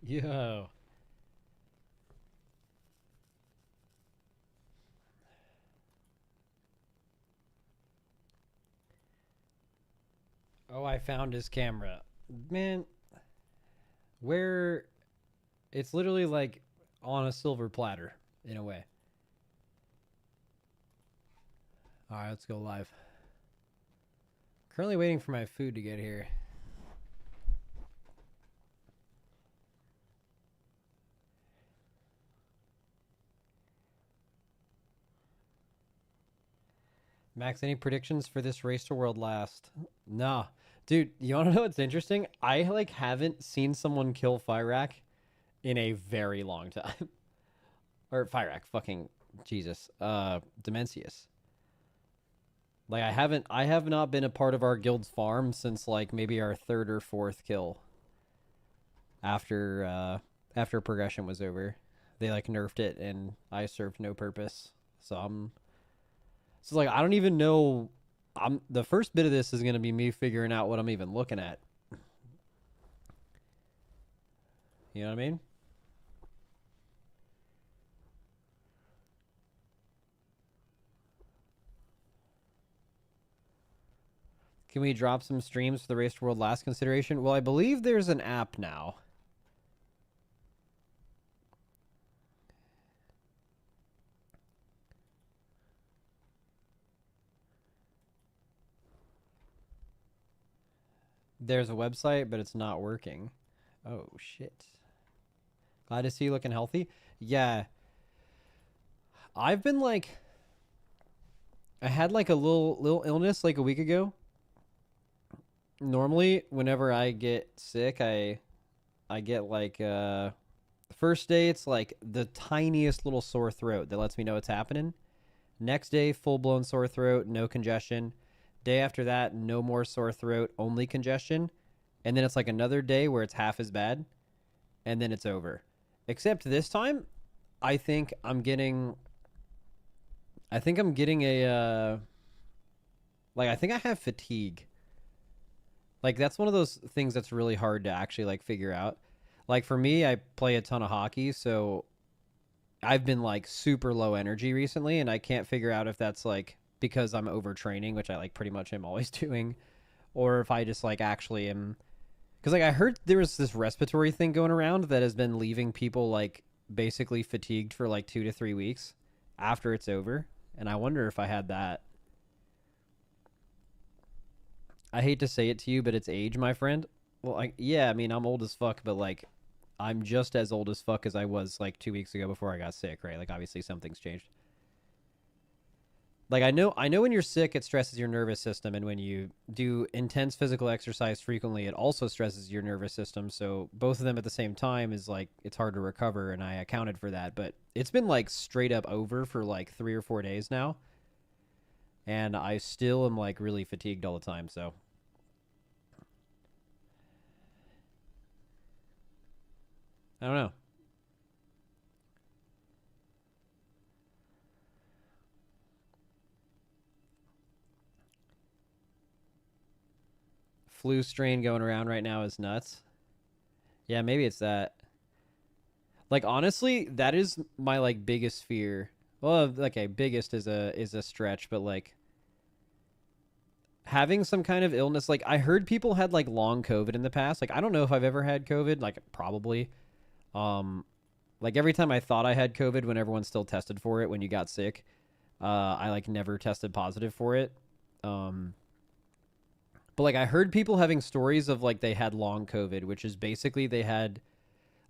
Yo. Oh, I found his camera. Man, where it's literally like on a silver platter in a way. All right, let's go live. Currently waiting for my food to get here. Max, any predictions for this race to world last? Nah. Dude, you wanna know what's interesting? I like haven't seen someone kill Fyrak in a very long time. Or Fyrak, fucking Jesus. Demencius. Like I have not been a part of our guild's farm since like maybe our third or fourth kill after progression was over. They like nerfed it and I served no purpose. So like I don't even know. I'm the first bit of this is gonna be me figuring out what I'm even looking at. You know what I mean? Can we drop some streams for the Race to World last consideration? Well, I believe there's an app now. There's a website, but it's not working. Oh shit. Glad to see you looking healthy. Yeah. I've been like I had like a little illness like a week ago. Normally, whenever I get sick, I get like the first day it's like the tiniest little sore throat that lets me know it's happening. Next day, full blown sore throat, no congestion. Day after that, no more sore throat, only congestion. And then it's like another day where it's half as bad, and then it's over. Except this time, I think I'm getting. I think I'm getting a. Like I think I have fatigue. Like that's one of those things that's really hard to actually like figure out. Like for me, I play a ton of hockey, so I've been like super low energy recently, and I can't figure out if that's like because I'm overtraining, which I like pretty much am always doing, or if I just like actually am. Because like I heard there was this respiratory thing going around that has been leaving people like basically fatigued for like 2 to 3 weeks after it's over, and I wonder if I had that. I hate to say it to you, but it's age, my friend. Well, like yeah, I mean I'm old as fuck, but like I'm just as old as fuck as I was like 2 weeks ago before I got sick, right? Like obviously something's changed. Like I know when you're sick it stresses your nervous system, and when you do intense physical exercise frequently it also stresses your nervous system, so both of them at the same time is like it's hard to recover, and I accounted for that, but it's been like straight up over for like 3 or 4 days now, and I still am like really fatigued all the time, so I don't know. Flu strain going around right now is nuts. Yeah, maybe it's that. Like honestly, that is my like biggest fear. Well, okay, biggest is a stretch, but like having some kind of illness. Like I heard people had like long COVID in the past. Like I don't know if I've ever had COVID. Like probably. Um, like every time I thought I had COVID, when everyone still tested for it when you got sick, I like never tested positive for it. Um, but like I heard people having stories of like they had long COVID, which is basically they had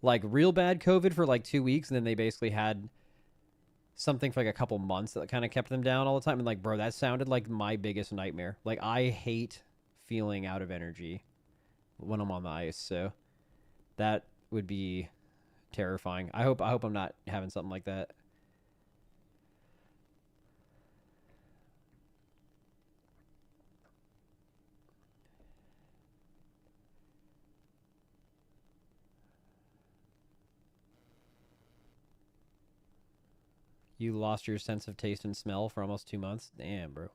like real bad COVID for like 2 weeks, and then they basically had something for like a couple months that kind of kept them down all the time. And like, bro, that sounded like my biggest nightmare. Like, I hate feeling out of energy when I'm on the ice. So that would be terrifying. I hope I'm not having something like that. You lost your sense of taste and smell for almost 2 months. Damn, bro.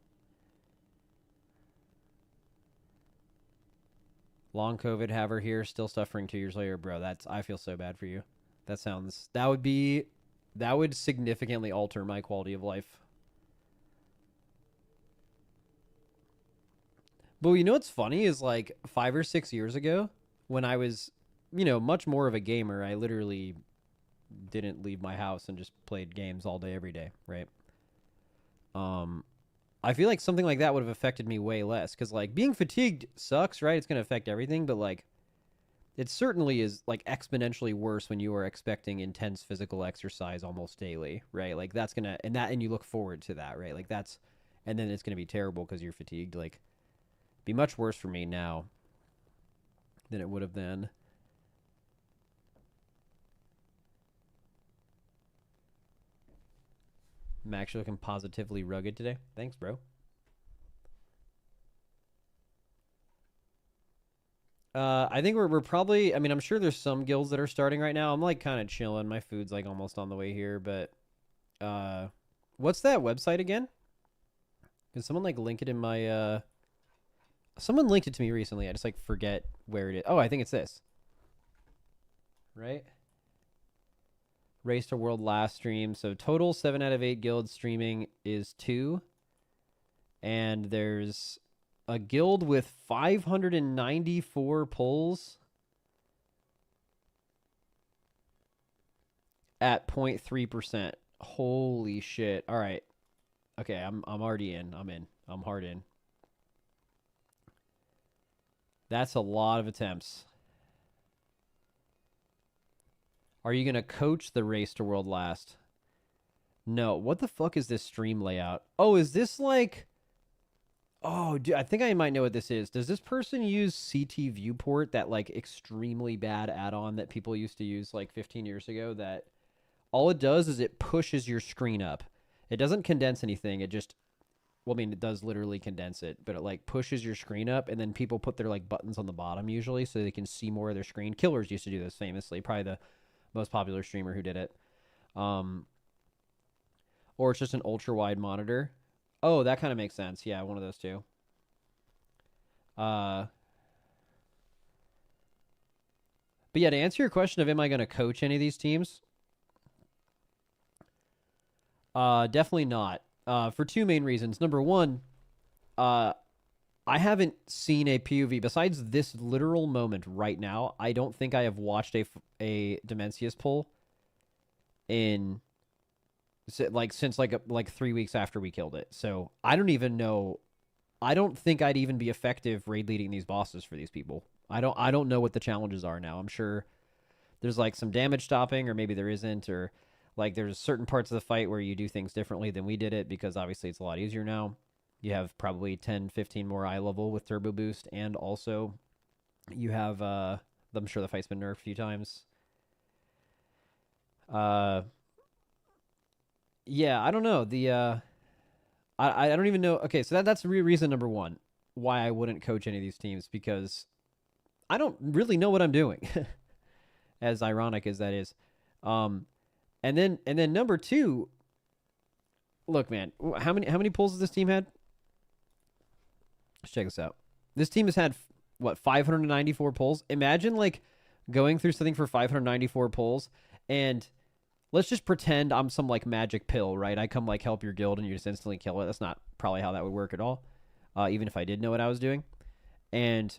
Long COVID, have her here, still suffering 2 years later, bro. I feel so bad for you. That would significantly alter my quality of life. But you know what's funny is like 5 or 6 years ago, when I was, much more of a gamer, I literally didn't leave my house and just played games all day, every day, right? Um, I feel like something like that would have affected me way less because like being fatigued sucks, right? It's gonna affect everything, but like it certainly is like exponentially worse when you are expecting intense physical exercise almost daily, right? Like that's gonna and you look forward to that, right? Like that's and then it's gonna be terrible because you're fatigued. Like be much worse for me now than it would have then. I'm actually looking positively rugged today. Thanks, bro. I think we're probably. I mean, I'm sure there's some guilds that are starting right now. I'm like kind of chilling. My food's like almost on the way here, but uh, what's that website again? Can someone like link it in my Someone linked it to me recently. I just like forget where it is. Oh, I think it's this. Right? Race to World last stream. So total 7 out of 8 guilds streaming is 2. And there's a guild with 594 pulls at 0.3%. Holy shit. All right. Okay, I'm already in. I'm in. I'm hard in. That's a lot of attempts. Are you going to coach the Race to World last? No. What the fuck is this stream layout? Oh, is this like... Oh, dude, I think I might know what this is. Does this person use CT Viewport, that like extremely bad add-on that people used to use like 15 years ago, that all it does is it pushes your screen up. It doesn't condense anything. It just, well, I mean, it does literally condense it, but it like pushes your screen up, and then people put their like buttons on the bottom usually so they can see more of their screen. Killers used to do this famously, probably the most popular streamer who did it. Or it's just an ultra wide monitor. Oh, that kind of makes sense. Yeah, one of those two. But yeah, to answer your question of am I going to coach any of these teams? Definitely not. For two main reasons. Number one, I haven't seen a POV besides this literal moment right now. I don't think I have watched a Demencius pull in since like 3 weeks after we killed it. So I don't even know. I don't think I'd even be effective raid leading these bosses for these people. I don't know what the challenges are now. I'm sure there's like some damage stopping, or maybe there isn't, or like there's certain parts of the fight where you do things differently than we did it, because obviously it's a lot easier now. You have probably 10, 15 more eye level with turbo boost, and also you have I'm sure the fight's been nerfed a few times. Yeah, I don't know. I don't even know. Okay, so that's reason number one why I wouldn't coach any of these teams, because I don't really know what I'm doing. As ironic as that is. And then number two, look, man, how many pulls has this team had? Let's check this out. This team has had what, 594 pulls? Imagine like going through something for 594 pulls, and let's just pretend I'm some like magic pill, right? I come like help your guild and you just instantly kill it. That's not probably how that would work at all. Even if I did know what I was doing. And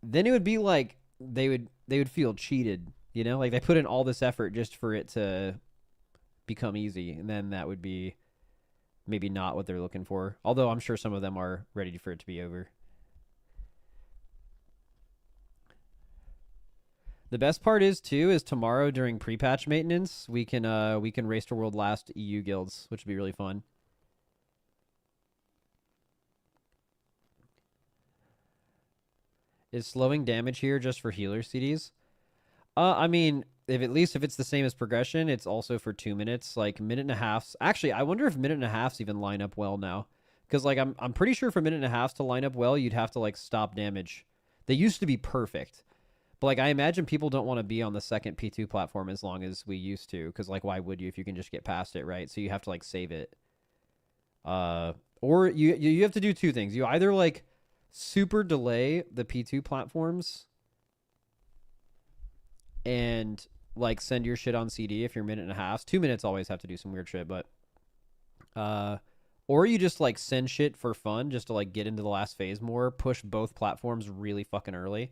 then it would be like they would feel cheated, you know? Like they put in all this effort just for it to become easy, and then that would be maybe not what they're looking for. Although I'm sure some of them are ready for it to be over. The best part is tomorrow during pre-patch maintenance, we can race to world last EU guilds, which would be really fun. Is slowing damage here just for healer CDs? I mean, if it's the same as progression, it's also for 2 minutes, like minute and a half. Actually, I wonder if minute and a halves even line up well now, because like I'm pretty sure for minute and a half to line up well, you'd have to like stop damage. They used to be perfect. But like I imagine people don't want to be on the second P2 platform as long as we used to, because like why would you if you can just get past it, right? So you have to like save it. Or you have to do two things. You either like super delay the P2 platforms and like send your shit on CD if you're a minute and a half. 2 minutes always have to do some weird shit, but uh or you just like send shit for fun just to like get into the last phase more, push both platforms really fucking early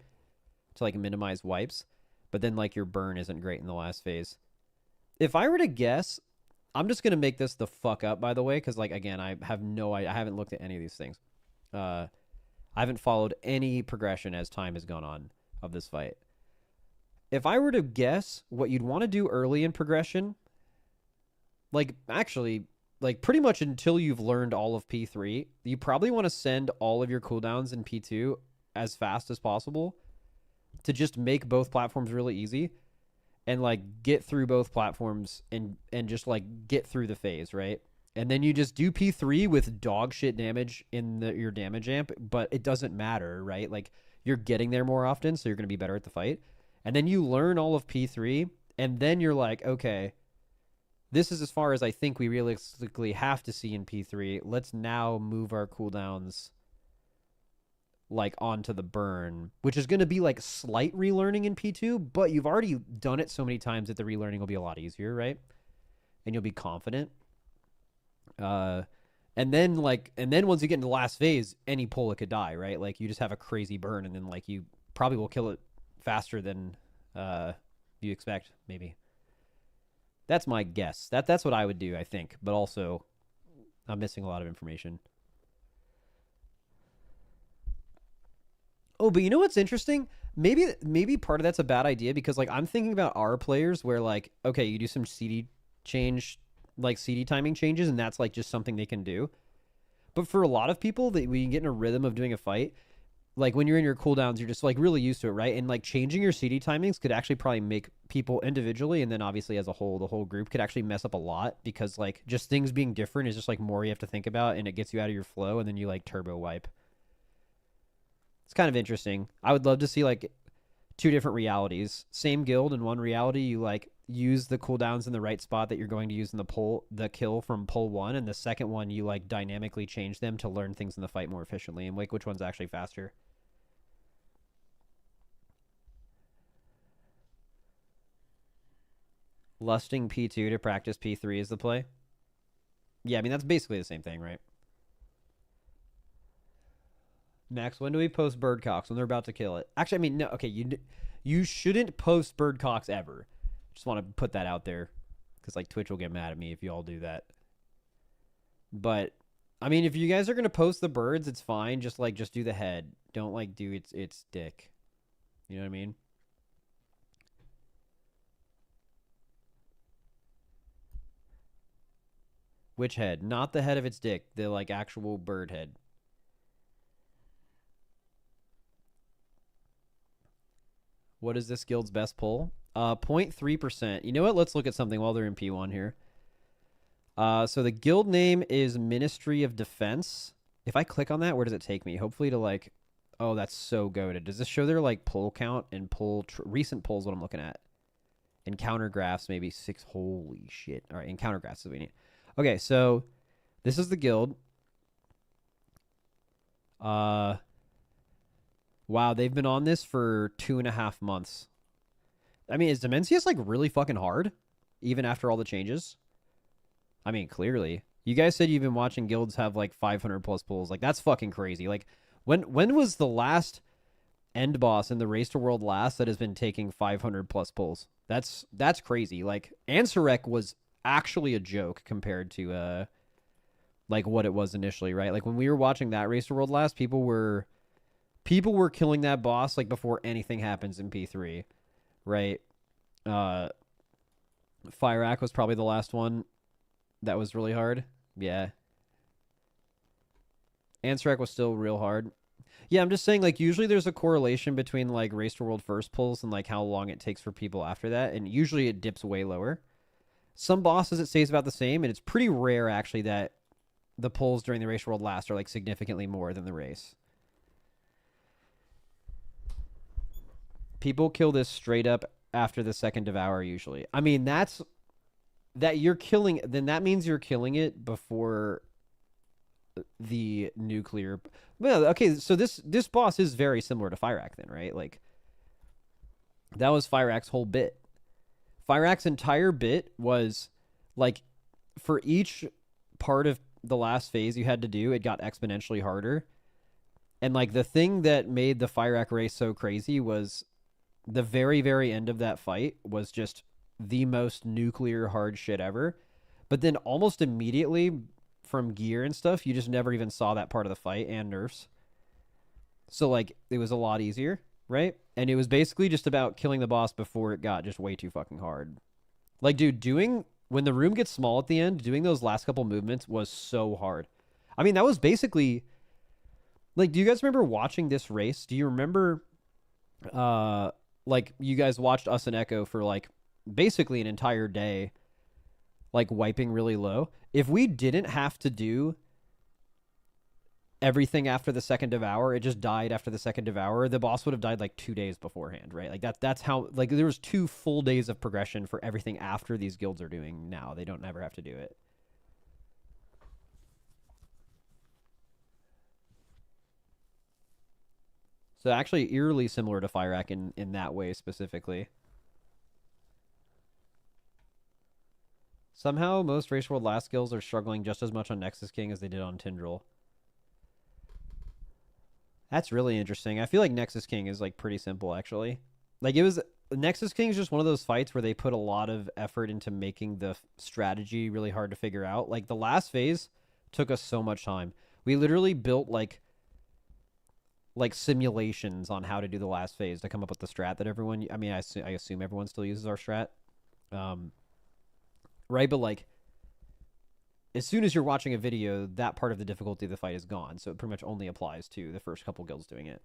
to like minimize wipes, but then like your burn isn't great in the last phase. If I were to guess, I'm just gonna make this the fuck up, by the way, because like again, I have no idea. I haven't looked at any of these things. I haven't followed any progression as time has gone on of this fight. If I were to guess what you'd want to do early in progression, like actually, like pretty much until you've learned all of P3, you probably want to send all of your cooldowns in P2 as fast as possible to just make both platforms really easy and like get through both platforms and just like get through the phase, right? And then you just do P3 with dog shit damage in your damage amp, but it doesn't matter, right? Like you're getting there more often, so you're going to be better at the fight. And then you learn all of P3, and then you're like, okay, this is as far as I think we realistically have to see in P3. Let's now move our cooldowns like onto the burn, which is going to be like slight relearning in P2, but you've already done it so many times that the relearning will be a lot easier, right? And you'll be confident. And then once you get into the last phase, any pull it could die, right? Like you just have a crazy burn, and then like you probably will kill it faster than you expect, maybe. That's my guess. That's what I would do, I think. But also, I'm missing a lot of information. Oh, but you know what's interesting? Maybe part of that's a bad idea because like I'm thinking about our players where like okay, you do some CD change, like CD timing changes, and that's like just something they can do. But for a lot of people that we get in a rhythm of doing a fight, like when you're in your cooldowns, you're just like really used to it, right? And like changing your CD timings could actually probably make people individually and then obviously as a whole, the whole group could actually mess up a lot because like just things being different is just like more you have to think about and it gets you out of your flow and then you like turbo wipe. It's kind of interesting. I would love to see like two different realities. Same guild in one reality, you like use the cooldowns in the right spot that you're going to use in the kill from pull one, and the second one you like dynamically change them to learn things in the fight more efficiently and like which one's actually faster. Lusting P2 to practice P3 is the play. Yeah, I mean that's basically the same thing, right? Max, when do we post Birdcocks when they're about to kill it? Actually, I mean, no. Okay, you shouldn't post Birdcocks ever. Just want to put that out there because like Twitch will get mad at me if you all do that. But I mean, if you guys are gonna post the birds, it's fine. Just do the head. Don't like do its dick. You know what I mean? Which head? Not the head of its dick. The like actual bird head. What is this guild's best pull? 0.3%. You know what? Let's look at something while they're in P1 here. So the guild name is Ministry of Defense. If I click on that, where does it take me? Hopefully to like, oh, that's so goated. Does this show their like pull count and pull recent pulls? What I'm looking at. Encounter graphs, maybe 6. Holy shit! All right, encounter graphs is what we need. Okay, so this is the guild. Wow, they've been on this for 2.5 months. I mean, is Demencius like really fucking hard, even after all the changes? I mean, clearly. You guys said you've been watching guilds have like 500 plus pulls. Like that's fucking crazy. Like when was the last end boss in the Race to World last that has been taking 500 plus pulls? That's crazy. Like Ansurek was actually a joke compared to like what it was initially, right? Like when we were watching that Race to World last, people were killing that boss like before anything happens in P3, right? Fireack was probably the last one that was really hard. Yeah. Ansurek was still real hard. Yeah, I'm just saying like usually there's a correlation between like Race to World first pulls and like how long it takes for people after that, and usually it dips way lower. Some bosses it stays about the same, and it's pretty rare actually that the pulls during the Race to World last are like significantly more than the race. People kill this straight up after the second Devour usually. I mean, that you're killing, then that means you're killing it before the nuclear. Well, okay, so this boss is very similar to Fyrakk then, right? Like, that was Fyrakk's whole bit. Fyrakk's entire bit was, like, for each part of the last phase you had to do, it got exponentially harder. And, like, the thing that made the Fyrakk race so crazy was the very, very end of that fight was just the most nuclear hard shit ever. But then almost immediately from gear and stuff, you just never even saw that part of the fight and nerfs. So, like, it was a lot easier, right? And it was basically just about killing the boss before it got just way too fucking hard. Like, dude, when the room gets small at the end, doing those last couple movements was so hard. I mean, that was basically... Like, do you guys remember watching this race? Do you remember, like, you guys watched us and Echo for, like, basically an entire day, like, wiping really low? If we didn't have to do everything after the second devour, it just died after the second devour, the boss would have died, like, 2 days beforehand, right? Like, that's how, like, there was 2 full days of progression for everything after these guilds are doing now. They don't ever have to do it. So actually eerily similar to Fyrakk in that way specifically. Somehow most Race World last skills are struggling just as much on Nexus King as they did on Tindral. That's really interesting. I feel like Nexus King is like pretty simple actually. Like Nexus King is just one of those fights where they put a lot of effort into making the strategy really hard to figure out. Like the last phase took us so much time. We literally built like simulations on how to do the last phase to come up with the strat that everyone... I mean, I assume everyone still uses our strat. Right? But, like, as soon as you're watching a video, that part of the difficulty of the fight is gone. So it pretty much only applies to the first couple guilds doing it.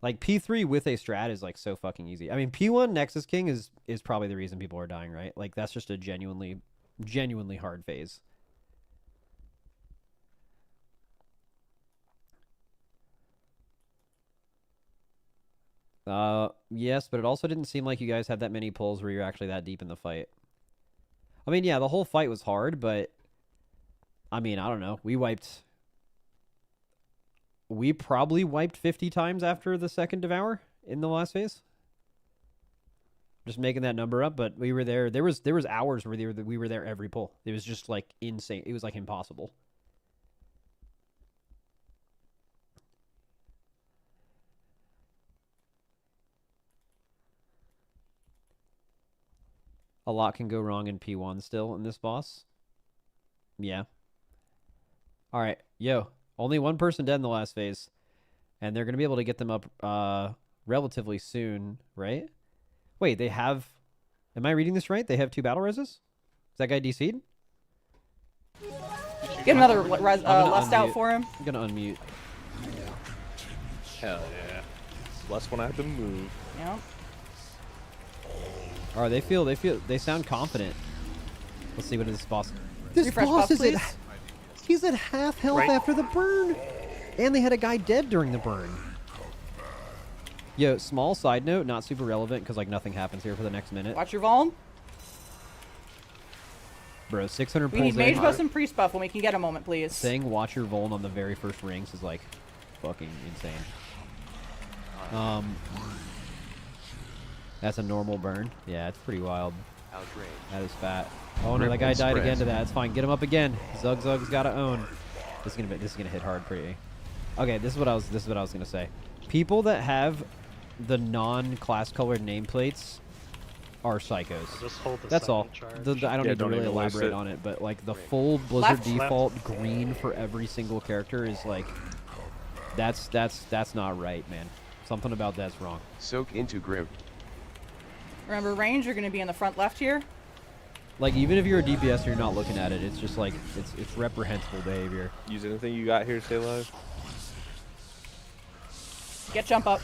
Like, P3 with a strat is, like, so fucking easy. I mean, P1 Nexus King is probably the reason people are dying, right? Like, that's just a genuinely hard phase. Yes, but it also didn't seem like you guys had that many pulls where you're actually that deep in the fight. I mean, yeah, the whole fight was hard, but I mean, I don't know. We probably wiped 50 times after the second devour in the last phase. Just making that number up, but we were there. There was hours where we were there every pull. It was just like insane. It was like impossible. A lot can go wrong in P1 still in this boss. Yeah. All right. Yo, only one person dead in the last phase. And they're going to be able to get them up relatively soon, right? Wait, they have... Am I reading this right? They have 2 battle reses? Is that guy DC'd? Get another lust out for him. I'm going to unmute. Hell yeah. Last one I have to move. Yep. All right, they sound confident. Let's see what this boss. This Refresh boss buff, is at, he's at half health after the burn, and they had a guy dead during the burn. Yo, small side note, not super relevant because like nothing happens here for the next minute. Watch your Vuln. Bro, 600 pulls. We need mage buff and priest buff when we can get a moment, please. Saying watch your Vuln on the very first rings is like fucking insane. That's a normal burn. Yeah, it's pretty wild. That is fat. Oh no, that guy died again to that. It's fine. Get him up again. Zug's gotta own. This is gonna hit hard pretty. Okay, this is what I was gonna say. People that have the non-class colored nameplates are psychos. Just hold the That's all. charge. I don't need to really elaborate on it, but like the full Blizzard default green for every single character is like, that's not right, man. Something about that's wrong. Soak into Grim. Remember, range, you're going to be in the front left here. Like, even if you're a DPS and you're not looking at it, it's just like, it's reprehensible behavior. Use anything you got here to stay alive? Get jump up.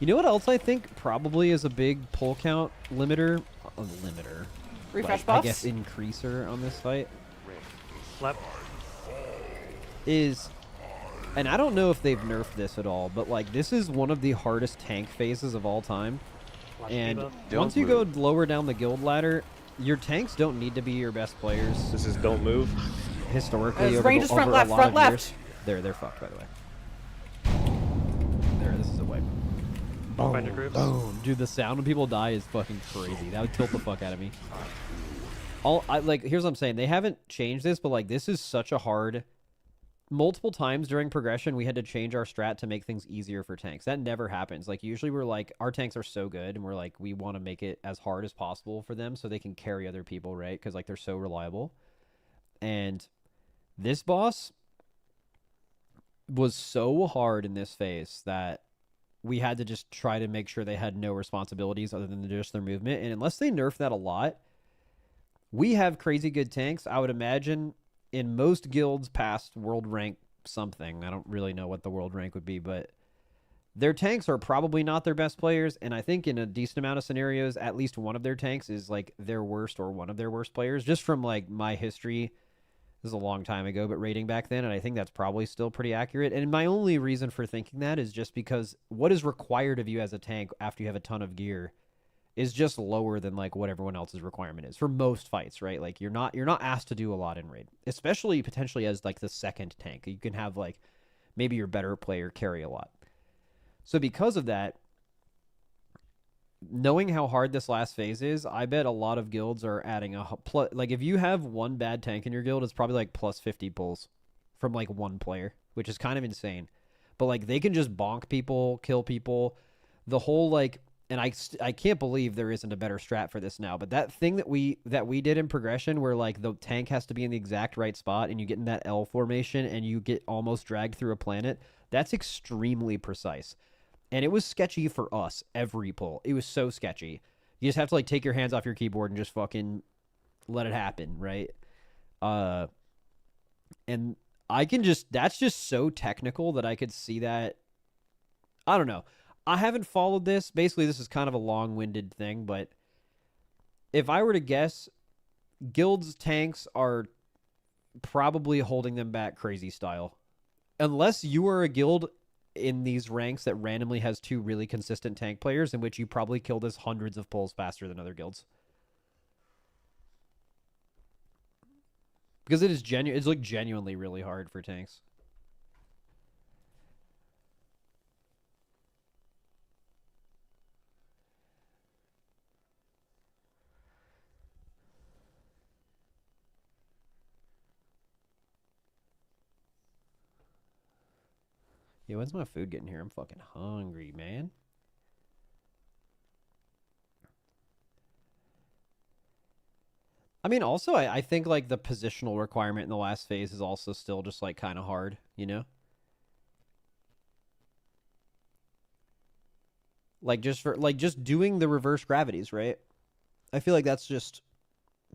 You know what else I think probably is a big pull count limiter? Refresh like, buffs. I guess increaser on this fight. Left. Is, and I don't know if they've nerfed this at all, but like, this is one of the hardest tank phases of all time. And once you go lower down the guild ladder, your tanks don't need to be your best players. This is don't move. historically As over, Rangers the, front over left, a lot front of left. years. They're fucked, by the way. There, this is a wipe. Find your Boom, group. boom. Dude, the sound when people die is fucking crazy. That would tilt the fuck out of me. Here's what I'm saying. They haven't changed this, but like this is such a hard. Multiple times during progression, we had to change our strat to make things easier for tanks. That never happens. Like usually we're like, our tanks are so good, and we're like, we want to make it as hard as possible for them so they can carry other people, right? Because like they're so reliable. And this boss was so hard in this phase that we had to just try to make sure they had no responsibilities other than just their movement. And unless they nerf that a lot, we have crazy good tanks. I would imagine in most guilds past world rank something. I don't really know what the world rank would be, but their tanks are probably not their best players. And I think in a decent amount of scenarios, at least one of their tanks is like their worst or one of their worst players. Just from like my history, this is a long time ago, but rating back then, and I think that's probably still pretty accurate. And my only reason for thinking that is just because what is required of you as a tank after you have a ton of gear is just lower than like what everyone else's requirement is for most fights, right? Like you're not asked to do a lot in raid, especially potentially as like the second tank. You can have like maybe your better player carry a lot. So because of that, knowing how hard this last phase is, I bet a lot of guilds are adding like if you have one bad tank in your guild, it's probably like plus 50 pulls from like one player, which is kind of insane. But like they can just bonk people, kill people, the whole like. And I can't believe there isn't a better strat for this now. But that thing that we did in progression, where like the tank has to be in the exact right spot, and you get in that L formation, and you get almost dragged through a planet. That's extremely precise, and it was sketchy for us every pull. It was so sketchy. You just have to like take your hands off your keyboard and just fucking let it happen, right? And I can just that's just so technical that I could see that. I don't know. I haven't followed this. Basically, this is kind of a long-winded thing, but if I were to guess, guilds' tanks are probably holding them back crazy style. Unless you are a guild in these ranks that randomly has two really consistent tank players, in which you probably kill this hundreds of pulls faster than other guilds. Because it's like genuinely really hard for tanks. Yeah, when's my food getting here? I'm fucking hungry, man. I mean, also, I think, like, the positional requirement in the last phase is also still just, like, kind of hard, you know? Like, just doing the reverse gravities, right? I feel like that's just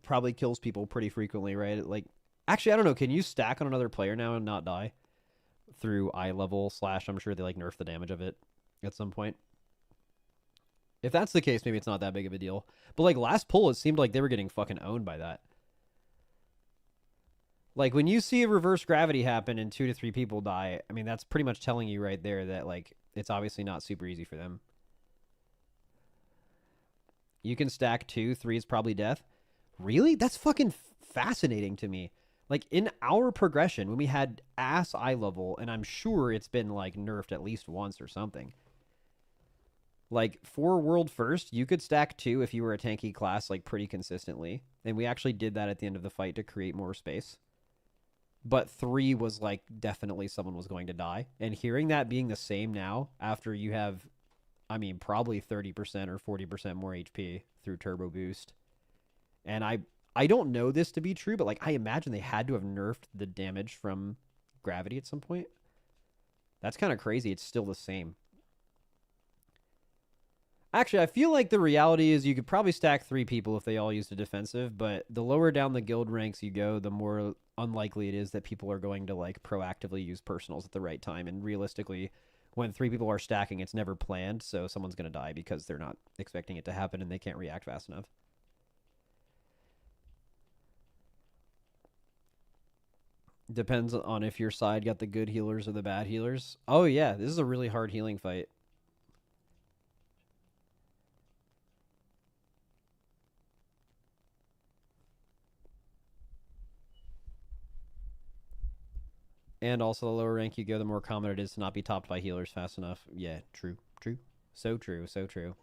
probably kills people pretty frequently, right? Like, actually, I don't know. Can you stack on another player now and not die? Through eye level / I'm sure they like nerf the damage of it at some point. If that's the case, maybe it's not that big of a deal. But like last pull, it seemed like they were getting fucking owned by that. Like when you see a reverse gravity happen and 2 to 3 people die, I mean that's pretty much telling you right there that like it's obviously not super easy for them. You can stack 2, 3 is probably death. Really? That's fucking fascinating to me. Like in our progression, when we had ass eye level, and I'm sure it's been like nerfed at least once or something. Like for world first, you could stack 2 if you were a tanky class like pretty consistently, and we actually did that at the end of the fight to create more space. But 3 was like definitely someone was going to die, and hearing that being the same now after you have, I mean probably 30% or 40% more HP through turbo boost, and I don't know this to be true, but like I imagine they had to have nerfed the damage from gravity at some point. That's kind of crazy. It's still the same. Actually, I feel like the reality is you could probably stack 3 people if they all used a defensive, but the lower down the guild ranks you go, the more unlikely it is that people are going to like proactively use personals at the right time. And realistically, when 3 people are stacking, it's never planned, so someone's going to die because they're not expecting it to happen and they can't react fast enough. Depends on if your side got the good healers or the bad healers. Oh yeah, this is a really hard healing fight. And also, the lower rank you go, the more common it is to not be topped by healers fast enough. Yeah, true. So true, so true.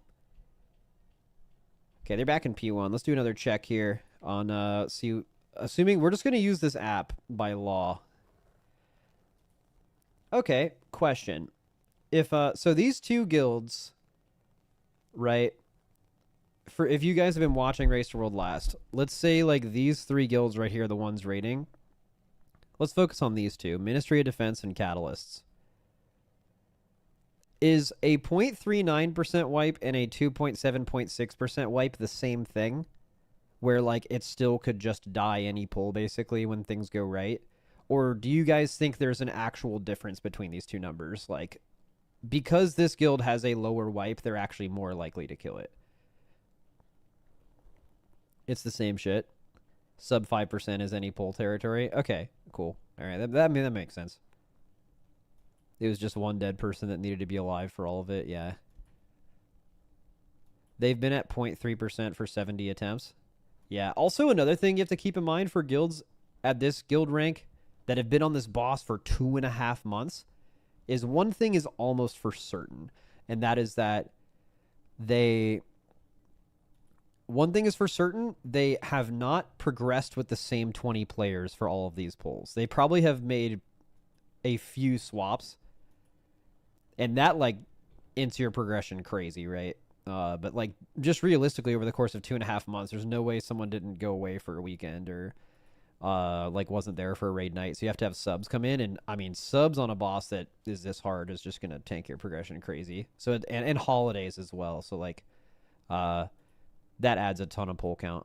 Okay, they're back in P1. Let's do another check here on, see, assuming we're just going to use this app by law. Okay, question. If, so these two guilds, right, for if you guys have been watching Race to World last, let's say, like, these three guilds right here are the ones rating. Let's focus on these two, Ministry of Defense and Catalysts. Is a 0.39% wipe and a 2.7.6% wipe the same thing? Where, like, it still could just die any pull, basically, when things go right? Or do you guys think there's an actual difference between these two numbers? Like, because this guild has a lower wipe, they're actually more likely to kill it. It's the same shit. Sub 5% is any pull territory. Okay, cool. All right, that makes sense. It was just one dead person that needed to be alive for all of it. Yeah. They've been at 0.3% for 70 attempts. Yeah. Also, another thing you have to keep in mind for guilds at this guild rank that have been on this boss for 2.5 months is one thing is almost for certain, and that is that one thing is for certain, they have not progressed with the same 20 players for all of these pulls. They probably have made a few swaps, and that, like, into your progression crazy, right? But, like, just realistically over the course of 2.5 months, there's no way someone didn't go away for a weekend or, like, wasn't there for a raid night. So you have to have subs come in, and, I mean, subs on a boss that is this hard is just going to tank your progression crazy. So, and holidays as well. So, like, that adds a ton of pull count.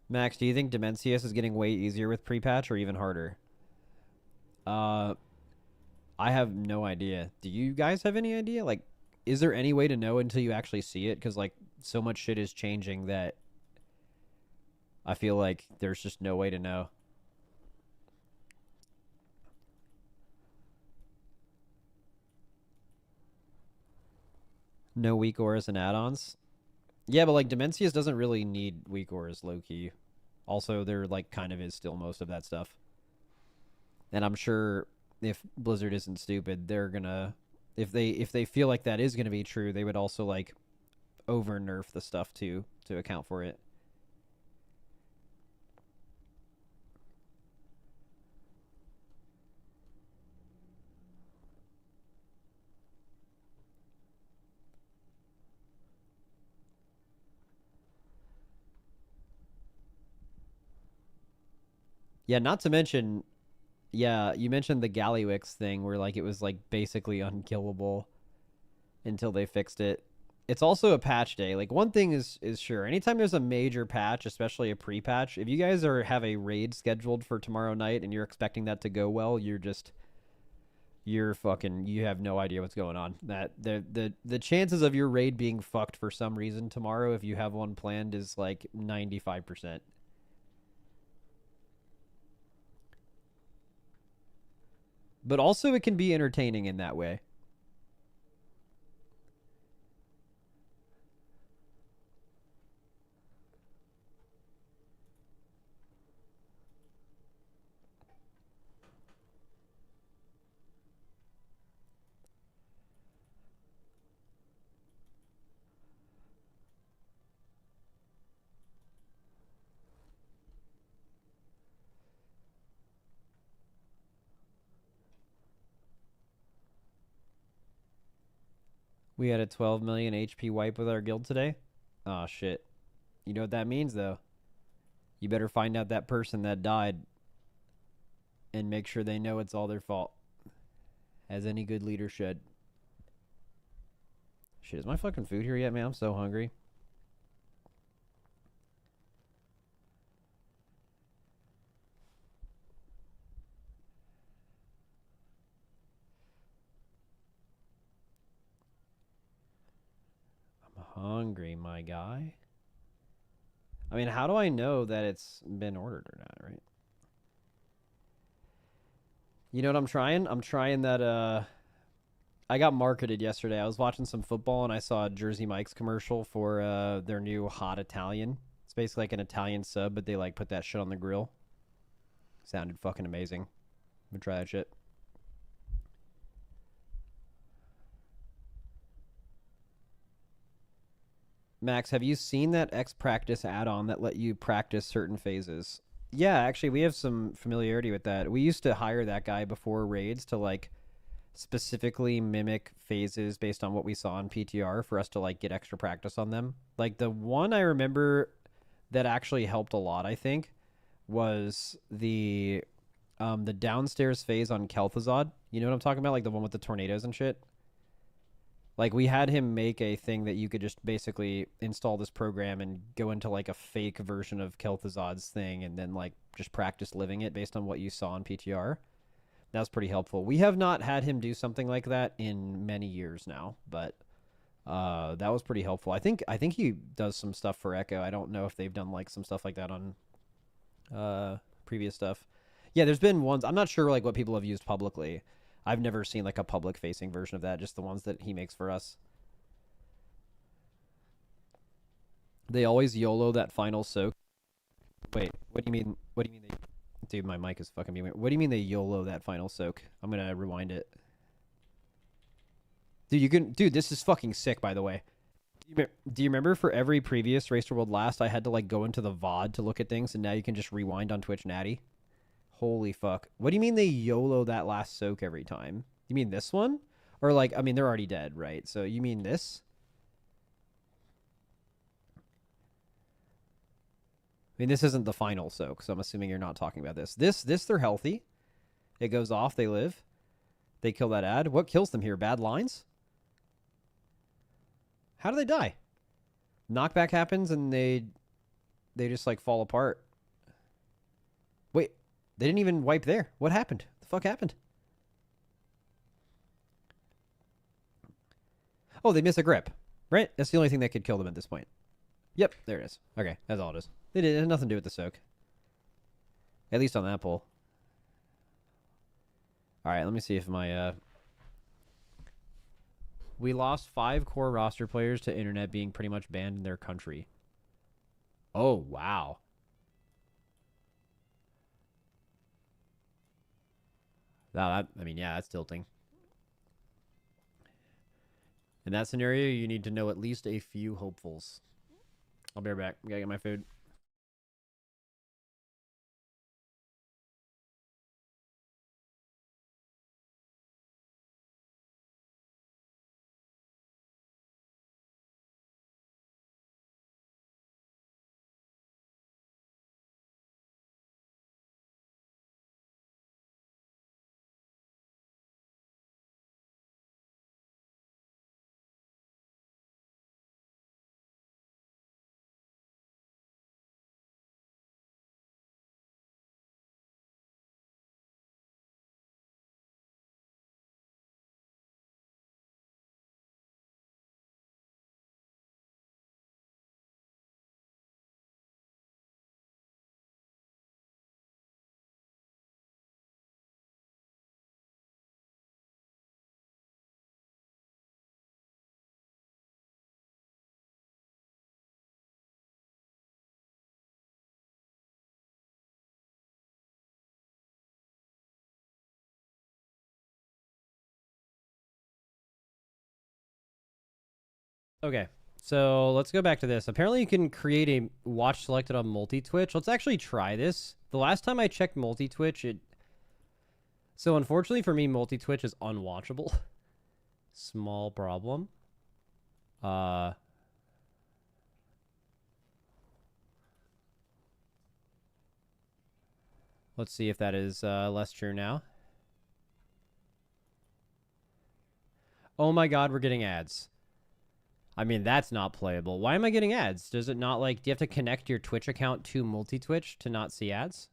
Max, do you think Demencius is getting way easier with pre-patch or even harder? I have no idea. Do you guys have any idea? Like, is there any way to know until you actually see it? Because, like, so much shit is changing that I feel like there's just no way to know. No weak auras and add-ons? Yeah, but, like, Demencius doesn't really need weak auras, low-key. Also, there, like, kind of is still most of that stuff. And I'm sure if Blizzard isn't stupid, they're gonna... If they feel like that is gonna be true, they would also, like, over-nerf the stuff, too, to account for it. Yeah, not to mention... Yeah, you mentioned the Gallywix thing where, like, it was, like, basically unkillable until they fixed it. It's also a patch day. Like, one thing is sure. Anytime there's a major patch, especially a pre-patch, if you guys have a raid scheduled for tomorrow night and you're expecting that to go well, you have no idea what's going on. That the chances of your raid being fucked for some reason tomorrow, if you have one planned, is, like, 95%. But also it can be entertaining in that way. We had a 12 million HP wipe with our guild today. Oh shit. You know what that means, though? You better find out that person that died and make sure they know it's all their fault. As any good leader should. Shit, is my fucking food here yet, man? I'm so hungry. I'm hungry, my guy. I mean, how do I know that it's been ordered or not, right? You know what I'm trying? I'm trying that, I got marketed yesterday. I was watching some football and I saw a Jersey Mike's commercial for their new hot Italian. It's basically like an Italian sub, but they like put that shit on the grill. Sounded fucking amazing. I'm gonna try that shit. Max, have you seen that X Practice add-on that let you practice certain phases? Yeah, actually, we have some familiarity with that. We used to hire that guy before raids to like specifically mimic phases based on what we saw in PTR for us to like get extra practice on them. Like the one I remember that actually helped a lot, I think, was the downstairs phase on Kel'Thuzad. You know what I'm talking about? Like the one with the tornadoes and shit. Like we had him make a thing that you could just basically install this program and go into like a fake version of Kel'Thuzad's thing and then like just practice living it based on what you saw in PTR. That was pretty helpful. We have not had him do something like that in many years now, but that was pretty helpful. I think he does some stuff for Echo. I don't know if they've done like some stuff like that on previous stuff. Yeah, there's been ones. I'm not sure like what people have used publicly. I've never seen like a public facing version of that, just the ones that he makes for us. They always YOLO that final soak. Wait, what do you mean? What do you mean they... Dude, my mic is fucking being weird. What do you mean they YOLO that final soak? I'm gonna rewind it. Dude, this is fucking sick, by the way. Do you remember for every previous Race to World Last, I had to like go into the VOD to look at things, and now you can just rewind on Twitch Natty? Holy fuck. What do you mean they YOLO that last soak every time? You mean this one? Or like, I mean, they're already dead, right? So you mean this? I mean, this isn't the final soak, so I'm assuming you're not talking about this. This, they're healthy. It goes off, they live. They kill that ad. What kills them here? Bad lines? How do they die? Knockback happens and they just like fall apart. Wait, they didn't even wipe there. What happened? The fuck happened? Oh, they miss a grip, right? That's the only thing that could kill them at this point. Yep, there it is. Okay, that's all it is. It had nothing to do with the soak. At least on that pull. Alright, let me see if my... We lost 5 core roster players to internet being pretty much banned in their country. Oh, wow. I mean, yeah, that's tilting. In that scenario, you need to know at least a few hopefuls. I'll be right back. I gotta get my food. Okay, so let's go back to this. Apparently you can create a watch selected on multi-Twitch. Let's actually try this. The last time I checked multi-Twitch, So unfortunately for me, multi-Twitch is unwatchable. Small problem. Let's see if that is less true now. Oh my god, we're getting ads. I mean, that's not playable. Why am I getting ads? Does it not, like, do you have to connect your Twitch account to multi-Twitch to not see ads?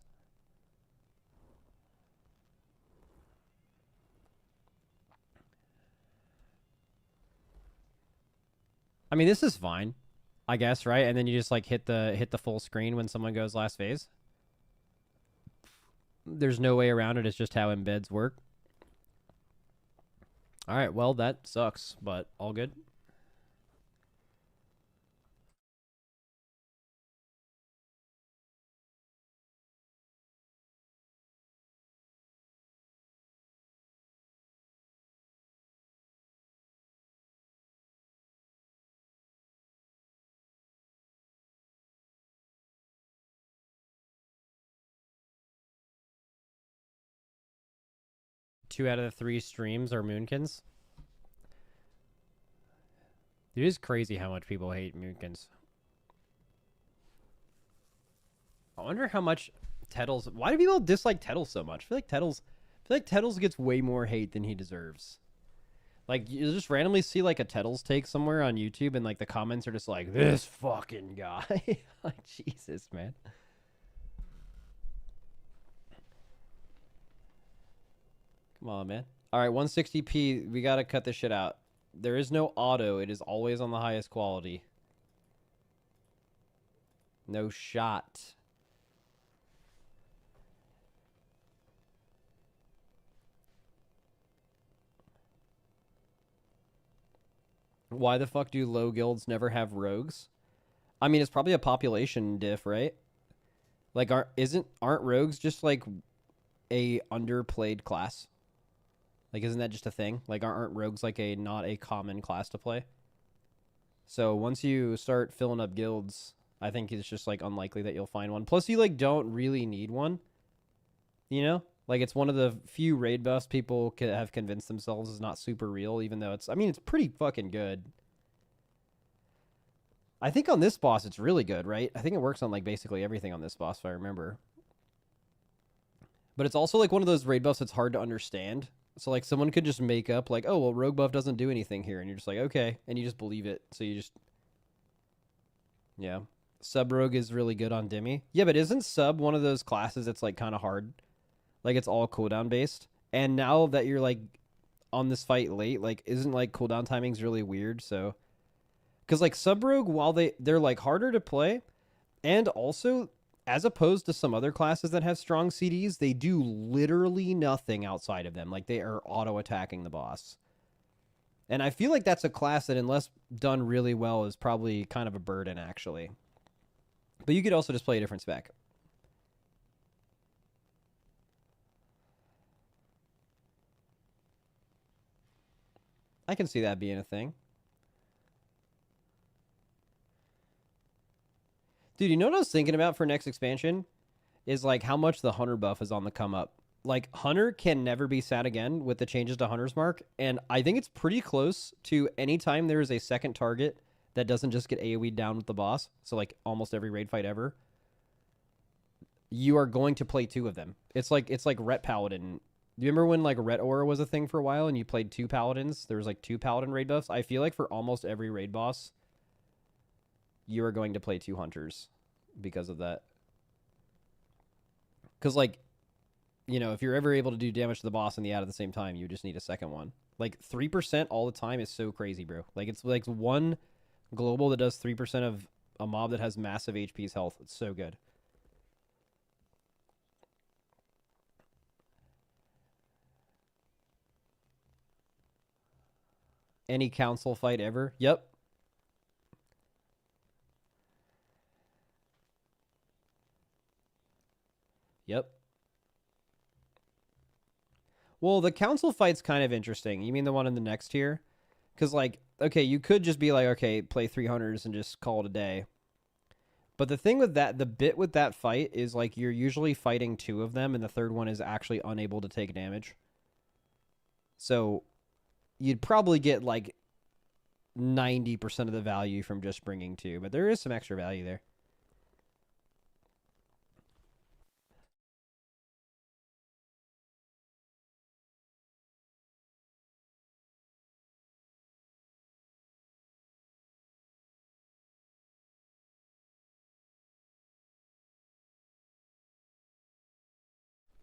I mean, this is fine, I guess, right? And then you just, like, hit the full screen when someone goes last phase. There's no way around it. It's just how embeds work. All right, well, that sucks, but all good. Two out of the three streams are Moonkins. It is crazy how much people hate Moonkins. I wonder how much Tettles. Why do people dislike Tettles so much? I feel like Tettles gets way more hate than he deserves. Like you just randomly see like a Tettles take somewhere on YouTube, and like the comments are just like, "This fucking guy." Like Jesus, man. Come on, man. All right, 160p. We gotta cut this shit out. There is no auto. It is always on the highest quality. No shot. Why the fuck do low guilds never have rogues? I mean, it's probably a population diff, right? Like, aren't rogues just like a underplayed class? Like, isn't that just a thing? Like, aren't rogues like a not a common class to play? So once you start filling up guilds, I think it's just like unlikely that you'll find one. Plus, you like don't really need one. You know, like it's one of the few raid buffs people have convinced themselves is not super real, even though it's. I mean, it's pretty fucking good. I think on this boss it's really good, right? I think it works on like basically everything on this boss, if I remember. But it's also like one of those raid buffs that's hard to understand. So like someone could just make up like, oh well, rogue buff doesn't do anything here, and you're just like, okay, and you just believe it. So you just, yeah, sub rogue is really good on Demi. Yeah, but isn't sub one of those classes that's like kind of hard? Like it's all cooldown based. And now that you're like on this fight late, like isn't like cooldown timings really weird? So, because like sub rogue, while they're like harder to play, and also as opposed to some other classes that have strong CDs, they do literally nothing outside of them. Like they are auto attacking the boss. And I feel like that's a class that, unless done really well, is probably kind of a burden, actually. But you could also just play a different spec. I can see that being a thing. Dude, you know what I was thinking about for next expansion? Is like how much the Hunter buff is on the come up. Like Hunter can never be sat again with the changes to Hunter's Mark, and I think it's pretty close to any time there is a second target that doesn't just get AoE'd down with the boss. So like almost every raid fight ever, you are going to play two of them. It's like Ret Paladin. Do you remember when like Ret Aura was a thing for a while and you played two Paladins? There was like two Paladin raid buffs. I feel like for almost every raid boss, you are going to play two Hunters because of that. Because like, you know, if you're ever able to do damage to the boss and the ad at the same time, you just need a second one. Like 3% all the time is so crazy, bro. Like it's like one global that does 3% of a mob that has massive HP's health. It's so good. Any council fight ever? Yep. Yep. Well, the council fight's kind of interesting. You mean the one in the next tier? Because, like, okay, you could just be like, okay, play 300s and just call it a day. But the thing with that, the bit with that fight is, like, you're usually fighting two of them, and the third one is actually unable to take damage. So, you'd probably get, like, 90% of the value from just bringing two. But there is some extra value there.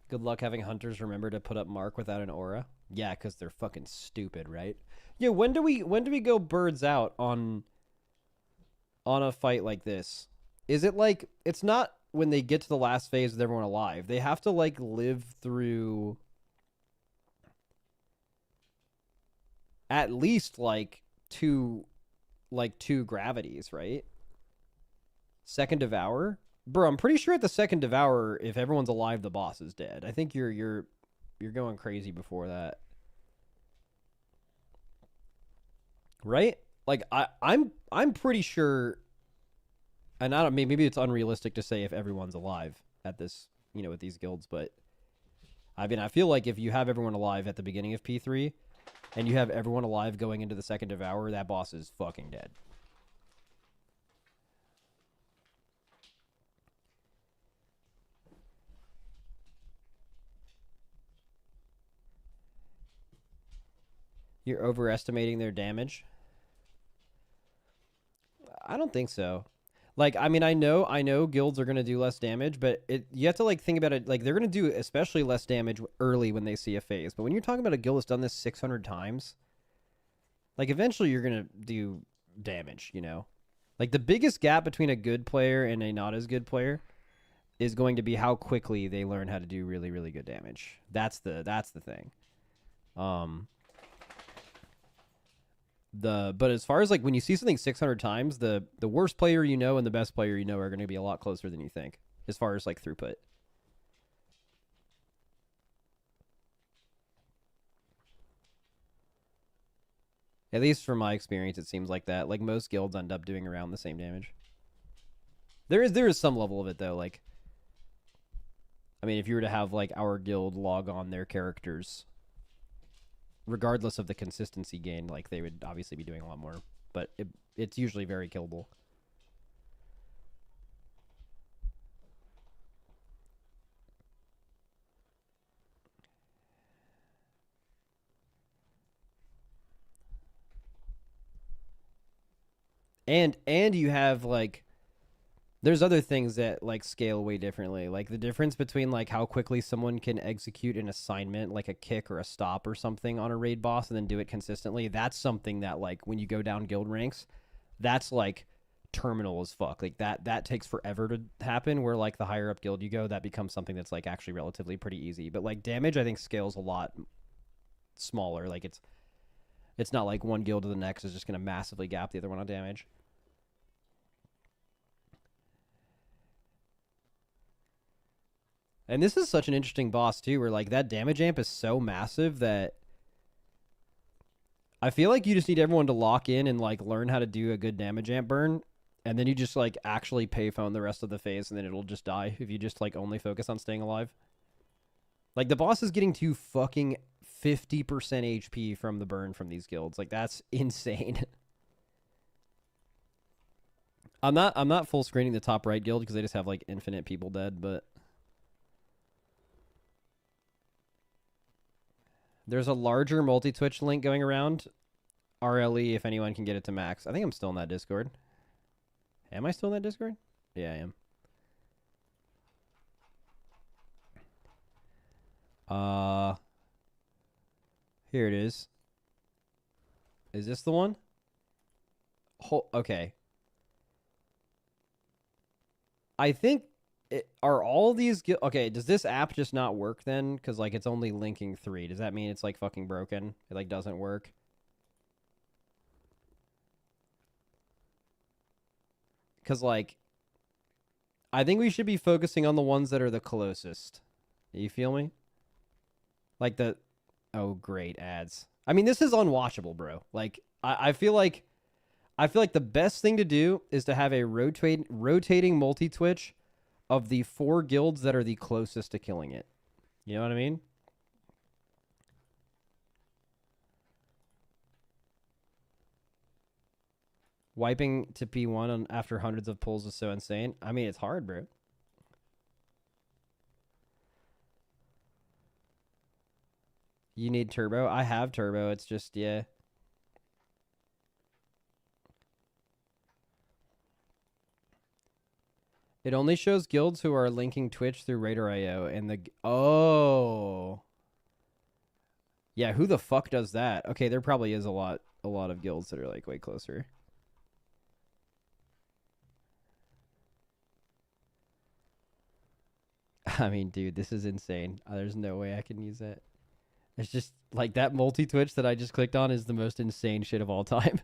Good luck having hunters remember to put up mark without an aura. Yeah, because they're fucking stupid, right? Yeah, when do we go birds out on a fight like this? Is it like it's not when they get to the last phase with everyone alive? They have to like live through. at least two gravities, right? Second Devour? Bro, I'm pretty sure at the second Devour, if everyone's alive, the boss is dead. I think you're going crazy before that. Right? Like I'm pretty sure, and I don't maybe it's unrealistic to say if everyone's alive at this, with these guilds, but I mean, I feel like if you have everyone alive at the beginning of P3 and you have everyone alive going into the second Devour, that boss is fucking dead. You're overestimating their damage? I don't think so. Like, I mean, I know guilds are gonna do less damage, but you have to like think about it. Like, they're gonna do especially less damage early when they see a phase. But when you're talking about a guild that's done this 600 times, like eventually you're gonna do damage. Like the biggest gap between a good player and a not as good player is going to be how quickly they learn how to do really really good damage. That's the thing. But as far as like when you see something 600 times, the worst player and the best player are going to be a lot closer than you think as far as like throughput. At least from my experience, it seems like that. Like most guilds end up doing around the same damage. There is some level of it though. Like, I mean, if you were to have like our guild log on their characters, regardless of the consistency gain, like they would obviously be doing a lot more, but it's usually very killable. And you have like there's other things that like scale way differently. Like the difference between like how quickly someone can execute an assignment, like a kick or a stop or something on a raid boss and then do it consistently. That's something that like when you go down guild ranks, that's like terminal as fuck. Like that takes forever to happen, where like the higher up guild you go, that becomes something that's like actually relatively pretty easy. But like damage I think scales a lot smaller. Like it's not like one guild to the next is just going to massively gap the other one on damage. And this is such an interesting boss too, where like that damage amp is so massive that I feel like you just need everyone to lock in and like learn how to do a good damage amp burn, and then you just like actually payphone the rest of the phase, and then it'll just die if you just like only focus on staying alive. Like the boss is getting to fucking 50% HP from the burn from these guilds. Like that's insane. I'm not full screening the top right guild because they just have like infinite people dead, but there's a larger multi-Twitch link going around. RLE if anyone can get it to max. I think I'm still in that Discord. Am I still in that Discord? Yeah, I am. Here it is. Is this the one? Okay. I think are all these okay, does this app just not work then? Because like it's only linking 3. Does that mean it's like fucking broken? It like doesn't work? Because like I think we should be focusing on the ones that are the closest. You feel me? Like oh great ads. I mean this is unwatchable, bro. Like I feel like the best thing to do is to have a rotating multi-Twitch of the 4 guilds that are the closest to killing it. You know what I mean? Wiping to P1 after hundreds of pulls is so insane. I mean, it's hard, bro. You need turbo? I have turbo. It's just, yeah. It only shows guilds who are linking Twitch through Radar.io and the... Oh. Yeah, who the fuck does that? Okay, there probably is a lot of guilds that are like way closer. I mean, dude, this is insane. There's no way I can use that. It's just like that multi-twitch that I just clicked on is the most insane shit of all time.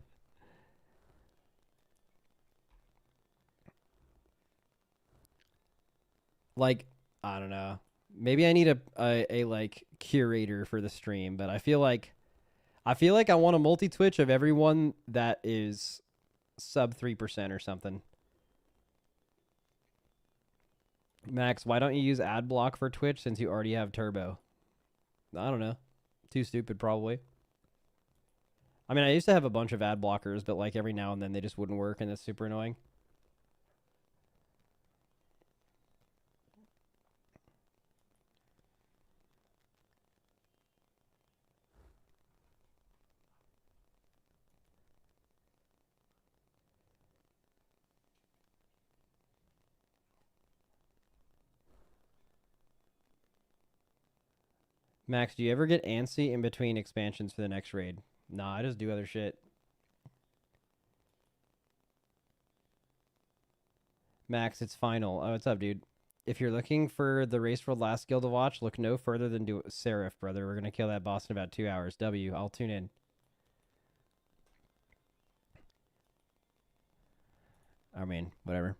Like, I don't know. Maybe I need a like curator for the stream, but I feel like I want a multi-twitch of everyone that is sub 3% or something. Max, why don't you use ad block for Twitch since you already have turbo? I don't know. Too stupid, probably. I mean, I used to have a bunch of ad blockers, but like every now and then they just wouldn't work, and it's super annoying. Max, do you ever get antsy in between expansions for the next raid? Nah, I just do other shit. Max, it's final. Oh, what's up, dude? If you're looking for the Race for Last skill to watch, look no further than Seraph, brother. We're going to kill that boss in about 2 hours. W, I'll tune in. I mean, whatever.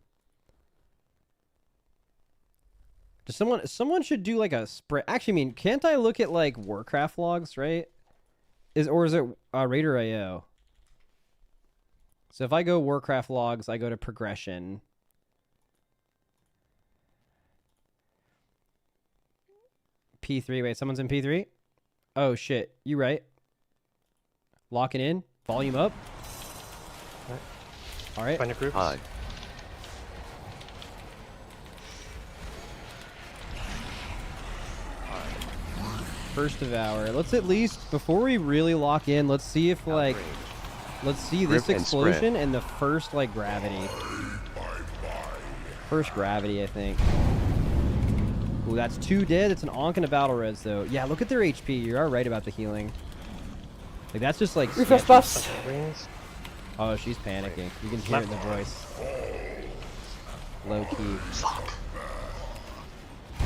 Does someone should do like a spread? Actually, I mean, can't I look at like Warcraft logs, right? Is it Raider AO? So if I go Warcraft logs, I go to progression. P3. Wait, someone's in P3? Oh shit, you right. Locking in. Volume up. All right. Find your groups. Hi. First Devour. Let's at least, before we really lock in, let's see if like, let's see this Grip and explosion and the first like gravity. First gravity, I think. Ooh, that's 2 dead. It's an Ankh and a battle res though. Yeah, look at their HP. You are right about the healing. Like that's just like. Refresh buffs. Oh, she's panicking. You can hear it in the voice. Low key. Fuck.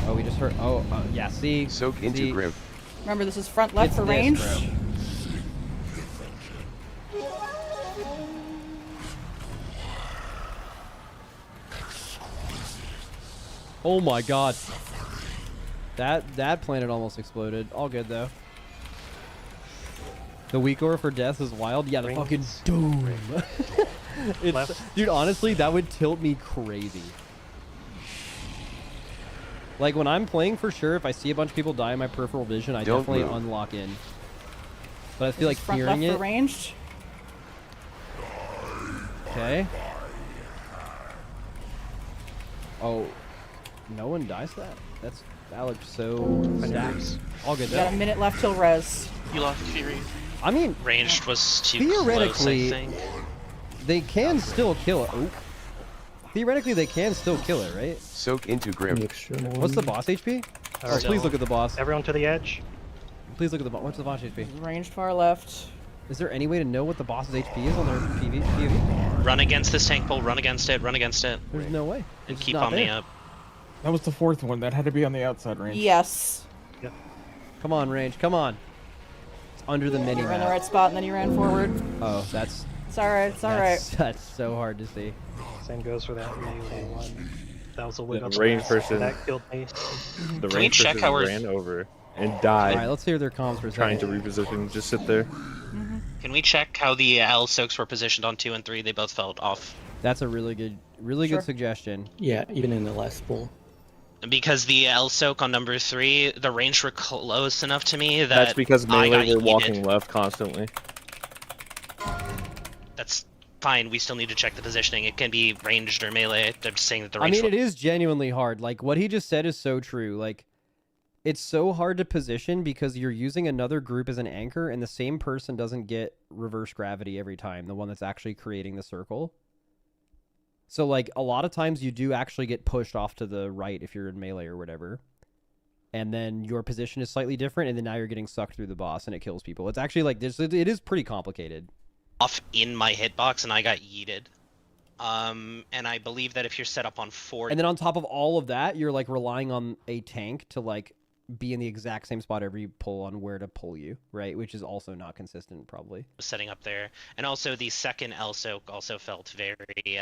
Oh, we just heard. Oh, yeah. See. Soak into grip. Remember, this is front left It's for this, range. bro. Oh my god. That planet almost exploded. All good though. The weak ore for death is wild. Yeah, the Rings. fucking doom. Dude, honestly, that would tilt me crazy. Like when I'm playing for sure, if I see a bunch of people die in my peripheral vision, I Don't definitely move. unlock in. But I feel like Front hearing left it. for ranged. Okay. Oh, no one dies to that? That looks so stacked. All good You got a though. minute left till res. You lost Fury. I mean, Ranged was too theoretically, close, I think. they can still kill it. Oh. Theoretically, they can still kill it, right? Soak into grip. What's the boss HP? Oh, Alright. please look at the boss. Everyone to the edge. Please look at the boss. What's the boss HP? Ranged far left. Is there any way to know what the boss's HP is on their PV? Run against this tank pole, run against it, There's no way. and It's keep not on the there. up. That was the 4th one. That had to be on the outside range. Yes. Come on, range. Come on. It's under the mini You were in the map. right spot and then you ran forward. Oh, that's It's alright, it's alright. that's so hard to see. Same goes for that melee one. That was a win The on the range last. person. That killed me. The Can we range check person how we're- ran over and All died right, let's hear their comms for a trying second. to reposition. Just sit there. Can we check how the L soaks were positioned on 2 and 3? They both felt off. That's a really good Sure. suggestion. Yeah, even in the last pool. Because the L soak on number 3, the range were close enough to me that That's because I melee got were walking yeeted. left constantly. That's fine. We still need to check the positioning. It can be ranged or melee. I'm just saying that the I range. mean, it is genuinely hard. Like what he just said is so true. Like it's so hard to position because you're using another group as an anchor, and the same person doesn't get reverse gravity every time. The one that's actually creating the circle. So like a lot of times you do actually get pushed off to the right if you're in melee or whatever. And then your position is slightly different, and then now you're getting sucked through the boss and it kills people. It's actually like this. It is pretty complicated. off in my hitbox and I got yeeted. And I believe that if you're set up on 4, And then on top of all of that, you're like relying on a tank to like be in the exact same spot every pull on where to pull you, right? Which is also not consistent, probably. Setting up there, and also the second Elsoak also felt very.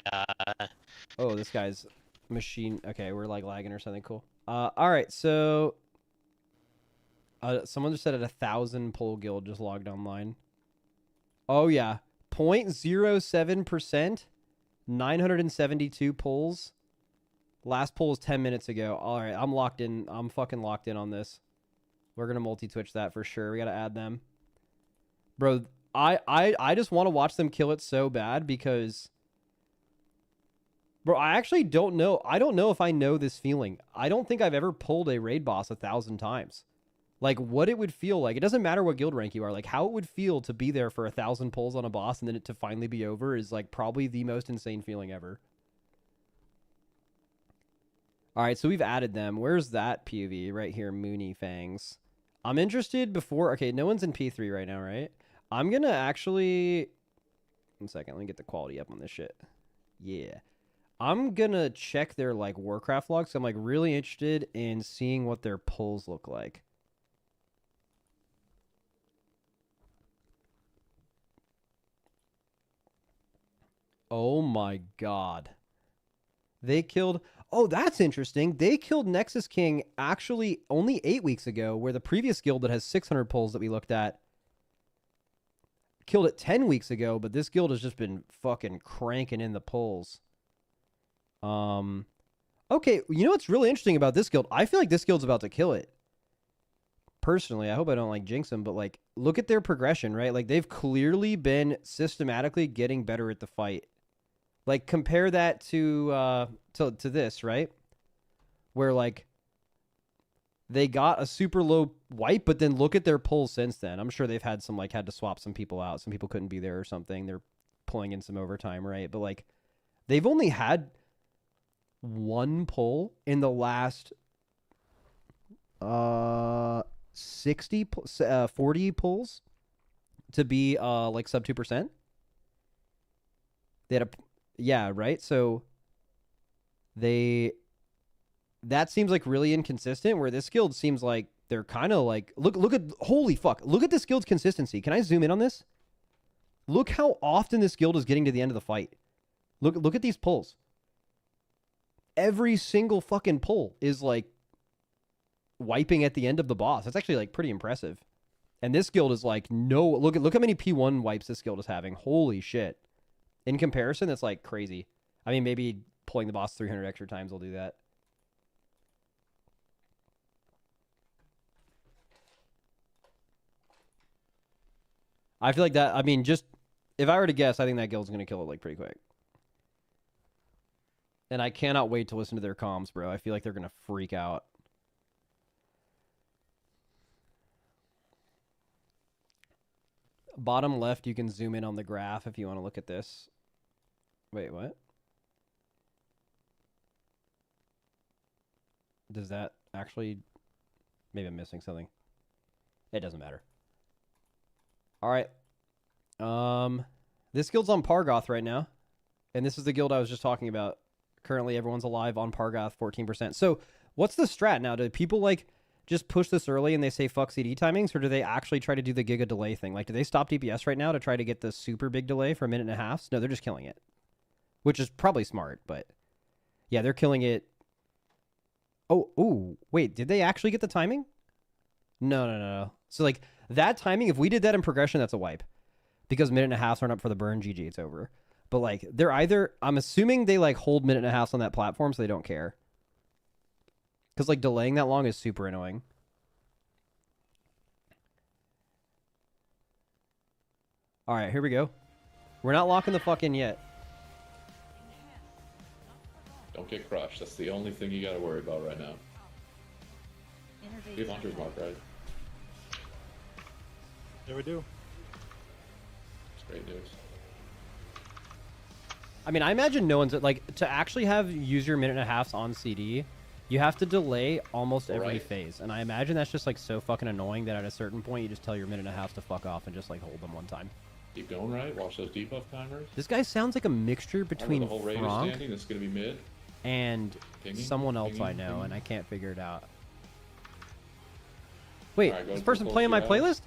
Oh, this guy's machine. Okay, we're like lagging or something. Cool. All right, so someone just said at 1,000 pull guild just logged online. Oh yeah, 0.07%, 972 pulls. Last pull was 10 minutes ago. All right, I'm locked in. I'm fucking locked in on this. We're gonna multi-twitch that for sure. We gotta add them, bro. I just want to watch them kill it so bad because, bro, I actually don't know. I don't know if I know this feeling. I don't think I've ever pulled a raid boss 1,000 times. Like what it would feel like. It doesn't matter what guild rank you are. Like how it would feel to be there for 1,000 pulls on a boss and then it to finally be over is like probably the most insane feeling ever. All right, so we've added them. Where's that POV? Right here, Mooney Fangs. I'm interested before... Okay, no one's in P3 right now, right? I'm going to actually... 1 second, let me get the quality up on this shit. Yeah. I'm going to check their, like, Warcraft logs. So I'm, like, really interested in seeing what their pulls look like. Oh, my God. They killed... Oh, that's interesting. They killed Nexus King actually only 8 weeks ago, where the previous guild that has 600 pulls that we looked at killed it 10 weeks ago, but this guild has just been fucking cranking in the pulls. Okay, you know what's really interesting about this guild? I feel like this guild's about to kill it. Personally, I hope I don't like jinx them, but like look at their progression, right? Like they've clearly been systematically getting better at the fight. Like compare that to this, right? Where like they got a super low wipe, but then look at their pulls since then. I'm sure they've had some like had to swap some people out. Some people couldn't be there or something. They're pulling in some overtime, right? But like they've only had one pull in the last 40 pulls to be like sub 2%. They had a yeah, right? So that seems like really inconsistent, where this guild seems like they're kind of like look at holy fuck. Look at this guild's consistency. Can I zoom in on this? Look how often this guild is getting to the end of the fight. Look at these pulls. Every single fucking pull is like wiping at the end of the boss. That's actually like pretty impressive. And this guild is like no look how many P1 wipes this guild is having. Holy shit. In comparison, that's like crazy. I mean, maybe pulling the boss 300 extra times will do that. I feel like that, I mean, just, if I were to guess, I think that guild's going to kill it like pretty quick. And I cannot wait to listen to their comms, bro. I feel like they're going to freak out. Bottom left, you can zoom in on the graph if you want to look at this. Wait, what? Does that actually... Maybe I'm missing something. It doesn't matter. All right. This guild's on Pargoth right now. And this is the guild I was just talking about. Currently, everyone's alive on Pargoth, 14%. So, what's the strat now? Do people, like, just push this early and they say fuck CD timings? Or do they actually try to do the giga delay thing? Like, do they stop DPS right now to try to get the super big delay for 1.5 minutes? No, they're just killing it. Which is probably smart, but... Yeah, they're killing it. Oh, ooh. Wait, did they actually get the timing? No. So, like, that timing, if we did that in progression, that's a wipe. Because 1.5 minutes aren't up for the burn, GG, it's over. But, like, they're either... I'm assuming they, like, hold 1.5 minutes on that platform so they don't care. Because, like, delaying that long is super annoying. All right, here we go. We're not locking the fuck in yet. Don't get crushed. That's the only thing you gotta worry about right now. You have Hunter's Mark, right? There we do. It's great news. I mean, I imagine no one's... Like, to actually use your 1.5 minutes on CD, you have to delay almost every phase. And I imagine that's just, like, so fucking annoying that at a certain point, you just tell your 1.5 minutes to fuck off and just, like, hold them one time. Keep going, right? Watch those debuff timers. This guy sounds like a mixture between the whole raid is Frank standing. It's gonna be mid. and Pinging, someone else pinging, I know, pinging. and I can't figure it out. Wait, Alright, go this to person close playing your my house. playlist?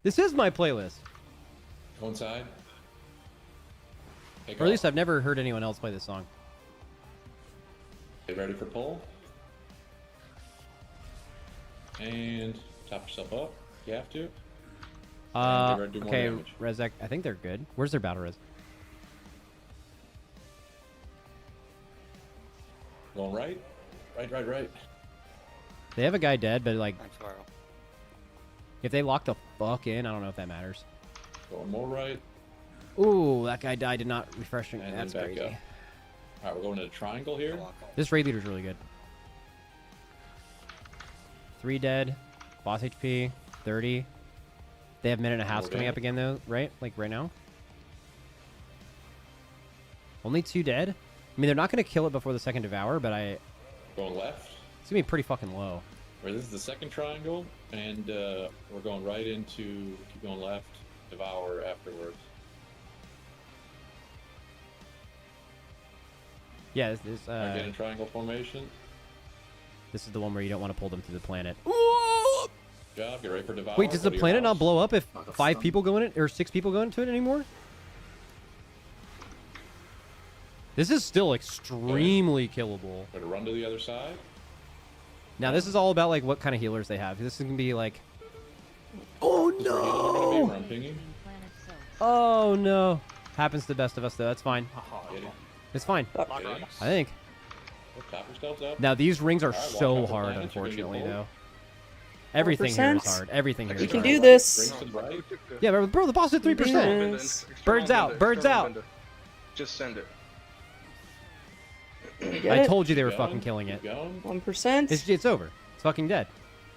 This is my playlist. Go inside. Take Or at least off. I've never heard anyone else play this song. Get ready for pull. And top yourself up. You have to. get ready to do more Okay, damage. Rezek, I think they're good. Where's their battle res? Going right. Right. They have a guy dead, but like, Thanks, Carl. if they lock the fuck in, I don't know if that matters. Going more right. Ooh, that guy died. Did not refresh. And That's then back crazy. up. Alright, we're going to the triangle here. This raid leader's really good. 3 dead. Boss HP. 30. They have minute and a half More coming up damage. again though, right? Like right now? Only 2 dead? I mean, they're not going to kill it before the second devour, but Going left. it's going to be pretty fucking low. Where this is the second triangle. And we're going right into, keep going left, devour afterwards. Yeah, Get in triangle formation. this is the one where you don't want to pull them through the planet. Good job. Get ready for devour. Wait, does Go the to your planet not house. blow up if I got 5 stunned. people go in it, or 6 people go into it anymore? This is still extremely killable. We're gonna run to the other side. Now, this is all about, like, what kind of healers they have. This is going to be, like... Oh, This is where healers are gonna be, no! where I'm pinging. Oh, no. Happens to the best of us, though. That's fine. Get it. It's fine, Get it. I think. Top yourselves up. Now, these rings are Alright, walk so off the hard, planet, you're gonna get unfortunately, pulled. though. Everything here is 4%. hard. Everything here We is can hard. do this. Rings to the right. Yeah, bro, the boss did 3%. Yes. Birds out, birds out. Just send it. Get I it? told you they were Keep fucking going, killing it. keep going. 1%. It's over. It's fucking dead.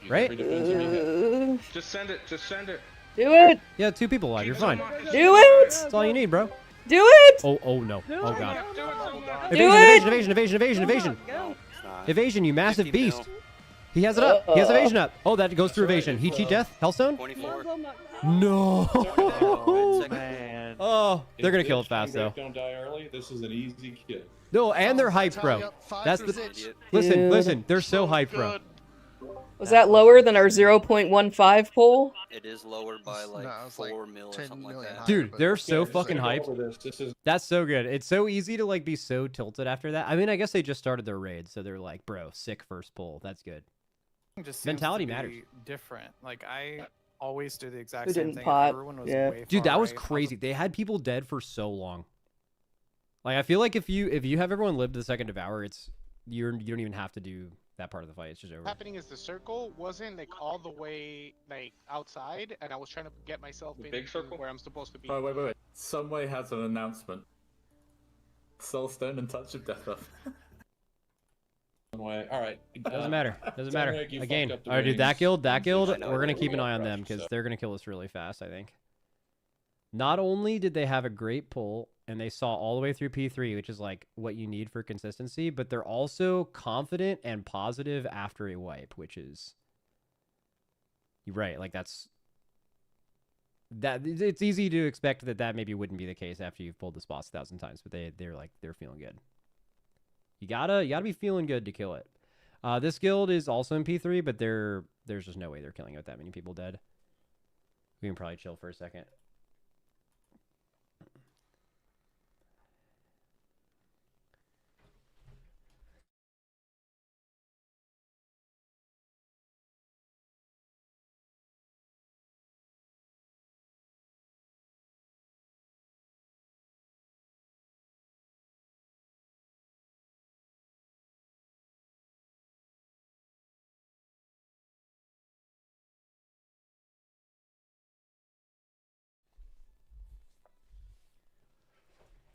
Use Right? every defense you can. Just send it. Just send it. Do it. Yeah, 2 people alive. You're fine. Do it. That's all you need, bro. Do it. Oh no. Oh god. Do Evasion, it. evasion. No, it's not. Evasion, you massive 50 beast. mil. He has it up. He has evasion up. Oh, that goes through evasion. He cheat death? Hellstone? 24. No. Oh, man. Oh, they're gonna If kill it this fast train though. wreck don't die early. This is an easy kill. No, and they're hyped, bro. That's the. Idiot. Listen, Dude. They're so hyped, bro. Was that lower than our 0.15 poll? It is lower by like No, it's like 4 mil or 10 something like million that. higher. Dude, they're so Just fucking gonna go hyped. over this. This is That's so good. It's so easy to like be so tilted after that. I mean, I guess they just started their raid, so they're like, bro, sick first pull. That's good. Just Mentality seems to matters. be different. Like I always do the exact Who same didn't thing. pot? Everyone was Yeah. way Dude, far that was right. I crazy. They had people dead for so long. Like, I feel like if you have everyone live to the second devour, you don't even have to do that part of the fight. It's just over. Happening is the circle wasn't like all the way like outside, and I was trying to get myself The in big circle? where I'm supposed to be. Oh, wait. Someway has an announcement. Soulstone and Touch of Death up. one way. All right. Doesn't matter. Doesn't Sound matter. like you Again, fucked up the all right, dude. That rings. guild. I know, We're gonna I keep an know. eye on them because they're gonna kill us really fast. I think. Not only did they have a great pull and they saw all the way through P3, which is like what you need for consistency, but they're also confident and positive after a wipe, which is you're right. Like that's that. It's easy to expect that maybe wouldn't be the case after you've pulled this boss 1,000 times, but they're feeling good. You gotta be feeling good to kill it. This guild is also in P3, but there's just no way they're killing it with that many people dead. We can probably chill for a second.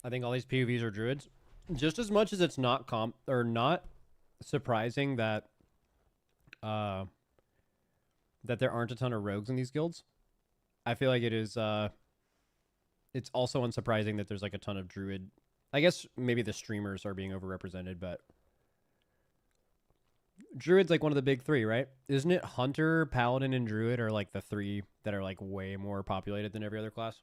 I think all these POVs are druids. Just as much as it's not not surprising that that there aren't a ton of rogues in these guilds. I feel like it is it's also unsurprising that there's like a ton of druid. I guess maybe the streamers are being overrepresented, but druid's like one of the big 3, right? Isn't it hunter, paladin, and druid are like the 3 that are like way more populated than every other class?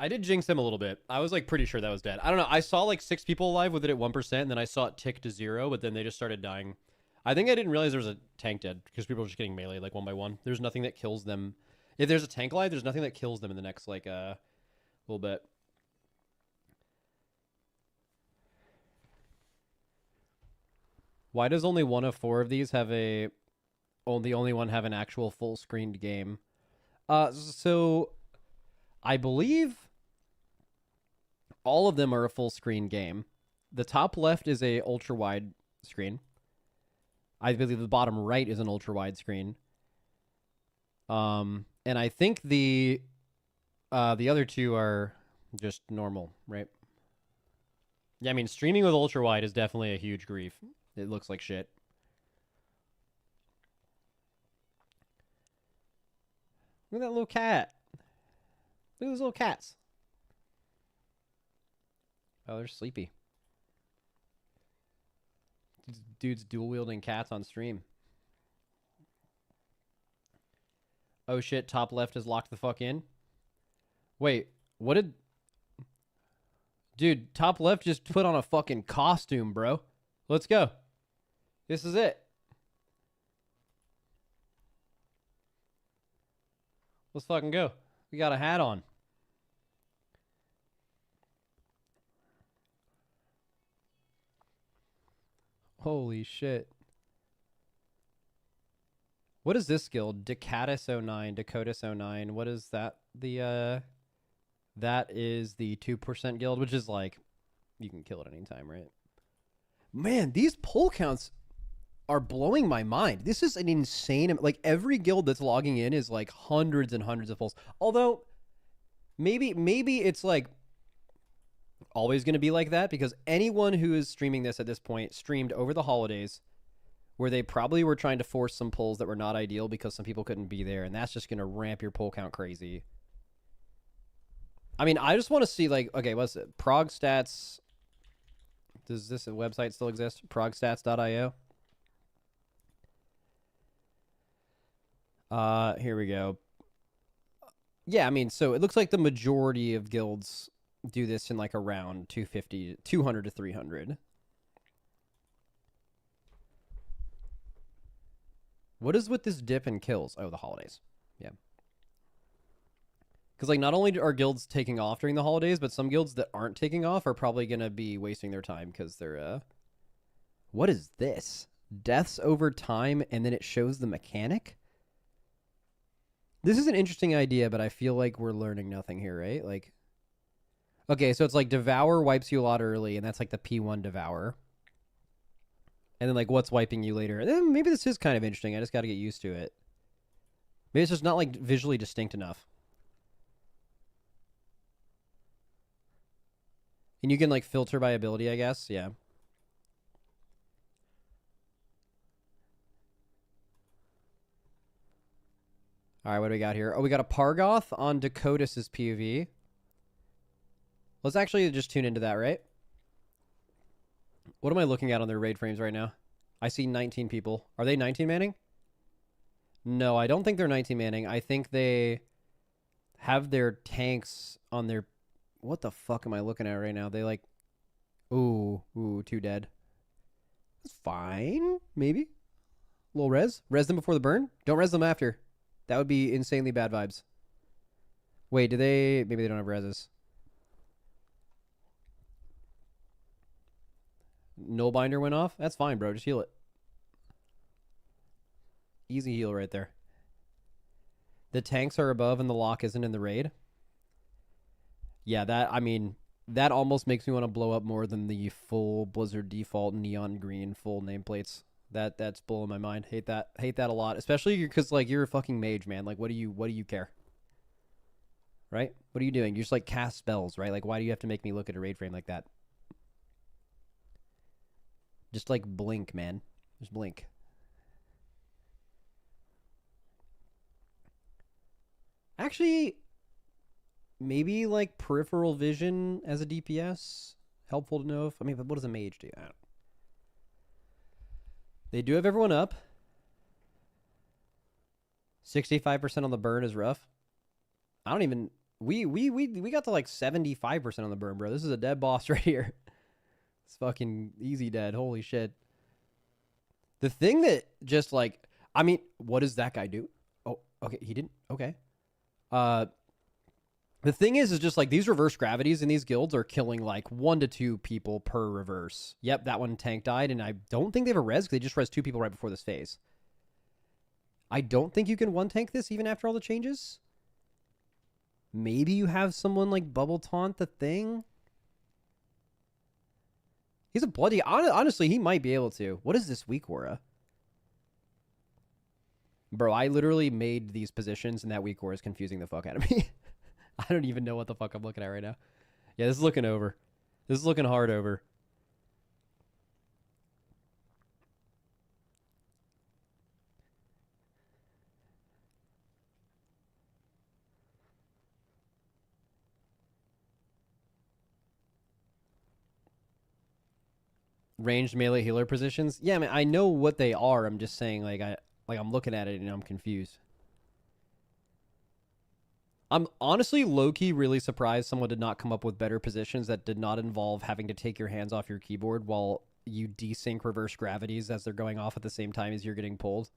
I did jinx him a little bit. I was like pretty sure that was dead. I don't know. I saw like 6 people alive with it at 1%, and then I saw it tick to 0, but then they just started dying. I think I didn't realize there was a tank dead because people were just getting melee like one by one. There's nothing that kills them. If there's a tank alive, there's nothing that kills them in the next like little bit. Why does only one of 4 of these have the only one have an actual full screened game? So I believe all of them are a full screen game. The top left is a ultra wide screen. I believe the bottom right is an ultra wide screen. And I think the other 2 are just normal, right? Yeah, I mean streaming with ultra wide is definitely a huge grief. It looks like shit. Look at that little cat. Look at those little cats. Oh, they're sleepy. Dude's dual wielding cats on stream. Oh shit, top left is locked the fuck in. Wait, what did... Dude, top left just put on a fucking costume, bro. Let's go. This is it. Let's fucking go. We got a hat on. Holy shit. What is this guild? Decatus 09, Dakotas 09. What is that? That is the 2% guild, which is like, you can kill it anytime, right? Man, these pull counts are blowing my mind. This is an insane, like every guild that's logging in is like hundreds and hundreds of pulls. Although maybe it's like always going to be like that because anyone who is streaming this at this point streamed over the holidays where they probably were trying to force some pulls that were not ideal because some people couldn't be there, and that's just going to ramp your pull count crazy. I mean, I just want to see like, okay, what's it? Prog Stats. Does this website still exist? Progstats.io. Here we go. Yeah, I mean, so it looks like the majority of guilds do this in like around 250, 200 to 300. What is with this dip in kills? Oh, the holidays. Yeah. Because like not only are guilds taking off during the holidays, but some guilds that aren't taking off are probably going to be wasting their time because they're... What is this? Deaths over time, and then it shows the mechanic? This is an interesting idea, but I feel like we're learning nothing here, right? Like, okay, so it's like Devour wipes you a lot early, and that's like the P1 Devour. And then like what's wiping you later? Maybe this is kind of interesting. I just got to get used to it. Maybe it's just not like visually distinct enough. And you can like filter by ability, I guess. Yeah. All right, what do we got here? Oh, we got a Pargoth on Dakotas' POV. Let's actually just tune into that, right? What am I looking at on their raid frames right now? I see 19 people. Are they 19 manning? No, I don't think they're 19 manning. I think they have their tanks on their... What the fuck am I looking at right now? They like... Ooh, 2 dead. That's fine, maybe. Little res. Res them before the burn. Don't res them after. That would be insanely bad vibes. Wait, do they... Maybe they don't have reses. Null binder went off? That's fine, bro. Just heal it. Easy heal right there. The tanks are above and the lock isn't in the raid. Yeah, that... I mean, that almost makes me want to blow up more than the full Blizzard default neon green full nameplates. That's blowing my mind. Hate that a lot, especially because like you're a fucking mage, man. Like, what do you care? Right? What are you doing? You just like cast spells, right? Like, why do you have to make me look at a raid frame like that? Just like blink, man. Just blink. Actually, maybe like peripheral vision as a DPS helpful to know. If I mean, but what does a mage do? I don't know. They do have everyone up. 65% on the burn is rough. I don't even... we got to like 75% on the burn, bro. This is a dead boss right here. It's fucking easy dead. Holy shit. The thing that just like, I mean, what does that guy do? Oh, okay, he didn't. Okay. The thing is just like these reverse gravities in these guilds are killing like 1 to 2 people per reverse. Yep, that one tank died, and I don't think they have a res because they just res 2 people right before this phase. I don't think you can one tank this even after all the changes. Maybe you have someone like bubble taunt the thing. He's a bloody... Honestly, he might be able to. What is this weak aura? Bro, I literally made these positions, and that weak aura is confusing the fuck out of me. I don't even know what the fuck I'm looking at right now. Yeah, this is looking over. This is looking hard over. Ranged melee healer positions? Yeah, I mean, I know what they are. I'm just saying, like, I'm looking at it and I'm confused. I'm honestly low-key really surprised someone did not come up with better positions that did not involve having to take your hands off your keyboard while you desync reverse gravities as they're going off at the same time as you're getting pulled.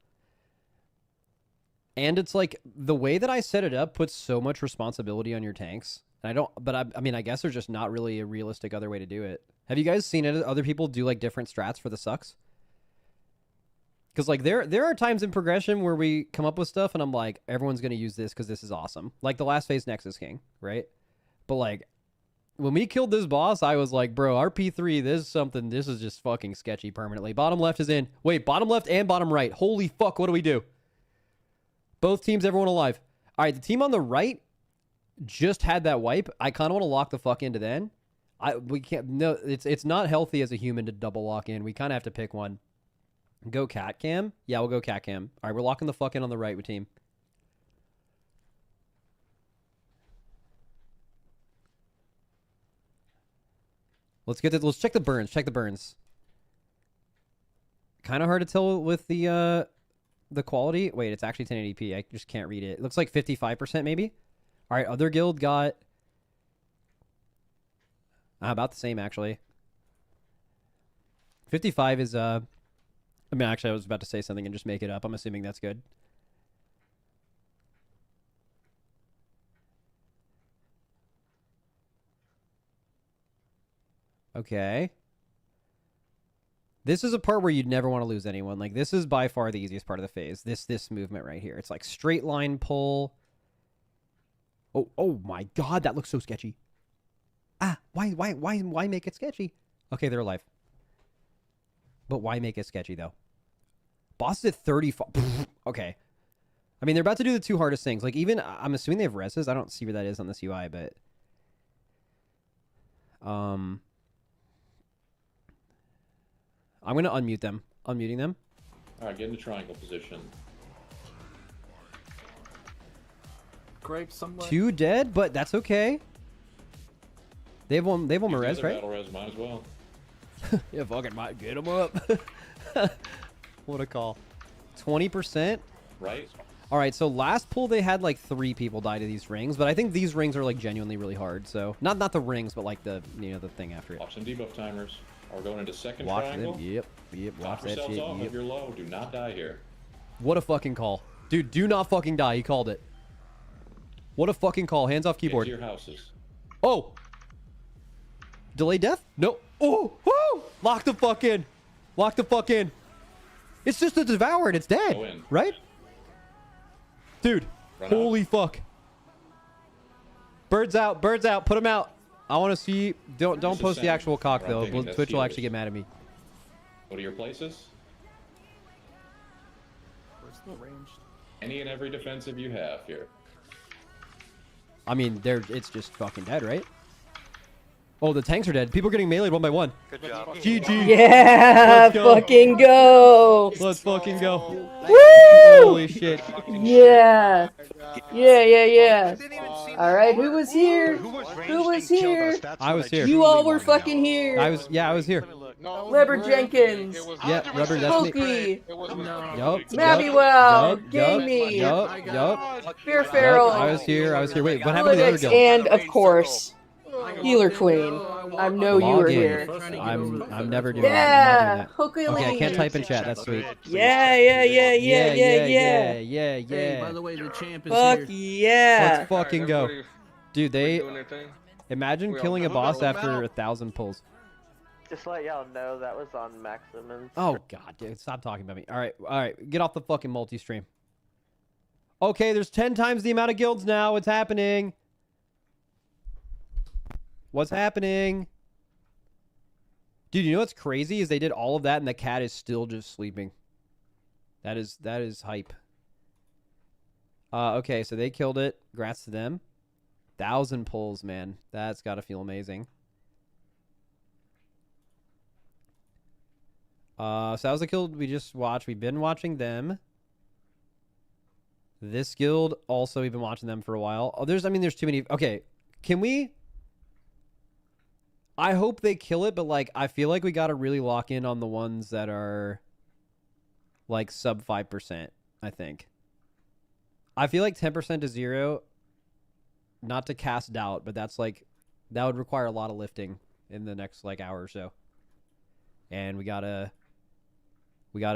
And it's like, the way that I set it up puts so much responsibility on your tanks. And I don't, but I mean, I guess there's just not really a realistic other way to do it. Have you guys seen other people do like different strats for the sucks? Because like there are times in progression where we come up with stuff and I'm like, everyone's going to use this because this is awesome. Like the last phase Nexus King, right? But like, when we killed this boss, I was like, bro, our P3, this is just fucking sketchy permanently. Bottom left is in. Wait, bottom left and bottom right. Holy fuck, what do we do? Both teams, everyone alive. All right, the team on the right just had that wipe. I kind of want to lock the fuck into then. We can't, no, it's not healthy as a human to double lock in. We kind of have to pick one. Go cat cam? Yeah, we'll go cat cam. All right, we're locking the fuck in on the right with team. Let's get this. Let's check the burns. Check the burns. Kind of hard to tell with the quality. Wait, it's actually 1080p. I just can't read it. It looks like 55% maybe. All right, other guild got about the same actually. 55 is I mean, actually, I was about to say something and just make it up. I'm assuming that's good. Okay. This is a part where you'd never want to lose anyone. Like, this is by far the easiest part of the phase. This movement right here. It's like straight line pull. Oh my god, that looks so sketchy. Ah, why make it sketchy? Okay, they're alive. But why make it sketchy, though? Boss is at 35. Okay. I mean, they're about to do the 2 hardest things. Like, even, I'm assuming they have reses. I don't see where that is on this UI, but... I'm going to unmute them. Unmuting them. Alright, get into triangle position. Grape somewhere. 2 dead, but that's okay. They have one res, right? Battle res, might as well. Yeah, fucking might get them up. What a call. 20%? Right? All right, so last pull they had like 3 people die to these rings, but I think these rings are like genuinely really hard. So not the rings, but like the the thing after it. Watch some debuff timers. We're going into second Watch triangle. them. Yep. Watch Knock that yourselves shit. off Yep. if you're low. Do not die here. What a fucking call. Dude, do not fucking die. He called it. What a fucking call. Hands off keyboard. Get to your houses. Oh. Delay death? No. Oh. Woo! Lock the fuck in. Lock the fuck in. It's just a devour and it's dead. Go in. Right? Dude. Run Holy out. fuck. Birds out. Birds out. Put them out. I want to see. Don't This is post the Sam. actual cock I'm though. thinking that's Twitch will healers. actually get mad at me. Go to your places. Where's the ranged? Any and every defensive you have here. I mean, it's just fucking dead, right? Oh, the tanks are dead. People are getting meleeed one by one. Good job. GG. Yeah, Let's go. fucking go. Let's fucking go. Woo! Holy shit. Yeah. Yeah. All right, who was here? Who was here? I was here. You all were fucking here. I was here. No, Leopard it was- Jenkins. It was Yeah, 100% Rubber, that's me. Pookie. It was Yup. Mabywell. Gamey. Yup. Fear Feral. I was here. Wait, what happened to the other Fluidix, guild? and of course, Healer Queen. I know you were Login. here. I'm never doing that. Yeah, I'm not doing that. Okay, I can't type in chat. That's sweet. Yeah. Yeah. By the way, the champ is Fuck here. yeah. Let's fucking go. Dude, they... Imagine killing a boss after 1,000 pulls. Just let y'all know that was on Maximum. Oh, God, dude. Stop talking about me. All right. Get off the fucking multi-stream. Okay, there's 10 times the amount of guilds now. What's happening? What's happening? Dude, you know what's crazy is they did all of that and the cat is still just sleeping. That is hype. Okay, so they killed it. Congrats to them. 1,000 pulls, man. That's got to feel amazing. So that was the guild we just watched. We've been watching them. This guild, also, we've been watching them for a while. Oh, there's too many. Okay, can we... I hope they kill it, but, like, I feel like we got to really lock in on the ones that are, like, sub 5%, I think. I feel like 10% to 0, not to cast doubt, but that's, like, that would require a lot of lifting in the next, like, hour or so. And we gotta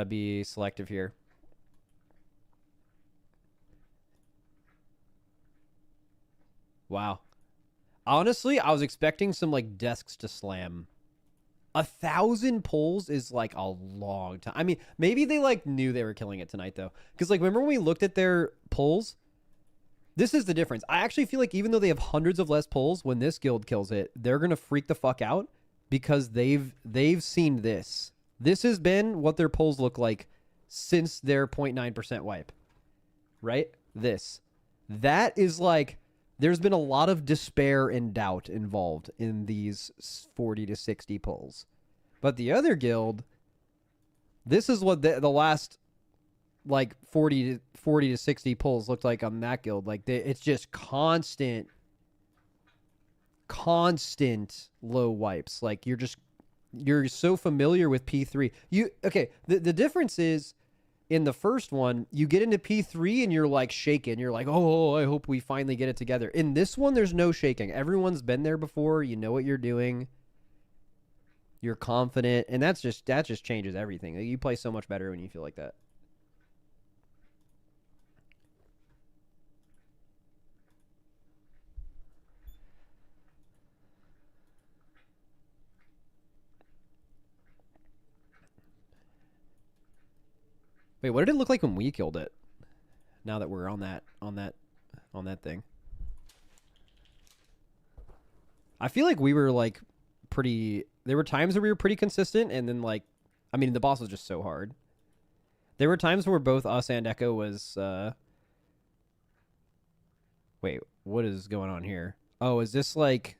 be selective here. Wow. Honestly, I was expecting some, like, desks to slam. 1,000 pulls is, like, a long time. I mean, maybe they, like, knew they were killing it tonight, though. Because, like, remember when we looked at their pulls? This is the difference. I actually feel like even though they have hundreds of less pulls, when this guild kills it, they're going to freak the fuck out because they've seen this. This has been what their pulls look like since their 0.9% wipe. Right? This. That is, like... There's been a lot of despair and doubt involved in these 40 to 60 pulls. But the other guild, this is what the last, like, 40 to 60 pulls looked like on that guild. Like, it's just constant low wipes. Like, you're so familiar with P3. The difference is, in the first one, you get into P3 and you're, like, shaking. You're like, oh, I hope we finally get it together. In this one, there's no shaking. Everyone's been there before. You know what you're doing. You're confident. And that just changes everything. Like, you play so much better when you feel like that. Wait, what did it look like when we killed it? Now that we're on that thing. I feel like we were, like, pretty... There were times where we were pretty consistent, and then, like... I mean, the boss was just so hard. There were times where both us and Echo was, Wait, what is going on here? Oh, is this, like...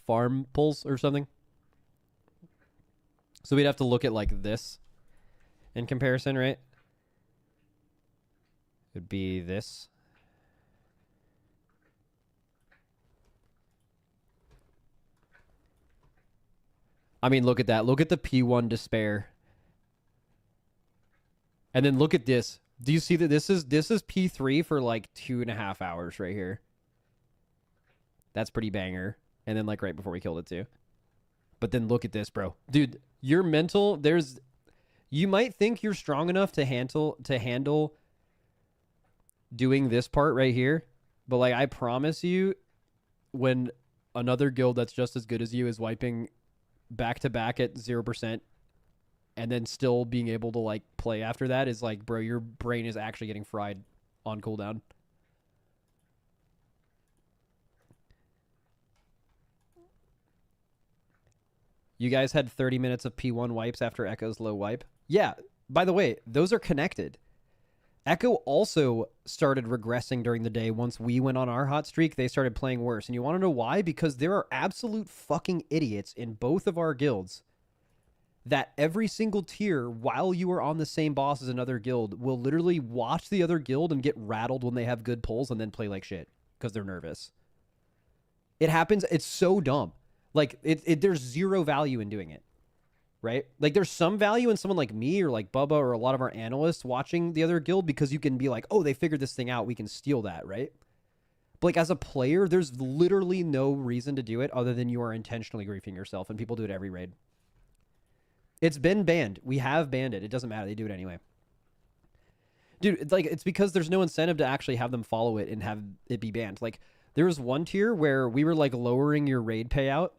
farm pulls or something? So we'd have to look at, like, this in comparison, right? It'd be this. I mean, look at that. Look at the P1 despair. And then look at this. Do you see that this is P3 for like 2.5 hours right here? That's pretty banger. And then, like, right before we killed it too. But then look at this, bro. Dude, your mental, you might think you're strong enough to handle doing this part right here, but, like, I promise you, when another guild that's just as good as you is wiping back to back at 0% and then still being able to, like, play after that is like, bro, your brain is actually getting fried on cooldown. You guys had 30 minutes of P1 wipes after Echo's low wipe? Yeah, by the way, those are connected. Echo also started regressing during the day. Once we went on our hot streak, they started playing worse. And you want to know why? Because there are absolute fucking idiots in both of our guilds that every single tier, while you are on the same boss as another guild, will literally watch the other guild and get rattled when they have good pulls and then play like shit because they're nervous. It happens. It's so dumb. Like there's zero value in doing it, right? Like there's some value in someone like me or like Bubba or a lot of our analysts watching the other guild because you can be like, oh, they figured this thing out, we can steal that, right? But like as a player, there's literally no reason to do it other than you are intentionally griefing yourself, and people do it every raid. It's been banned. We have banned it. It doesn't matter. They do it anyway. Dude, it's because there's no incentive to actually have them follow it and have it be banned. Like, there was one tier where we were, like, lowering your raid payout.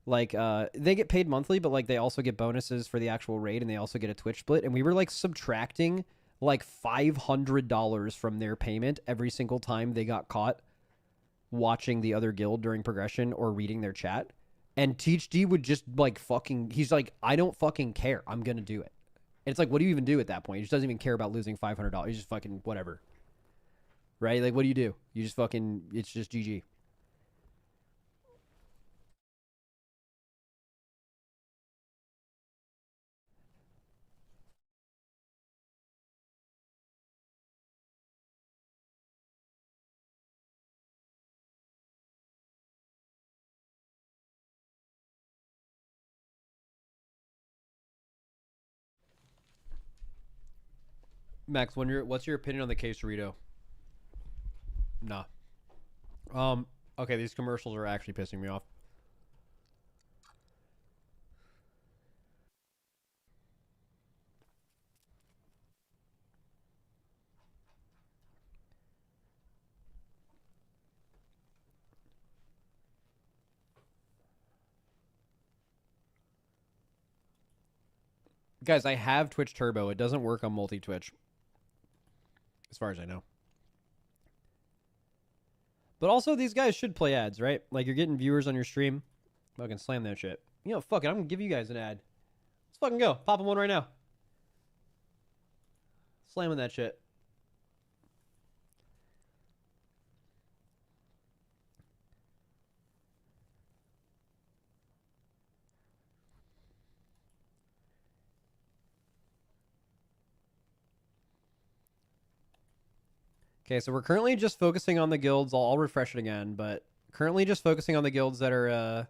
Like, they get paid monthly, but, like, they also get bonuses for the actual raid, and they also get a Twitch split. And we were, like, subtracting, like, $500 from their payment every single time they got caught watching the other guild during progression or reading their chat. And THD would just, like, he's like, I don't fucking care. I'm gonna do it. And it's like, what do you even do at that point? He just doesn't even care about losing $500. He's just fucking whatever. Right? Like, what do? You just fucking, it's just GG. Max, what's your opinion on the quesarito? Nah. Okay, these commercials are actually pissing me off. Guys, I have Twitch Turbo. It doesn't work on multi-Twitch. As far as I know. But also, these guys should play ads, right? Like, you're getting viewers on your stream. Fucking slam that shit. You know, fuck it. I'm gonna give you guys an ad. Let's fucking go. Pop them one right now. Slamming that shit. Okay, so we're currently just focusing on the guilds. I'll refresh it again, but currently just focusing on the guilds that are,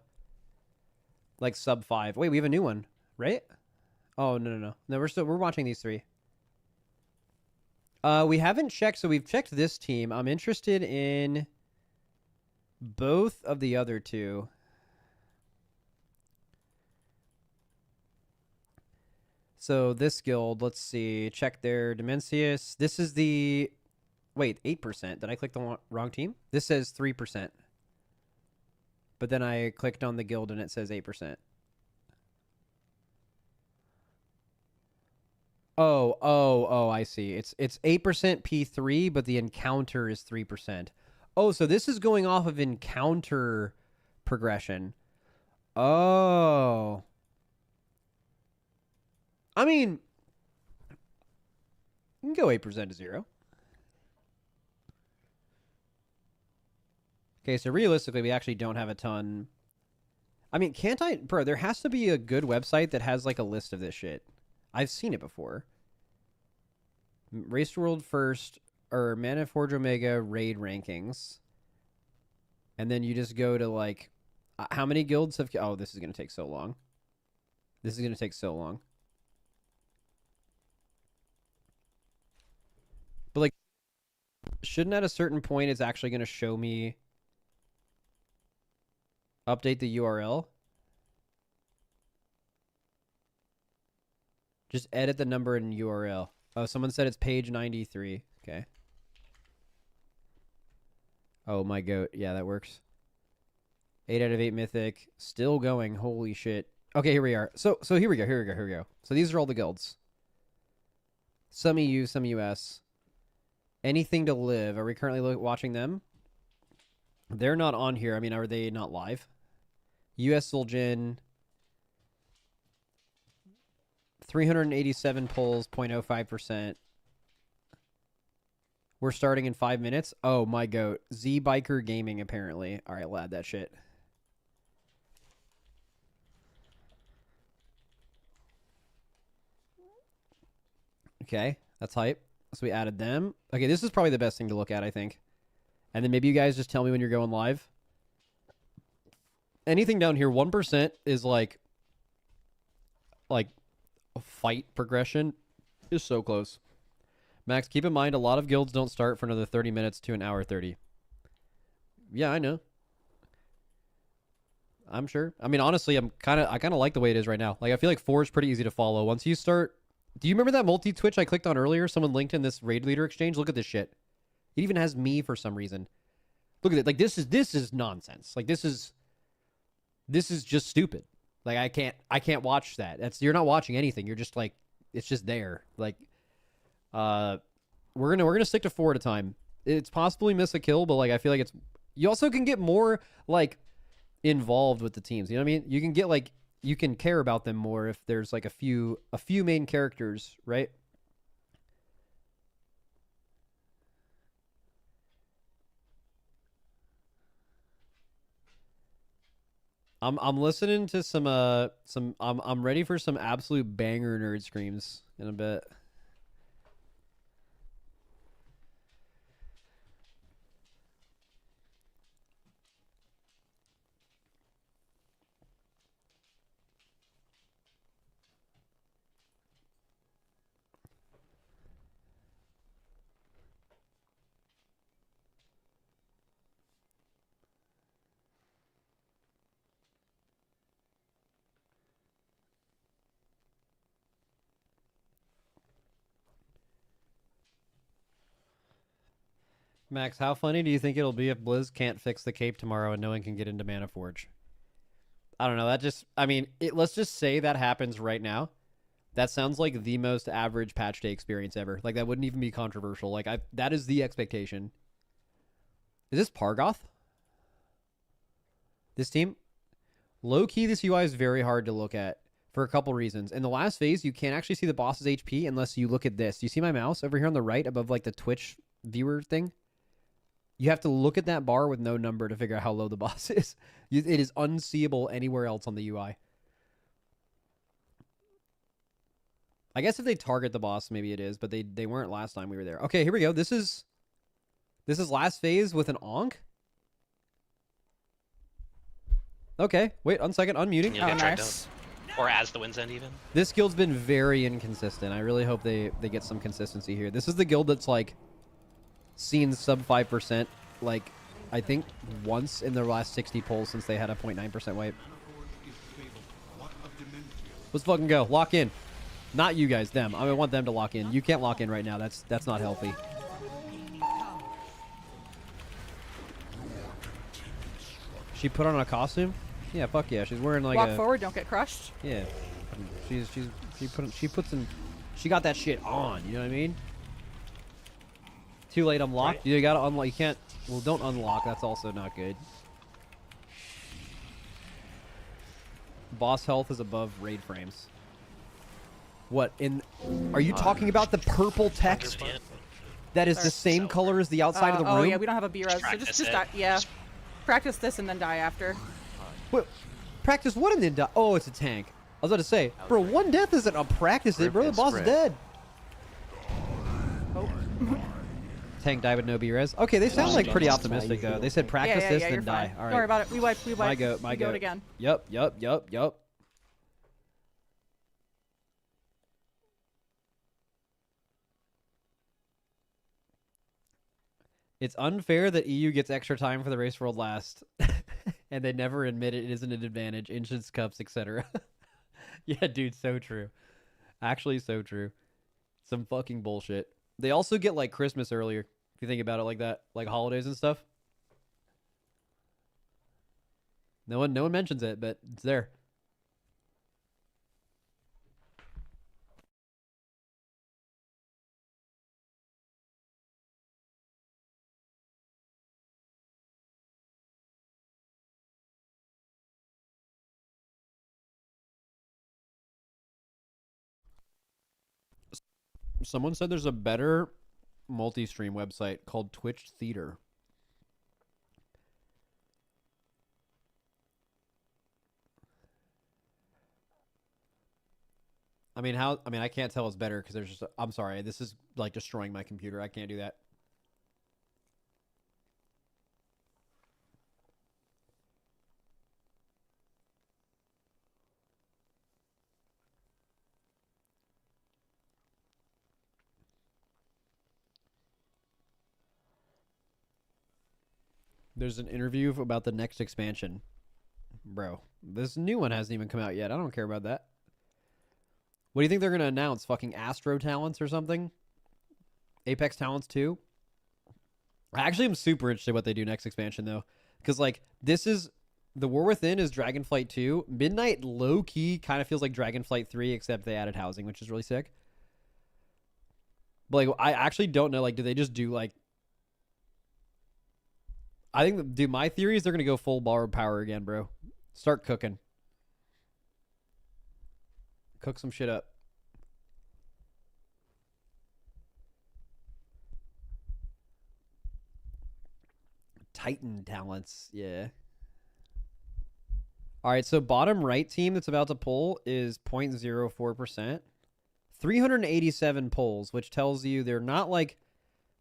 like sub 5. Wait, we have a new one, right? Oh, no. No, we're watching these 3. We haven't checked, so we've checked this team. I'm interested in both of the other 2. So this guild, let's see. Check their Dimensius. This is the... Wait, 8%. Did I click the wrong team? This says 3%. But then I clicked on the guild and it says 8%. Oh, I see. It's 8% P3, but the encounter is 3%. Oh, so this is going off of encounter progression. Oh. I mean, you can go 8% to 0. Okay, so realistically, we actually don't have a ton. I mean, can't I... Bro, there has to be a good website that has, like, a list of this shit. I've seen it before. Race World First, or Mana Forge Omega raid rankings. And then you just go to, like... how many guilds have... Oh, this is going to take so long. This is going to take so long. But, like... Shouldn't at a certain point it's actually going to show me... Update the URL. Just edit the number in URL. Oh, someone said it's page 93. Okay. Oh, my goat. Yeah, that works. 8 out of 8 mythic. Still going. Holy shit. Okay, here we are. So here we go. So these are all the guilds. Some EU, some US. Anything to live. Are we currently watching them? They're not on here. I mean, are they not live? US Zul'jin. 387 polls, 0.05%. We're starting in 5 minutes. Oh, my goat. Z Biker Gaming, apparently. All right, I'll add that shit. Okay, that's hype. So we added them. Okay, this is probably the best thing to look at, I think. And then maybe you guys just tell me when you're going live. anything down here, 1% is like a fight progression is so close. Max, keep in mind a lot of guilds don't start for another 30 minutes to an hour 30. Yeah, I know. I'm sure. I mean, honestly, I kind of like the way it is right now. Like, I feel like 4 is pretty easy to follow. Once you start, do you remember that multi-twitch I clicked on earlier? Someone linked in this raid leader exchange. Look at this shit. It even has me for some reason. Look at it. Like, this is nonsense. Like, this is just stupid. Like, I can't watch that. You're not watching anything. You're just like, it's just there. Like, we're gonna stick to 4 at a time. It's possibly miss a kill, but like, I feel like you also can get more like involved with the teams. You know what I mean? You can get like, you can care about them more if there's like a few main characters, right? I'm listening to some I'm ready for some absolute banger nerd screams in a bit. Max, how funny do you think it'll be if Blizz can't fix the cape tomorrow and no one can get into Mana Forge? I don't know. I mean, let's just say that happens right now. That sounds like the most average patch day experience ever. Like, that wouldn't even be controversial. Like, that is the expectation. Is this Pargoth? This team? Low-key, this UI is very hard to look at for a couple reasons. In the last phase, you can't actually see the boss's HP unless you look at this. Do you see my mouse over here on the right above, like, the Twitch viewer thing? You have to look at that bar with no number to figure out how low the boss is. It is unseeable anywhere else on the UI. I guess if they target the boss, maybe it is, but they weren't last time we were there. Okay, here we go. This is last phase with an Onk. Okay, wait 1 second. Unmuting. You'll get dragged out. Or as the winds end even. This guild's been very inconsistent. I really hope they get some consistency here. This is the guild that's like seen sub 5%, like, I think once in their last 60 polls since they had a 0.9% wipe. Let's fucking go. Lock in. Not you guys, them. I want them to lock in. You can't lock in right now. That's not healthy. She put on a costume? Yeah, fuck yeah. She's wearing like Walk forward, don't get crushed. Yeah. She got that shit on, you know what I mean? Too late unlock. Right. You gotta unlock. You can't. Well, don't unlock. That's also not good. Boss health is above raid frames. What in? Are you talking about the purple text? That is the same color as the outside of the room. Oh yeah, we don't have a B-res, so just die. Yeah. Practice this and then die after. What? Practice what and then die? Oh, it's a tank. I was about to say, bro, one death isn't a practice it, bro. The boss is dead. Oh. Tank die with no B-res. Okay, they sound like pretty optimistic though. They said practice this then die. All right. Don't worry about it. We wipe. My goat. We go again. Yup. It's unfair that EU gets extra time for the race world last, and they never admit it isn't an advantage. Instance cups, etc. Yeah, dude, so true. Actually, so true. Some fucking bullshit. They also get like Christmas earlier, if you think about it like that, like holidays and stuff. No one mentions it, but it's there. Someone said there's a better multi-stream website called Twitch Theater. I mean, I can't tell it's better because there's just I'm sorry, this is like destroying my computer. I can't do that. There's an interview about the next expansion. Bro, this new one hasn't even come out yet. I don't care about that. What do you think they're going to announce? Fucking Astro Talents or something? Apex Talents 2? I actually am super interested in what they do next expansion, though. Because, like, this is... The War Within is Dragonflight 2. Midnight, low-key, kind of feels like Dragonflight 3, except they added housing, which is really sick. But, like, I actually don't know. Like, do they just do, like... I think, dude, my theory is they're going to go full borrowed power again, bro. Start cooking. Cook some shit up. Titan talents, yeah. All right, so bottom right team that's about to pull is 0.04%. 387 pulls, which tells you they're not, like,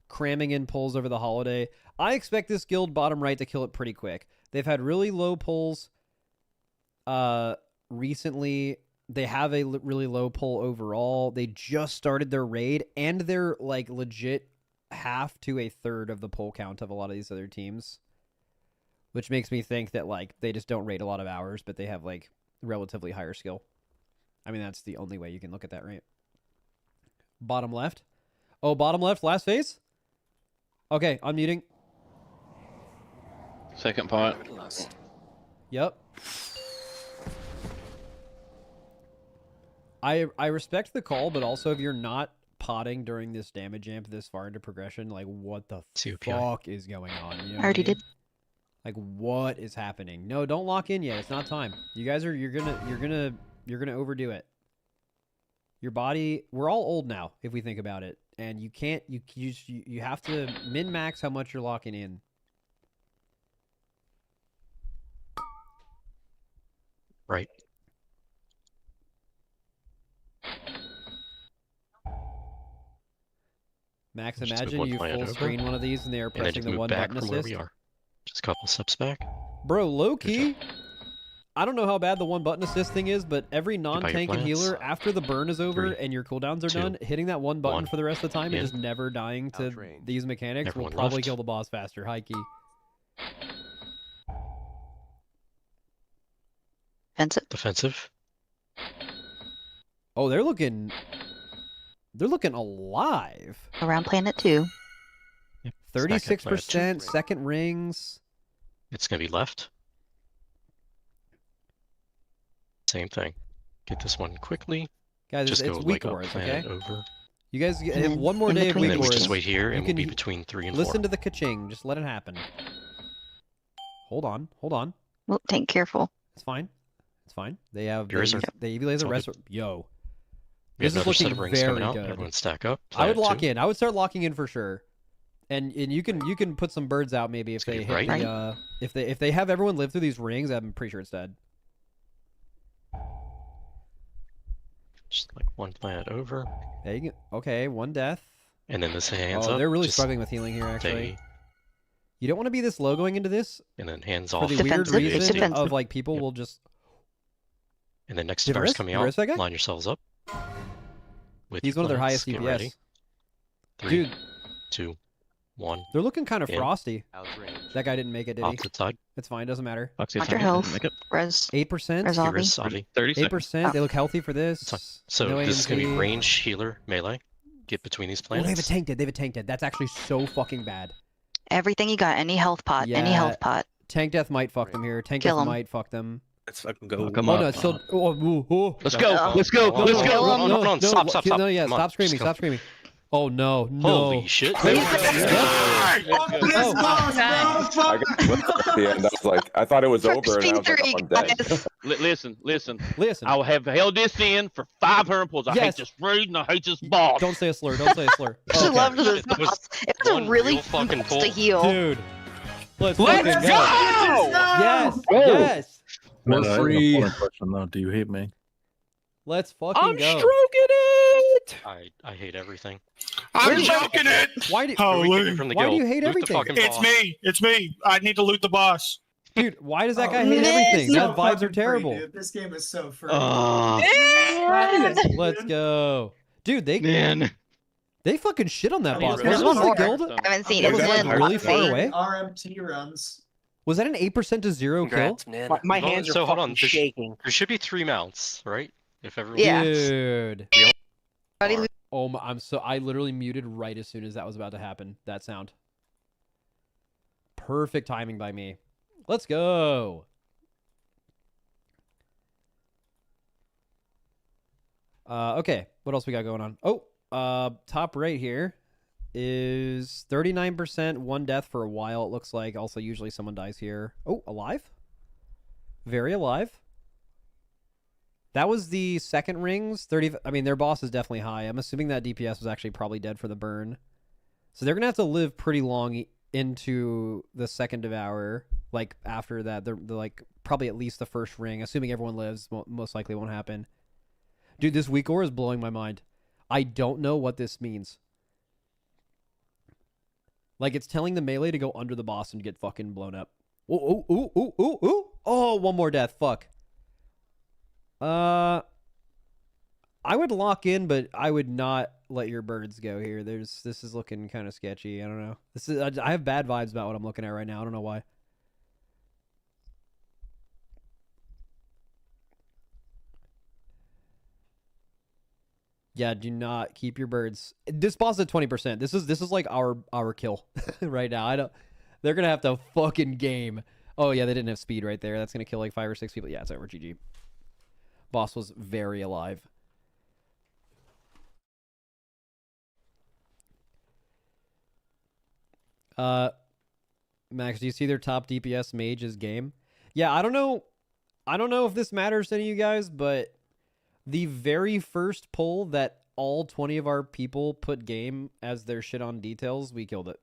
cramming in pulls over the holiday. I expect this guild bottom right to kill it pretty quick. They've had really low pulls recently. They have a really low pull overall. They just started their raid, and they're, like, legit half to a third of the pull count of a lot of these other teams, which makes me think that, like, they just don't raid a lot of hours, but they have, like, relatively higher skill. I mean, that's the only way you can look at that, right? Bottom left. Oh, bottom left, last phase? Okay, unmuting. Second part. Yep. I respect the call, but also if you're not potting during this damage amp this far into progression, like, what the fuck is going on? You know I already did. Like, what is happening? No, don't lock in yet. It's not time. You guys are you're gonna overdo it. Your body, we're all old now if we think about it, and you can't you have to min max how much you're locking in. Right. Max, Just imagine move you one planet full over, screen one of these and they are and then pressing just the move one back button from where assist. we are. Just a couple steps back. Bro, low key, I don't know how bad the one button assist thing is, but every non-tank and plants. healer, after the burn is over 3, and your cooldowns are 2, done, hitting that one button 1, for the rest of the time and in. just never dying to these mechanics Everyone will probably left. kill the boss faster. High key. Defensive. Oh, they're looking alive. Around planet 2. 36% second rings. It's gonna be left. Same thing. Get this one quickly. Guys, just it's go weak like wars, up planet okay? over. You guys And have then one more in day of between weak And then we wars. just wait here, You and we'll be can between 3 and listen 4. to the ka-ching. Just let it happen. Hold on. Well, tank careful. It's fine. It's fine. They have Yours are- they laser it's all rest. good. Yo, We have this is another set looking of rings very coming out. good. Everyone stack up. I would Planet lock 2. in. I would start locking in for sure. And you can put some birds out maybe if they gonna hit be the if they have everyone live through these rings. I'm pretty sure it's dead. Just like one planet over. Yeah, you can, okay, one death. And then this hands up. Oh, they're really just struggling with healing here. Actually, stay, you don't want to be this low going into this and then hands for off. the weird Defensive, reason defensive. of like people Yep. will just. And then next Did stars Risk- coming did out. Risk that guy? Line yourselves up. With He's your one of their planets. highest Get DPS. ready. 3, Dude, 2, 1. they're looking kind of In. frosty. That guy didn't make it, did he? Opposite side. It's fine, doesn't matter. Watch your health. Res. 8%. Res Get Avi. res Avi. 30 seconds. 8%. They look healthy for this. It's fine. So No this is gonna be AMC. range, healer, melee. Get between these Oh, they have a planets. tank dead. They have a tank dead. That's actually so fucking bad. Everything you got. Any health pot. Any Yeah. health pot. Tank death might fuck them here. Tank Kill death 'em. might fuck them. Let's fucking go. Come Oh on. no, it's still. Oh. Let's go. No. Let's go. No, Let's no, go. no, no, no, stop, stop, stop. No, yeah, Come on, stop screaming. just go. Stop screaming. Oh no. Holy shit. Wait, I got flipped at the end. I was like, I thought it was over, and I was like, oh, I'm dead. Listen. Listen. I will have held this in for 500 pulls. I hate Yes. this raid and I hate this boss. Don't say a slur. Don't say a slur. I Okay. loved this That was boss. It was one a really real fucking fun to pull. heal. Dude. Let's Let's fucking go! Yes. Go! Yes. We're free. Though. Do you hate me? Let's fucking I'm go. stroking it. I hate everything. I'm joking it! Why do Can we kick it from the Why do guild? you hate Loot the everything? fucking It's boss. me! It's me! I need to loot the boss. Dude, why does that guy hate everything? That vibes are terrible. This game is so free. Let's go. Dude, Man. they fucking shit on that I mean, boss. there's Wasn't one this the more. guild? I haven't seen That it. was It's like in really Let's far See. away. RMT runs. Was that an 8% to 0 Congrats, kill? man. My hands are so hold fucking on. shaking. There should be 3 mounts, right? If everyone. Yeah. Dude. Everybody Oh my, I literally muted right as soon as that was about to happen. That sound. Perfect timing by me. Let's go. Okay, what else we got going on? Oh, top right here is 39%, 1 death for a while, it looks like. Also, usually someone dies here. Oh, alive? Very alive. That was the second rings. 30. I mean, their boss is definitely high. I'm assuming that DPS was actually probably dead for the burn. So they're going to have to live pretty long into the second Devour. Like, after that, they're like, probably at least the first ring. Assuming everyone lives, most likely won't happen. Dude, this weak ore is blowing my mind. I don't know what this means. Like, it's telling the melee to go under the boss and get fucking blown up. Oh, oh, oh, oh, oh, oh. Oh, one more death. Fuck. I would lock in, but I would not let your birds go here. This is looking kind of sketchy. I don't know. I have bad vibes about what I'm looking at right now. I don't know why. Yeah, do not keep your birds. This boss is at 20%. This is like our kill right now. They're gonna have to fucking game. Oh yeah, they didn't have speed right there. That's gonna kill like 5 or 6 people. Yeah, it's over. GG. Boss was very alive. Max, do you see their top DPS mage is game? Yeah, I don't know if this matters to any of you guys, but the very first pull that all 20 of our people put game as their shit on details, we killed it.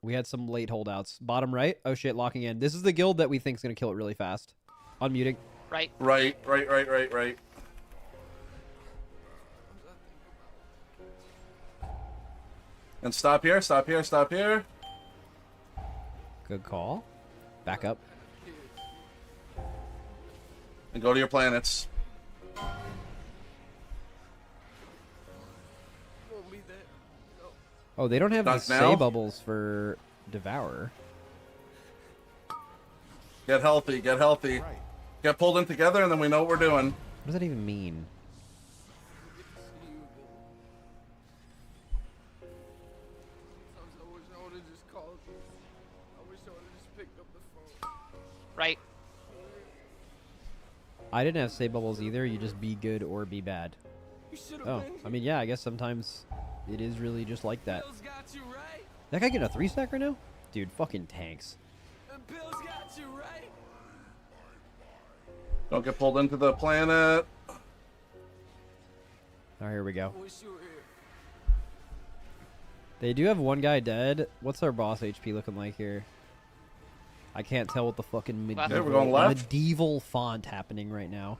We had some late holdouts. Bottom right. Oh shit, locking in. This is the guild that we think is going to kill it really fast. Unmuting. Right. Right. And stop here. Good call. Back up. And go to your planets. Oh, they don't have the Not now? say bubbles for Devour. Get healthy. Get pulled in together, and then we know what we're doing. What does that even mean? Right. I didn't have say bubbles either. You just be good or be bad. Oh, I mean, yeah, I guess sometimes it is really just like that. That guy getting a 3-stack right now? Dude, fucking tanks. Don't get pulled into the planet. Oh, here we go. They do have one guy dead. What's our boss HP looking like here? I can't tell what the fucking medieval font happening right now.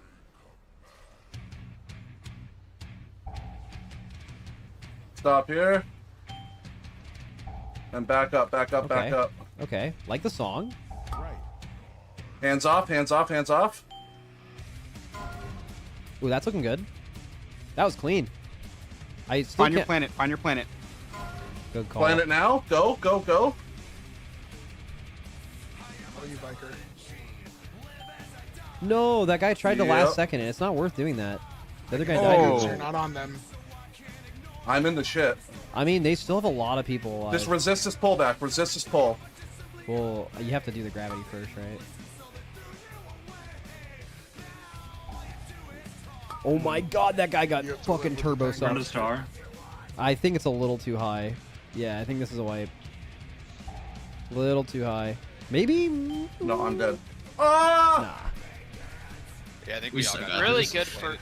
Stop here. And back up. Okay, like the song. Hands off. Ooh, that's looking good. That was clean. I still Find your planet. Good call. Planet now. Go. Oh, you biker. No, that guy tried to last second, and it's not worth doing that. The other guy died. You're not on them. I'm in the shit. I mean, they still have a lot of people alive. Just resist this pullback. Resist this pull. Well, you have to do the gravity first, right? Oh my god, that guy got fucking turbo sucked. Star. I think it's a little too high. Yeah, I think this is a wipe. Little too high. Maybe? No, I'm dead. Ah! Nah. Yeah, I think we all got Really this. good for.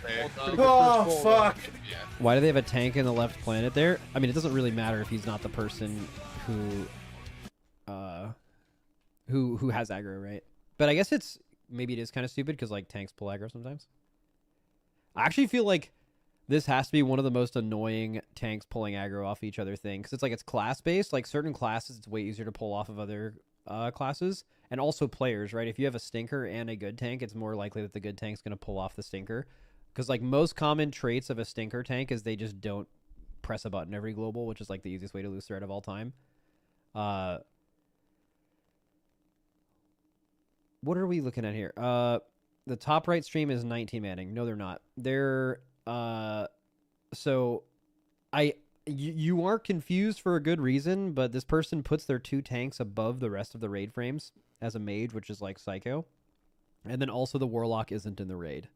Oh, fuck. Yeah. Why do they have a tank in the left planet there? I mean, it doesn't really matter if he's not the person who has aggro, right? But I guess maybe it is kind of stupid because like tanks pull aggro sometimes. I actually feel like this has to be one of the most annoying tanks pulling aggro off each other thing because it's class based. Like certain classes, it's way easier to pull off of other classes, and also players, right? If you have a stinker and a good tank, it's more likely that the good tank's going to pull off the stinker. Because like most common traits of a stinker tank is they just don't press a button every global, which is like the easiest way to lose threat of all time. what are we looking at here? The top right stream is 19 manning. No, they're not. They're so you are confused for a good reason, but this person puts their 2 tanks above the rest of the raid frames as a mage, which is like psycho. And then also the warlock isn't in the raid.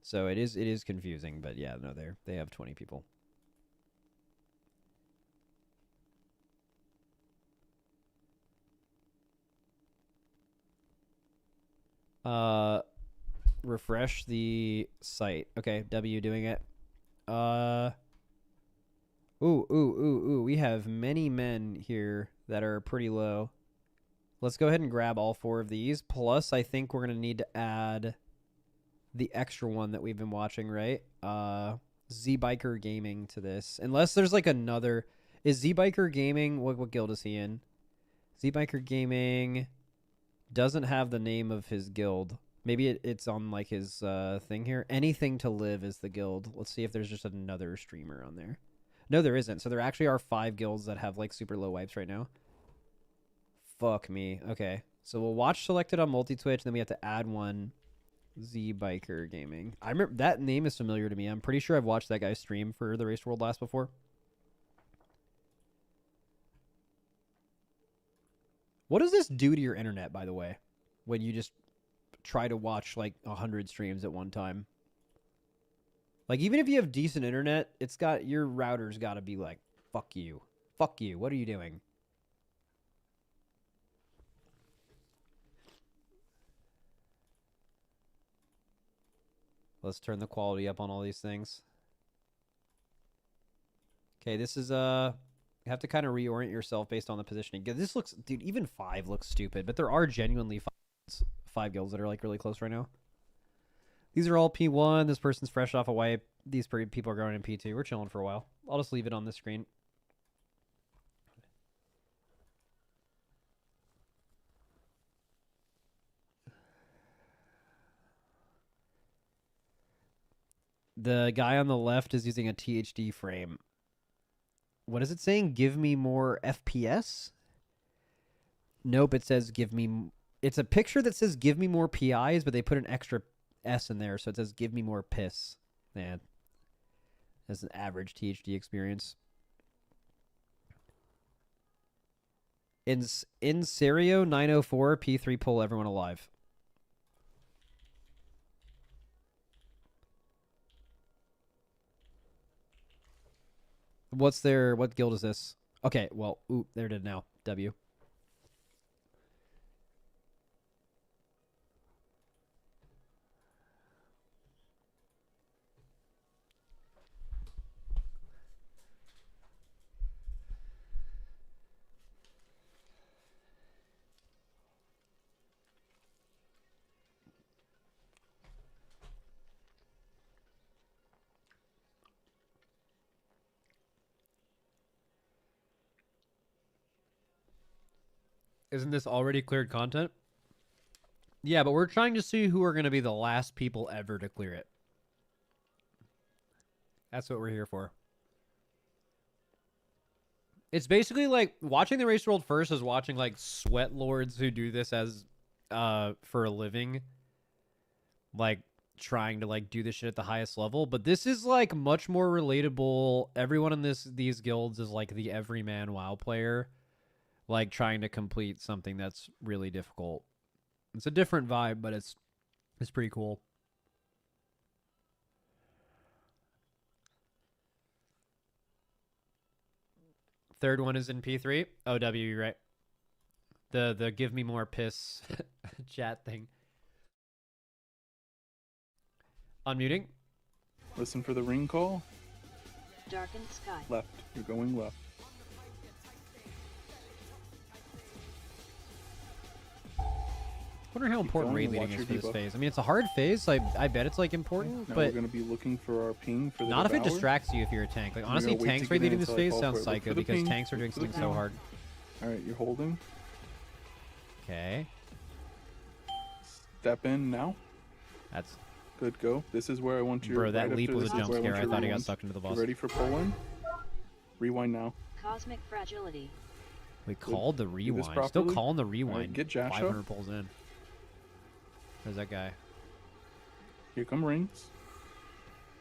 So it is confusing, but yeah, no, they have 20 people. Refresh the site. Okay, W doing it. Ooh. We have many men here that are pretty low. Let's go ahead and grab all 4 of these. Plus, I think we're going to need to add the extra one that we've been watching, right? Z-Biker Gaming to this. Unless there's like another... Is Z-Biker Gaming... What guild is he in? Z-Biker Gaming doesn't have the name of his guild. Maybe it's on like his thing here. Anything to Live is the guild. Let's see if there's just another streamer on there. No, there isn't. So there actually are 5 guilds that have like super low wipes right now. Fuck me. Okay. So we'll watch selected on multi-Twitch, then we have to add one. Z-Biker Gaming. I remember that name is familiar to me. I'm pretty sure I've watched that guy stream for the Race World Last before. What does this do to your internet, by the way, when you just try to watch like 100 streams at one time? Like, even if you have decent internet, it's got your router's got to be like, fuck you. Fuck you. What are you doing? Let's turn the quality up on all these things. Okay, this is, you have to kind of reorient yourself based on the positioning. This looks, dude, even 5 looks stupid, but there are genuinely 5 guilds that are, like, really close right now. These are all P1. This person's fresh off a wipe. These people are going in P2. We're chilling for a while. I'll just leave it on the screen. The guy on the left is using a THD frame. What is it saying? Give me more FPS? Nope, it says give me... It's a picture that says give me more PIs, but they put an extra S in there, so it says give me more piss. Man, that's an average THD experience. In Serio 904, P3 pull everyone alive. What guild is this? Okay, well, ooh, there it is now. W. Isn't this already cleared content? Yeah, but we're trying to see who are going to be the last people ever to clear it. That's what we're here for. It's basically like watching the Race World first is watching like sweat lords who do this as for a living. Like trying to like do this shit at the highest level, but this is like much more relatable. Everyone in these guilds is like the everyman WoW player. Like trying to complete something that's really difficult. It's a different vibe, but it's pretty cool. Third one is in P3. Oh, W, you're right. The give me more piss chat thing. Unmuting. Listen for the ring call. Darkened sky. Left. You're going left. I wonder how important raid leading is for this phase. I mean, it's a hard phase. I bet it's like important, now but we're going to be looking for our ping for the not if it devour. distracts you if you're a tank. Like honestly, tanks raid leading this phase sounds psycho because ping. tanks are doing something so hard. All right, you're holding. Okay. Step in now. That's good. Go. This is where I want you. Bro, that leap was a jump scare. I thought he got sucked into the boss. You ready for pulling? Rewind now. Cosmic fragility. We called the rewind. Still calling the rewind. Right, get Jasha. 500 pulls in. Where's that guy? Here come rings.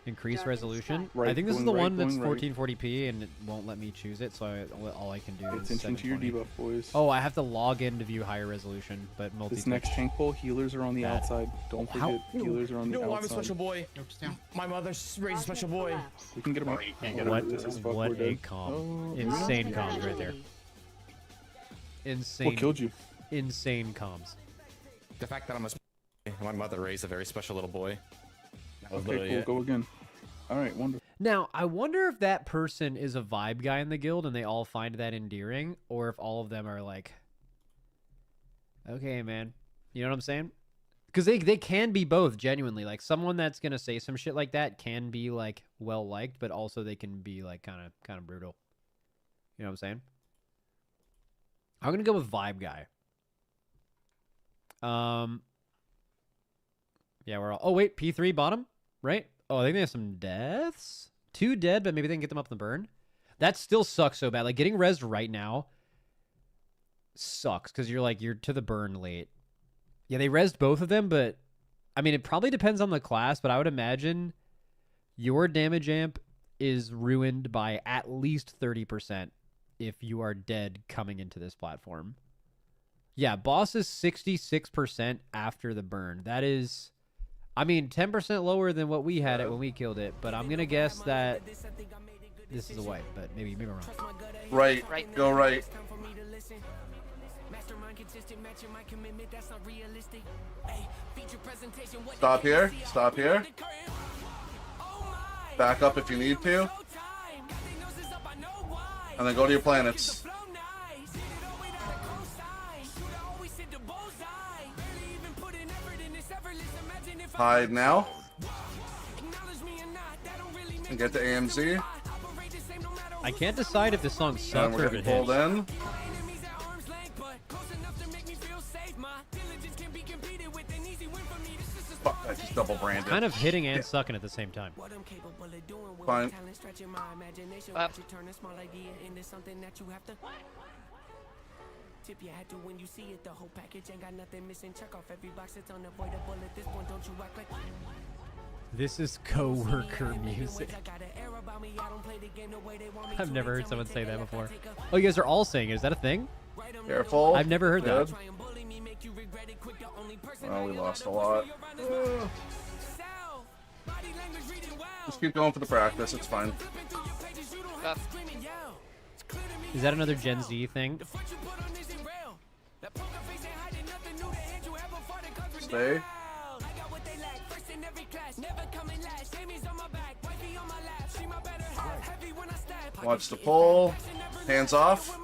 Increase resolution. Right, I think this is going the right, one that's going right. 1440p and it won't let me choose it, so all I can do Pay is attention to your 720. debuff, boys. Oh, I have to log in to view higher resolution, but multi. This next tank pull, healers are on the Bad. outside. Don't forget, healers are on the outside. I'm a special boy. My mother's raised a special boy. We can get him out. What? This is What fuck, a we're dead. comms! Insane comms right there. Insane. What killed you? Insane comms. The fact that I'm a my mother raised a very special little boy. That was Okay, literally cool. it. Go again. All right, wonderful. Now, I wonder if that person is a vibe guy in the guild and they all find that endearing, or if all of them are like, okay, man. You know what I'm saying? Because they can be both, genuinely. Like, someone that's going to say some shit like that can be, like, well-liked, but also they can be, like, kind of brutal. You know what I'm saying? I'm going to go with vibe guy. Yeah, we're all... Oh, wait, P3 bottom, right? Oh, I think they have some deaths. 2 dead, but maybe they can get them up in the burn. That still sucks so bad. Like, getting rezzed right now sucks, because you're to the burn late. Yeah, they rezzed both of them, but... I mean, it probably depends on the class, but I would imagine your damage amp is ruined by at least 30% if you are dead coming into this platform. Yeah, boss is 66% after the burn. That is... I mean, 10% lower than what we had it when we killed it, but I'm going to guess that this is a wipe, but maybe I'm wrong. Right. Go right. Stop here. Stop here. Back up if you need to. And then go to your planets. Hide now. And get to AMZ. I can't decide if this song And sucks we're or if getting it pulled hits. in. Fuck, I just double branded. Kind of hitting and sucking at the same time. Fine. Tip your hat to when you see it, the whole package ain't got nothing missing. Check off every box, it's unavoidable at this point. Don't you act like This is coworker music. I've never heard someone say that before. Oh, you guys are all saying it. Is that a thing? Careful. I've never heard that. Oh, we lost a lot. Just keep going for the practice. It's fine. Is that another Gen Z thing? Stay. Watch the pull. Hands off.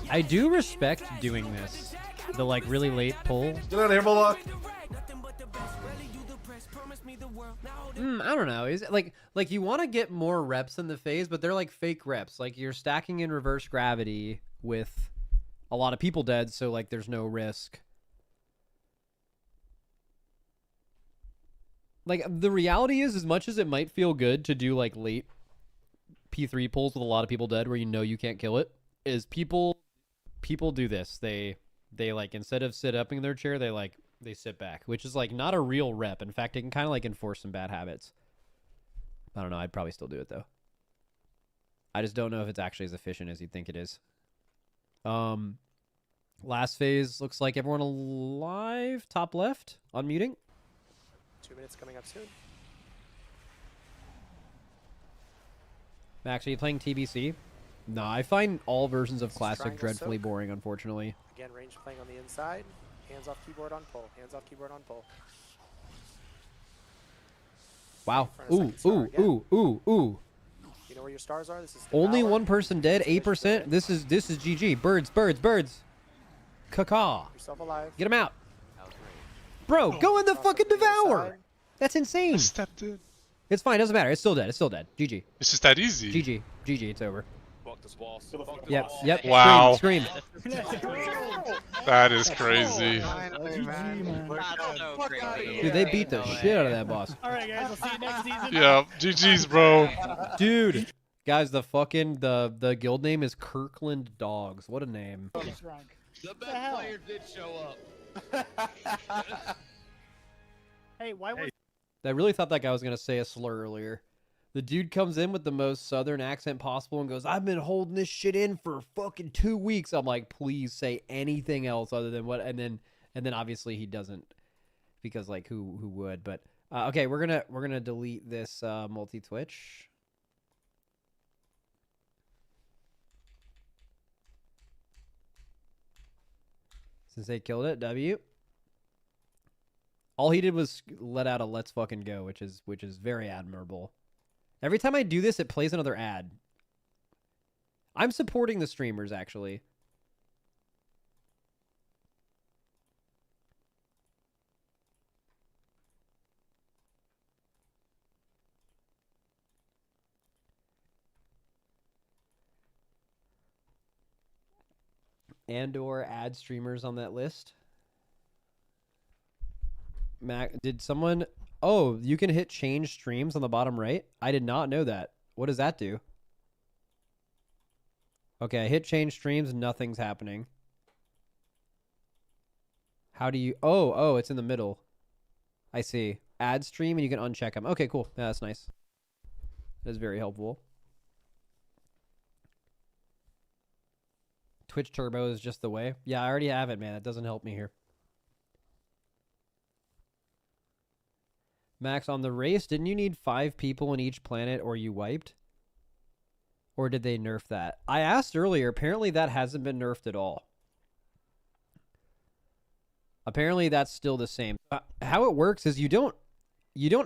I do respect doing this. The like really late pull. Get out of here, Bullock. I don't know. Is it like you want to get more reps in the phase, but they're like fake reps. Like you're stacking in reverse gravity with a lot of people dead, so like there's no risk. Like the reality is, as much as it might feel good to do like late P3 pulls with a lot of people dead where you know you can't kill it, is people do this. They like instead of sit up in their chair, they sit back, which is like not a real rep. In fact, it can kind of like enforce some bad habits. I don't know. I'd probably still do it though. I just don't know if it's actually as efficient as you'd think it is. Last phase looks like everyone alive. Top left, unmuting. 2 minutes coming up soon. Max, are you playing TBC? No, I find all versions of Classic triangle dreadfully soak. boring, unfortunately. Again, range playing on the inside. Hands off keyboard on pull. Hands off keyboard on pull. Wow. In front of Ooh, second star ooh, again. ooh, ooh, ooh. You know where your stars are? This is Only Devour. one person dead, 8%. This is GG. Birds, birds, birds. Caca. Yourself alive. Get him out. Bro, go in the fucking Devour. That's insane. Stepped in. It's fine. Doesn't matter. It's still dead. It's still dead. GG. It's just that easy. GG. GG. It's over. Fuck this boss. Yep. Yep. Wow. Scream. That is crazy. Dude, they beat the shit out of that boss. Alright guys, I'll see you next season. Yeah, GG's, bro. Dude. Guys, the guild name is Kirkland Dogs. What a name. The best player did show up. Hey, why was I really thought that guy was gonna say a slur earlier. The dude comes in with the most southern accent possible and goes, "I've been holding this shit in for fucking 2 weeks." I'm like, please say anything else other than what, and then obviously he doesn't, because like who would? But okay, we're gonna delete this multi Twitch. Since they killed it, W. All he did was let out a "let's fucking go," which is very admirable. Every time I do this, it plays another ad. I'm supporting the streamers, actually. And/or ad streamers on that list. Mac, did someone... Oh, you can hit change streams on the bottom right? I did not know that. What does that do? Okay, I hit change streams, nothing's happening. How do you... Oh, it's in the middle. I see. Add stream and you can uncheck them. Okay, cool. Yeah, that's nice. That is very helpful. Twitch Turbo is just the way. Yeah, I already have it, man. It doesn't help me here. Max, on the race, didn't you need 5 people in each planet or you wiped? Or did they nerf that? I asked earlier. Apparently that hasn't been nerfed at all. Apparently that's still the same. How it works is you don't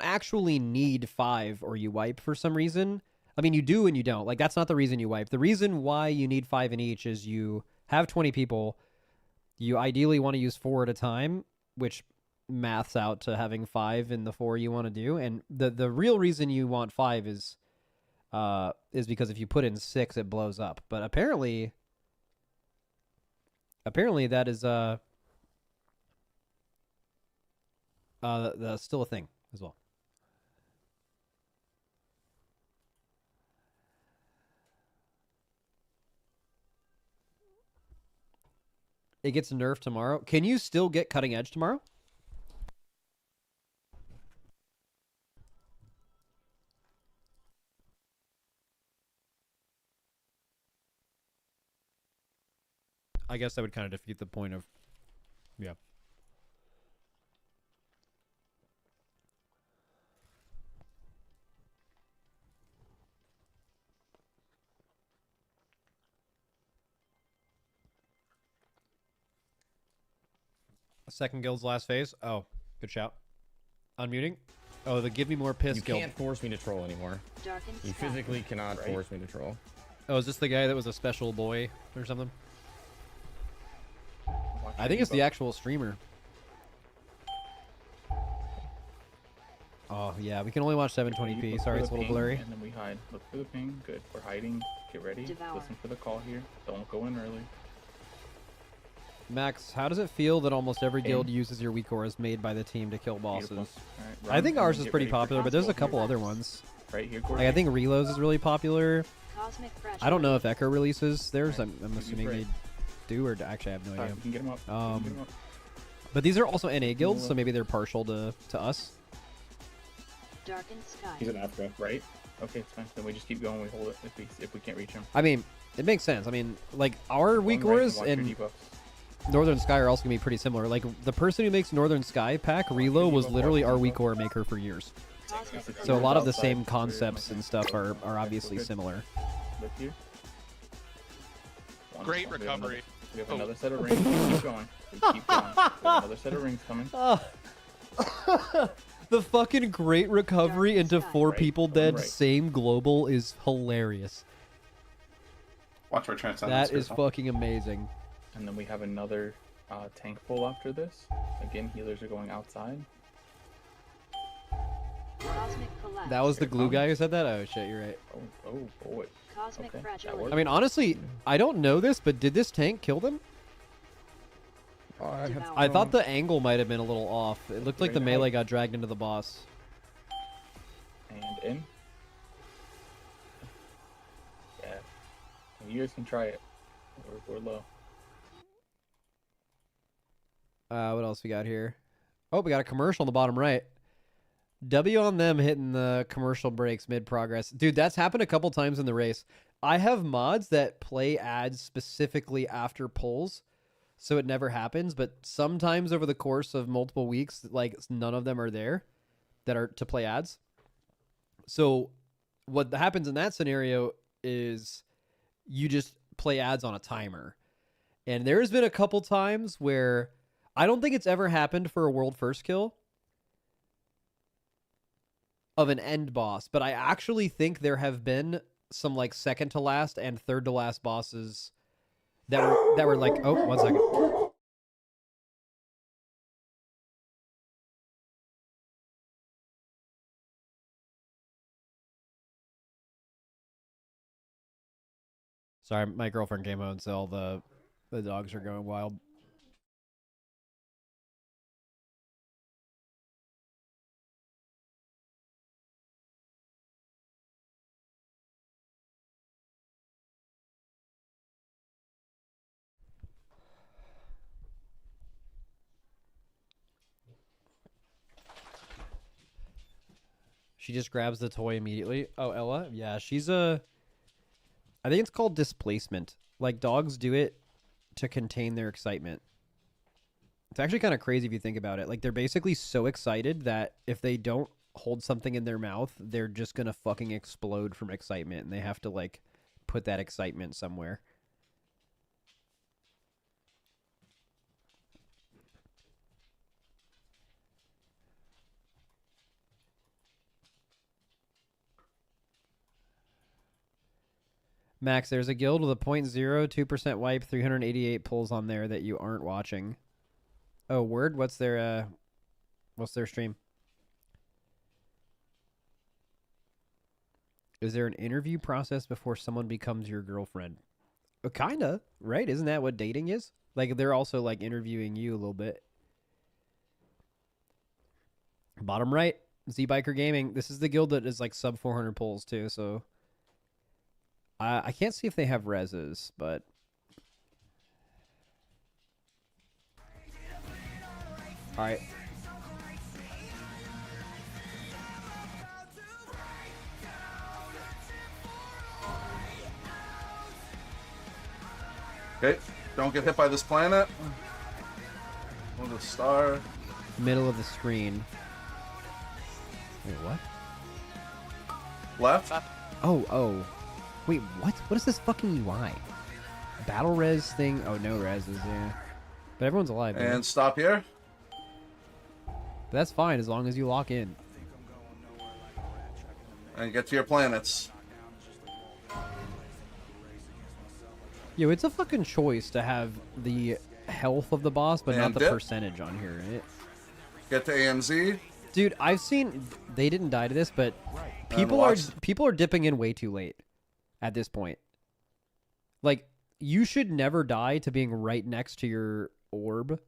actually need 5 or you wipe for some reason. I mean, you do and you don't. Like, that's not the reason you wipe. The reason why you need 5 in each is you have 20 people. You ideally want to use 4 at a time, which maths out to having 5 in the 4 you want to do. And the real reason you want 5 is because if you put in 6, it blows up. But apparently that is still a thing as well. It gets nerfed tomorrow. Can you still get cutting edge tomorrow? I guess that would kind of defeat the point of... Yeah. Second guild's last phase. Oh, good shout. Unmuting. Oh, the give me more piss guild. You can't force me to troll anymore. You physically cannot force me to troll. Oh, is this the guy that was a special boy or something? I think it's the actual streamer. Oh, yeah, we can only watch 720p. Sorry, it's a little blurry. And then we hide. Look for the ping. Good. We're hiding. Get ready. Listen for the call here. Don't go in early. Max, how does it feel that almost every guild uses your weak auras made by the team to kill bosses? Right, I think ours is pretty popular, but there's a couple other ones. Right here, like, I think Relo's is really popular. I don't know if Echo releases theirs. I'm assuming they do, or actually I have no idea. You can get him up. But these are also NA guilds, so maybe they're partial to us. Darkened sky. He's in Africa, right? Okay, it's fine. Then we just keep going. We hold it if we can't reach him. I mean, it makes sense. I mean, like, our weak auras and Northern Sky are also going to be pretty similar. Like, the person who makes Northern Sky pack, Relo, was literally our weak aura maker for years. So a lot of the same concepts and stuff are obviously similar. Great recovery. We have another set of rings. Keep going. Keep going. We have another set of rings coming. The fucking great recovery into 4 people dead, same global is hilarious. Watch our transcend. That is fucking amazing. And then we have another tank pull after this. Again, healers are going outside. That was the glue guy who said that? Oh shit, you're right. Oh boy. Cosmic fragility. I mean, honestly, I don't know this, but did this tank kill them? Oh, I thought the angle might have been a little off. It looked like the melee got dragged into the boss. And in. Yeah. You guys can try it. We're low. What else we got here? Oh, we got a commercial on the bottom right. W on them hitting the commercial breaks mid progress. Dude, that's happened a couple times in the race. I have mods that play ads specifically after pulls, so it never happens, but sometimes over the course of multiple weeks, like none of them are there that are to play ads. So what happens in that scenario is you just play ads on a timer. And there's been a couple times where I don't think it's ever happened for a world first kill of an end boss, but I actually think there have been some like second to last and third to last bosses that were like, oh, 1 second. Sorry, my girlfriend came home, so all the dogs are going wild. She just grabs the toy immediately. Oh, Ella? Yeah, she's a... I think it's called displacement. Like, dogs do it to contain their excitement. It's actually kind of crazy if you think about it. Like, they're basically so excited that if they don't hold something in their mouth, they're just gonna fucking explode from excitement, and they have to, like, put that excitement somewhere. Max, there's a guild with a 0.02% wipe, 388 pulls on there that you aren't watching. Oh, word? What's their stream? Is there an interview process before someone becomes your girlfriend? Kinda, right? Isn't that what dating is? Like, they're also, like, interviewing you a little bit. Bottom right, Z-Biker Gaming. This is the guild that is, like, sub 400 pulls, too, so... I can't see if they have reses, but... Alright. Okay, don't get hit by this planet. On the star. Middle of the screen. Wait, what? Left. Oh. Wait, what? What is this fucking UI? Battle res thing? Oh, no reses, yeah. But everyone's alive. And stop here. But that's fine as long as you lock in. And get to your planets. Yo, it's a fucking choice to have the health of the boss, but not the percentage on here, right? Get to AMZ. Dude, I've seen... They didn't die to this, but people are dipping in way too late at this point. Like, you should never die to being right next to your orb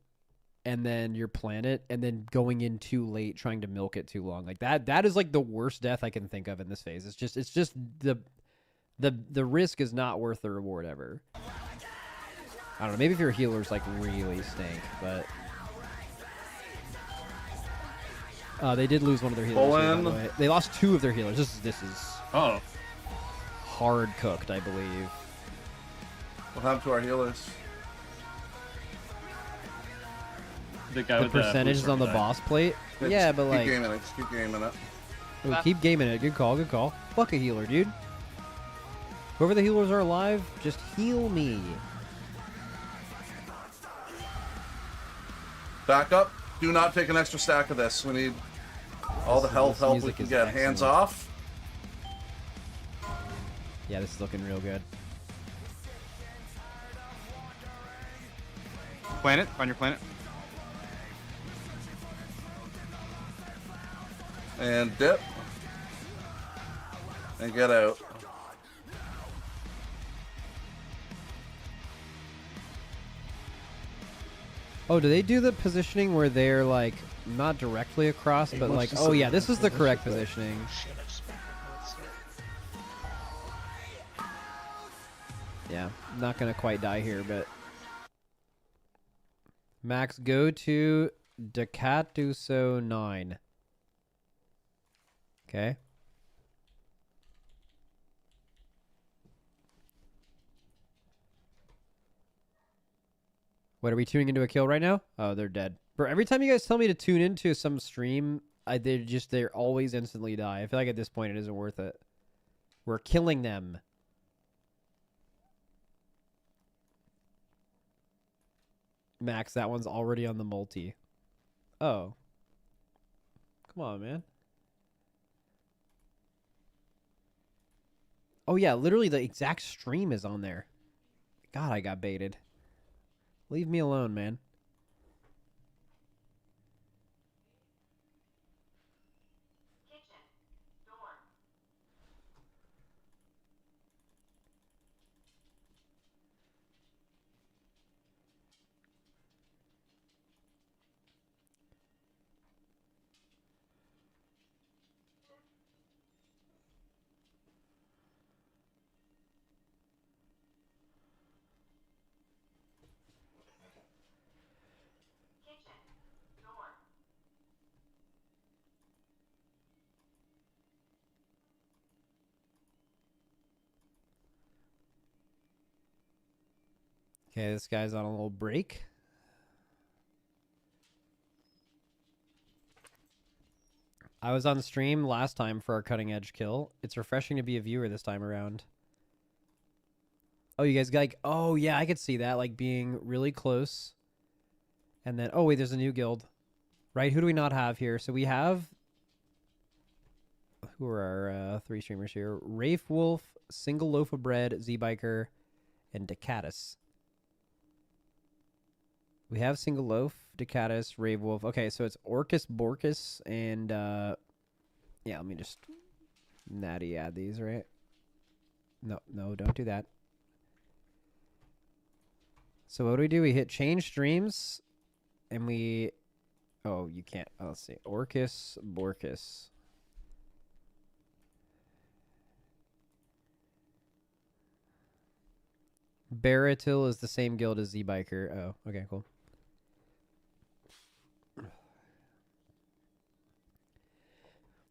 and then your planet and then going in too late trying to milk it too long. Like, that is like the worst death I can think of in this phase. It's just the risk is not worth the reward ever. I don't know, maybe if your healers like really stink, but they did lose one of their healers here, by the way. They lost 2 of their healers. This is hard cooked, I believe. What happened to our healers? The percentages on the boss plate? Yeah, but like... Keep gaming it. Just keep gaming it. Oh, keep gaming it. Good call, good call. Fuck a healer, dude. Whoever the healers are alive, just heal me. Back up. Do not take an extra stack of this. We need all the health help we can get. Hands off. Yeah, this is looking real good. Planet. Find your planet. And dip. And get out. Oh, do they do the positioning where they're like not directly across, but like, oh yeah, this is the correct positioning. Yeah, not gonna quite die here, but Max, go to Decatuso 9. Okay. What, are we tuning into a kill right now? Oh, they're dead. Bro, every time you guys tell me to tune into they're always instantly die. I feel like at this point it isn't worth it. We're killing them. Max, that one's already on the multi. Oh. Come on, man. Oh, yeah, literally the exact stream is on there. God, I got baited. Leave me alone, man. Okay, this guy's on a little break. I was on stream last time for our cutting edge kill. It's refreshing to be a viewer this time around. Oh, you guys got like, oh yeah, I could see that, like being really close. And then, oh wait, there's a new guild. Right, who do we not have here? So we have, who are our 3 streamers here? Rafe Wolf, Single Loaf of Bread, Z-Biker, and Decatus. We have Single Loaf, Decatus, Rave Wolf. Okay, so it's Orcus, Borcus, and yeah, let me just natty add these, right? No, don't do that. So what do? We hit change streams, and we... Oh, you can't. Oh, let's see. Orcus, Borcus. Baratil is the same guild as Z-Biker. Oh, okay, cool.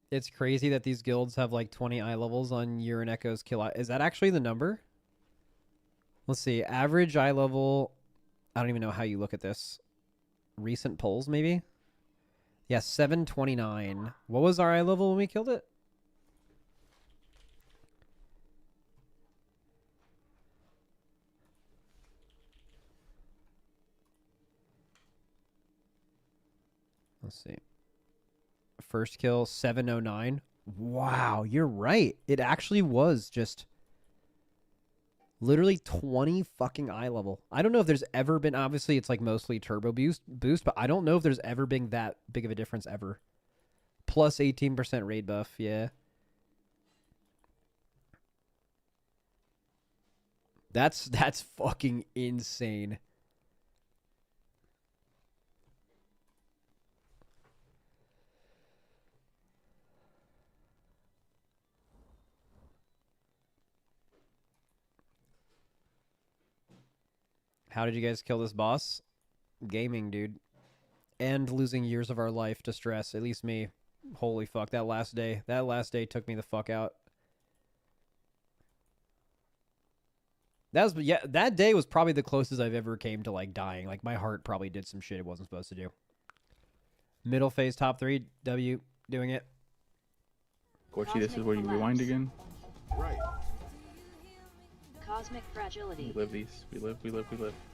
It's crazy that these guilds have like 20 eye levels on Urine Echo's kill. Is that actually the number? Let's see. Average eye level. I don't even know how you look at this. Recent polls, maybe? Yeah, 729. What was our eye level when we killed it? Let's see. First kill, 709. Wow, you're right. It actually was just literally 20 fucking eye level. I don't know if there's ever been, obviously it's like mostly turbo boost, but I don't know if there's ever been that big of a difference ever. Plus 18% raid buff, yeah. That's fucking insane. How did you guys kill this boss? Gaming, dude. And losing years of our life to stress. At least me. Holy fuck, that last day took me the fuck out. That day was probably the closest I've ever came to like dying. Like my heart probably did some shit it wasn't supposed to do. Middle phase top 3, W doing it. Gorchi, this is where you rewind again. Right. Cosmic fragility. We live these. We live.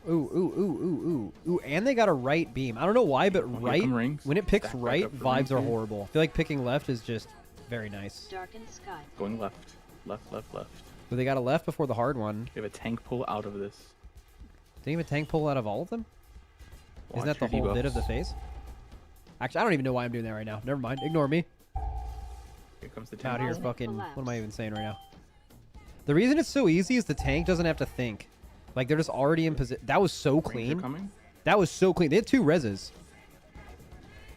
Ooh, and they got a right beam. I don't know why, but right, when it picks right, vibes are horrible. I feel like picking left is just very nice. Darkened sky. Going left. Left. But they got a left before the hard one. We have a tank pull out of this. Didn't even tank pull out of all of them? Isn't that the your whole debuffs. bit of the phase? Actually, I don't even know why I'm doing that right now. Never mind. Ignore me. Here comes the Out tank. here fucking... What am I even saying right now? The reason it's so easy is the tank doesn't have to think. Like, they're just already in position. That was so clean. That was so clean. They had 2 reses.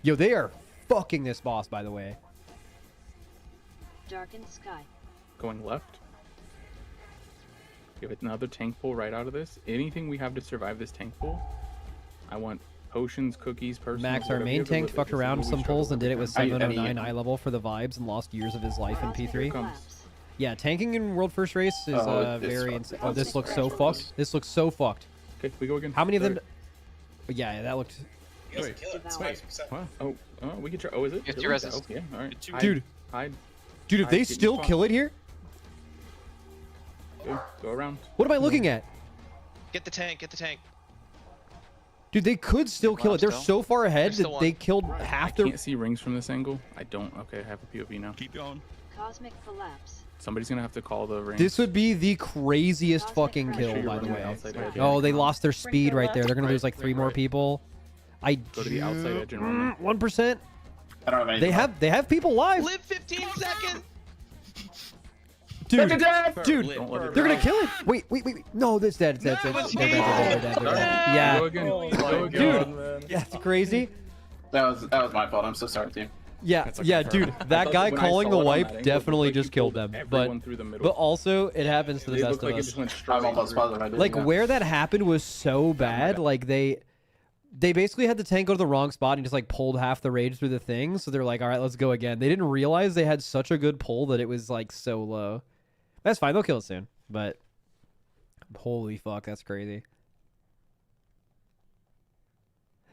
Yo, they are fucking this boss, by the way. Darkened sky. Going left. We have another tank pull right out of this. Anything we have to survive this tank pull, I want Potions, cookies, personal. Max, our main tank fucked around with some pulls and did it with 709 eye level for the vibes and lost years of his life in P3. Yeah, tanking in World First Race is very insane. Oh, this looks so fucked. This looks so fucked. Okay, we go again. How many of them? Yeah, that looked. Wait, oh, we can try. Oh, is it? Get 2 reses. Yeah, all right. Dude. Dude, if they still kill it here. Go around. What am I looking at? Get the tank. Get the tank. Dude, they could still kill it. They're so far ahead that they killed half I their. can't see rings from this angle. I don't. Okay, I have a POV now. Keep going. Cosmic collapse. Somebody's gonna have to call the ring. This would be the craziest fucking kill, by the way. Oh, they lost their speed right there. They're gonna lose like 3 more people. Go to the outside edge and run. 1%. I don't have anything. They have people live. Live 15 seconds. Dude, dude, they're gonna kill it. Wait. No, that's dead. They're dead. Yeah. Dude, yeah, it's crazy. That was my fault. I'm so sorry, team. Yeah, dude, that guy calling the wipe definitely just killed them. But also, it happens to the best of us. I'm almost positive I did. Like, where that happened was so bad. Like, they basically had the tank go to the wrong spot and just, like, pulled half the rage through the thing. So they're like, all right, let's go again. They didn't realize they had such a good pull that it was, like, so low. That's fine. They'll kill it soon. But, holy fuck, that's crazy.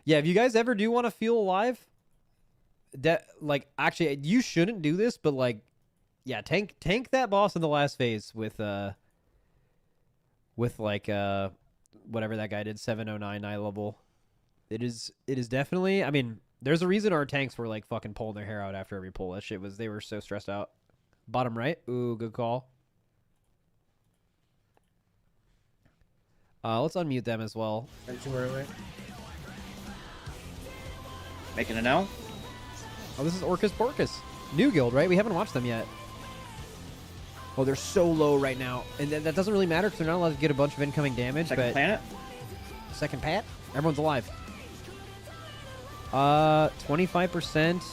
Yeah, if you guys ever do want to feel alive... That, like, actually, you shouldn't do this, but, like, yeah, tank that boss in the last phase with like, whatever that guy did, 709 eye level. It is definitely, I mean, there's a reason our tanks were, like, fucking pulling their hair out after every pull. That shit was, they were so stressed out. Bottom right. Ooh, good call. Let's unmute them as well. Making an L. Oh, this is Orcus Porcus. New guild, right? We haven't watched them yet. Oh, they're so low right now. And that doesn't really matter because they're not allowed to get a bunch of incoming damage. Second planet? Second pat? Everyone's alive. 25%.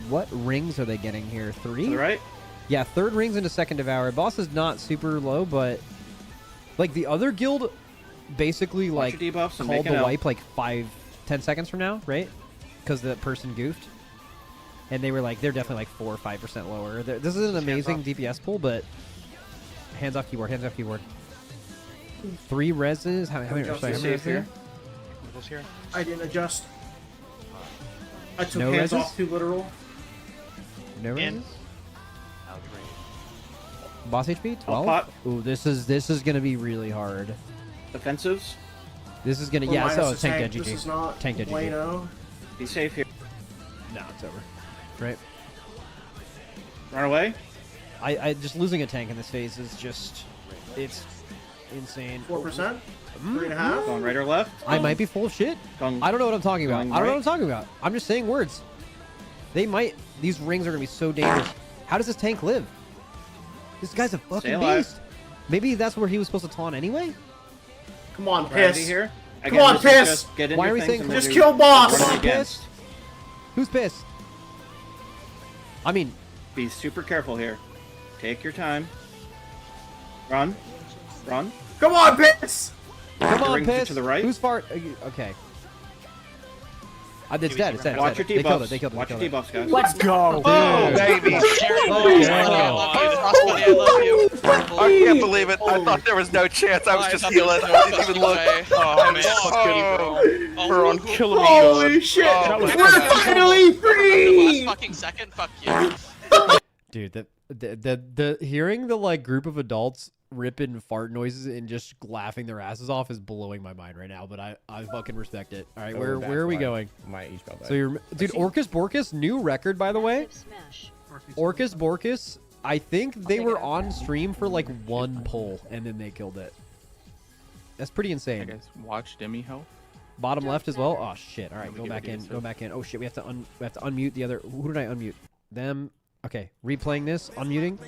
What rings are they getting here? 3? To the right? Yeah, 3rd rings into second devour. Boss is not super low, but... Like, the other guild basically, like, called the wipe, like, 5-10 seconds from now, right? Because the person goofed. And they were like, they're definitely like 4 or 5% lower. This is an amazing DPS pool, but hands off keyboard, 3 reses. How many reses here? I didn't adjust. I took No hands reses? off 2 literal. No reses? Boss HP 12. Pot. Ooh, this is gonna be really hard. Defensives. This is gonna tank dead GG. This is not tank dead GG. bueno. Be safe here. No, it's over. Right. Run away. I just losing a tank in this phase is just it's insane. 4%. 3.5. Going right or left. I might be full of shit. I don't know what I'm talking about. I don't know what I'm talking about. I'm just saying words. These rings are gonna be so dangerous. How does this tank live? This guy's a fucking beast. Maybe that's where he was supposed to taunt anyway? Come on, piss. Here. Come on, piss. Why are we saying just kill boss? Come on, piss. Who's pissed? I mean, be super careful here. Take your time. Run. Come on, piss. Come on, piss. To the right. Who's far? Okay. It's dead. It's dead. Watch your debuffs. They killed it. Watch your debuffs, guys. Let's go. Oh, baby. I can't believe it. I thought there was no chance. I was just healing. I didn't even look. Oh, man. We're on killing me. Holy shit. We're finally free. Fucking second. Fuck you. Dude, the hearing the like group of adults ripping fart noises and just laughing their asses off is blowing my mind right now, but I fucking respect it. All right, where are we going? So dude, Orcus Borcus, new record by the way. Orcus Borcus, I think they were on stream for like 1 pull and then they killed it. That's pretty insane. I guess watch Demi health. Bottom left as well. Oh shit! All right, go back in. Go back in. Oh shit! We have to unmute the other. Who did I unmute? Them. Okay, replaying this. Unmuting.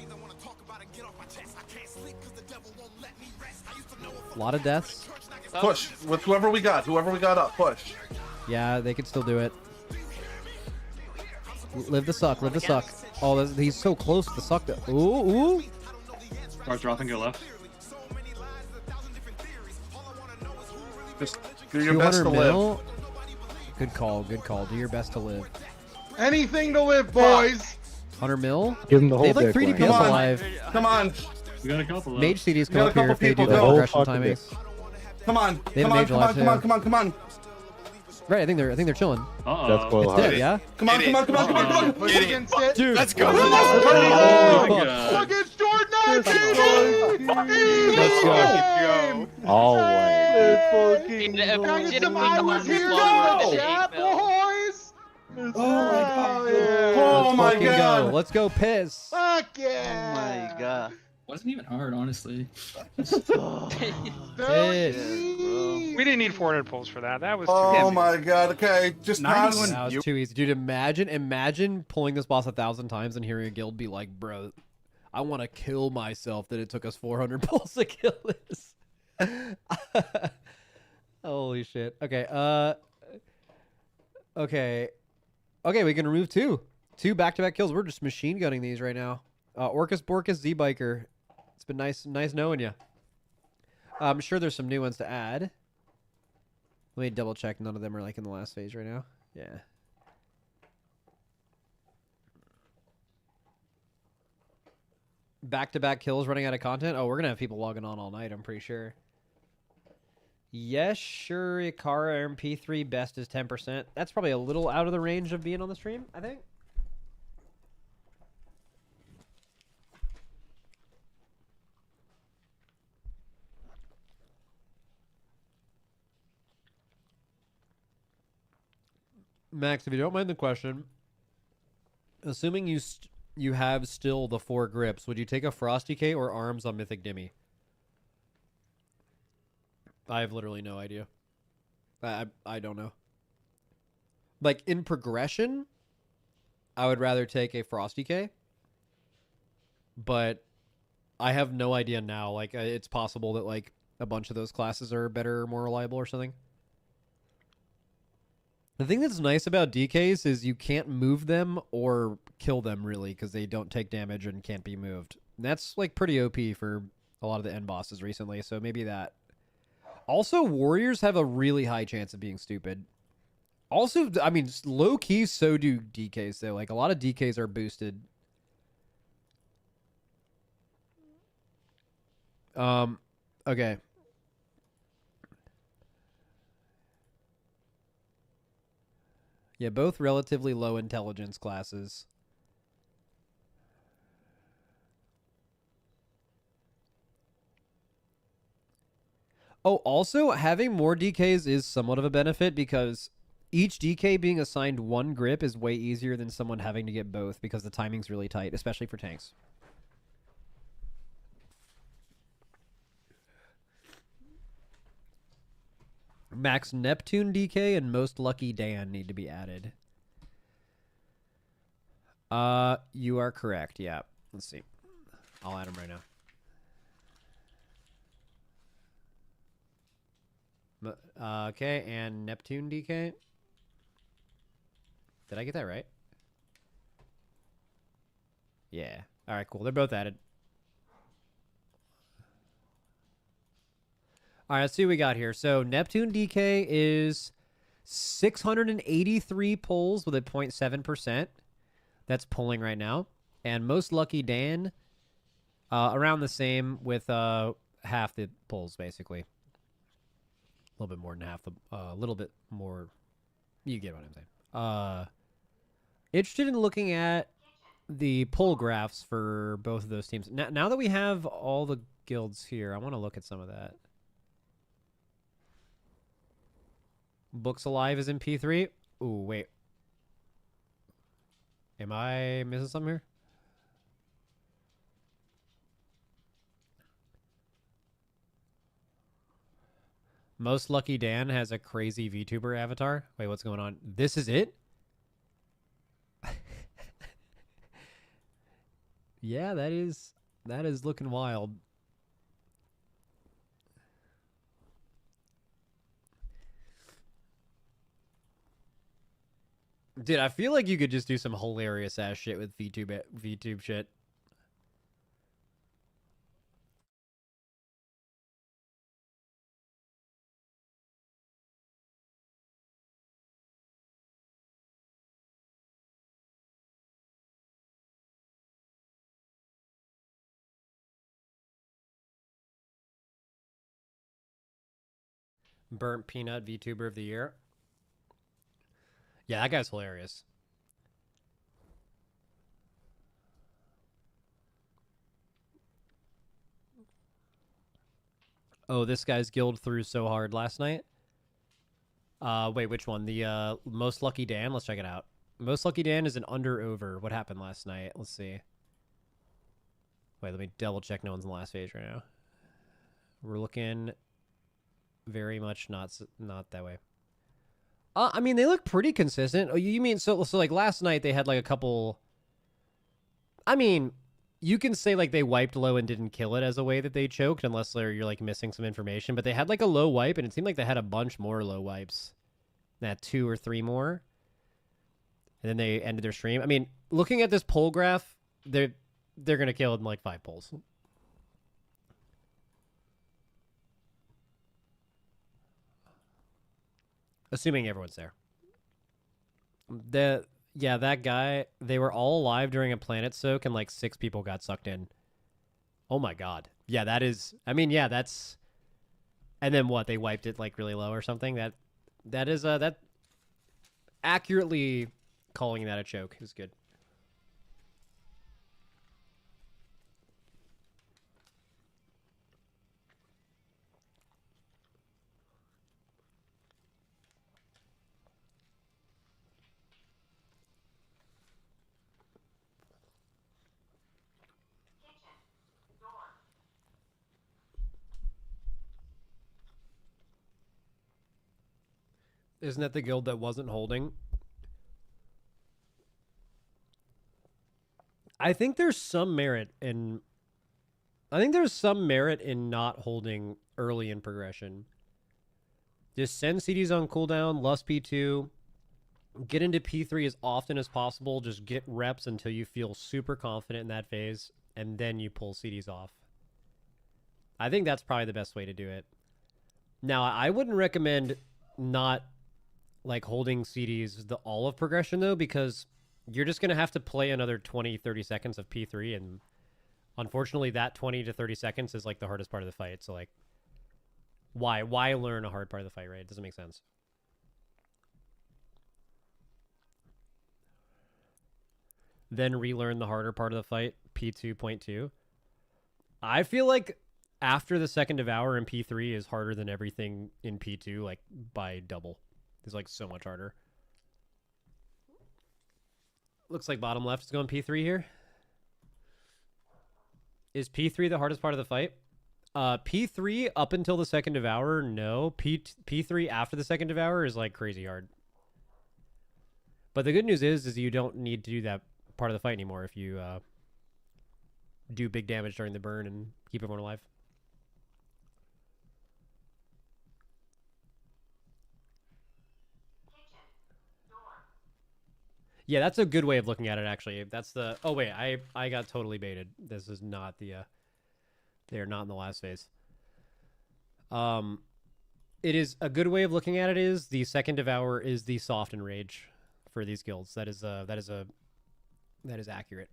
A lot of deaths. Push with whoever we got up. Push. Yeah, they could still do it. Live the suck. Live the suck. Oh, he's so close to the suck. Ooh. Start dropping, go left. Just Do your best to 200 live. mil. Good call. Good call. Do your best to live. Anything to live, boys. 100 mil. Give him the They have whole like dick 3 line. DPS Come on. alive. Come on. We got a couple. Mage CDs We come got a up here couple if they do people the go. progression Fucking timings. Come on. They have Come on. mage Come alive on. Come on. too. Come on. Come on. Right, I think they're chilling. Uh-oh. That's cool. It's dead, yeah. Come on. Come on. Come on. Come on. Come on. Push against it. Dude, Let's go. Oh my fuck. god. Against Jordan, baby. Let's go. Always. Can I get some I was here in the chat, boys? Oh my Fucking god. go. Let's go piss. Fuck yeah. Oh my god. Wasn't even hard, honestly. Piss. We We didn't need 400 pulls for that. That was Oh too my god. Okay. Just pass. That was too easy. Dude, imagine pulling this boss 1,000 times and hearing a guild be like, bro, I want to kill myself that it took us 400 pulls to kill this. Holy shit. Okay, Okay, we can remove 2 back-to-back kills. We're just machine gunning these right now. Orcus Borcus Z-Biker. It's been nice knowing you. I'm sure there's some new ones to add. Let me double check. None of them are like in the last phase right now. Yeah. Back-to-back kills running out of content? Oh, we're going to have people logging on all night, I'm pretty sure. Yes, sure, Ikara MP3 best is 10%. That's probably a little out of the range of being on the stream, I think. Max, if you don't mind the question, assuming you have still the 4 grips, would you take a Frosty K or arms on Mythic Dimmy? I have literally no idea. I don't know. Like, in progression, I would rather take a Frosty K. But I have no idea now. Like, it's possible that, like, a bunch of those classes are better or more reliable or something. The thing that's nice about DKs is you can't move them or kill them, really, because they don't take damage and can't be moved. And that's, like, pretty OP for a lot of the end bosses recently, so maybe that. Also, warriors have a really high chance of being stupid. Also, I mean, low-key, so do DKs, though. Like, a lot of DKs are boosted. Okay. Yeah, both relatively low intelligence classes. Oh, also, having more DKs is somewhat of a benefit because each DK being assigned 1 grip is way easier than someone having to get both because the timing's really tight, especially for tanks. Max Neptune DK and Most Lucky Dan need to be added. You are correct, yeah. Let's see. I'll add them right now. Okay, and Neptune DK. Did I get that right? Yeah. Alright, cool. They're both added. Alright, let's see what we got here. So, Neptune DK is 683 pulls with a 0.7%. That's pulling right now. And Most Lucky Dan, around the same with half the pulls, basically. A little bit more than half the, a little bit more. You get what I'm saying. Interested in looking at the pull graphs for both of those teams. Now that we have all the guilds here, I want to look at some of that. Books Alive is in P3. Ooh, wait. Am I missing something here? Most Lucky Dan has a crazy VTuber avatar. Wait, what's going on? This is it? Yeah, that is looking wild. Dude, I feel like you could just do some hilarious ass shit with VTube shit. Burnt Peanut VTuber of the Year. Yeah, that guy's hilarious. Oh, this guy's guild threw so hard last night. Wait, which one? The Most Lucky Dan? Let's check it out. Most Lucky Dan is an under-over. What happened last night? Let's see. Wait, let me double check no one's in the last phase right now. We're looking very much not that way. I mean, they look pretty consistent. Oh, you mean, so like last night they had like a couple... I mean, you can say like they wiped low and didn't kill it as a way that they choked, unless you're like missing some information. But they had like a low wipe, and it seemed like they had a bunch more low wipes. That 2 or 3 more. And then they ended their stream. I mean, looking at this poll graph, they're going to kill in like 5 polls. Assuming everyone's there. Yeah, that guy, they were all alive during a planet soak and like 6 people got sucked in. Oh my god. Yeah, that is, I mean, yeah, that's, and then what, they wiped it like really low or something? That is, that accurately calling that a choke is good. Isn't that the guild that wasn't holding? I think there's some merit in... I think there's some merit in not holding early in progression. Just send CDs on cooldown, Lust P2, get into P3 as often as possible, just get reps until you feel super confident in that phase, and then you pull CDs off. I think that's probably the best way to do it. Now, I wouldn't recommend not... like holding CDs the all of progression though, because you're just going to have to play another 20-30 seconds of P3, and unfortunately that 20 to 30 seconds is like the hardest part of the fight. So like why learn a hard part of the fight, right? It doesn't make sense. Then relearn the harder part of the fight, P2.2. I feel like after the second Devour in P3 is harder than everything in P2, like by double. It's like so much harder. Looks like bottom left is going P3 here. Is P3 the hardest part of the fight? P3 up until the second Devour, no. P3 after the second Devour is like crazy hard. But the good news is you don't need to do that part of the fight anymore if you do big damage during the burn and keep everyone alive. Yeah, that's a good way of looking at it, actually. That's the... Oh, wait, I got totally baited. This is not the... They are not in the last phase. It is... A good way of looking at it is the second Devour is the soft enrage for these guilds. That is accurate.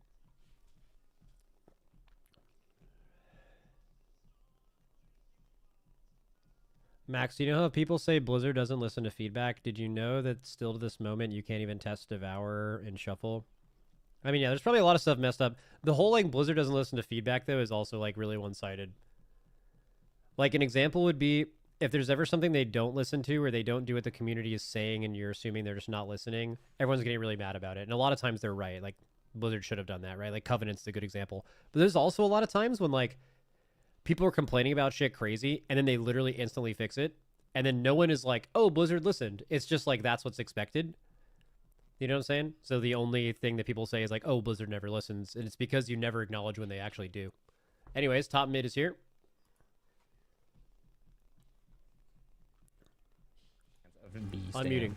Max, do you know how people say Blizzard doesn't listen to feedback? Did you know that still to this moment you can't even test Devour in Shuffle? I mean, yeah, there's probably a lot of stuff messed up. The whole, like, Blizzard doesn't listen to feedback, though, is also, like, really one-sided. Like, an example would be, if there's ever something they don't listen to or they don't do what the community is saying and you're assuming they're just not listening, everyone's getting really mad about it. And a lot of times they're right. Like, Blizzard should have done that, right? Like, Covenant's a good example. But there's also a lot of times when, like, people are complaining about shit crazy, and then they literally instantly fix it, and then no one is like, oh, Blizzard listened. It's just like, that's what's expected. You know what I'm saying? So the only thing that people say is like, oh, Blizzard never listens, and it's because you never acknowledge when they actually do. Anyways, top mid is here. Unmuting.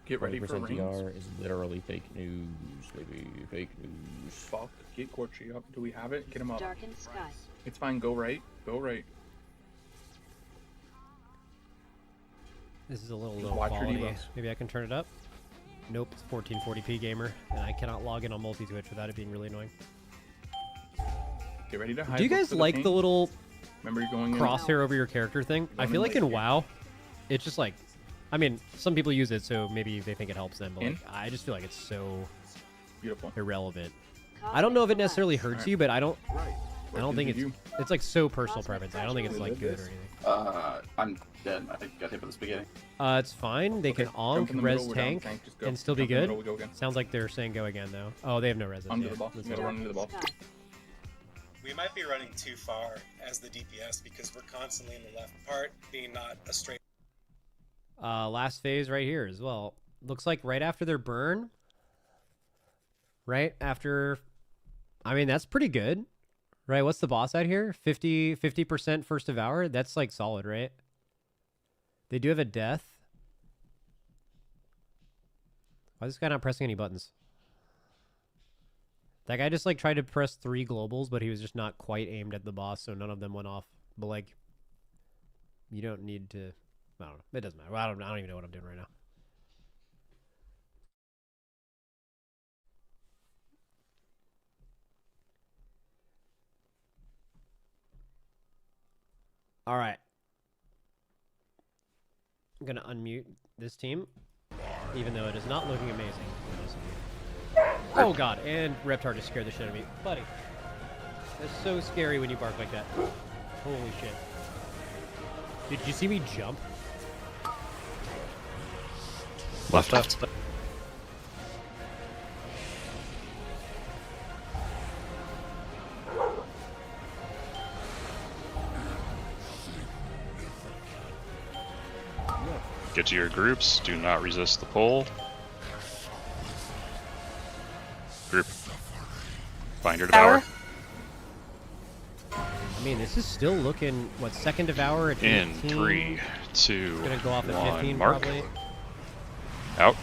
Get ready for rings. GR is literally fake news, baby. Fake news. Fuck. Get Corchi up. Do we have it? Get him up. Darkened sky. It's fine. Go right. Go right. This is a little Just low watch your quality. debuffs. Maybe I can turn it up. Nope, it's 1440p gamer, and I cannot log in on multi-twitch without it being really annoying. Get ready to hide. Do you guys like the little Remember you're going in. crosshair over your character thing. I feel like in WoW, it's just like, I mean, some people use it, so maybe they think it helps them, but like, I just feel like it's so beautiful, irrelevant. I don't know if it necessarily hurts you, but I don't think it's like so personal preference. I don't think it's like good or anything. I'm dead. I got hit with the spaghetti. It's fine. They can onk, res tank, and still be good. Sounds like they're saying go again though. Oh, they have no res. Under the ball. You gotta run into the ball. We might be running too far as the DPS because we're constantly in the left part, being not a straight. Last phase right here as well. Looks like right after their burn. Right after, I mean, that's pretty good. Right, what's the boss out here? 50% first devour? That's like solid, right? They do have a death. Why is this guy not pressing any buttons? That guy just like tried to press 3 globals, but he was just not quite aimed at the boss, so none of them went off. But like, you don't need to. I don't know. It doesn't matter. I don't even know what I'm doing right now. All right. I'm going to unmute this team, even though it is not looking amazing. Oh, God. And Reptar just scared the shit out of me. Buddy. That's so scary when you bark like that. Holy shit. Did you see me jump? Left. Get to your groups. Do not resist the pull. Group. Find your devour. I mean, this is still looking, what, second devour at 18? In 3, 2, it's gonna go off at 15 mark. probably. Out.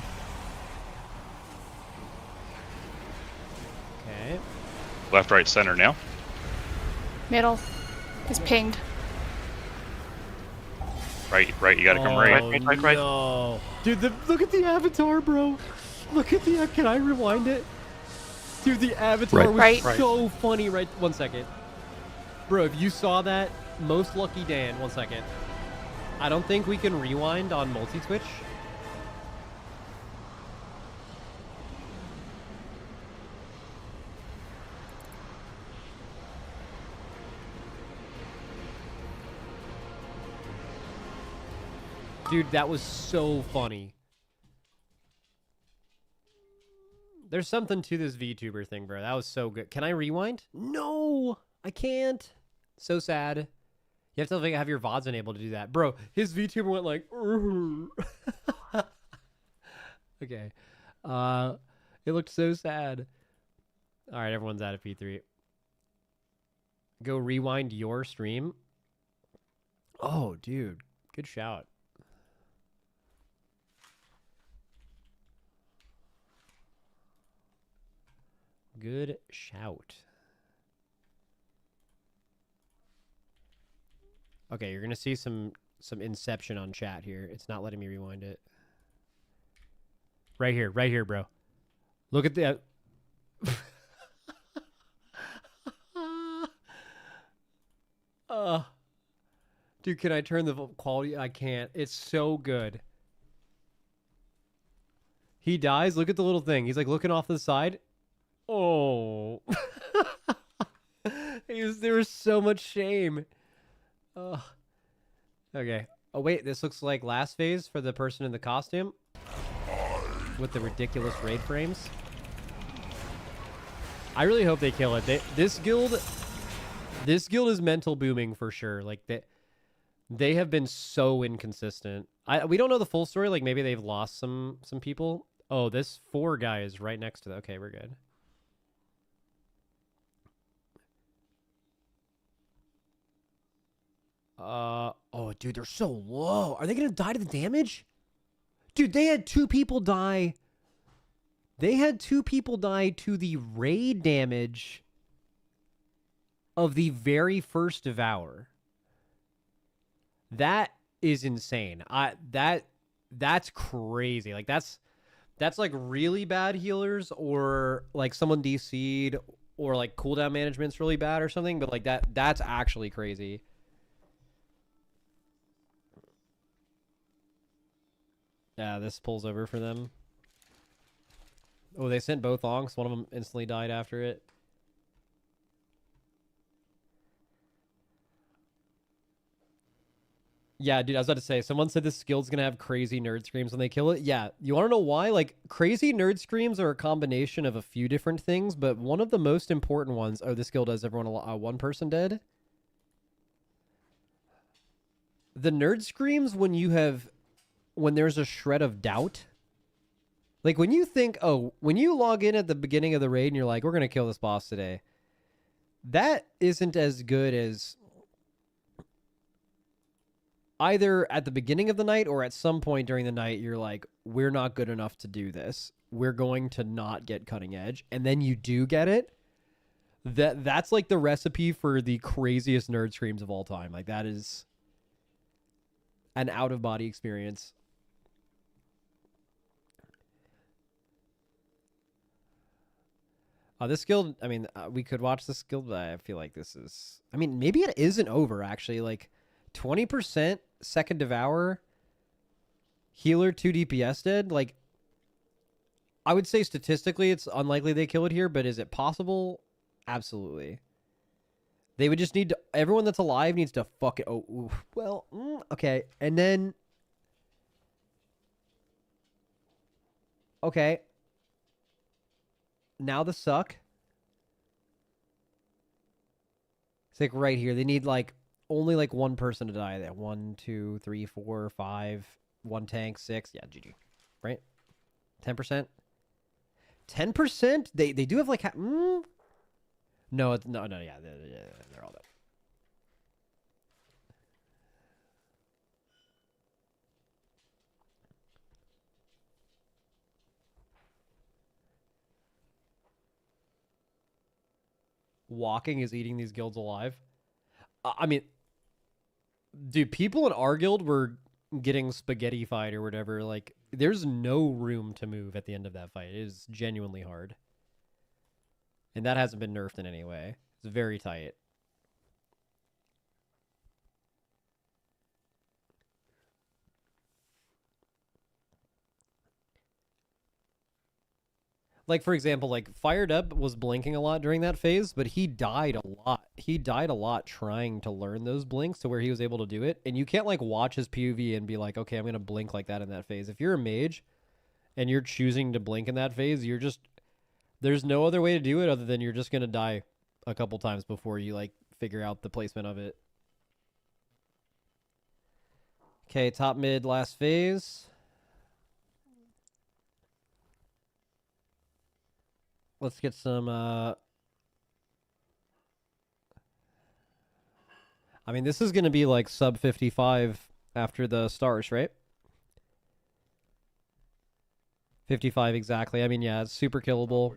Okay. Left, right, center now. Middle is pinged. Right, you gotta come right. No. Dude, look at the avatar, bro. Look at the, can I rewind it? Dude, the avatar was so funny. Right, 1 second. Bro, if you saw that, most lucky Dan, 1 second. I don't think we can rewind on multi-twitch. Dude, that was so funny. There's something to this VTuber thing, bro. That was so good. Can I rewind? No, I can't. So sad. You have to have your VODs enabled to do that. Bro, his VTuber went like... Okay. It looked so sad. All right, everyone's out of P3. Go rewind your stream. Oh, dude. Good shout. Good shout. Okay, you're gonna see some inception on chat here. It's not letting me rewind it. Right here, bro. Look at the. Dude, can I turn the quality? I can't. It's so good. He dies. Look at the little thing. He's like looking off to the side. Oh. There was so much shame. Okay. Oh, wait. This looks like last phase for the person in the costume. With the ridiculous raid frames. I really hope they kill it. This guild is mental booming for sure. Like, they have been so inconsistent. We don't know the full story. Like, maybe they've lost some people. Oh, this 4 guy is right next to that. Okay, we're good. Oh, dude, they're so low. Are they gonna die to the damage? Dude, they had 2 people die. They had 2 people die to the raid damage of the very first Devour. That is insane. That's crazy. Like, that's like really bad healers, or like someone DC'd, or like cooldown management's really bad or something, but like that's actually crazy. Yeah, this pulls over for them. Oh, they sent both onks. One of them instantly died after it. Yeah, dude, I was about to say, someone said this skill's gonna have crazy nerd screams when they kill it. Yeah, you wanna know why? Like, crazy nerd screams are a combination of a few different things, but one of the most important ones... Oh, this skill does everyone one person dead? The nerd screams when there's a shred of doubt. Like, when you think, when you log in at the beginning of the raid and you're like, we're gonna kill this boss today. That isn't as good as... either at the beginning of the night or at some point during the night, you're like, we're not good enough to do this. We're going to not get cutting edge. And then you do get it. That's like the recipe for the craziest nerd screams of all time. Like, that is an out-of-body experience. This skill, I mean, we could watch this skill, but I feel like this is... I mean, maybe it isn't over, actually. Like, 20% second devour, healer 2 DPS dead. Like, I would say statistically it's unlikely they kill it here, but is it possible? Absolutely. They would just need to... Everyone that's alive needs to fuck it... Oh, ooh, well, okay. And then... Okay. Now the suck. It's like right here. They need like... Only like one person to die there. 1, 2, 3, 4, 5. 1 tank, 6. Yeah, GG. Right? 10%? 10%? They do have like... No, it's... No, yeah. They're all dead. Walking is eating these guilds alive. I mean... Dude, people in our guild were getting spaghetti-fied or whatever. Like, there's no room to move at the end of that fight. It is genuinely hard. And that hasn't been nerfed in any way. It's very tight. Like, for example, like, Fired Up was blinking a lot during that phase, but he died a lot. He died a lot trying to learn those blinks to where he was able to do it. And you can't, like, watch his POV and be like, okay, I'm going to blink like that in that phase. If you're a mage and you're choosing to blink in that phase, you're just... There's no other way to do it other than you're just going to die a couple times before you, like, figure out the placement of it. Okay, top mid, last phase. Let's get some, I mean, this is going to be like sub 55 after the stars, right? 55 exactly. I mean, yeah, it's super killable.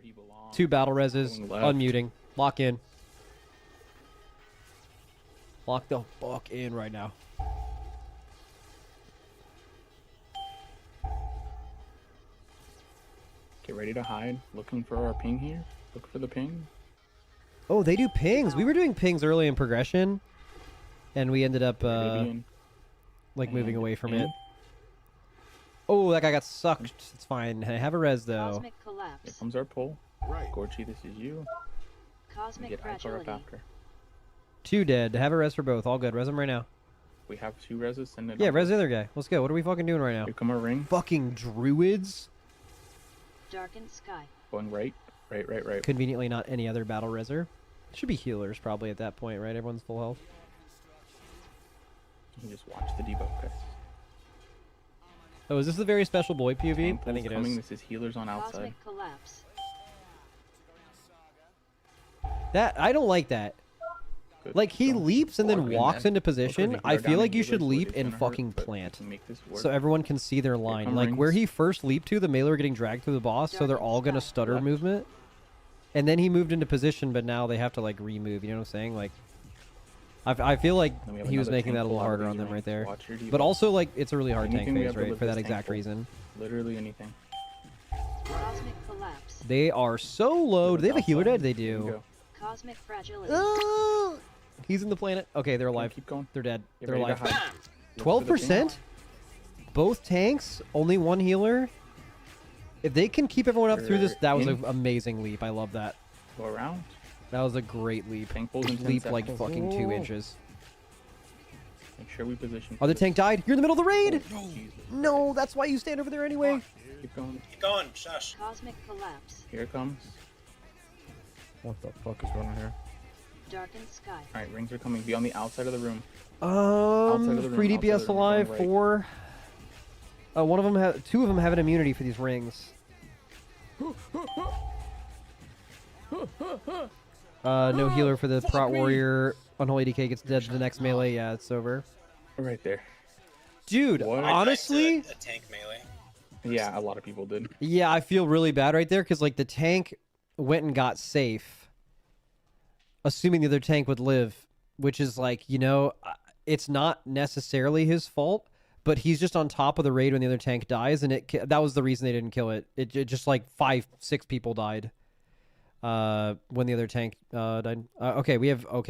2 battle reses, unmuting. Lock in. Lock the fuck in right now. Get ready to hide. Looking for our ping here. Look for the ping. Oh, they do pings. We were doing pings early in progression, and we ended up like moving away from it. Oh, that guy got sucked. It's fine. I have a res though. Cosmic collapse. Here comes our pull. Right. Gorchi, this is you. Cosmic get fragility. After. 2 dead. Have a res for both. All good. Res them right now. We have 2 reses. Send it. Yeah, res the other guy. Let's go. What are we fucking doing right now? Here come our ring. Fucking druids. Darkened sky. Going right. Right. Conveniently not any other battle reser. Should be healers probably at that point, right? Everyone's full health. You can just watch the debug, guys. Oh, is this the very special boy POV? I think it is. This is healers on outside. Cosmic collapse. That I don't like that. Good. Like, he leaps and then walks into position. Okay, I feel like you healers, should so leap it's and gonna fucking hurt, but plant. we can make this work. So everyone can see their line. come Like, rings. where he first leaped to, the melee are getting dragged through the boss, so they're all going to stutter movement. And then he moved into position, but now they have to, like, remove. You know what I'm saying? Like, I feel like he was making that a little harder on them right there. But also, like, it's a really hard tank phase, right? For that exact reason. Literally anything. Cosmic collapse. They are so low. Do they have a healer dead? They do. Cosmic fragility. He's in the planet. Okay, they're alive. Keep going. They're dead. Get They're ready to alive. hide. 12%? both tanks, only one healer. If they can keep everyone up through this, that was an amazing leap. I love that. Go around. That was a great leap. Tank pulls in 10 Leap like seconds. fucking 2 inches. Make sure we position. Other tank died. You're in the middle of the raid. Oh, No, that's why you stand over there anyway. Keep going. Keep going. Shush. Cosmic collapse. Here it comes. What the fuck is going on here? Darkened sky. All right, rings are coming. Be on the outside of the room. Outside of the room, Free outside of DPS the room, alive. going right. 4. One of them have. 2 of them have an immunity for these rings. No healer for the Prot Warrior. Unholy DK gets dead to the next melee. Yeah, it's over. Right there. Dude, What? honestly, A tank melee. Yeah, a lot of people did. yeah, I feel really bad right there because like the tank went and got safe, assuming the other tank would live, which is like, you know, it's not necessarily his fault, but he's just on top of the raid when the other tank dies, and that was the reason they didn't kill it. It just like 5-6 people died when the other tank died. Okay,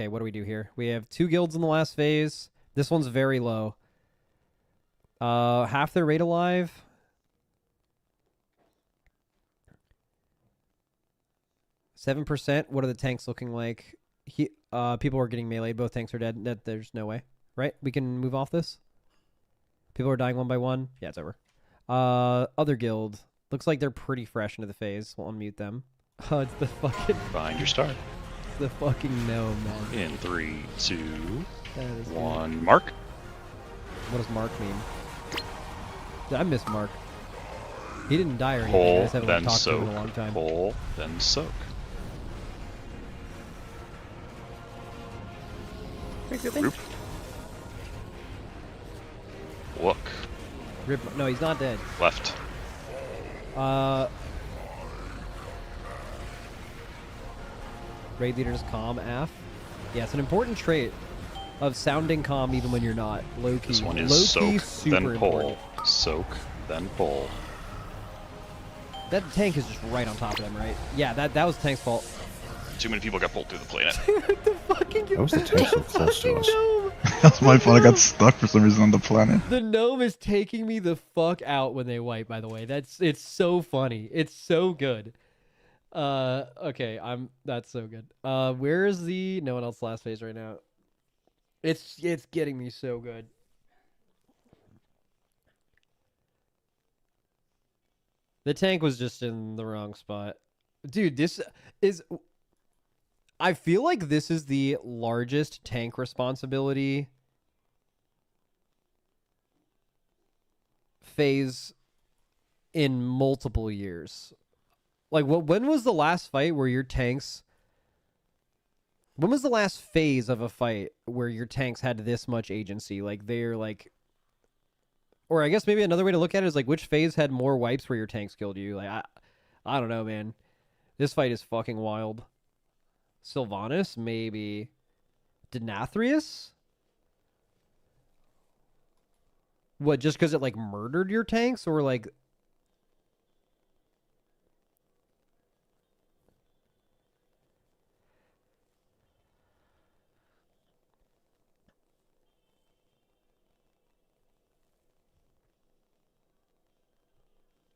what do we do here? We have 2 guilds in the last phase. This one's very low. Half their raid alive. 7%. What are the tanks looking like? People are getting melee. Both tanks are dead. There's no way. Right? We can move off this? People are dying one by one. Yeah, it's over. Other guild. Looks like they're pretty fresh into the phase. We'll unmute them. It's the fucking... Find your star. It's the fucking gnome, man. In 3, 2, That is 1. good. Mark. What does Mark mean? Dude, I miss Mark. He didn't die or anything. I Pull, just haven't then talked to him soak. in a long time. Pull, then soak. Group. Look. No, he's not dead. Left. Raid leaders calm AF. Yeah, it's an important trait of sounding calm even when you're not. Low key. This one is Low-key, soak, super then pull. important. Soak, then pull. That tank is just right on top of them, right? Yeah, that was the tank's fault. Too many people got pulled through the planet. How was the tank so close to us? Gnome. That's my fault. I got stuck for some reason on the planet. The gnome is taking me the fuck out when they wipe, by the way. It's so funny. It's so good. Okay, that's so good. Where is the no one else last phase right now? It's getting me so good. The tank was just in the wrong spot. Dude, this is... I feel like this is the largest tank responsibility phase in multiple years. Like, when was the last fight where your tanks... When was the last phase of a fight where your tanks had this much agency? Like, they're like... Or I guess maybe another way to look at it is, like, which phase had more wipes where your tanks killed you? Like, I don't know, man. This fight is fucking wild. Sylvanas, maybe. Denathrius? What, just because it, like, murdered your tanks? Or, like...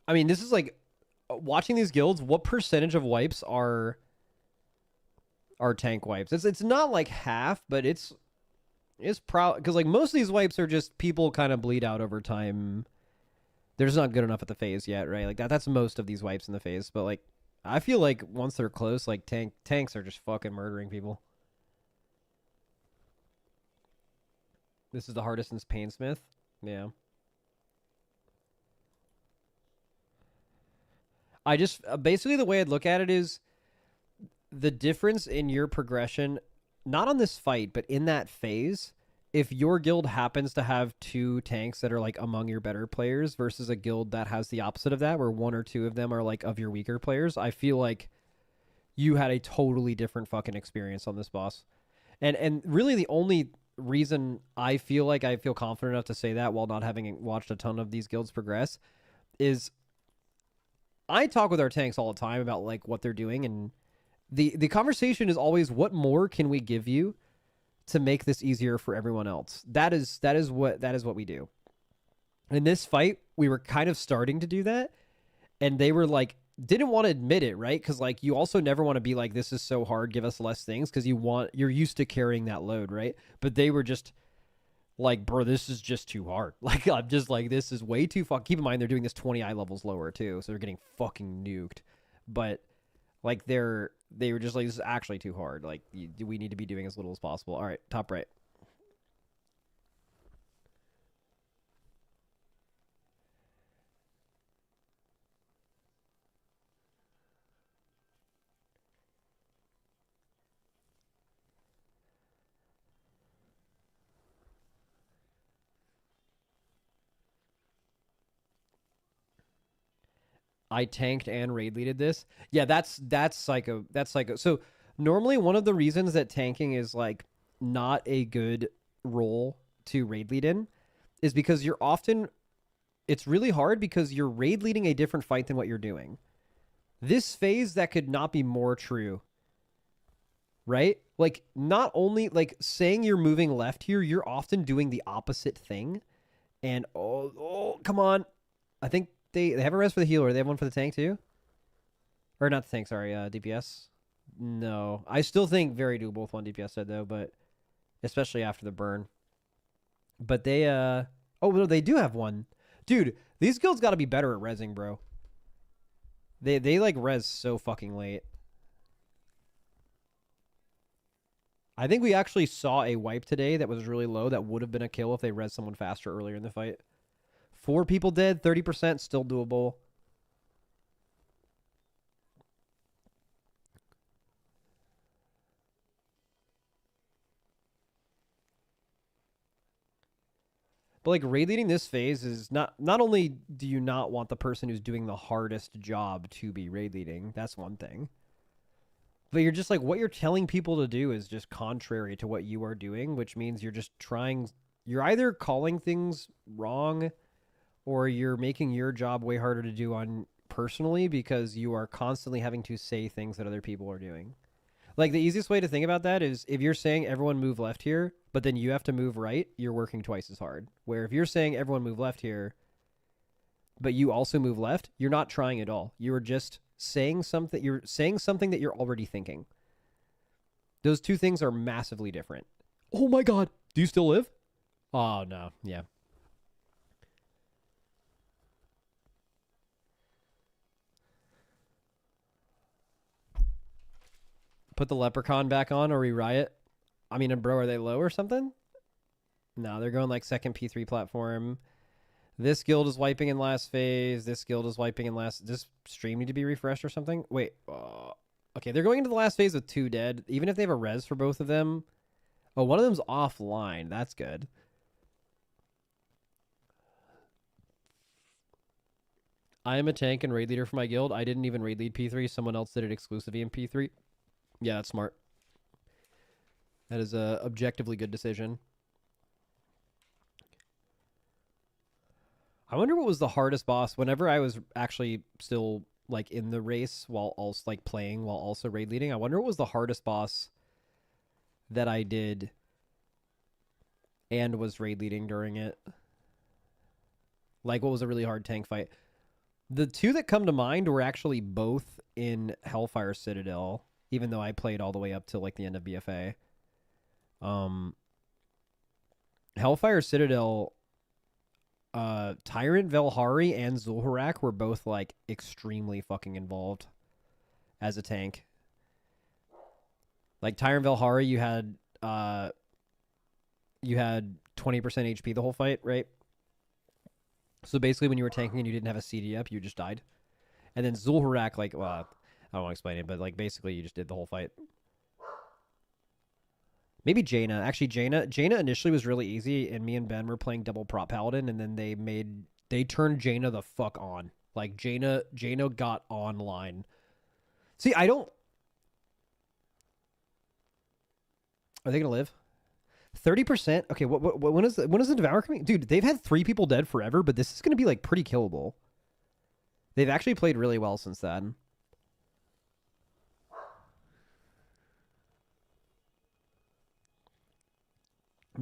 I mean, this is like watching these guilds. What percentage of wipes are tank wipes? It's not like half, but it's proud because like most of these wipes are just people kind of bleed out over time. They're just not good enough at the phase yet, right? Like that's most of these wipes in the phase. But like I feel like once they're close, like tanks are just fucking murdering people. This is the hardest since Painsmith. Yeah. I just basically the way I'd look at it is the difference in your progression, not on this fight, but in that phase. If your guild happens to have 2 tanks that are like among your better players versus a guild that has the opposite of that, where 1 or 2 of them are like of your weaker players, I feel like you had a totally different fucking experience on this boss. And really the only reason I feel like I feel confident enough to say that while not having watched a ton of these guilds progress is I talk with our tanks all the time about like what they're doing, and the conversation is always what more can we give you to make this easier for everyone else. That is what we do. In this fight, we were kind of starting to do that, and they were like, didn't want to admit it, right? Because like you also never want to be like, this is so hard, give us less things, because you're used to carrying that load, right? But they were just like, bro, this is just too hard. Like, I'm just like, this is way too fuck. Keep in mind, they're doing this 20 eye levels lower too, so they're getting fucking nuked. But like they were just like, this is actually too hard. Like we need to be doing as little as possible. All right, top right. I tanked and raid leaded this. Yeah, that's psycho. That's psycho. So normally one of the reasons that tanking is like not a good role to raid lead in is because it's really hard because you're raid leading a different fight than what you're doing. This phase, that could not be more true. Right? Like, not only like saying you're moving left here, you're often doing the opposite thing. And oh, come on. I think they have a res for the healer. They have one for the tank too? Or not the tank, sorry, DPS. No. I still think very doable with one DPS dead though, but especially after the burn. But they oh no, they do have one. Dude, these guilds gotta be better at resing, bro. They like res so fucking late. I think we actually saw a wipe today that was really low that would have been a kill if they res someone faster earlier in the fight. 4 people dead, 30%, still doable. But like raid leading this phase is not only do you not want the person who's doing the hardest job to be raid leading, that's one thing. But you're just like, what you're telling people to do is just contrary to what you are doing, which means you're just you're either calling things wrong or you're making your job way harder to do on personally because you are constantly having to say things that other people are doing. Like the easiest way to think about that is if you're saying everyone move left here, but then you have to move right, you're working twice as hard. Where if you're saying everyone move left here, but you also move left, you're not trying at all. You're just saying something that you're already thinking. Those two things are massively different. Oh my god, do you still live? Oh no, yeah. Put the leprechaun back on or re-riot. I mean, bro, are they low or something? No, they're going like second P3 platform. This guild is wiping in last phase. This guild is wiping in last... Does stream need to be refreshed or something? Wait. Okay, they're going into the last phase with 2 dead. Even if they have a res for both of them. Oh, one of them's offline. That's good. I am a tank and raid leader for my guild. I didn't even raid lead P3. Someone else did it exclusively in P3. Yeah, that's smart. That is a objectively good decision. I wonder what was the hardest boss whenever I was actually still like in the race while also like playing while also raid leading. I wonder what was the hardest boss that I did and was raid leading during it. Like what was a really hard tank fight? The 2 that come to mind were actually both in Hellfire Citadel, even though I played all the way up to like the end of BFA. Hellfire Citadel, Tyrant Velhari and Zul'Harak were both like extremely fucking involved as a tank. Like Tyrant Velhari, you had 20% HP the whole fight, right? So basically when you were tanking and you didn't have a CD up, you just died. And then Zul'Harak, like, well, I don't want to explain it, but like basically you just did the whole fight. Maybe Jaina. Actually, Jaina initially was really easy, and me and Ben were playing double prop paladin, and then they turned Jaina the fuck on. Like Jaina got online. See, I don't. Are they gonna live? 30%. Okay, when is the Devour coming? Dude, they've had 3 people dead forever, but this is gonna be like pretty killable. They've actually played really well since then.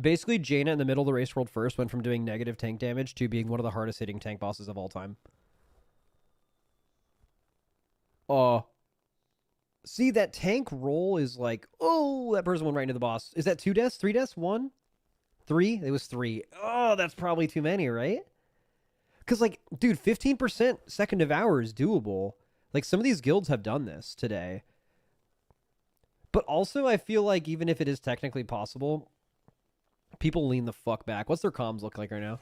Basically, Jaina in the middle of the race world first went from doing negative tank damage to being one of the hardest hitting tank bosses of all time. See, that tank roll is like, oh, that person went right into the boss. Is that 2 deaths? 3 deaths? 1? 3? It was 3. Oh, that's probably too many, right? Because, like, dude, 15% second devour is doable. Like, some of these guilds have done this today. But also, I feel like even if it is technically possible, people lean the fuck back. What's their comms look like right now?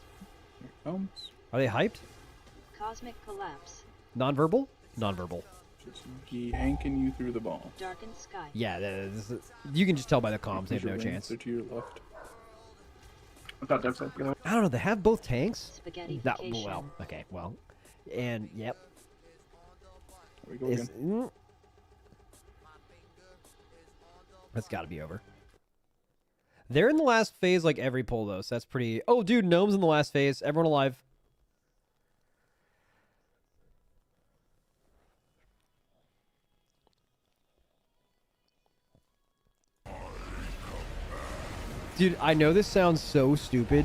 Comes. Are they hyped? Cosmic collapse. Non-verbal? Non-verbal. Just yanking you through the ball. Darkened sky. Yeah, you can just tell by the comms they have no chance. They're to your left. I thought that's like, I don't know. They have both tanks. Spaghetti. Well, okay, well, and yep. There we go again. That's got to be over. They're in the last phase like every pull though, so that's pretty. Oh, dude, Gnome's in the last phase. Everyone alive. Dude, I know this sounds so stupid,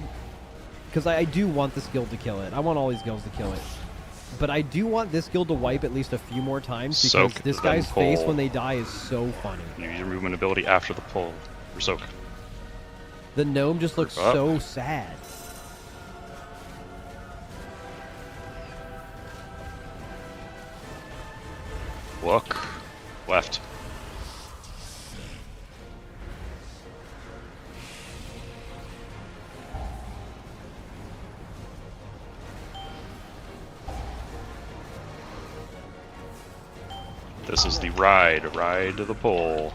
because I do want this guild to kill it. I want all these guilds to kill it. But I do want this guild to wipe at least a few more times, because Soak, this then guy's face pull. when they die is so funny. You use your movement ability after the pull. Or soak. The gnome just looks Up. so sad. Look. Left. This is the ride to the pole.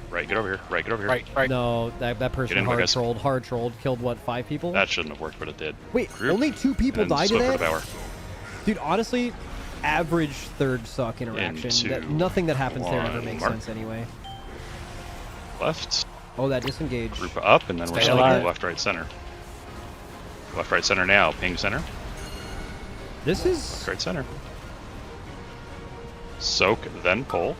Right, get over here. Right, get over here. Right. No, that person in, my guys. hard trolled, killed what, 5 people? That shouldn't have worked, but it did. Wait, Group, only 2 people and died to soak for that? devour. Dude, honestly, average third suck interaction. Into Nothing that happens there ever one, makes mark. sense anyway. Left. Oh, that disengaged. Group up, and then we're Stay still alive. left, right, center. Left, right, center now. Ping center. This is... Left, right, center. Soak, then pull.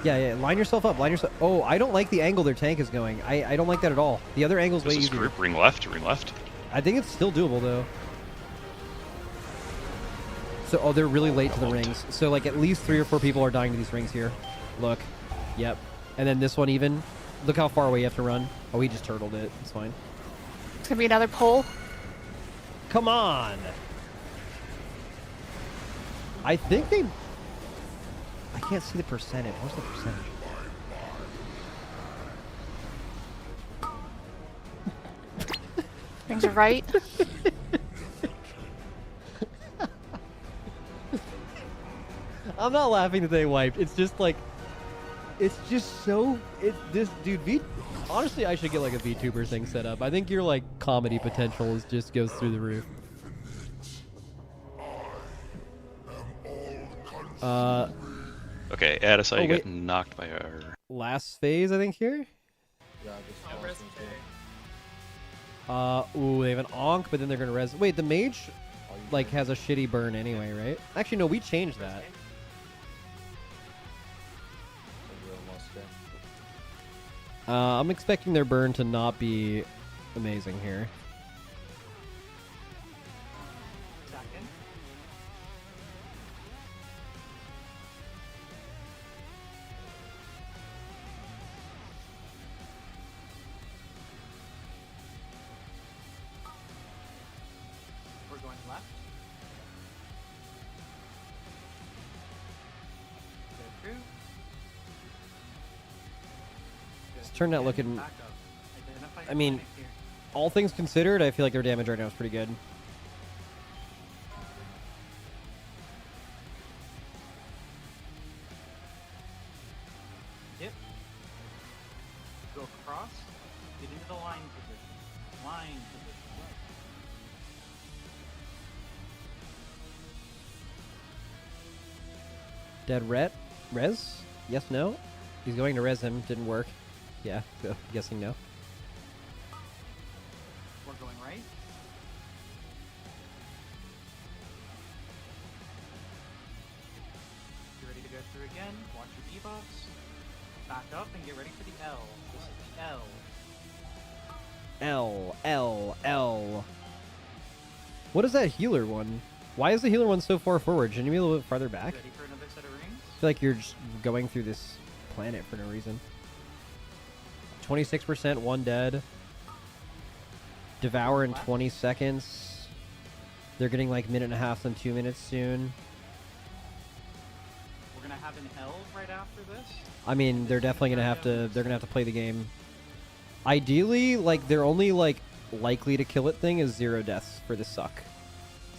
Yeah, line yourself up, line yourself... Oh, I don't like the angle their tank is going. I don't like that at all. The other angle's way This is easier. group, ring left, ring left. I think it's still doable, though. So, oh, they're really late to the rings. So, like, at least 3 or 4 people are dying to these rings here. Look. Yep. And then this one even. Look how far away you have to run. Oh, he just turtled it. It's fine. It's gonna be another pull. Come on! I think they... I can't see the percentage. What's the percentage? Things are right. I'm not laughing that they wiped. It's just like... It's just so... This dude, honestly, I should get like a VTuber thing set up. I think your like comedy potential just goes through the roof. Okay, Add, I saw you wait. get knocked by our... Last phase, I think, here? Ooh, they have an Onk, but then they're gonna res... Wait, the mage, like, has a shitty burn anyway, right? Actually, no, we changed that. I'm expecting their burn to not be amazing here. We're going left. Go through. It's turned out looking... Back up. Identify I mean, panic here. all things considered, I feel like their damage right now is pretty good. Dip. Go across. Get into the line position. Line position. Dead res? Yes, no? He's going to res him. Didn't work. Yeah, so guessing no. We're going right. Get ready to go through again. Watch your debuffs. Back up and get ready for the L. This is the L. L, L, L. What is that healer one? Why is the healer one so far forward? Shouldn't you be a little bit farther back? Ready for another set of rings? I feel like you're just going through this planet for no reason. 26%, 1 dead. Devour in 20 seconds. They're getting like 1.5 and 2 minutes soon. We're gonna have an L right after this. I mean, they're definitely gonna have to. They're gonna have to play the game. Ideally, like their only like likely to kill it thing is 0 deaths for this suck.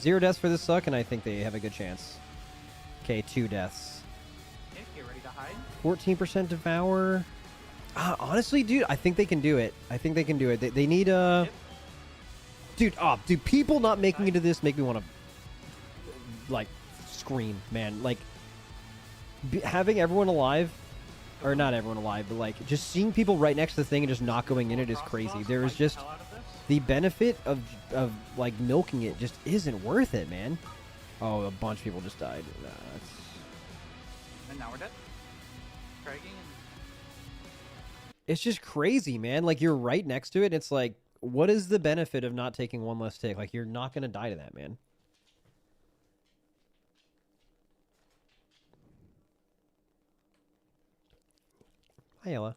0 deaths for this suck, and I think they have a good chance. Okay, 2 deaths. Okay, get ready to hide. 14% devour. Honestly, dude, I think they can do it. I think they can do it. They need a. Dude, dude, people not making it to this make me want to like scream, man. Like having everyone alive. Or not everyone alive, but like just seeing people right next to the thing and just not going in it is crazy. There is just the benefit of like milking it just isn't worth it, man. Oh, a bunch of people just died. And now we're dead. Try again. It's just crazy, man. Like you're right next to it. And it's like, what is the benefit of not taking one less tick? Like you're not gonna die to that, man. Hi, Ella.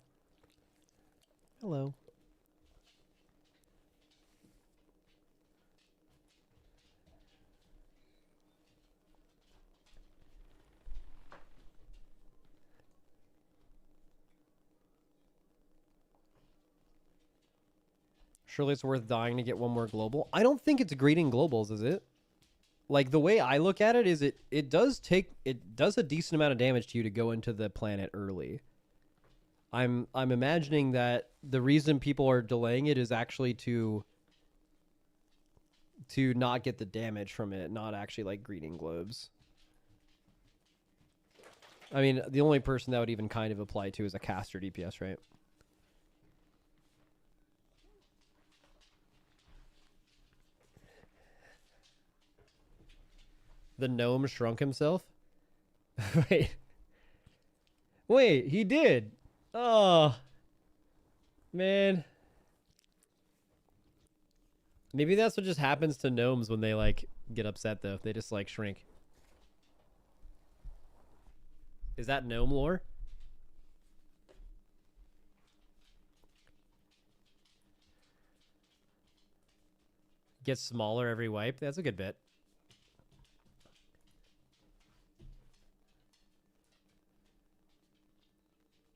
Hello. Surely it's worth dying to get one more global. I don't think it's greeting globals, is it? Like the way I look at it is it does a decent amount of damage to you to go into the planet early. I'm imagining that the reason people are delaying it is actually to not get the damage from it, not actually like greeting globes. I mean, the only person that would even kind of apply to is a caster DPS, right? The gnome shrunk himself? Wait, he did. Oh, man. Maybe that's what just happens to gnomes when they, like, get upset, though. They just, like, shrink. Is that gnome lore? Gets smaller every wipe? That's a good bit.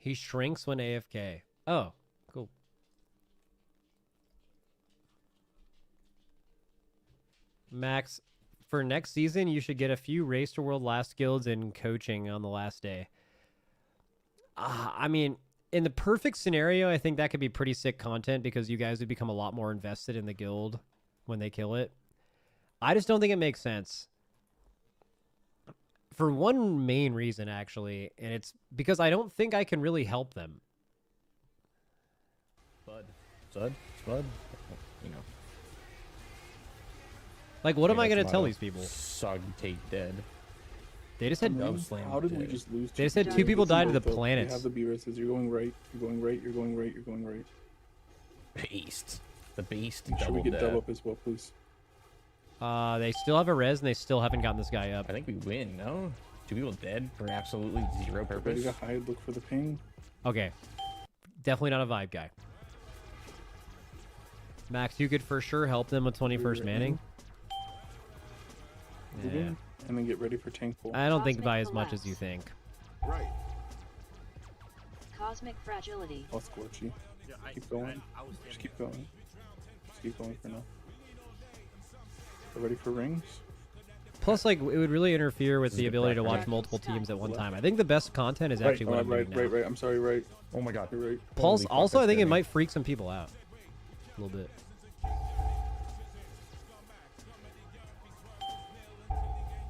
He shrinks when AFK. Oh, cool. Max, for next season, you should get a few Race to World last guilds and coaching on the last day. I mean, in the perfect scenario, I think that could be pretty sick content because you guys would become a lot more invested in the guild when they kill it. I just don't think it makes sense. For one main reason, actually, and it's because I don't think I can really help them. Spud. You know. Like, what am I going to tell these people? Sug take dead. They just had... How did we just lose? They just had 2 people die to the planets. You have the B-Res's. You're going right. You're going right. You're going right. You're going right. Beast. The beast. Make sure we get dub up as well, please. They still have a res, and they still haven't gotten this guy up. I think we win, no? 2 people dead for absolutely 0 purpose. Ready to hide, look for the ping. Okay. Definitely not a vibe guy. Max, you could for sure help them with 21st Manning. Yeah. And then get ready for tank pull. I don't think by as much as you think. Right. Cosmic fragility. I'll scorch you. Keep going. Just keep going. Just keep going for now. Ready for rings? Plus, like, it would really interfere with the ability to watch multiple teams at one time. I think the best content is actually what I'm doing now. Right. I'm sorry, right. Oh my god. You're right. Plus, also, I think it might freak some people out. A little bit.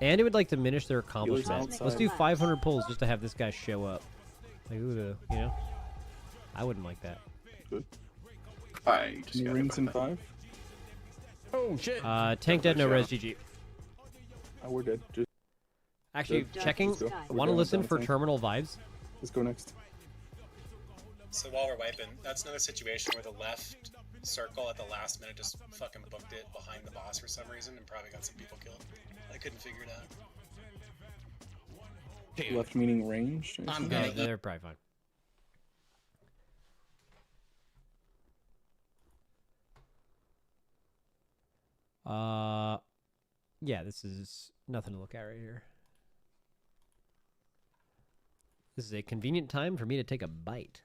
And it would, like, diminish their accomplishment. Let's do 500 pulls just to have this guy show up. Like, ooh, you know? I wouldn't like that. Good. Alright. Rings in 5? Oh, shit. Tank dead, no res, GG. Oh, we're dead. Just actually, checking. Want to listen for terminal vibes? Let's go next. So while we're wiping, that's another situation where the left circle at the last minute just fucking booked it behind the boss for some reason and probably got some people killed. I couldn't figure it out. Left meaning range. Yeah, they're probably fine. Yeah, this is nothing to look at right here. This is a convenient time for me to take a bite.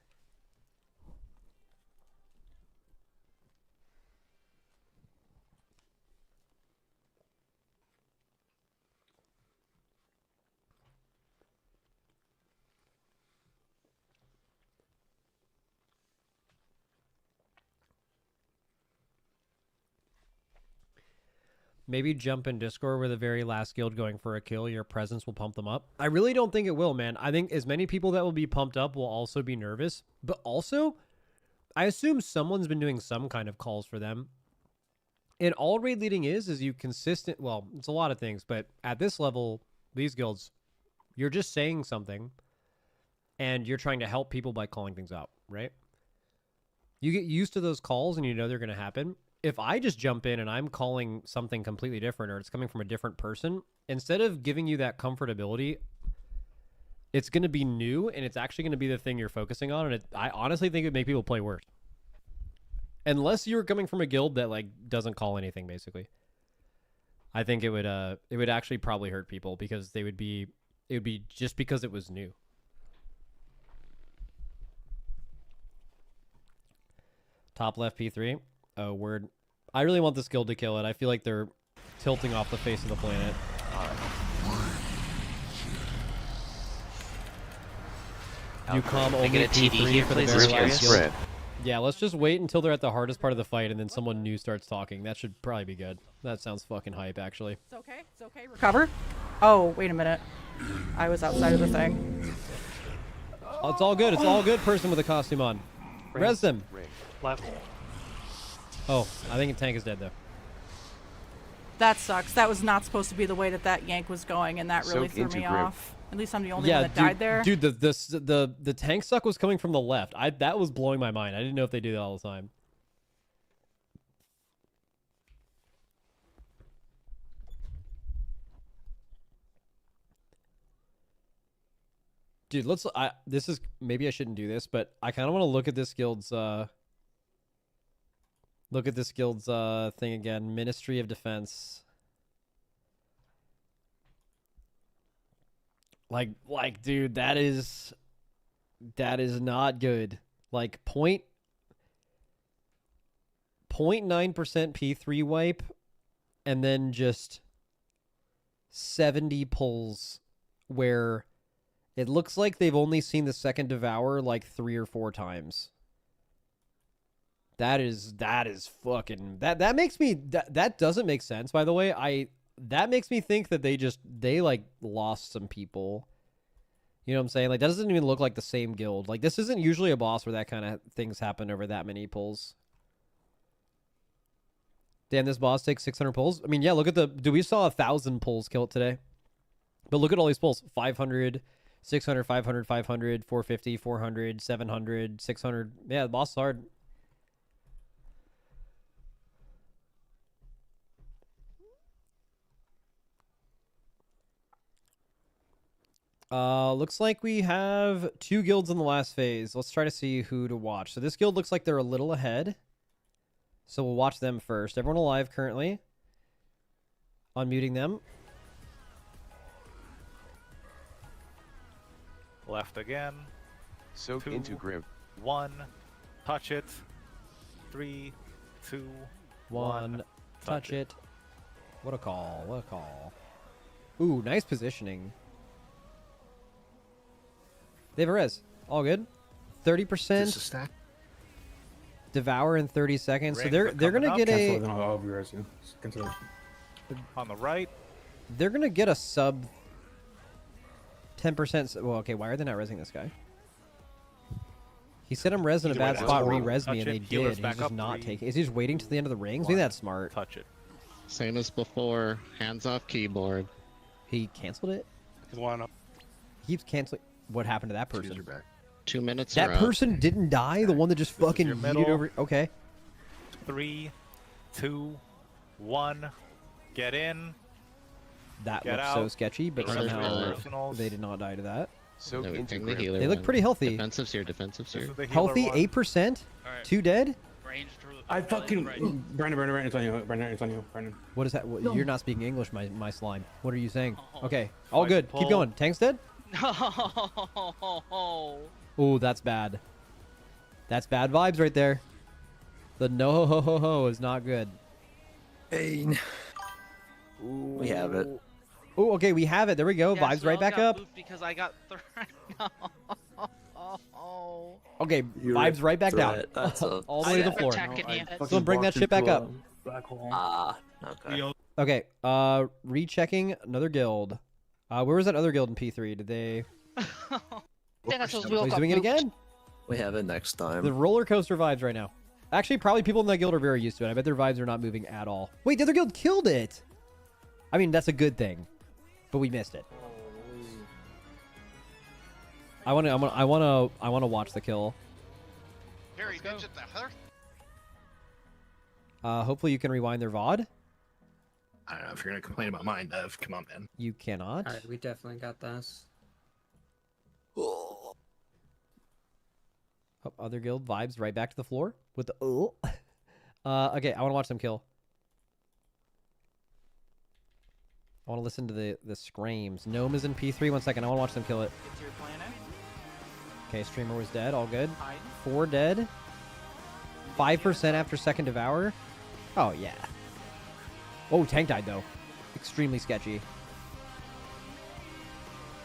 Maybe jump in Discord with the very last guild going for a kill. Your presence will pump them up. I really don't think it will, man. I think as many people that will be pumped up will also be nervous. But also, I assume someone's been doing some kind of calls for them. And all raid leading is you consistent... Well, it's a lot of things. But at this level, these guilds, you're just saying something. And you're trying to help people by calling things out, right? You get used to those calls and you know they're going to happen. If I just jump in and I'm calling something completely different or it's coming from a different person, instead of giving you that comfortability, it's going to be new and it's actually going to be the thing you're focusing on. And I honestly think it would make people play worse. Unless you're coming from a guild that like doesn't call anything, basically. I think it would actually probably hurt people because it would be just because it was new. Top left P3. Oh, word. I really want this guild to kill it. I feel like they're tilting off the face of the planet. You come only get a TD P3 here, for the please? very last Curious. guild. Yeah, let's just wait until they're at the hardest part of the fight and then someone new starts talking. That should probably be good. That sounds fucking hype, actually. It's okay. It's okay. Recover. Oh, wait a minute. I was outside of the thing. Oh, it's all good. It's all good, person with a costume on. Res them. Left. Oh, I think a tank is dead, though. That sucks. That was not supposed to be the way that yank was going, and that really threw me off. At least I'm the only one that died there. Dude, the tank suck was coming from the left. That was blowing my mind. I didn't know if they do that all the time. Dude, this is, maybe I shouldn't do this, but I kind of want to look at this guild's thing again. Ministry of Defense. Like, dude, that is not good. Like, 0.9% P3 wipe, and then just 70 pulls where it looks like they've only seen the second Devour like 3 or 4 times. That is fucking, that makes me, that doesn't make sense, by the way. That makes me think that they like lost some people. You know what I'm saying? Like, that doesn't even look like the same guild. Like, this isn't usually a boss where that kind of things happen over that many pulls. Damn, this boss takes 600 pulls. I mean, yeah, look at we saw 1,000 pulls kill it today. But look at all these pulls. 500, 600, 500, 500, 450, 400, 700, 600. Yeah, the boss is hard. Looks like we have 2 guilds in the last phase. Let's try to see who to watch. So this guild looks like they're a little ahead. So we'll watch them first. Everyone alive currently. Unmuting them. Left again. Soak 2, into grip. 1. Touch it. 3, 2, 1. Touch it. What a call. What a call. Ooh, nice positioning. They have a res. All good. 30%. Devour in 30 seconds. So they're gonna get a. On the right. They're gonna get a sub 10%. Well, okay. Why are they not resing this guy? He said I'm res in a bad spot. Re-res me, and they did. He's just not taking. Is he just waiting to the end of the rings? Maybe that's smart. Touch it. Same as before. Hands off keyboard. He canceled it. He keeps canceling. What happened to that person? 2 minutes. That person didn't die. The one that just fucking yeeted over. Okay. 3, 2, 1. Get in. That Get looks out. so sketchy, but Reserve somehow personals. they did not die to that. No, we think the healer They look won. pretty healthy. Defensive's here. Defensive's This here. is the healer Healthy, one. 8%. 2 dead. I fucking Brandon, it's on you. Brandon, it's on you. Brandon. What is that? No. You're not speaking English, my slime. What are you saying? Oh. Okay, all Fight good. pull. Keep going. Tank's dead. No. Ooh, that's bad. That's bad vibes right there. The no ho ho ho ho is not good. Pain. We have it. Oh, okay, we have it. There we go. Yeah, Vibes so right I back got up. moved because I got Okay, You're vibes right back down. right. That's a- All the way to the floor. Fucking Someone bring that walked shit back into up. a black hole. Ah, okay. Okay, rechecking another guild. Where was that other guild in P3? Did they... He's doing it again? We have it next time. The roller coaster vibes right now. Actually, probably people in that guild are very used to it. I bet their vibes are not moving at all. Wait, the other guild killed it! I mean, that's a good thing. But we missed it. I wanna watch the kill. Harry, ninja the Hearth. Hopefully you can rewind their VOD. I don't know if you're gonna complain about mine, Dev. Come on, man. You cannot. Alright, we definitely got this. Oh, other guild vibes right back to the floor with the oh. Okay, I want to watch them kill. I want to listen to the screams. Gnome is in P3. 1 second. I want to watch them kill it. It's your planet. Okay, streamer was dead. All good. 4 dead. 5% after second devour. Oh yeah. Oh, tank died though. Extremely sketchy.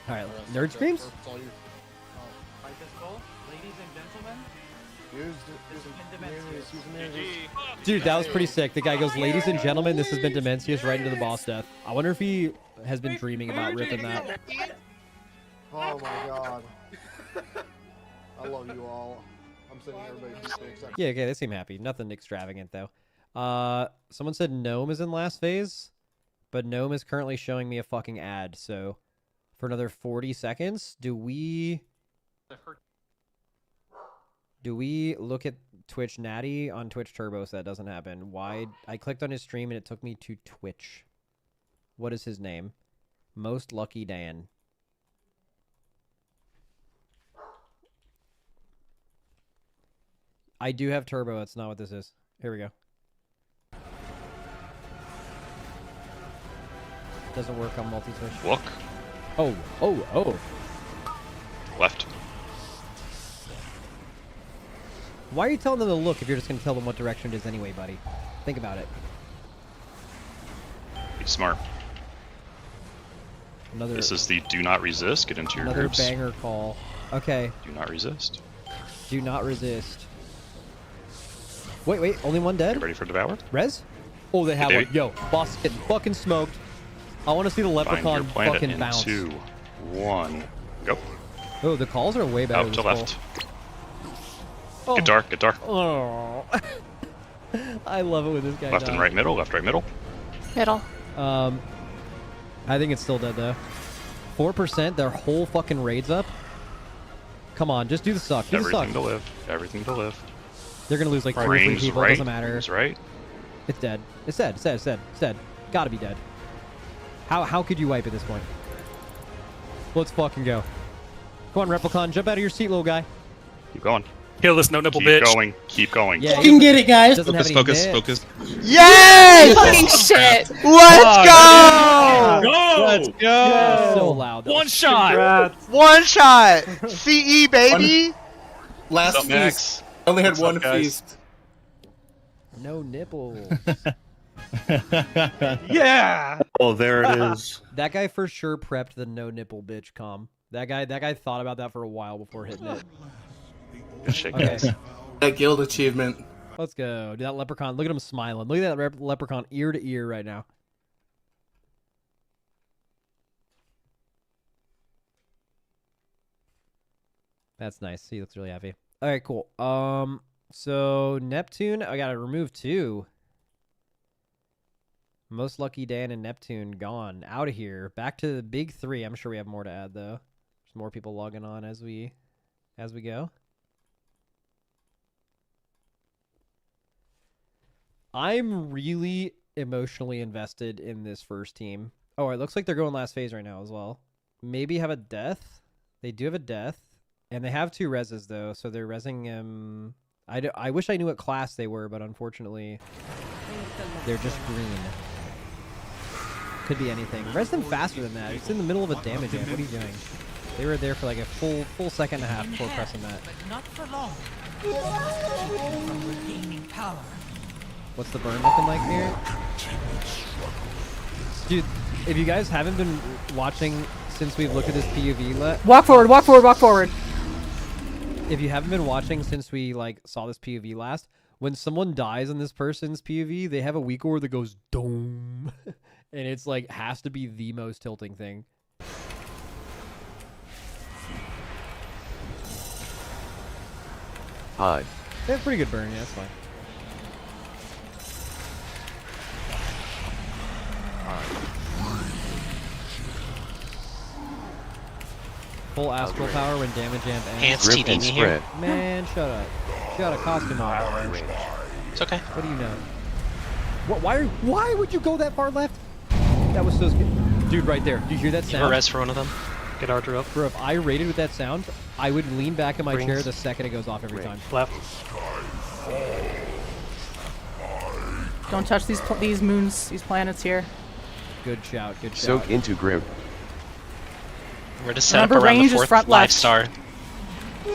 All right, nerd screams. Fight this goal, ladies and gentlemen. Dude, that was pretty sick. The guy goes, "Ladies and gentlemen, this has been Dimensius right into the boss death." I wonder if he has been dreaming about ripping that. Oh my god. I love you all. I'm sending everybody P6. Yeah, okay, they seem happy. Nothing extravagant though. Someone said Gnome is in last phase, but Gnome is currently showing me a fucking ad. So, for another 40 seconds, do we look at Twitch Natty on Twitch Turbo so that doesn't happen? Why? I clicked on his stream and it took me to Twitch. What is his name? Most Lucky Dan. I do have Turbo. That's not what this is. Here we go. Doesn't work on multi-switch. Look. Oh. Left. Why are you telling them to look if you're just going to tell them what direction it is anyway, buddy? Think about it. Be smart. This is the do not resist. Get into your Another groups. banger call. Okay. Do not resist. Do not resist. Wait. Only one dead? Get ready for Devour. Res? Oh, they have Hey, one. Yo, boss is getting fucking smoked. I want to see the Find leprechaun your planet fucking in bounce. 2, 1, go. Oh, the calls are way better. Out to left. Oh. Get dark. Get dark. Oh. I love it when this guy Left dies. and right middle. Left right middle. Middle. I think it's still dead though. 4%. Their whole fucking raid's up. Come on, just do the suck. Do the suck. Everything to live. Everything to live. They're gonna lose like 2 or 3 Frames people. right. It doesn't matter. Frames right. It's dead. It's dead. It's dead. Gotta be dead. How could you wipe at this point? Let's fucking go. Come on, Replicon. Jump out of your seat, little guy. Keep going. Kill this no nipple Keep bitch. going. Keep going. Yeah, Fucking get it, guys. Doesn't have any Focus. nits. Yes! Fucking shit. Let's go! Go! Let's go! That's so loud. That One was- shot. One shot. CE baby. Last What's up, Max? feast. Only had What's one up, guys? feast. No nipples. Yeah. Oh, there it is. That guy for sure prepped the no nipple bitch comm. That guy thought about that for a while before hitting it. Good shit, Okay. guys. That guild achievement. Let's go. Dude, that leprechaun. Look at him smiling. Look at that leprechaun ear to ear right now. That's nice. He looks really happy. All right, cool. So Neptune, I gotta remove 2. Most Lucky Dan and Neptune gone. Out of here. Back to the big 3. I'm sure we have more to add though. There's more people logging on as we go. I'm really emotionally invested in this first team. Oh, it looks like they're going last phase right now as well. Maybe have a death. They do have a death. And they have 2 reses, though, so they're resing him. I wish I knew what class they were, but unfortunately, they're just green. Could be anything. Res them faster than that. It's in the middle of a damage amp. What are you doing? They were there for like a full second and a half before pressing that. Not for long. From regaining power. What's the burn looking like here? Dude, if you guys haven't been watching since we've looked at this POV... Walk forward, walk forward, walk forward. If you haven't been watching since we saw this POV last, when someone dies in this person's POV, they have a weak aura that goes dome. And it's has to be the most tilting thing. Hi. They have pretty good burn, yeah, that's fine. Full astral power when damage amp ends. Ants TD me here. Man, shut up. You got a costume on. It's okay. What do you know? What? Why would you go that far left? That was so scary. Dude, right there. Do you hear that sound? Res for one of them. Get Archer up. Bro, if I raided with that sound, I would lean back in my Rings. chair the second it goes off every time. Left. Don't touch these moons, these planets here. Good shout. Good shout. Soak into Grim. We're to set Remember, up around range the is 4th front live left. star. Yeah,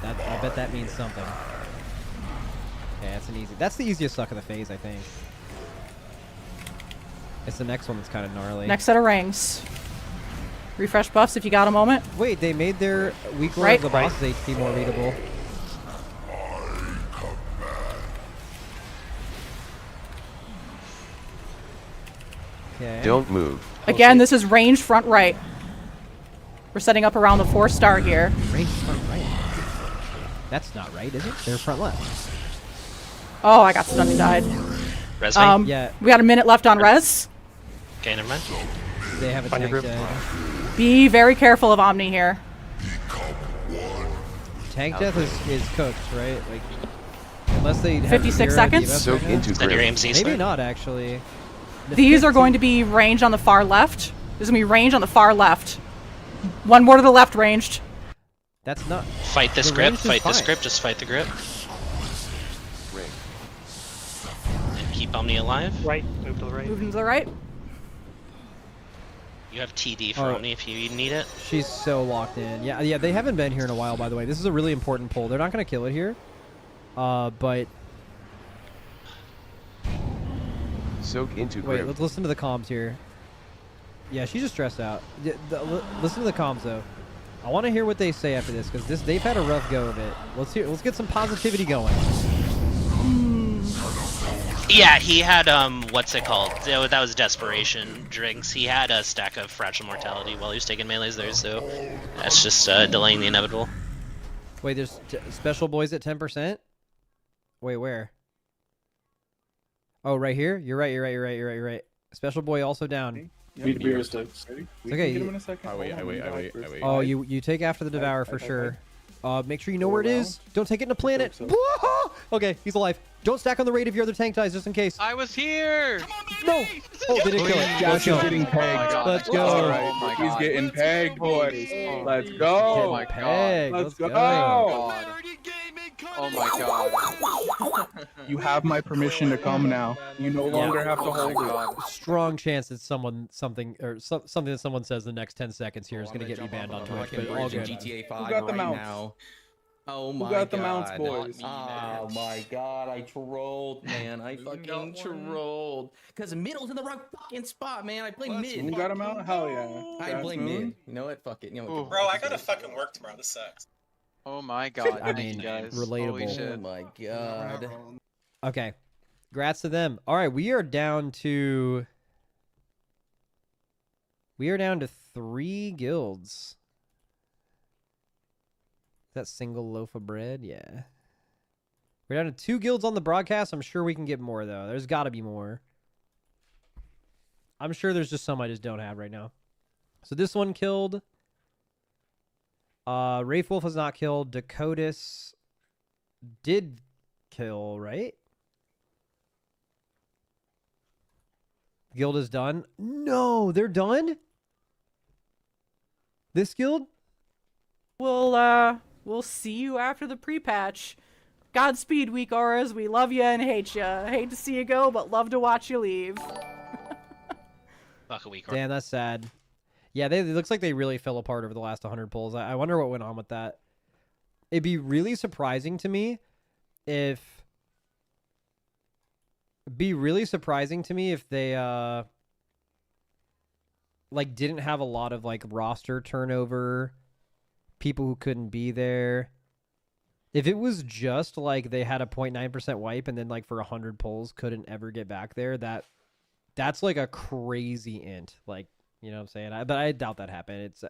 okay. I bet that means something. Okay, that's an easy. That's the easiest suck of the phase, I think. It's the next one that's kind of gnarly. Next set of rings. Refresh buffs if you got a moment. Wait, they made their weak aura Right. of the boss's HP more readable. Okay. Don't move. Again, this is range front right. We're setting up around the 4-star here. Range front right. That's not right, is it? They're front left. Oh, I got stunned and died. Res me? Yeah. We got a minute left on res. Okay, never mind. They have a Find tank your dead. Be very careful of Omni here. Tank death is cooked, right? Unless they have 56 zero seconds? debuff Soak right now. into Is that your Grim. AMZ Maybe split? not, actually. These are going to be range on the far left. There's going to be range on the far left. One more to the left ranged. That's not... Fight this The grip, range is fight this fine. grip, just fight the grip. Ring. And keep Omni alive. Right. Move to the right. Moving to the right. You have TD for Oh. Omni if you need it. She's so locked in. Yeah, they haven't been here in a while, by the way. This is a really important pull. They're not going to kill it here. But... Soak into Wait, Grim. let's listen to the comms here. Yeah, she's just stressed out. Listen to the comms, though. I want to hear what they say after this, because they've had a rough go of it. Let's get some positivity going. Yeah, he had, what's it called? That was desperation drinks. He had a stack of fragile mortality while he was taking melees there, so that's just delaying the inevitable. Wait, there's special boys at 10%? Wait, where? Oh, right here? You're right. Special boy also down. Beer sticks. Ready? We Okay, can get him in a second. I wait. Oh, you take after the Devourer for sure. Make sure you know where it is. Don't take it in a planet. Okay, he's alive. Don't stack on the raid if your other tank dies, just in case. I was here! No! Oh, they didn't kill it. Josh is getting pegged. Let's go. All right, he's getting pegged, boys. Let's go. Getting pegged. Let's go. Oh my god. You have my permission to come now. You no longer have to hold it. Strong chance that something that someone says in the next 10 seconds here is going to get me banned on Twitch, but all good. GTA 5 Who got the right mounts? now. Oh my Who got the god. mounts, boys? Oh my god, I trolled, man. I fucking trolled. Because middle's in the wrong fucking spot, man. I play mid. Who got him out? Hell yeah. I play mid. You know what? Fuck it. You know what? Bro, I gotta fucking work tomorrow. This sucks. Oh my god. I thank mean, you guys. relatable. Holy shit. Oh my god. Okay. Congrats to them. All right, we are down to 3 guilds. That single loaf of bread? Yeah. We're down to 2 guilds on the broadcast. I'm sure we can get more, though. There's got to be more. I'm sure there's just some I just don't have right now. So this one killed. Wraith Wolf was not killed. Dakotas did kill, right? Guild is done. No, they're done? This guild? We'll see you after the pre-patch. Godspeed, weak auras. We love you and hate you. Hate to see you go, but love to watch you leave. Fuck a week. Damn, that's sad. Yeah, it looks like they really fell apart over the last 100 pulls. I wonder what went on with that. It'd be really surprising to me if... they like didn't have a lot of like roster turnover, people who couldn't be there. If it was just like they had a 0.9% wipe and then like for 100 pulls couldn't ever get back there, that's like a crazy int. Like, you know what I'm saying? But I doubt that happened. It's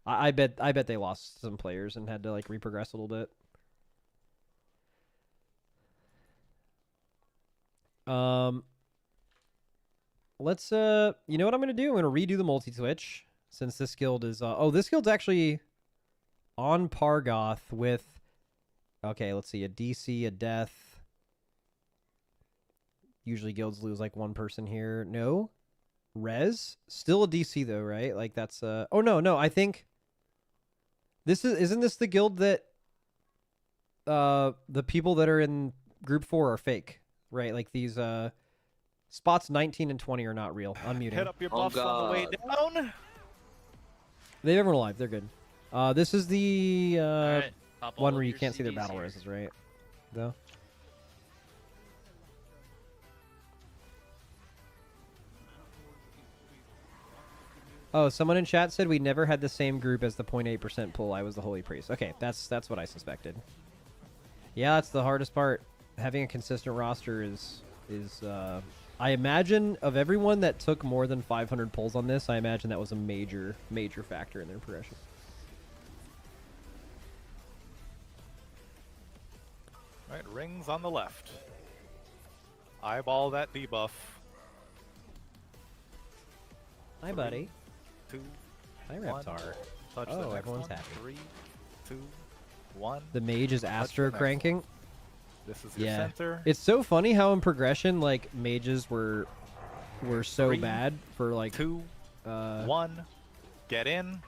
I bet they lost some players and had to like reprogress a little bit. Let's you know what I'm gonna do? I'm gonna redo the multi-twitch since this guild is this guild's actually on Pargoth with, okay, let's see, a DC, a death. Usually guilds lose like one person here. No, res still a DC though, right? Like that's oh no, I think isn't this the guild that the people that are in group 4 are fake, right? Like these spots 19 and 20 are not real. Unmuting. Hit up your buffs on the way down. They have everyone alive. They're good. This is the Alright, pop all one of where you your can't see their CDs battle here. roses, right? Though. Oh, someone in chat said we never had the same group as the 0.8% pull. I was the holy priest. Okay, that's what I suspected. Yeah, that's the hardest part. Having a consistent roster is I imagine of everyone that took more than 500 pulls on this, I imagine that was a major factor in their progression. All right, rings on the left. Eyeball that debuff. Hi, buddy. 2, Hi, 1. Reptar. Touch Oh, the next everyone's one. happy. 3, 2, 1. The mage is Touch the astro next cranking. one. This is your Yeah, center. it's so funny how in progression like mages were so 3, bad for like 2, 1. Get in.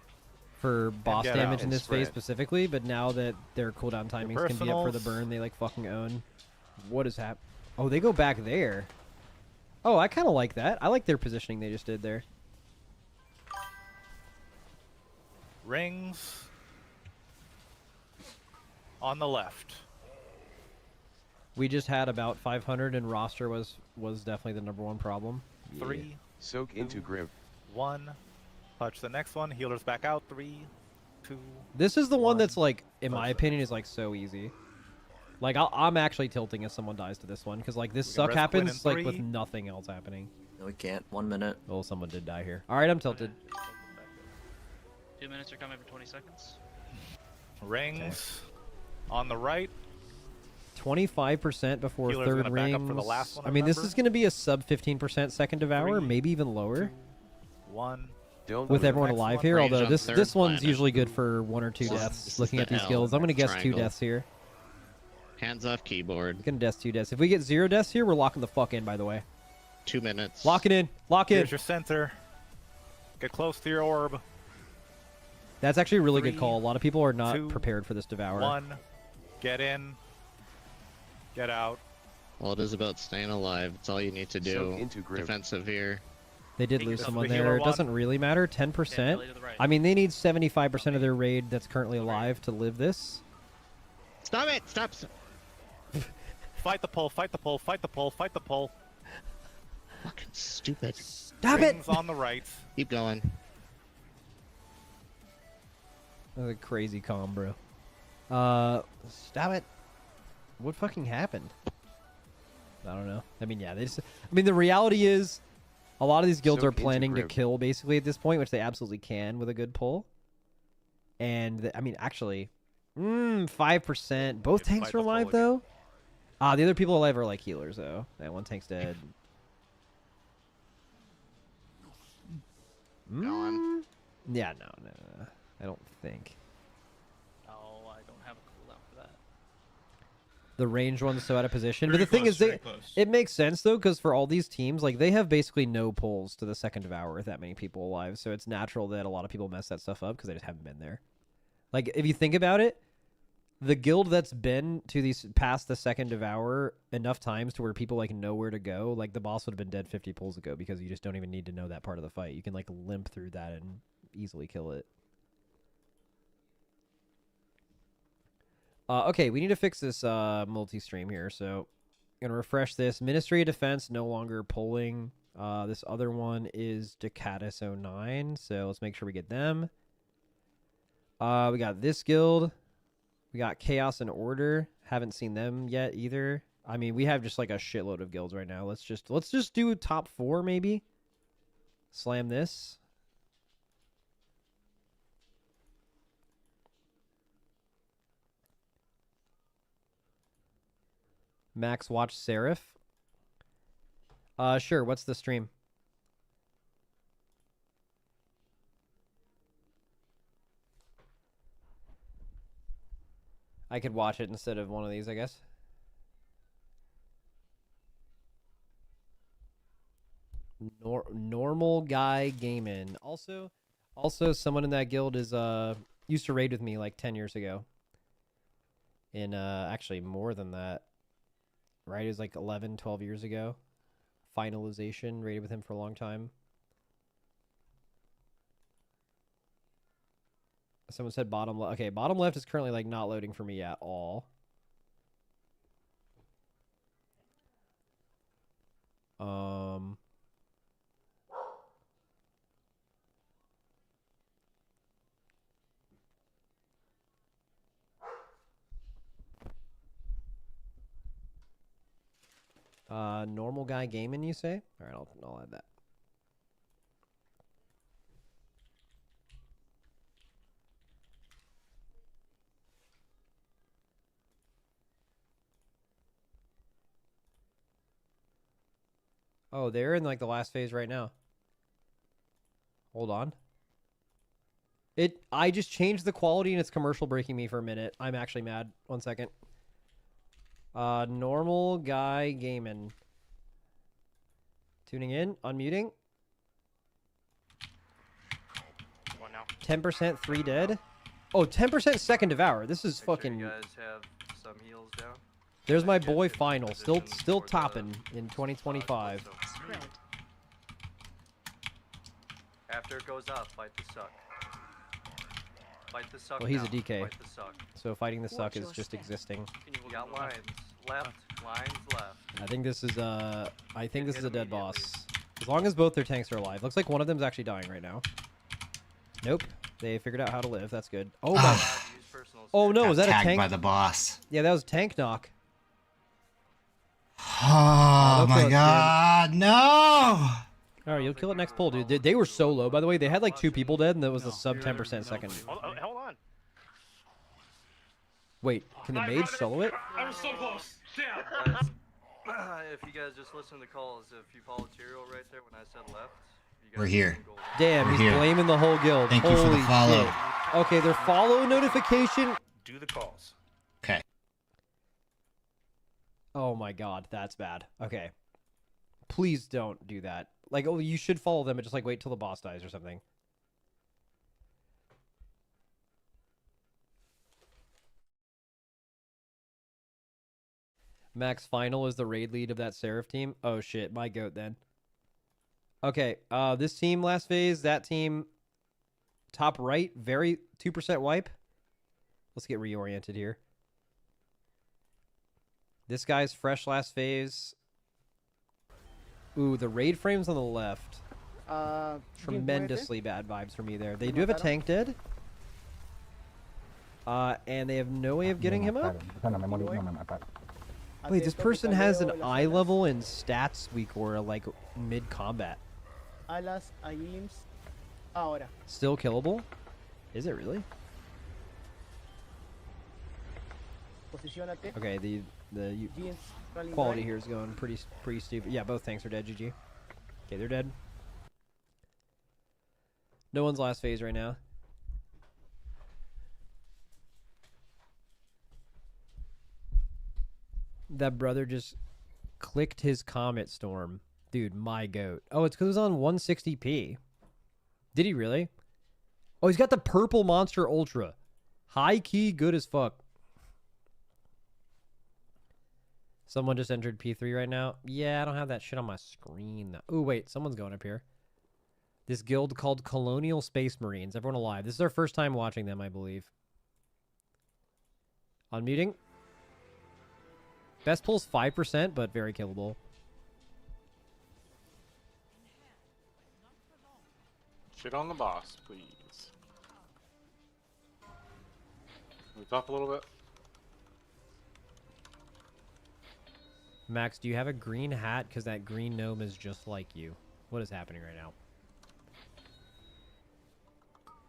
for boss get damage out. in this And phase sprint. specifically, but now that their cooldown timings can be up for the personals. burn, they like fucking own. What is happening? Oh, they go back there. Oh, I kind of like that. I like their positioning they just did there. Rings on the left. We just had about 500, and roster was definitely the #1 problem. 3, Soak into Grim. 1. Touch the next one. Healers back out. 3, 2. This is the one that's like, in my opinion, is like so easy. Like I'm actually tilting if someone dies to this one because like this We can suck rest Quinn happens in like with 3. nothing else happening. No, we can't. 1 minute. Oh, someone did die here. All right, I'm tilted. 2 minutes are coming for 20 seconds. Rings on the right. 25% before Healer's third gonna back up for the rings. last one, I mean, this remember? is going to be a sub 15% second devour, 3, maybe even lower. 2, 1. Don't With do the everyone next alive one. here, Range although on this third one's planet. usually good for 1 or 2 This is deaths. Looking the at these L guilds, I'm going to guess 2 triangle. deaths here. Hands off keyboard. Gonna death 2 deaths. If we get 0 deaths here, we're locking the fuck in. By the way, 2 minutes. lock it in. Lock in. Here's your center. Get close to your orb. That's actually a really 3, good call. A lot of people are not 2, prepared for this devour. 1. Get in. Get out. Well, it is about staying alive. It's all you need to do. Soak into Grim. Defensive here. They did Take lose this someone the healer there. It one. doesn't really matter. 10%. Belly to the right. I mean, they need 75% of their raid that's currently alive to live this. Stop it! Stop! Fight the pull. Fight the pull. Fight the pull. Fight the pull. Fucking stupid. Stop it! Rings on the right. Keep going. That's a crazy calm, bro. Stop it. What fucking happened? I don't know. I mean, yeah, they just... I mean, the reality is a lot of these guilds Soak are into planning to Grim. kill basically at this point, which they absolutely can with a good pull. And, I mean, actually, 5%. Both Fight tanks the are pull alive, again. though. The other people alive are, like, healers, though. That one tank's dead. Going. Yeah, no. I don't think. Oh, I don't have a cooldown for that. The ranged one's so out of position. But the thing is, it makes sense, though, because for all these teams, like, they have basically no pulls to the second Devour with that many people alive. So it's natural that a lot of people mess that stuff up because they just haven't been there. Like, if you think about it, the guild that's been to these past the second Devour enough times to where people, like, know where to go, like, the boss would have been dead 50 pulls ago because you just don't even need to know that part of the fight. You can, like, limp through that and easily kill it. Okay, we need to fix this multi-stream here, so I'm going to refresh this. Ministry of Defense no longer polling. This other one is Decatus 09, so let's make sure we get them. We got this guild. We got Chaos and Order. Haven't seen them yet either. I mean, we have just like a shitload of guilds right now. Let's just do top 4 maybe. Slam this. Max watch Seraph. Sure. What's the stream? I could watch it instead of one of these, I guess. Normal guy gaming. Also, someone in that guild is used to raid with me like 10 years ago. In actually more than that. Right, it was like 11, 12 years ago. Finalization, raided with him for a long time. Someone said bottom left. Okay, bottom left is currently like not loading for me at all. Normal guy gaming, you say? All right, I'll add that. Oh, they're in like the last phase right now. Hold on. I just changed the quality and it's commercial breaking me for a minute. I'm actually mad. 1 second. Normal guy gaming. Tuning in, unmuting. 10% 3 dead. Oh, 10% second Devour. This is fucking. You guys have some heals down. There's my boy Final, still topping in 2025. After it goes up, fight the suck. Fight the suck. Well, he's a now. DK. Fight the suck. So fighting the suck is just existing. You got lines left. Lines left. I think this is a dead boss. As long as both their tanks are alive. Looks like one of them's actually dying right now. Nope. They figured out how to live. That's good. Oh my. Oh no, was that a tank? By the boss. Yeah, that was tank knock. Oh my god, no! Alright, you'll kill it next pull, dude. They were so low, by the way. They had like 2 people dead, and that was a sub 10% second. Hold on. Wait, can the mage solo it? I was so close. If you guys just listen to the calls, if you follow Tyrael right there when I said left, you guys We're here. Damn, We're he's here. blaming the whole guild. Thank you for the Holy follow. shit. Okay, their follow notification. Do the calls. Okay. Oh my god, that's bad. Okay. Please don't do that. Like, oh, you should follow them, but just like wait till the boss dies or something. Max Final is the raid lead of that Seraph team. Oh shit, my goat then. Okay, this team last phase, that team top right, very 2% wipe. Let's get reoriented here. This guy's fresh last phase. Ooh, the raid frames on the left. Tremendously bad vibes for me there. They do have a tank dead. And they have no way of getting him up. Wait, this person has an eye level and stats weak or like mid-combat. Alas, aims. Ahora. Still killable? Is it really? Posiciónate. Okay, the quality here is going pretty stupid. Yeah, both tanks are dead, GG. Okay, they're dead. No one's last phase right now. That brother just clicked his Comet Storm. Dude, my goat. Oh, it's because it was on 160p. Did he really? Oh, he's got the purple Monster Ultra. High key, good as fuck. Someone just entered P3 right now. Yeah, I don't have that shit on my screen. Oh, wait, someone's going up here. This guild called Colonial Space Marines. Everyone alive. This is our first time watching them, I believe. Unmuting. Best pull's 5%, but very killable. Shit on the boss, please. Move up a little bit. Max, do you have a green hat? Because that green gnome is just like you. What is happening right now?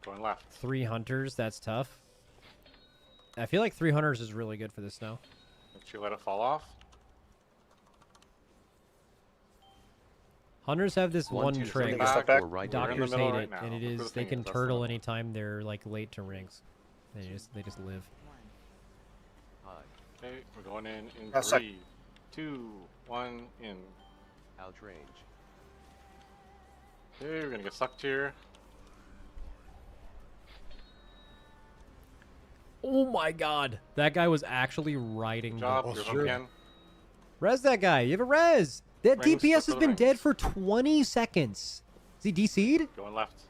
Going left. 3 hunters, that's tough. I feel like 3 hunters is really good for this now. Did you let it fall off? Hunters have this one trick. Right Doctors hate right it, now. and it is they can turtle anytime they're like late to rings. They just live. Okay, we're going in Oh, 3, 2, 1, in. Out range. Okay, we're gonna get sucked here. Oh my god. That guy was actually riding Good job, the you're shit. again. Res that guy. You have a res. That Rings, DPS look has for the been rings. dead for 20 seconds. Is he DC'd? Going left.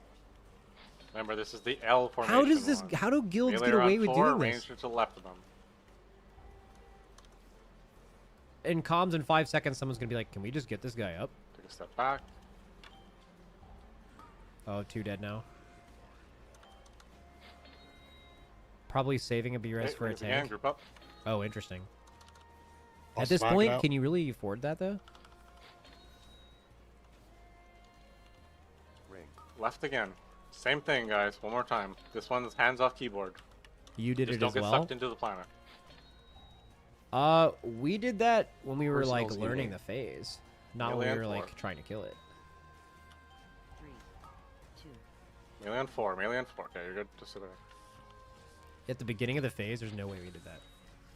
Remember, this is the L formation. How does this? one. How do guilds Melee get away around with 4, doing this? Ranged to the left of them. In comms in 5 seconds, someone's gonna be like, "Can we just get this guy up?" Take a step back. Oh, 2 dead now. Probably saving a B-res Okay, for a rings again, tank. group up. Oh, interesting. I'll At this smack it point, out. can you really afford that though? Ring. Left again. Same thing, guys. One more time. This one's hands off keyboard. You did Just it don't as get well. sucked into the planet. We did that when we were like Personals learning game. the phase, not when Melee we and were four. like trying to kill it. Melee on 4. Melee on 4. Okay, you're good. Just sit there. At the beginning of the phase, there's no way we did that.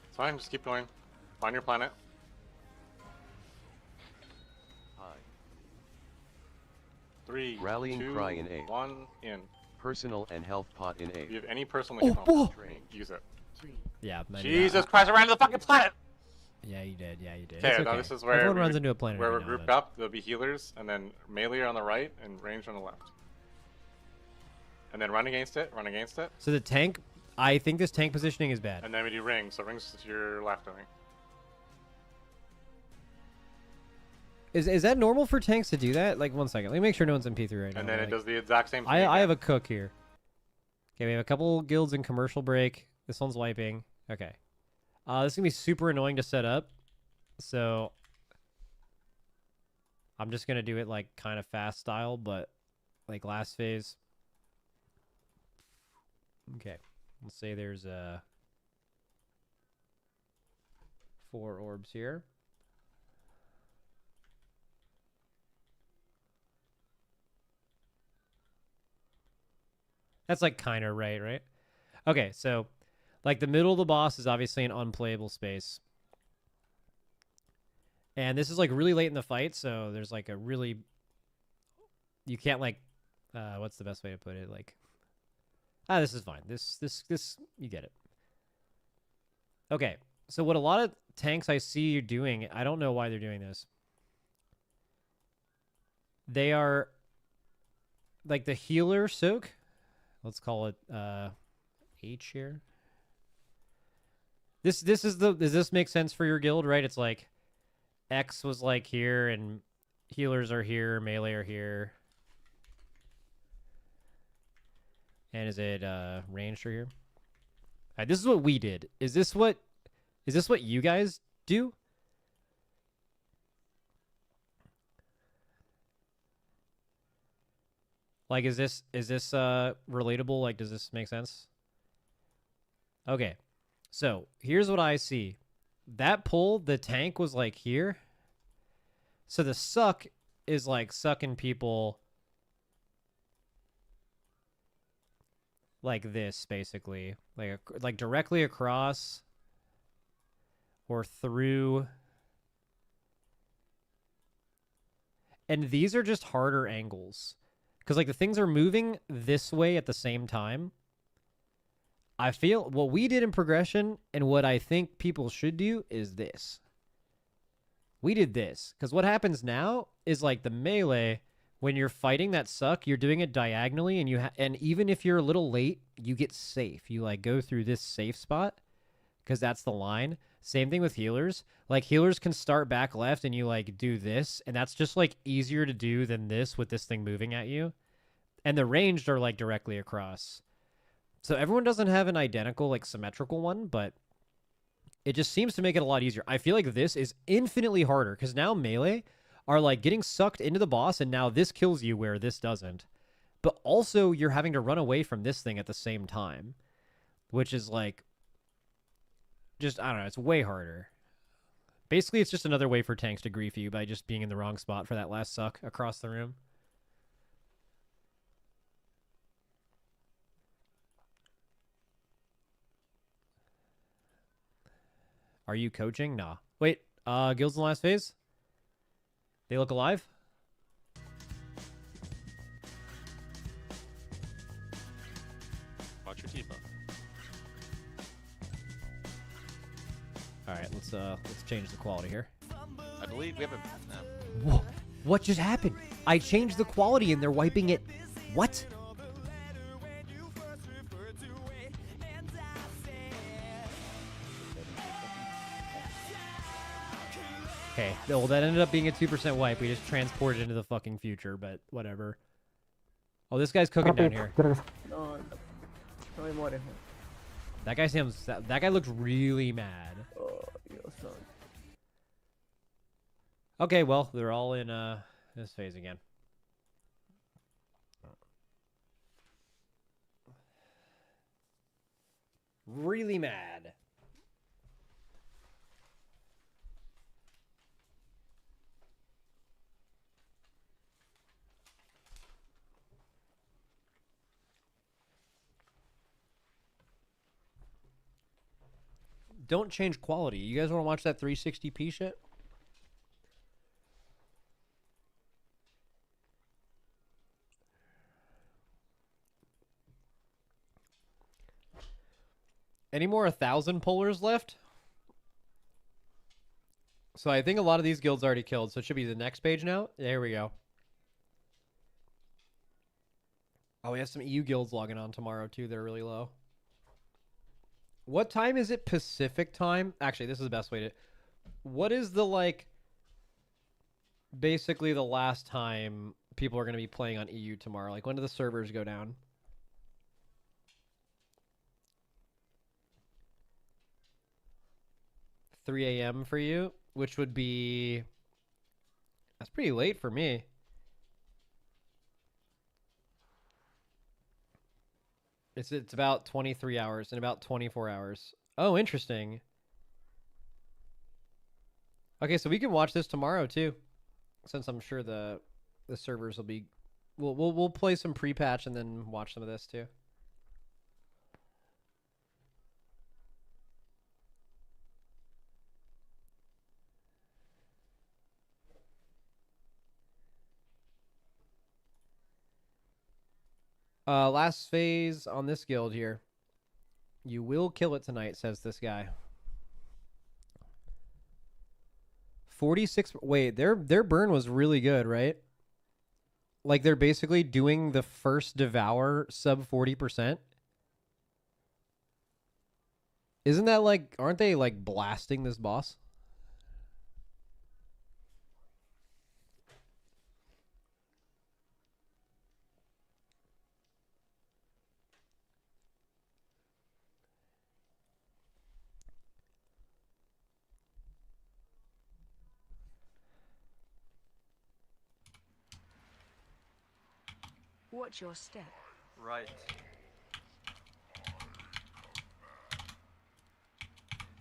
It's fine. Just keep going. Find your planet. High. 3, Rallying 2, cry in A. 1, in. Personal and health pot in If A. you have any personal hit oh. use it. Yeah. Jesus Christ! I ran to the fucking planet. Yeah, you did. Yeah, you did. Okay, It's now okay. this is where Everyone we- runs into a planet. Where every we're now and grouped then. up, there'll be healers, and then melee on the right and range on the left. And then run against it. Run against it. So the tank, I think this tank positioning is bad. And then we do rings. So rings to your left, I think. Is that normal for tanks to do that? Like, 1 second. Let me make sure no one's in P3 right now. And then it Like, does the exact same thing. I again. have a cook here. Okay, we have a couple guilds in commercial break. This one's wiping. Okay. This is gonna be super annoying to set up. So I'm just gonna do it like kind of fast style, but like last phase. Okay. Let's say there's 4 orbs here. That's like kind of right? Okay, so like the middle of the boss is obviously an unplayable space. And this is like really late in the fight, so there's like a really... You can't like... what's the best way to put it? Like... this is fine. This, you get it. Okay, so what a lot of tanks I see you doing, I don't know why they're doing this. They are... Like the healer soak... Let's call it H here. This is the... Does this make sense for your guild, right? It's like X was like here and healers are here, melee are here. And is it ranged or here? Alright, this is what we did. Is this what you guys do? Like, is this relatable? Like, does this make sense? Okay, so here's what I see. That pull, the tank was like here. So the suck is like sucking people like this, basically, like directly across, or through. And these are just harder angles. Because, like, the things are moving this way at the same time. I feel what we did in progression and what I think people should do is this. We did this. Because what happens now is, like, the melee, when you're fighting that suck, you're doing it diagonally, and and even if you're a little late, you get safe. You, like, go through this safe spot because that's the line. Same thing with healers. Like, healers can start back left and you, like, do this, and that's just, like, easier to do than this with this thing moving at you. And the ranged are, like, directly across. So everyone doesn't have an identical, like, symmetrical one, but it just seems to make it a lot easier. I feel like this is infinitely harder because now melee are, like, getting sucked into the boss, and now this kills you where this doesn't. But also you're having to run away from this thing at the same time, which is, like, just, I don't know, it's way harder. Basically, it's just another way for tanks to grief you by just being in the wrong spot for that last suck across the room. Are you coaching? Nah. Wait, guilds in the last phase? They look alive? Watch your T-buff. All right, let's change the quality here. I believe we have a... Whoa, what just happened? I changed the quality and they're wiping it. What? Okay, well, that ended up being a 2% wipe. We just transported into the fucking future, but whatever. Oh, this guy's cooking down here. No, no me mueres. That guy seems... That guy looks really mad. Oh, Dios santo. Okay, well, they're all in this phase again. Really mad. Don't change quality. You guys want to watch that 360p shit? Any more 1,000 pullers left? So I think a lot of these guilds already killed, so it should be the next page now. There we go. Oh, we have some EU guilds logging on tomorrow too. They're really low. What time is it Pacific time? Actually, this is the best way to... What is the, like... Basically the last time people are going to be playing on EU tomorrow? Like, when do the servers go down? $3 a.m. for you, which would be... That's pretty late for me. It's about 23 hours and about 24 hours. Oh, interesting. Okay, so we can watch this tomorrow too, since I'm sure the servers will be. We'll play some pre-patch and then watch some of this too. Last phase on this guild here. You will kill it tonight, says this guy. 46. Wait, their burn was really good, right? Like, they're basically doing the first devour sub 40%. Isn't that like, aren't they like blasting this boss? Watch your step. Right.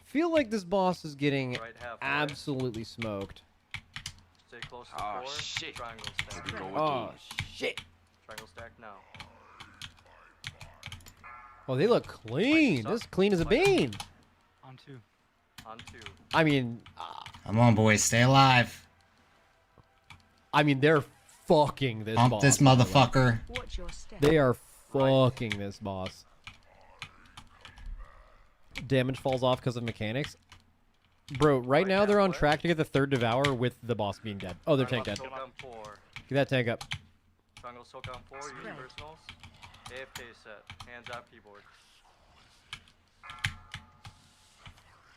Feel like this boss is getting Right halfway. absolutely smoked. Stay close to Oh, 4. shit. Triangle stack. Oh, shit. Triangle stack now. Oh, they look clean. This is clean as a bean. On 2. On 2. I mean, Come on, boys, stay alive. I mean, they're fucking this Pump boss. this by the way. motherfucker. They are fucking this boss. Damage falls off because of mechanics. Bro, right now they're on track to get the 3rd Devour with the boss being dead. Oh, their tank dead. Soak on 4. Get that tank up. Triangle soak on 4. Universals. AFK set. Hands off keyboard.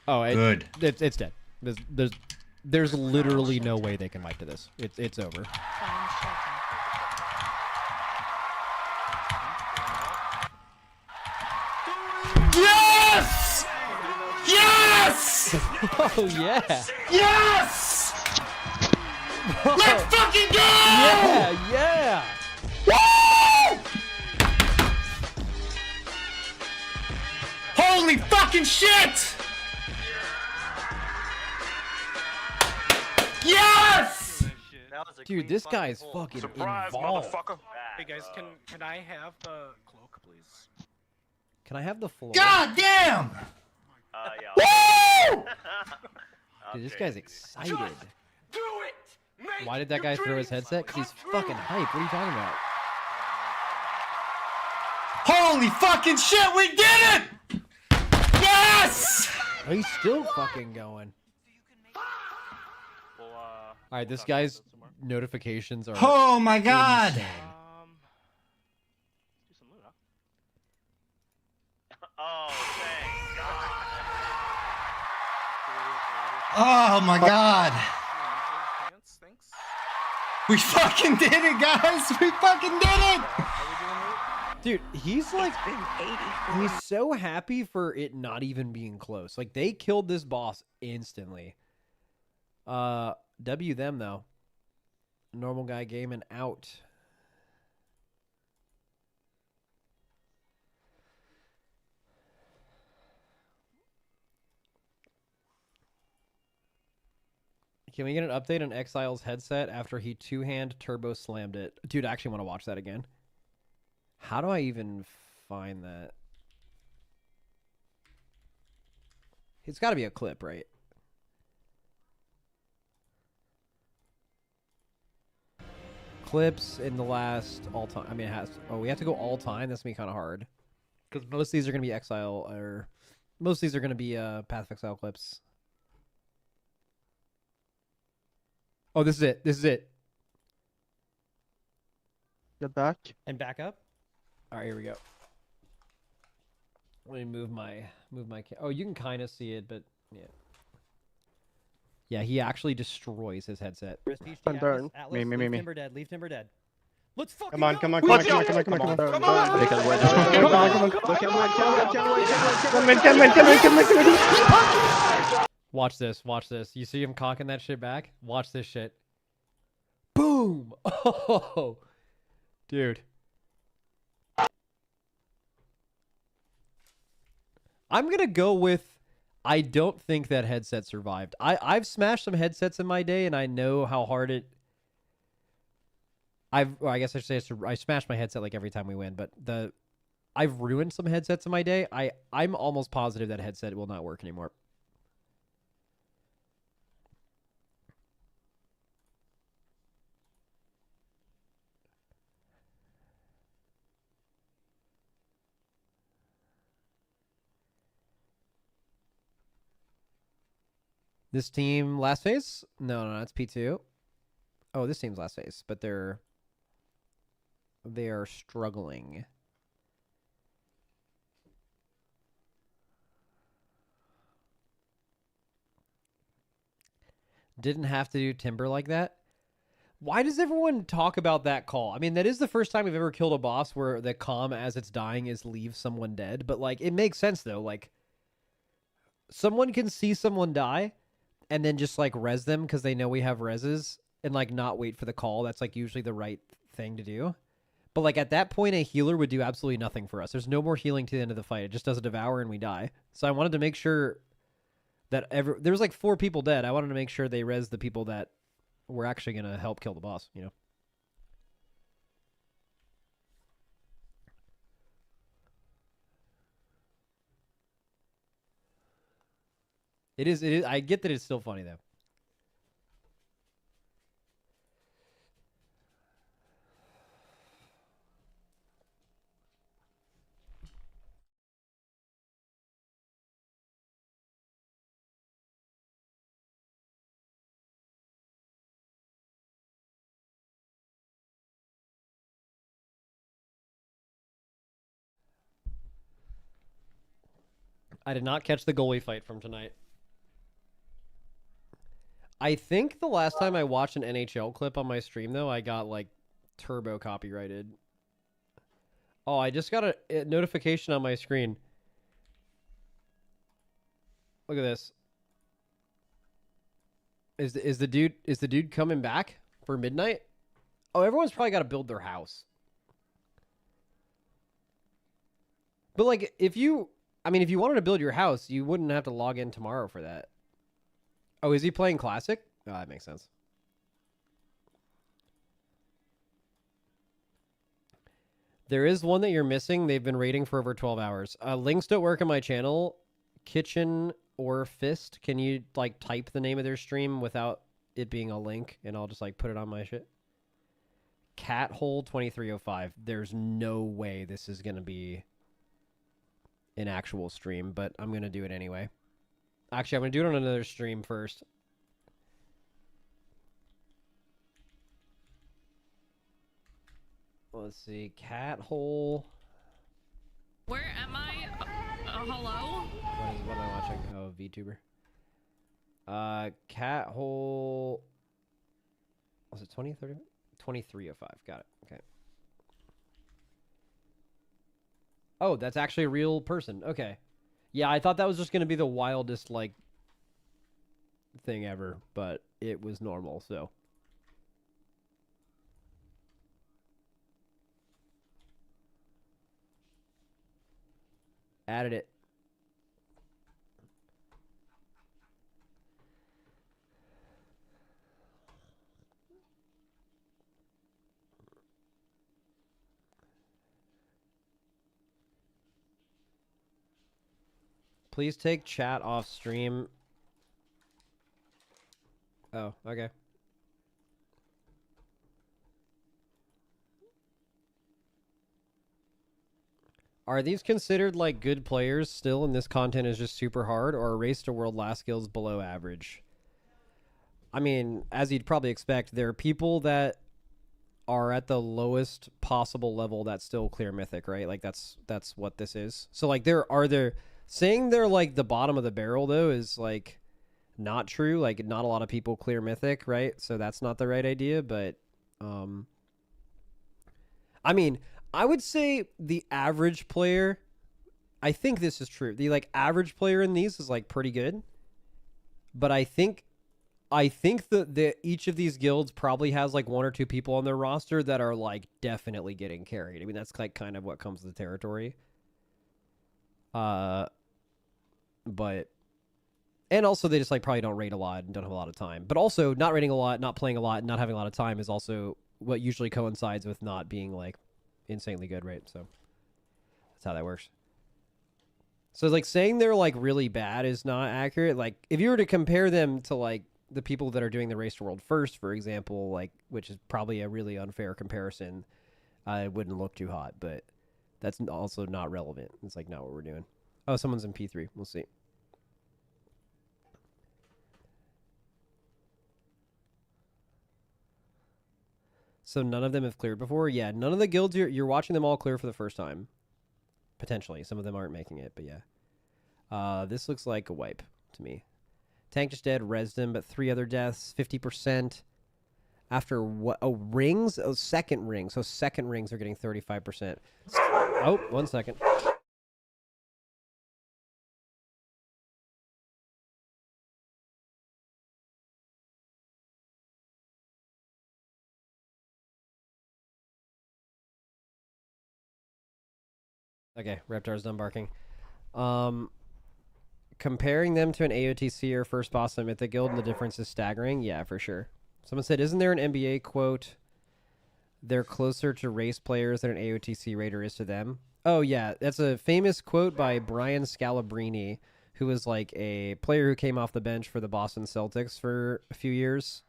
Oh, Good. It's dead. There's literally no way they can wipe to this. It's over. Yes! Yes! Oh yeah! Yes! Let's fucking go! Yeah, yeah! Woo! Holy fucking shit! Yes! Dude, this guy's fucking involved. Hey guys, can I have the cloak, please? Can I have the floor? God damn! Yeah. Woo! Dude, this guy's excited. Why did that guy throw his headset? Because he's fucking hype. What are you talking about? Holy fucking shit, we did it! Yes! He's still fucking going. Alright, this guy's notifications are... Oh my god! insane. Oh my god! We fucking did it, guys! We fucking did it! Dude, he's like... He's so happy for it not even being close. Like, they killed this boss instantly. W them, though. Normal guy gaming out. Can we get an update on Exile's headset after he two-hand turbo slammed it? Dude, I actually want to watch that again. How do I even find that? It's got to be a clip, right? Clips in the last all-time. I mean, it has... Oh, we have to go all-time? That's going to be kind of hard. Because most of these are going to be Exile, or... Most of these are going to be Path of Exile clips. Oh, this is it. This is it. Get back. And back up. All right, here we go. Let me move my oh, you can kind of see it, but yeah. Yeah, he actually destroys his headset. I'm done. Me. Me. Timber dead. Leave Timber dead. Let's fucking Come on, go. come on, come on, come on, come on, come on, come on. Because we're the Watch this. Watch this. You see him cocking that shit back? Watch this shit. Boom! Oh, dude. I'm gonna go with. I don't think that headset survived. I've smashed some headsets in my day, and I know how hard it. Well, I guess I should say I smash my headset like every time we win, but I've ruined some headsets in my day. I'm almost positive that headset will not work anymore. This team last phase? No, it's P2. Oh, this team's last phase, but they are struggling. Didn't have to do Timber like that. Why does everyone talk about that call? I mean, that is the first time we've ever killed a boss where the comm as it's dying is leave someone dead. But, like, it makes sense, though. Like, someone can see someone die and then just, like, res them because they know we have reses and, like, not wait for the call. That's, like, usually the right thing to do. But, like, at that point, a healer would do absolutely nothing for us. There's no more healing to the end of the fight. It just does a devour and we die. So I wanted to make sure that there was, like, 4 people dead. I wanted to make sure they res the people that were actually going to help kill the boss, you know? It is. It is. I get that it's still funny though. I did not catch the goalie fight from tonight. I think the last time I watched an NHL clip on my stream, though, I got, like, turbo copyrighted. Oh, I just got a notification on my screen. Look at this. Is the dude coming back for midnight? Oh, everyone's probably got to build their house. But, like, if you wanted to build your house, you wouldn't have to log in tomorrow for that. Oh, is he playing Classic? Oh, that makes sense. There is one that you're missing. They've been raiding for over 12 hours. Links don't work on my channel. Kitchen or Fist. Can you, like, type the name of their stream without it being a link? And I'll just, like, put it on my shit. Cathole 2305. There's no way this is going to be an actual stream, but I'm going to do it anyway. Actually, I'm going to do it on another stream first. Let's see. Cathole. Where am I? Hello? What am I watching? Oh, VTuber. Cathole. Was it 2030? 2305. Got it. Okay. Oh, that's actually a real person. Okay. Yeah, I thought that was just going to be the wildest, like, thing ever, but it was normal, so. Added it. Please take chat off stream. Oh, okay. Are these considered, like, good players still, and this content is just super hard, or are Race to World last skills below average? I mean, as you'd probably expect, there are people that are at the lowest possible level that still clear Mythic, right? Like, that's what this is. So, like, saying they're, like, the bottom of the barrel, though, is, like, not true. Like, not a lot of people clear Mythic, right? So that's not the right idea, but, I mean, I would say the average player, I think this is true. The, like, average player in these is, like, pretty good. But I think that each of these guilds probably has, like, one or two people on their roster that are, like, definitely getting carried. I mean, that's, like, kind of what comes with the territory. But, and also they just, like, probably don't raid a lot and don't have a lot of time. But also, not raiding a lot, not playing a lot, and not having a lot of time is also what usually coincides with not being, like, insanely good, right? So that's how that works. So, like, saying they're, like, really bad is not accurate. Like, if you were to compare them to, like, the people that are doing the Race to World first, for example, like, which is probably a really unfair comparison, it wouldn't look too hot, but that's also not relevant. It's, like, not what we're doing. Oh, someone's in P3. We'll see. So none of them have cleared before? Yeah, none of the guilds, you're watching them all clear for the first time. Potentially. Some of them aren't making it, but yeah. This looks like a wipe to me. Tank just dead, resed him, but 3 other deaths, 50%. After what? Oh, rings? Oh, second rings. So second rings are getting 35%. Oh, 1 second. Okay, Reptar's done barking. Comparing them to an AOTC or first boss in Mythic Guild, the difference is staggering. Yeah, for sure. Someone said, isn't there an NBA quote? They're closer to race players than an AOTC raider is to them. Oh, yeah. That's a famous quote by Brian Scalabrine, who was like a player who came off the bench for the Boston Celtics for a few years.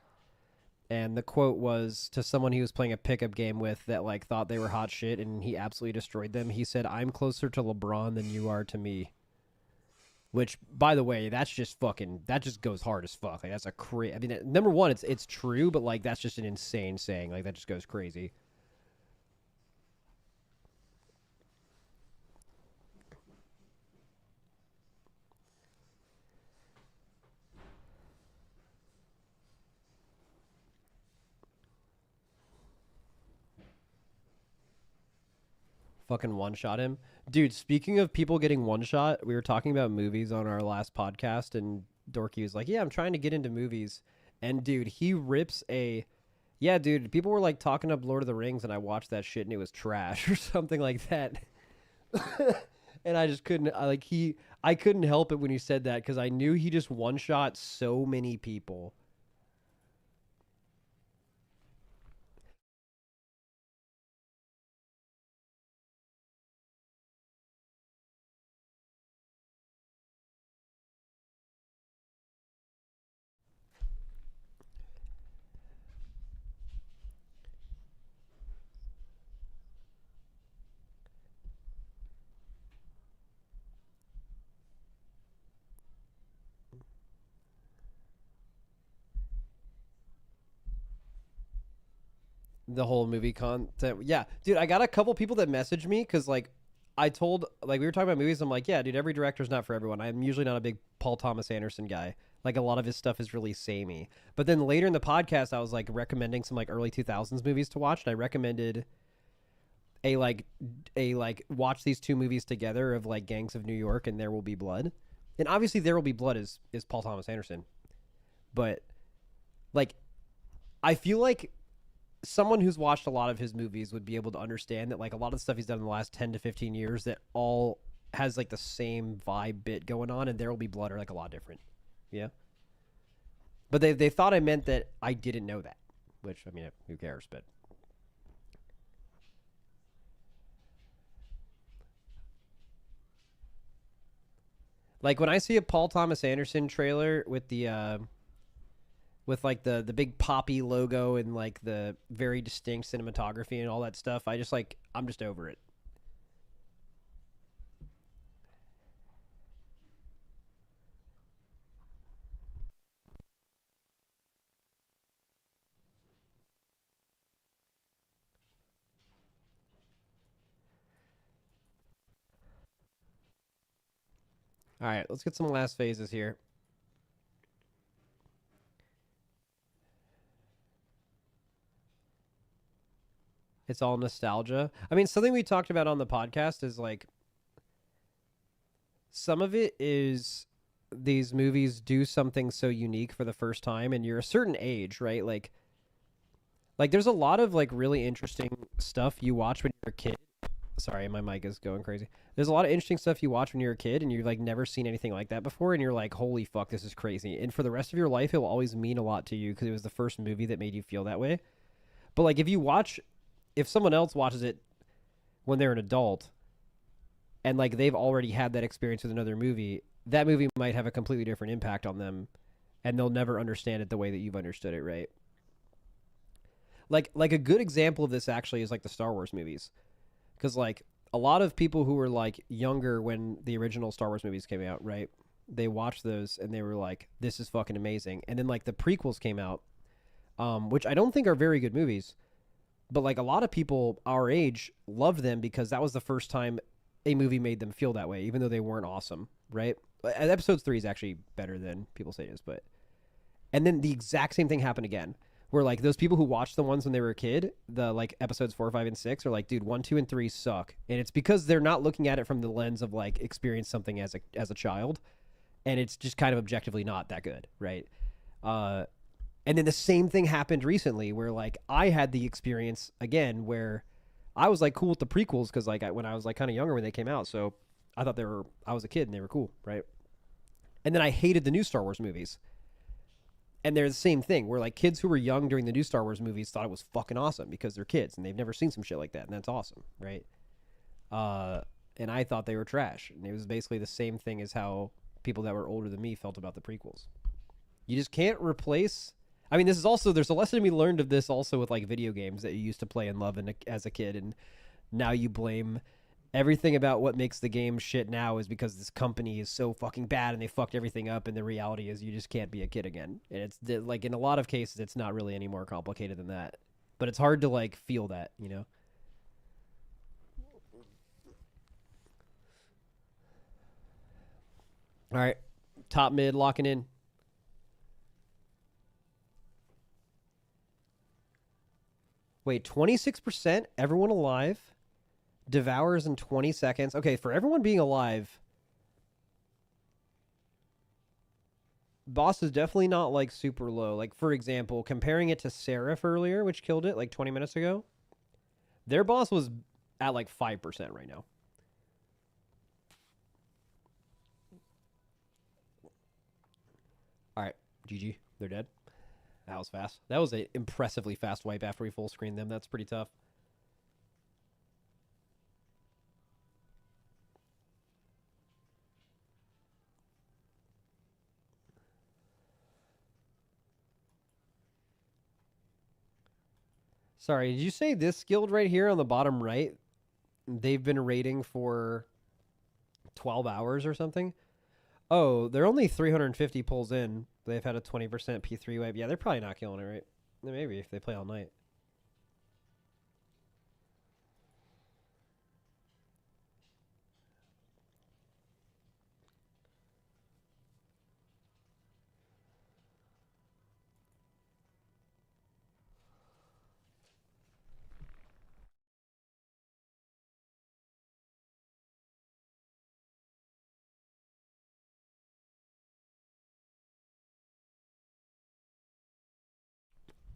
And the quote was to someone he was playing a pickup game with that like thought they were hot shit and he absolutely destroyed them. He said, "I'm closer to LeBron than you are to me." Which, by the way, that's just fucking, that just goes hard as fuck. Like that's a I mean, number one, it's true, but like that's just an insane saying. Like that just goes crazy. Fucking one-shot him. Dude, speaking of people getting one-shot, we were talking about movies on our last podcast, and Dorky was like, yeah, I'm trying to get into movies. And, dude, he rips a... Yeah, dude, people were, like, talking up Lord of the Rings, and I watched that shit, and it was trash or something like that. And I just couldn't... I couldn't help it when he said that, because I knew he just one-shot so many people. The whole movie content. Yeah, dude, I got a couple people that messaged me because, like, I told, like, we were talking about movies. I'm like, yeah, dude, every director's not for everyone. I'm usually not a big Paul Thomas Anderson guy. Like, a lot of his stuff is really samey. But then later in the podcast, I was, like, recommending some, like, early 2000s movies to watch. And I recommended watch these two movies together of, like, Gangs of New York and There Will Be Blood. And obviously There Will Be Blood is Paul Thomas Anderson. But, like, I feel like someone who's watched a lot of his movies would be able to understand that, like, a lot of the stuff he's done in the last 10 to 15 years that all has, like, the same vibe bit going on, and There Will Be Blood are, like, a lot different. Yeah? But they thought I meant that I didn't know that, which, I mean, who cares, but... Like, when I see a Paul Thomas Anderson trailer with the, with, like, the big poppy logo and, like, the very distinct cinematography and all that stuff, I just, like, I'm just over it. All right, let's get some last phases here. It's all nostalgia. I mean, something we talked about on the podcast is, like, some of it is these movies do something so unique for the first time, and you're a certain age, right? Like there's a lot of, like, really interesting stuff you watch when you're a kid. Sorry, my mic is going crazy. There's a lot of interesting stuff you watch when you're a kid, and you've, like, never seen anything like that before, and you're like, holy fuck, this is crazy. And for the rest of your life, it will always mean a lot to you because it was the first movie that made you feel that way. But, like, if someone else watches it when they're an adult and, like, they've already had that experience with another movie, that movie might have a completely different impact on them, and they'll never understand it the way that you've understood it, right? Like a good example of this actually is, like, the Star Wars movies. Because, like, a lot of people who were, like, younger when the original Star Wars movies came out, right? They watched those and they were like, this is fucking amazing. And then, like, the prequels came out, which I don't think are very good movies. But, like, a lot of people our age loved them because that was the first time a movie made them feel that way, even though they weren't awesome, right? Episode 3 is actually better than people say it is, but... And then the exact same thing happened again, where, like, those people who watched the ones when they were a kid, the, like, episodes 4, 5, and 6 are like, dude, 1, 2, and 3 suck. And it's because they're not looking at it from the lens of, like, experience something as a child, and it's just kind of objectively not that good, right? And then the same thing happened recently where, like, I had the experience again where I was, like, cool with the prequels because, like, when I was, like, kind of younger when they came out, so I thought I was a kid and they were cool, right? And then I hated the new Star Wars movies. And they're the same thing where, like, kids who were young during the new Star Wars movies thought it was fucking awesome because they're kids and they've never seen some shit like that, and that's awesome, right? And I thought they were trash. And it was basically the same thing as how people that were older than me felt about the prequels. You just can't replace. I mean, this is also, there's a lesson to be learned of this also with like video games that you used to play and love as a kid, and now you blame everything about what makes the game shit now is because this company is so fucking bad and they fucked everything up, and the reality is you just can't be a kid again. And it's like in a lot of cases it's not really any more complicated than that, but it's hard to like feel that, you know. All right, top mid locking in. Wait, 26%? Everyone alive? Devours in 20 seconds. Okay, for everyone being alive, boss is definitely not like super low. Like, for example, comparing it to Seraph earlier, which killed it like 20 minutes ago, their boss was at like 5% right now. All right, GG. They're dead. That was fast. That was an impressively fast wipe after we full screened them. That's pretty tough. Sorry, did you say this guild right here on the bottom right, they've been raiding for 12 hours or something? Oh, they're only 350 pulls in. They've had a 20% P3 wipe. Yeah, they're probably not killing it, right? Maybe if they play all night.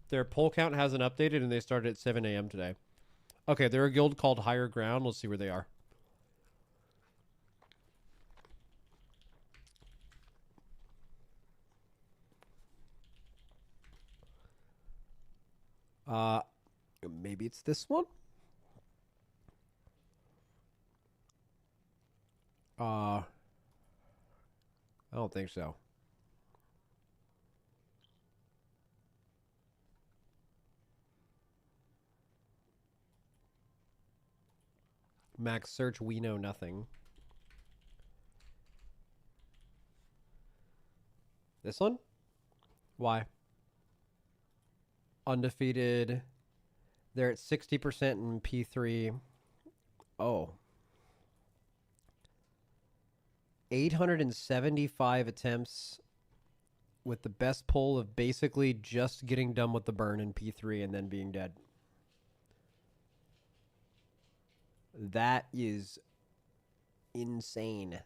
Their poll count hasn't updated, and they started at 7 a.m. today. Okay, they're a guild called Higher Ground. Let's see where they are. Maybe it's this one? I don't think so. Max search, we know nothing. This one? Why? Undefeated. They're at 60% in P3. Oh. 875 attempts with the best pull of basically just getting done with the burn in P3 and then being dead. That is insane.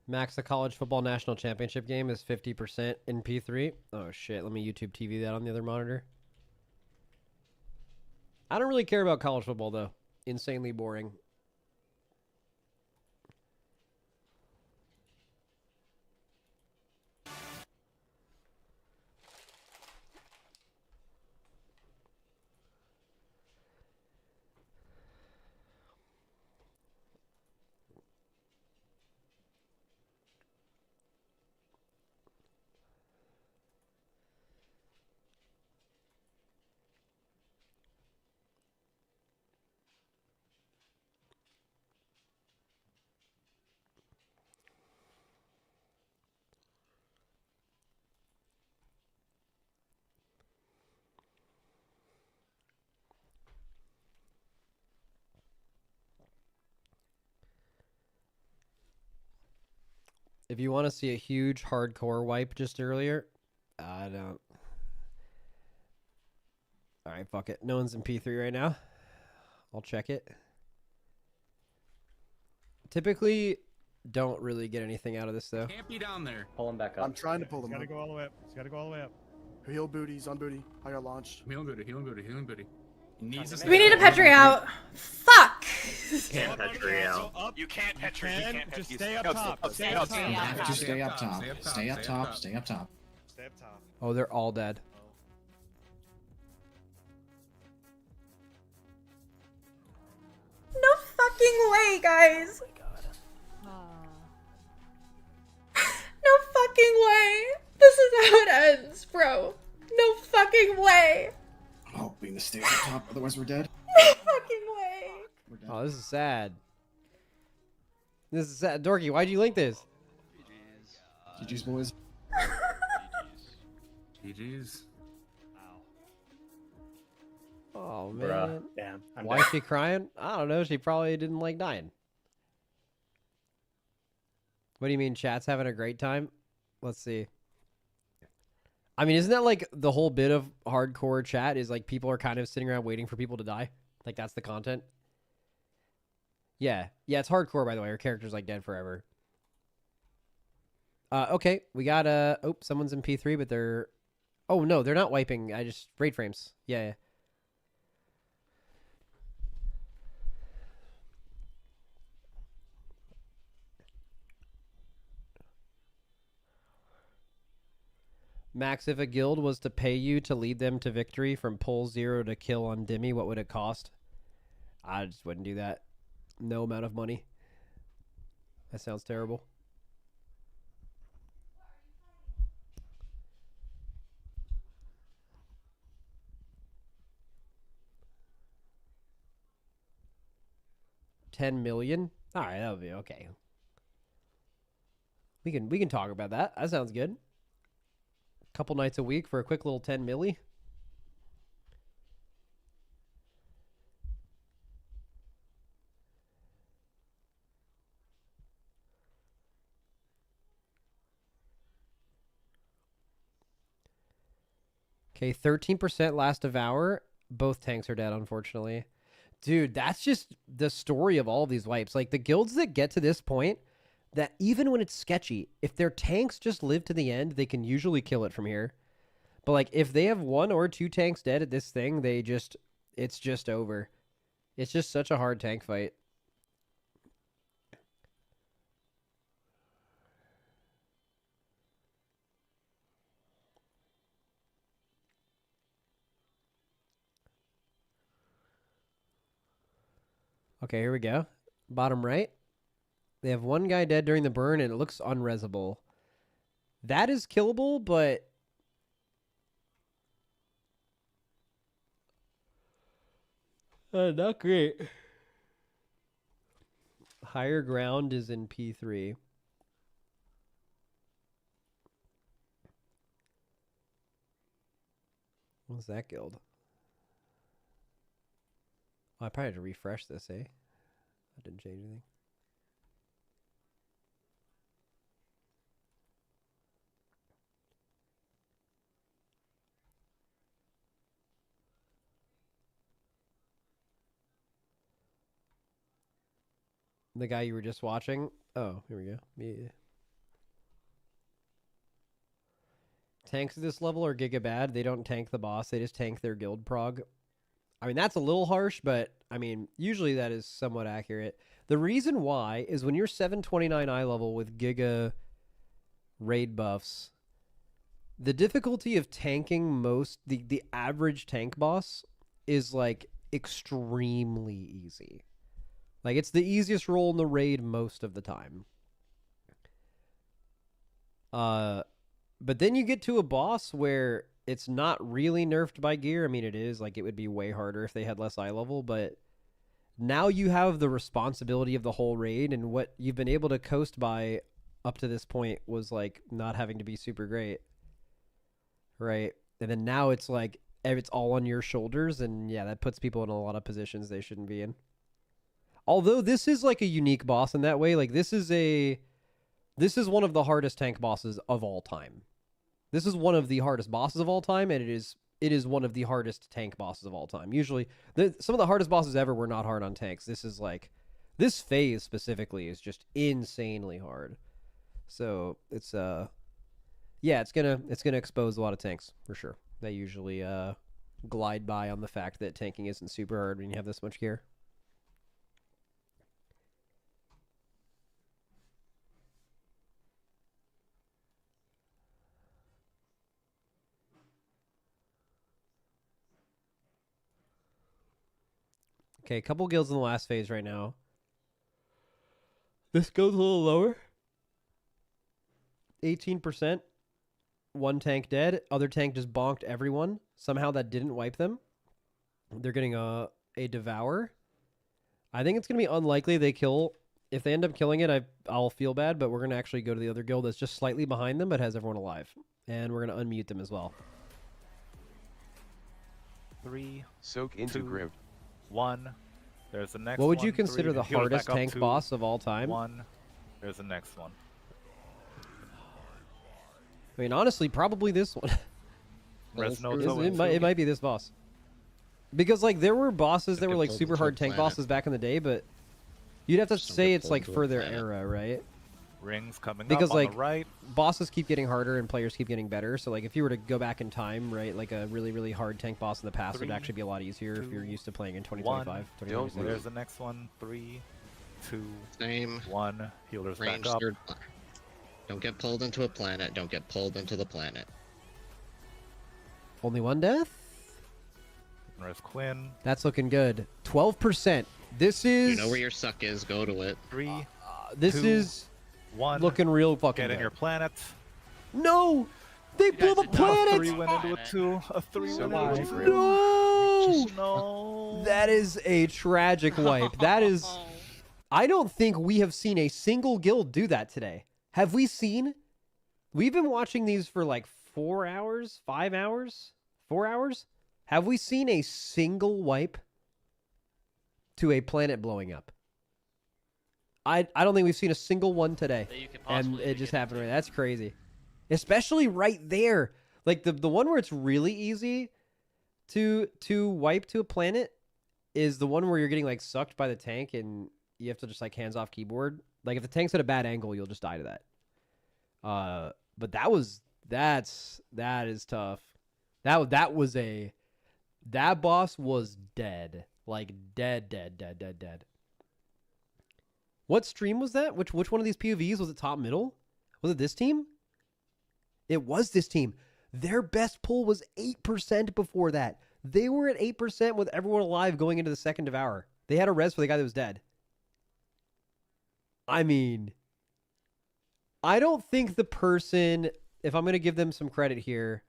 Max, the college football national championship game is 50% in P3. Oh shit, let me YouTube TV that on the other monitor. I don't really care about college football though. Insanely boring. If you want to see a huge hardcore wipe just earlier, I don't. All right, fuck it. No one's in P3 right now. I'll check it. Typically, don't really get anything out of this though. Can't be down there. Pull him back up. I'm trying to pull him He's up. gotta go all the way up. He's gotta go all the way up. Heal booty. He's on booty. I got launched. Healing booty, healing booty, healing booty. He needs to We need a Petri out. Fuck! Can't pet Real. You can't pet her. You can't pet Just you. stay up top. Stay up top. Just stay up top. Stay up top. Stay up top. Stay up top. Oh, they're all dead. No fucking way, guys. No fucking way. This is how it ends, bro. No fucking way. I'm hoping to stay up top, otherwise we're dead. No fucking way. Oh, this is sad. This is sad. Dorky, why'd you link this? GG's, boys. GG's. Oh, man. Bruh. Damn. I'm Why is she crying? I don't know. She probably didn't like dying. What do you mean, chat's having a great time? Let's see. I mean, isn't that like the whole bit of hardcore chat is like people are kind of sitting around waiting for people to die? Like that's the content? Yeah. Yeah, it's hardcore, by the way. Her character's like dead forever. Okay. We got, oh, someone's in P3, but they're... Oh, no, they're not wiping. I just... Raid frames. Yeah. Max, if a guild was to pay you to lead them to victory from pull 0 to kill on Dimmy, what would it cost? I just wouldn't do that. No amount of money. That sounds terrible. $10 million? All right, that'll be okay. We can talk about that. That sounds good. Couple nights a week for a quick little 10 milli. Okay, 13% last devour. Both tanks are dead, unfortunately. Dude, that's just the story of all of these wipes. Like, the guilds that get to this point, that even when it's sketchy, if their tanks just live to the end, they can usually kill it from here. But, like, if they have 1 or 2 tanks dead at this thing, it's just over. It's just such a hard tank fight. Okay, here we go. Bottom right. They have 1 guy dead during the burn, and it looks unresable. That is killable, but... not great. Higher ground is in P3. What's that guild? Oh, I probably had to refresh this, eh? That didn't change anything. The guy you were just watching? Oh, here we go. Yeah. Tanks at this level are giga bad. They don't tank the boss. They just tank their guild prog. I mean, that's a little harsh, but, I mean, usually that is somewhat accurate. The reason why is when you're 729 eye level with giga raid buffs, the difficulty of tanking the average tank boss is, like, extremely easy. Like, it's the easiest role in the raid most of the time. But then you get to a boss where it's not really nerfed by gear. I mean, it is. Like, it would be way harder if they had less eye level, but now you have the responsibility of the whole raid, and what you've been able to coast by up to this point was, like, not having to be super great. Right? And then now it's, like, it's all on your shoulders, and, yeah, that puts people in a lot of positions they shouldn't be in. Although this is, like, a unique boss in that way. Like, this is one of the hardest tank bosses of all time. This is one of the hardest bosses of all time, and it is one of the hardest tank bosses of all time. Usually, some of the hardest bosses ever were not hard on tanks. This is like, this phase specifically is just insanely hard. So it's yeah, it's gonna expose a lot of tanks for sure. They usually glide by on the fact that tanking isn't super hard when you have this much gear. Okay, a couple guilds in the last phase right now. This goes a little lower. 18%. One tank dead. Other tank just bonked everyone. Somehow that didn't wipe them. They're getting a devour. I think it's going to be unlikely they kill. If they end up killing it, I'll feel bad, but we're going to actually go to the other guild that's just slightly behind them but has everyone alive. And we're going to unmute them as well. 3, Soak into 2, Grim. 1. There's the next What would one. you consider 3, the heals hardest back up, tank 2, boss of all time? 1. There's the next one. I mean, honestly, probably this one. It might be this boss. Because, like, there were bosses that were, like, super hard tank bosses back in the day, but you'd have to say it's, like, for their era, right? Rings coming because, up on like, the right. bosses keep getting harder and players keep getting better. So, like, if you were to go back in time, right, like a really, really hard tank boss in the past would actually be a lot easier if you're used to playing in 2025. 2026. There's the next one. 3, 2, Same. 1. Healers Range back up. third. Don't get pulled into a planet. Don't get pulled into the planet. Only one death? There's Quinn. That's looking good. 12%. This is... You know where your suck is. Go to it. 3, this 2, is 1. looking real fucking Get in good. your planet. No! They blew the planet! A 3 went into a 2. A 3 went into a 2. No! No! That is a tragic wipe. That is... I don't think we have seen a single guild do that today. Have we seen? We've been watching these for like 4 hours, 5 hours, 4 hours. Have we seen a single wipe to a planet blowing up? I don't think we've seen a single one today. And it just happened right. That's crazy. Especially right there. Like the one where it's really easy to wipe to a planet is the one where you're getting like sucked by the tank and you have to just like hands off keyboard. Like if the tank's at a bad angle, you'll just die to that. But that is tough. That boss was dead. Like dead. What stream was that? Which one of these POVs was it? Top middle? Was it this team? It was this team. Their best pull was 8% before that. They were at 8% with everyone alive going into the second devour. They had a res for the guy that was dead. I mean, I don't think the person, if I'm going to give them some credit here,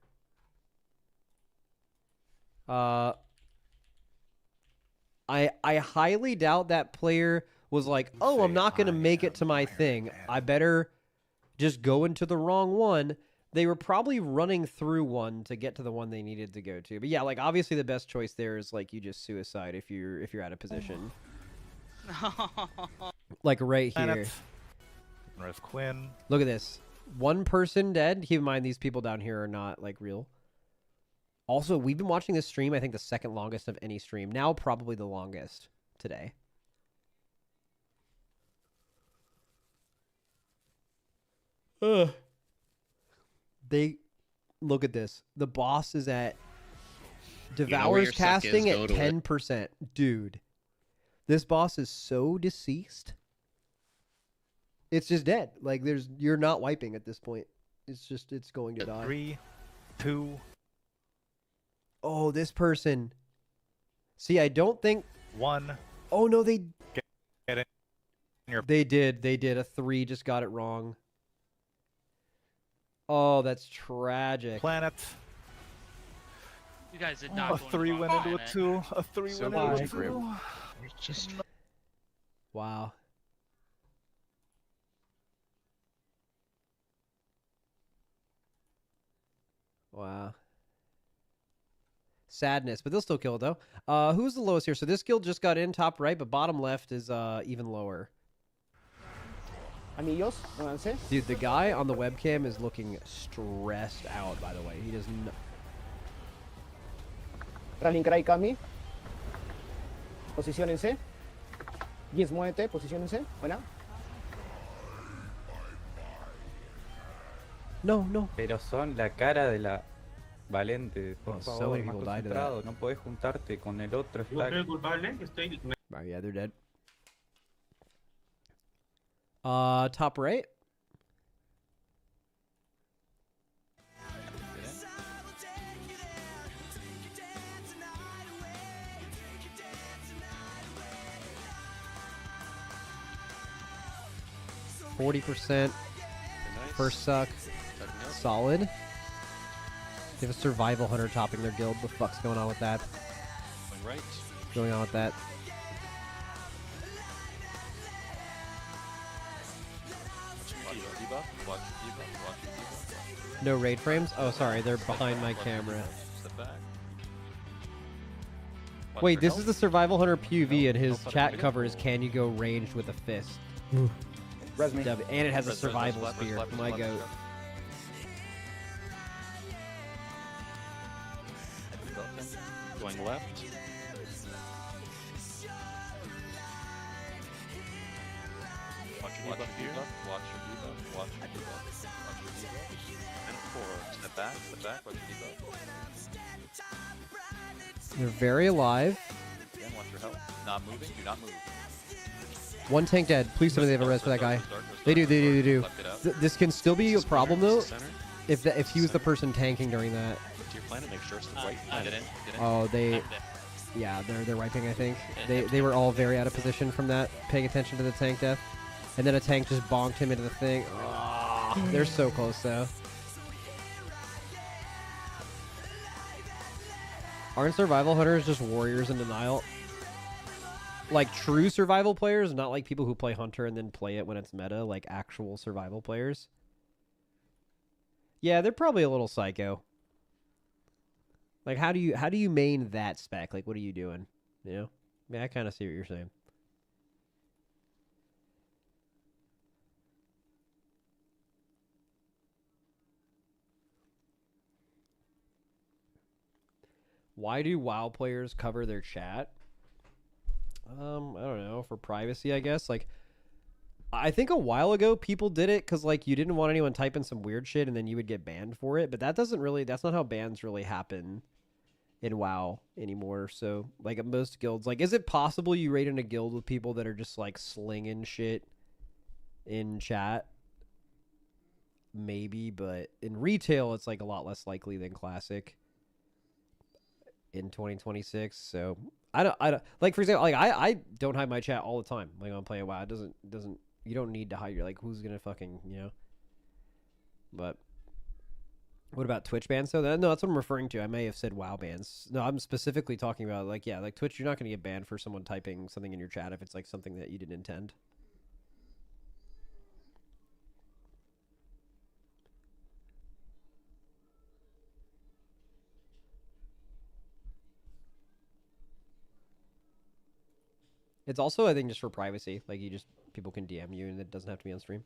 I highly doubt that player was like, oh, I'm not going to make it to my thing. I better just go into the wrong one. They were probably running through one to get to the one they needed to go to. But yeah, like obviously the best choice there is like you just suicide if you're out of position. Like right here. There's Quinn. Look at this. One person dead. Keep in mind these people down here are not like real. Also, we've been watching this stream, I think the second longest of any stream. Now probably the longest today. Ugh. They look at this. The boss is at Devour's casting at 10%. Dude. This boss is so deceased. It's just dead. Like you're not wiping at this point. It's going to die. 3, 2. Oh, this person. See, I don't think 1. Oh no, they get in your... They did. A 3 just got it wrong. Oh, that's tragic. Planet. You guys did not. A 3 went into a 2. A 3 went into a 2. Just... Wow. Wow. Sadness, but they'll still kill it though. Who's the lowest here? So this guild just got in top right, but bottom left is even lower. Anillos, pónganse. Dude, the guy on the webcam is looking stressed out, by the way. He doesn't... Ralinkra y Kami. Posiciónense. Jens, muévete, posiciónense. Buena. No. Pero son la cara de la Valente, por Oh, so favor, many más people died to concentrado. No podés juntarte con el otro stack. culpable, estoy... Right, yeah, they're dead. Top right. 40%. First suck. Solid. They have a survival hunter topping their guild. The fuck's going on with that? Right. What's going on with that? No raid frames? Oh, sorry, they're behind my camera. Wait, this is the survival hunter PUV, and his chat cover is "Can you go ranged with a fist?" Res me. And it has a survival spear. My goat. Going left. Watch your debuff. Watch your debuff. Watch your debuff. Watch your debuff. And 4. Step back. Step back. Watch your debuff. They're very alive. Again, watch your health. Not moving. Do not move. One tank dead. Please tell me they have a res for that guy. They do. They do. This can still be a problem though, if he was the person tanking during that. Do your plan and make sure it's the right. Didn't. Oh, yeah, they're wiping. I think they were all very out of position from that, paying attention to the tank death, and then a tank just bonked him into the thing. Oh, they're so close though. Aren't survival hunters just warriors in denial? Like true survival players, not like people who play hunter and then play it when it's meta, like actual survival players. Yeah, they're probably a little psycho. Like how do you main that spec? Like what are you doing? You know? Yeah, I kind of see what you're saying. Why do WoW players cover their chat? I don't know, for privacy, I guess. Like, I think a while ago people did it because like you didn't want anyone typing some weird shit and then you would get banned for it. But that's not how bans really happen in WoW anymore. So like at most guilds, like, is it possible you raid in a guild with people that are just like slinging shit in chat? Maybe, but in retail it's like a lot less likely than classic in 2026. So I don't like, for example, like I don't hide my chat all the time. Like I'm playing WoW. It doesn't you don't need to hide your, like, who's gonna fucking, you know? But what about Twitch bans though? No, that's what I'm referring to. I may have said WoW bans. No, I'm specifically talking about like, yeah, like Twitch, you're not gonna get banned for someone typing something in your chat if it's like something that you didn't intend. It's also, I think, just for privacy. Like, people can DM you and it doesn't have to be on stream.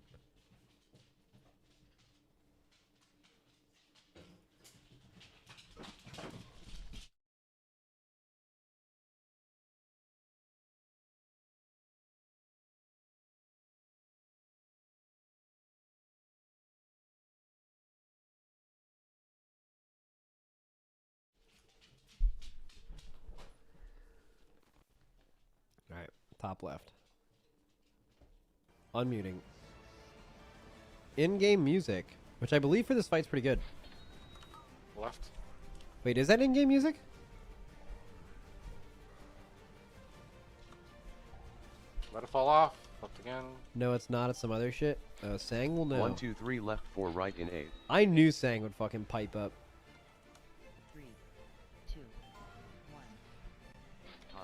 Alright, top left. Unmuting. In-game music, which I believe for this fight's pretty good. Left. Wait, is that in-game music? Let it fall off. Left again. No, it's not. It's some other shit. Sang will know. 1, 2, 3 left, 4 right in 8. I knew Sang would fucking pipe up. 3, 2, 1. Hi.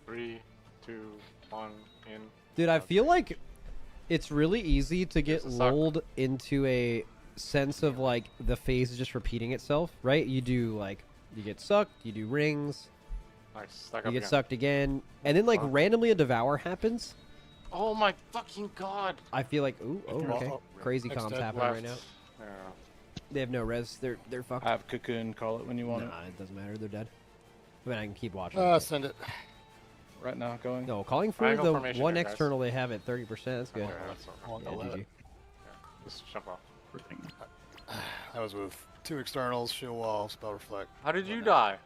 3, 2, 1 in. Dude, I feel like it's really easy to get lulled into a sense of like the phase is just repeating itself, right? You do like, you get sucked, you do rings, Nice. you get sucked again, and then like randomly a devour happens. Oh my fucking god! I feel like, ooh, oh, okay, crazy comms happening right now. Yeah. They have no res. They're fucked. I have Cocoon. Call it when you want it. It doesn't matter. They're dead. I mean, I can keep watching. Send it. Right now, going. No, calling for the one external they have at 30%. That's good. Okay, that's yeah, GG. Yeah. Just jump off. That was with 2 externals, shield wall, spell reflect. How did you die?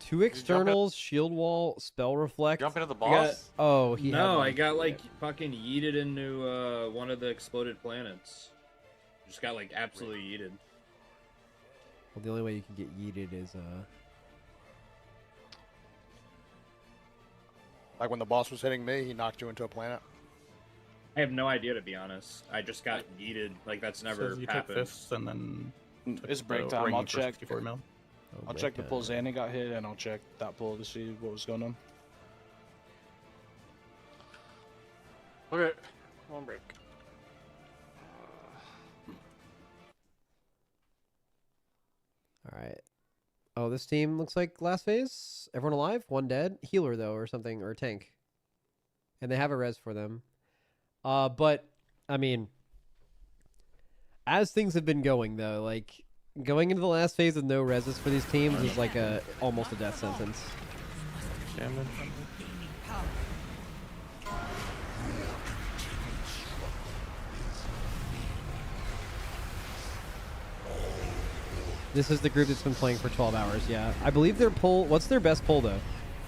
2 externals, shield wall, spell reflect. Jump into the boss? I got like fucking yeeted into one of the exploded planets. Just got like absolutely yeeted. Well, the only way you can get yeeted is Like when the boss was hitting me, he knocked you into a planet. I have no idea, to be honest. I just got yeeted. Like, that's never Says you took happened. fifths and then It's took break the time. ring I'll for check. 64 mil. I'll check the pull Zanny got hit, and I'll check that pull to see what was going on. Okay, one break. All right. Oh, this team looks like last phase. Everyone alive? One dead. Healer, though, or something, or tank. And they have a res for them. But, I mean, as things have been going, though, like, going into the last phase with no reses for these teams is like almost a death sentence. Damage. This is the group that's been playing for 12 hours, yeah. I believe their pull... What's their best pull, though?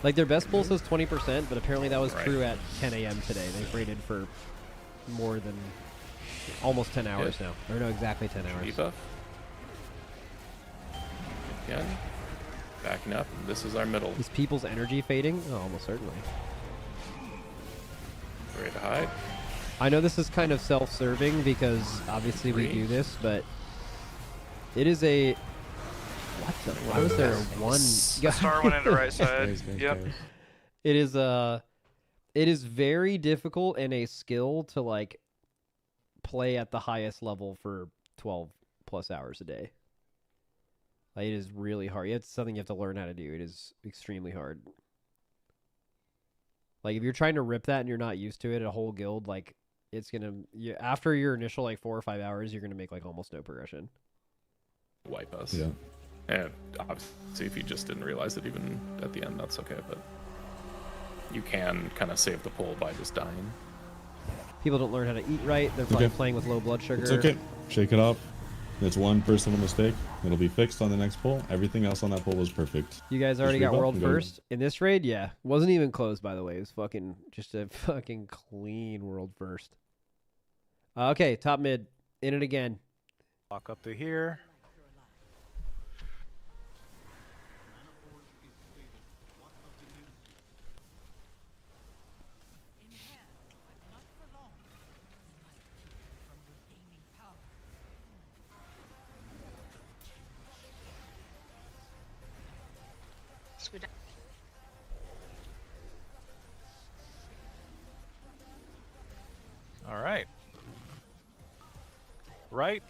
Like, their best pull says 20%, but apparently that was true at 10 a.m. today. They've raided for more than... almost 10 hours now. Or no, exactly 10 hours. Debuff. Again. Backing up. This is our middle. Is people's energy fading? Oh, almost certainly. Ready to hide. I know this is kind of self-serving because obviously we do this, but it is a... What the? Why was there a one? Star went into right side. Yep. It is very difficult and a skill to like play at the highest level for 12 plus hours a day. Like, it is really hard. It's something you have to learn how to do. It is extremely hard. Like, if you're trying to rip that and you're not used to it, a whole guild, like, it's gonna... after your initial, like, 4 or 5 hours, you're gonna make, like, almost no progression. Wipe us. Yeah. And obviously, if you just didn't realize it even at the end, that's okay. But you can kind of save the pull by just dying. People don't learn how to eat right. They're probably playing with low blood sugar. It's okay. Shake it off. It's one personal mistake. It'll be fixed on the next pull. Everything else on that pull was perfect. You guys already Just got rebuff world and go. first in this raid? Yeah. Wasn't even close, by the way. It was fucking just a fucking clean world first. Okay, top mid. In it again. Walk up to here. All right. Right.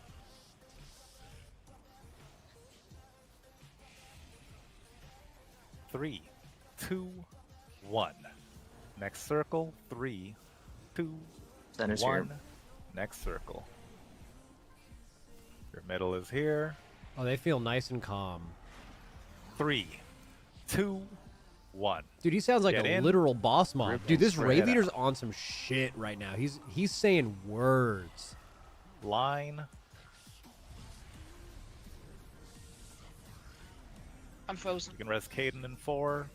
Three, two, one. Next circle. 3, 2, Center's 1. here. Next circle. Your middle is here. Oh, they feel nice and calm. 3, 2, 1. Dude, he sounds like Get a in. literal boss mob. Rip Dude, this straight raid out. leader's on some shit right now. He's saying words. Line. I'm frozen. You can res Caden in 4.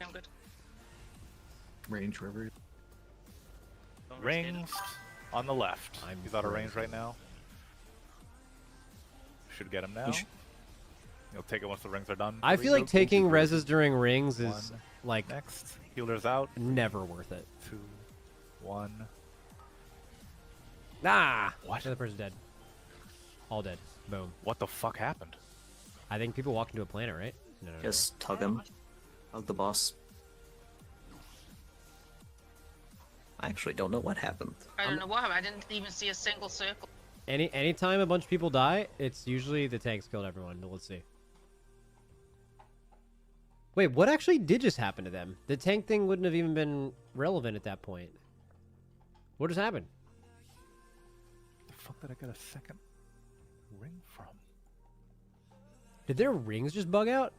I'm good. Range river. Rings on the left. He's out of range right now. Should get him now. You'll take it once the rings are done. I feel like taking reses during rings is like next. Healer's out. Never worth it. 2, 1. Nah. What? The other person's dead. All dead. Boom. What the fuck happened? I think people walk into a planet, right? No. Just tug him. Hug the boss. I actually don't know what happened. I don't know what happened. I didn't even see a single circle. Anytime a bunch of people die, it's usually the tanks killed everyone. Let's see. Wait, what actually did just happen to them? The tank thing wouldn't have even been relevant at that point. What just happened? The fuck did I get a second ring from? Did their rings just bug out?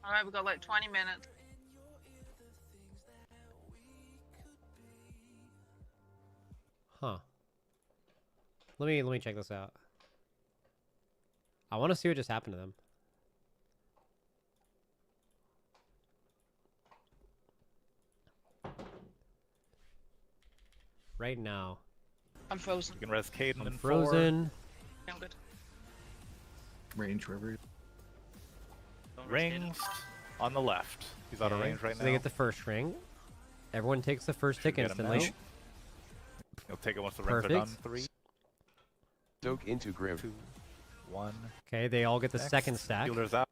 Alright, we've got like 20 minutes. Huh. Let me check this out. I want to see what just happened to them. Right now. I'm frozen. You can res Caden in 4. Frozen. I'm good. Range river. Rings On the left. He's out of range right so now. they get the first ring. Everyone takes the first tick Should get him instantly. now. He'll take it once the rings are done. 3, Soak into Grim. 2, 1. Okay, they all get the Next. second stack. Healer's out.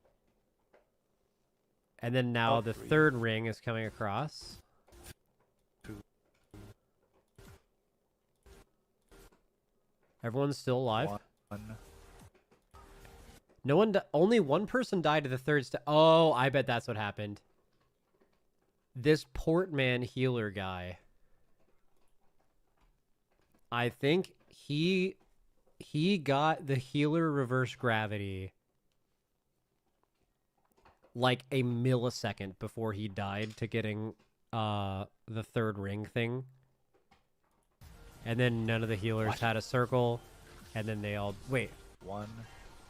And then now All the 3. third ring is coming across. 2. Everyone's still alive. 1. No one. Only one person died to the third stack. Oh, I bet that's what happened. This Portman healer guy. I think he got the healer reverse gravity like a millisecond before he died to getting the third ring thing. And then none of the healers had a circle, and then they all 1.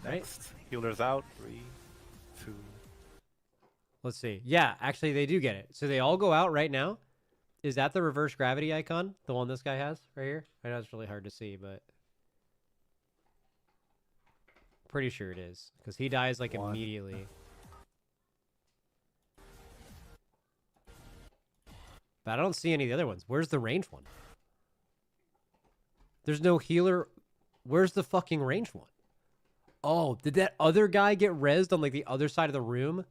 Next. Healer's out. 3, 2. Let's see. Yeah, actually they do get it. So they all go out right now. Is that the reverse gravity icon? The one this guy has right here? I know it's really hard to see, but pretty sure it is because he dies like 1. immediately. But I don't see any of the other ones. Where's the range one? There's no healer. Where's the fucking range one? Oh, did that other guy get rezzed on like the other side of the room?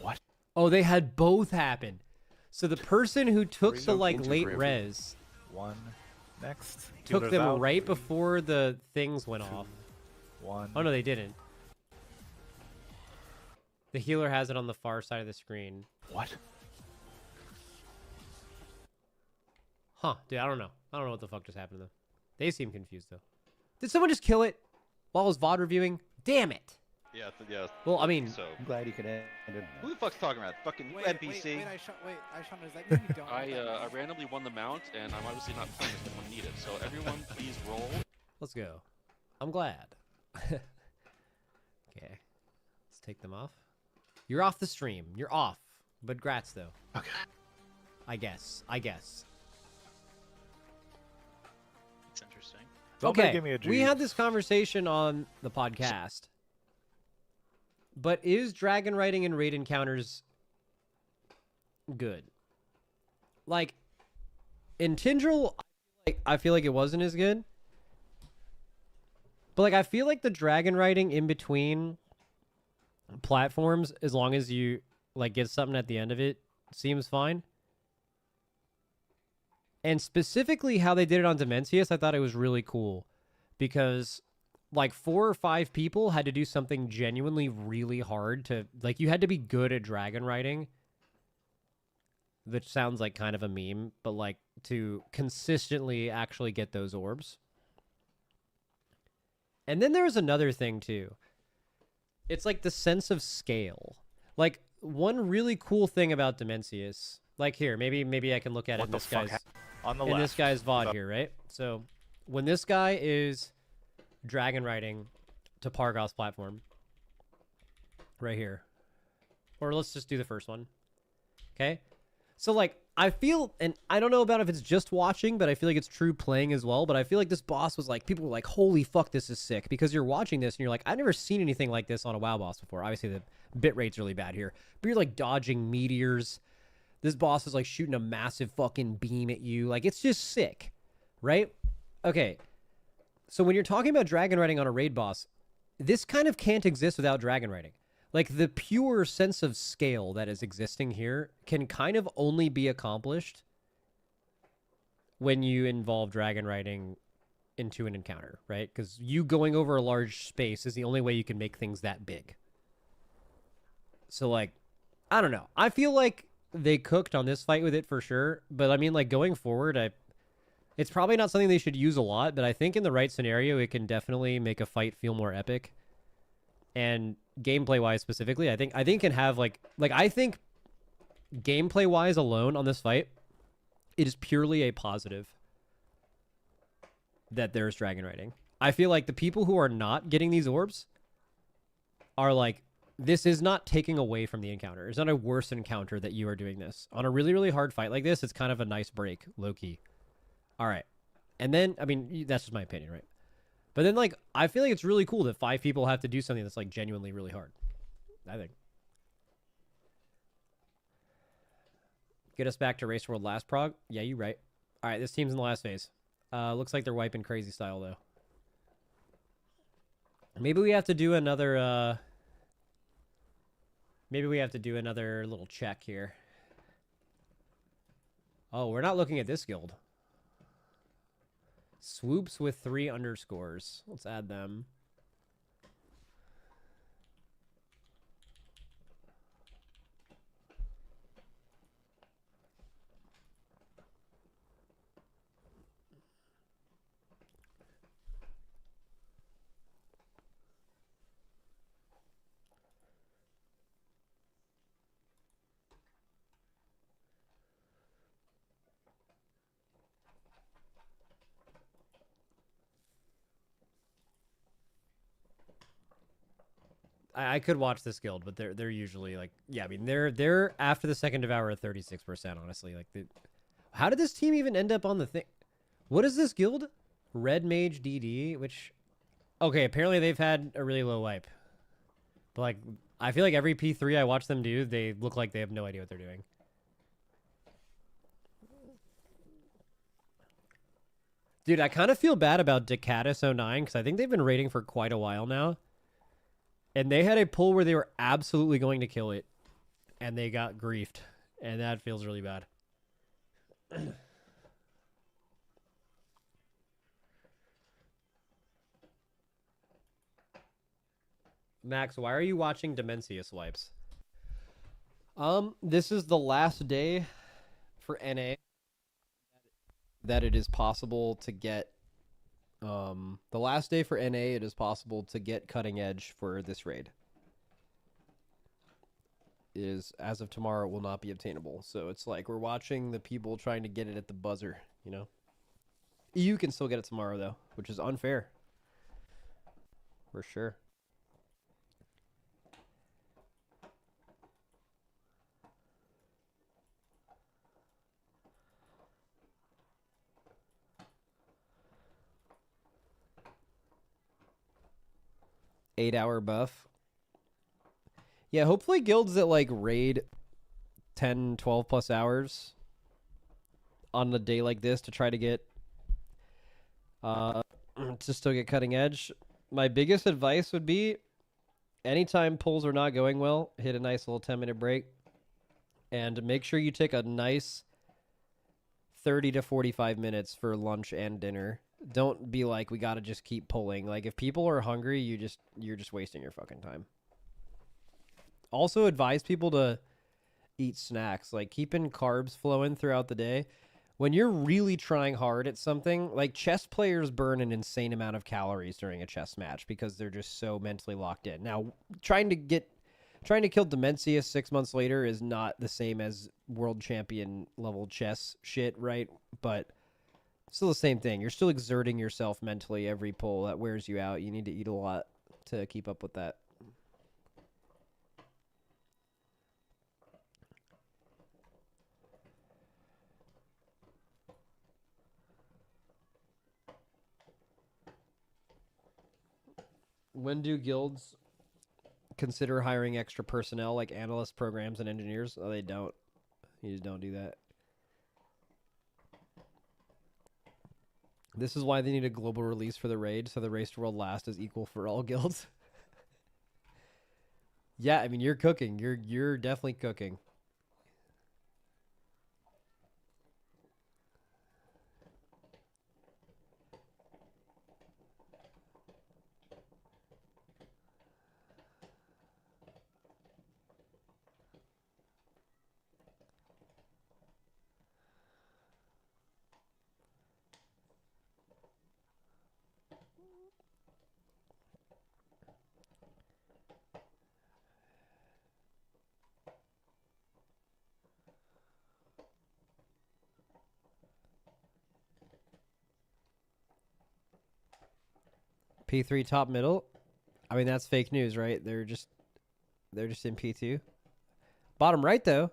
What? Oh, they had both happen. So the person who took the Soak like into late Grim. res 1. Next. took Healer's them out. right 3, before the things went 2, off. 1. Oh no, they didn't. The healer has it on the far side of the screen. What? Huh, dude, I don't know. I don't know what the fuck just happened though. They seem confused though. Did someone just kill it while I was VOD reviewing? Damn it. Yeah, yeah. Well, I mean, So, I'm glad you could end it. who the fuck's talking about? Fucking you NPC. Wait, Aishan, does that mean you don't? I randomly won the mount, and I'm obviously not playing if anyone needed. So everyone, please roll. let's go. I'm glad. Okay. Let's take them off. You're off the stream. You're off. But grats though. Okay. I guess. It's interesting. Somebody Okay, give me a we G. had this conversation on the podcast. But is dragon riding in raid encounters good? Like, in Tindril, I feel like it wasn't as good. But, like, I feel like the dragon riding in between platforms, as long as you, like, get something at the end of it, seems fine. And specifically how they did it on Dimensius, I thought it was really cool. Because, like, 4 or 5 people had to do something genuinely really hard to... Like, you had to be good at dragon riding. Which sounds like kind of a meme, but, like, to consistently actually get those orbs. And then there was another thing, too. It's, like, the sense of scale. Like, one really cool thing about Dimensius... Like, here, maybe I can look at it in this guy's... On the in left. this guy's VOD here, right? So, when this guy is dragon riding to Pargoth's platform, right here, or let's just do the first one, okay? So, like, I feel, and I don't know about if it's just watching, but I feel like it's true playing as well, but I feel like this boss was like, people were like, holy fuck, this is sick, because you're watching this, and you're like, I've never seen anything like this on a WoW boss before. Obviously, the bit rate's really bad here, but you're, like, dodging meteors. This boss is, like, shooting a massive fucking beam at you. Like, it's just sick, right? Okay, so when you're talking about dragon riding on a raid boss, this kind of can't exist without dragon riding. Like, the pure sense of scale that is existing here can kind of only be accomplished when you involve dragon riding into an encounter, right? Because you going over a large space is the only way you can make things that big. So, like, I don't know. I feel like they cooked on this fight with it for sure, but I mean, like, going forward, it's probably not something they should use a lot, but I think in the right scenario, it can definitely make a fight feel more epic. And gameplay-wise specifically, I think it can have, like I think gameplay-wise alone on this fight, it is purely a positive that there's dragon riding. I feel like the people who are not getting these orbs are like, this is not taking away from the encounter. It's not a worse encounter that you are doing this. On a really, really hard fight like this, it's kind of a nice break, low-key. All right. And then, I mean, that's just my opinion, right? But then, like, I feel like it's really cool that 5 people have to do something that's, like, genuinely really hard. I think. Get us back to Race World last prog? Yeah, you right. All right, this team's in the last phase. Looks like they're wiping crazy style, though. Maybe we have to do another, Maybe we have to do another little check here. Oh, we're not looking at this guild. Swoops with 3 underscores. Let's add them. I could watch this guild, but they're usually like, yeah, I mean they're after the second devour at 36%, honestly. Like, how did this team even end up on the thing? What is this guild? Red Mage DD, which, okay, apparently they've had a really low wipe. But like, I feel like every P3 I watch them do, they look like they have no idea what they're doing. Dude, I kind of feel bad about Decatus09 because I think they've been raiding for quite a while now. And they had a pull where they were absolutely going to kill it. And they got griefed. And that feels really bad. Max, why are you watching Demencia swipes? This is the last day for NA that it is possible to get the last day for NA, it is possible to get cutting edge for this raid. Is as of tomorrow, it will not be obtainable. So it's like we're watching the people trying to get it at the buzzer, you know? You can still get it tomorrow, though, which is unfair. For sure. Eight-hour buff. Yeah, hopefully guilds that like raid 10, 12 plus hours on a day like this to try to get to still get cutting edge. My biggest advice would be anytime pulls are not going well, hit a nice little 10-minute break and make sure you take a nice 30 to 45 minutes for lunch and dinner. Don't be like, we got to just keep pulling. Like, if people are hungry, you're just wasting your fucking time. Also advise people to eat snacks, like keeping carbs flowing throughout the day. When you're really trying hard at something, like chess players burn an insane amount of calories during a chess match because they're just so mentally locked in. Now, trying to kill Demencia 6 months later is not the same as world champion level chess shit, right? But still the same thing. You're still exerting yourself mentally every pull. That wears you out. You need to eat a lot to keep up with that. When do guilds consider hiring extra personnel like analysts, programs, and engineers? Oh, they don't. You just don't do that. This is why they need a global release for the raid, so the Race to World Last is equal for all guilds. Yeah, I mean, you're cooking. You're definitely cooking. P3 top middle. I mean, that's fake news, right? They're just in P2. Bottom right though.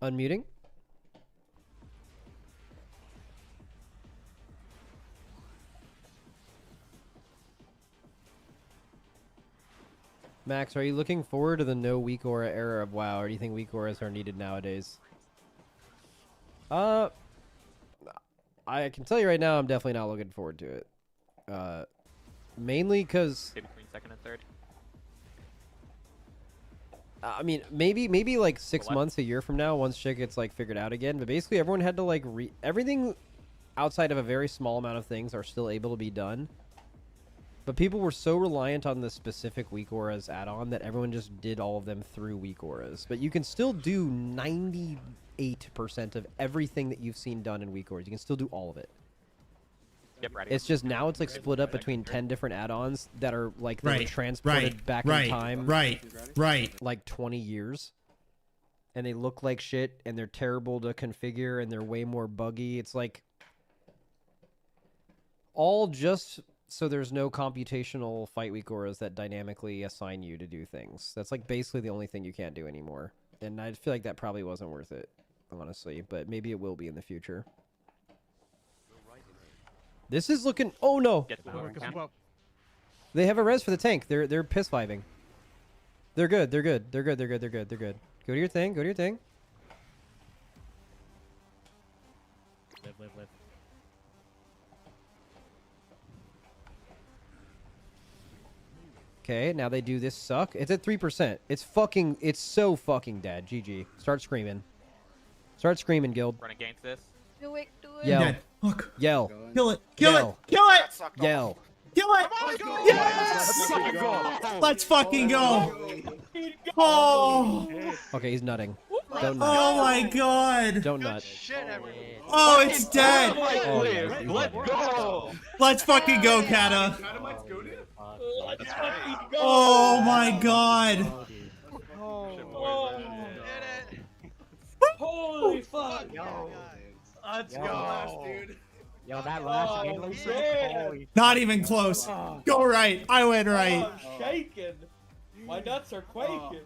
Unmuting. Max, are you looking forward to the no weak aura era of WoW, or do you think weak auras are needed nowadays? I can tell you right now, I'm definitely not looking forward to it. Mainly because between second and third. I mean, maybe like 6 months, a year from now, once shit gets like figured out again. But basically, everyone had to like everything outside of a very small amount of things are still able to be done. But people were so reliant on the specific weak auras add-on that everyone just did all of them through weak auras. But you can still do 98% of everything that you've seen done in weak auras. You can still do all of it. Yep, ready. It's just now it's like split up between 10 different add-ons that are like they were transported back in time. Like 20 years. And they look like shit and they're terrible to configure and they're way more buggy. It's like all just so there's no computational fight weak auras that dynamically assign you to do things. That's like basically the only thing you can't do anymore. And I feel like that probably wasn't worth it, honestly, but maybe it will be in the future. This is looking. Oh no! They have a res for the tank. They're piss vibing. They're good. They're good. They're good. They're good. They're good. They're good. Go to your thing. Go to your thing. Live. Okay, now they do this suck. It's at 3%. It's fucking. It's so fucking dead. GG. Start screaming. Start screaming, guild. Run against this. Do it. Yell. Dead. Fuck. Yell. Kill it. Kill it. Kill it. Yell. Kill it. Yes! Let's fucking go. Oh. Okay, he's nutting. Don't nut. Oh my god. Don't nut. Oh, it's dead. Oh, yeah, Let's go. Let's fucking go, Kata. Oh my god. Holy fuck! Let's go, dude. Yo, that last game was so holy. Not even close. Go right. I went right. Shaking. My nuts are quaking.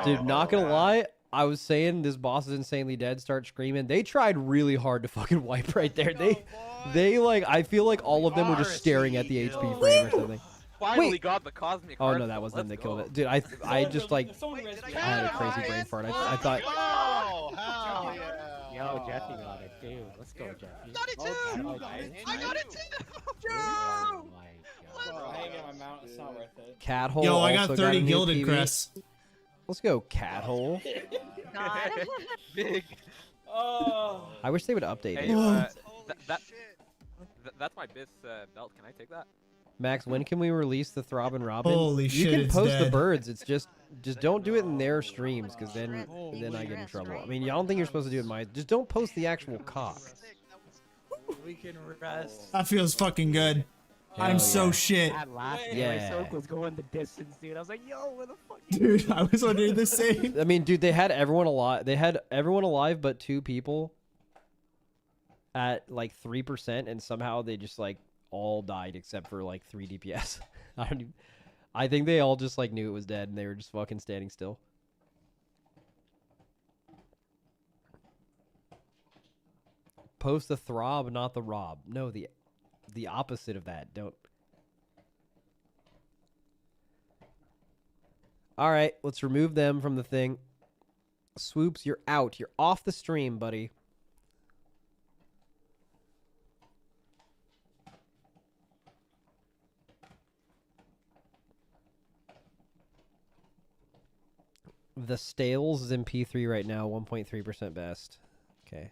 Dude, not gonna lie. I was saying this boss is insanely dead. Start screaming. They tried really hard to fucking wipe right there. They like. I feel like all of them were just staring at the HP frame or something. Finally got the cosmic. Oh no, that was them that killed it. Dude, I just like I had a crazy brain fart. I thought. Oh, hell yeah. Yo, Jeffy got it too. Let's go, Jeffy. Got it too. I got it too. Oh my Bro, I ain't get my mount. It's not worth it. Cat hole. Yo, I got also 30 a new gilded, PV. Chris. Let's go, cat hole. Big. Oh. I wish they would update Hey, it. that's my Biss belt. Can I take that? Max, when can we release the Throb and Robin? Holy shit, You can it's post the dead. birds. It's just don't do it in their streams, because then I get in trouble. I mean, I don't think you're supposed to do it in my. Just don't post the actual cock. We can rest. That feels fucking good. I'm Hell so yeah. shit. That last Yeah. soak was going the distance, dude. I was like, yo, where the fuck? Dude, I was wondering the same. I mean, dude, they had everyone alive. They had everyone alive but 2 people at like 3%, and somehow they just like all died except for like 3 DPS. I think they all just like knew it was dead and they were just fucking standing still. Post the throb, not the rob. No, the opposite of that. Don't. All right, let's remove them from the thing. Swoops, you're out. You're off the stream, buddy. The Stales is in P3 right now, 1.3% best. Okay.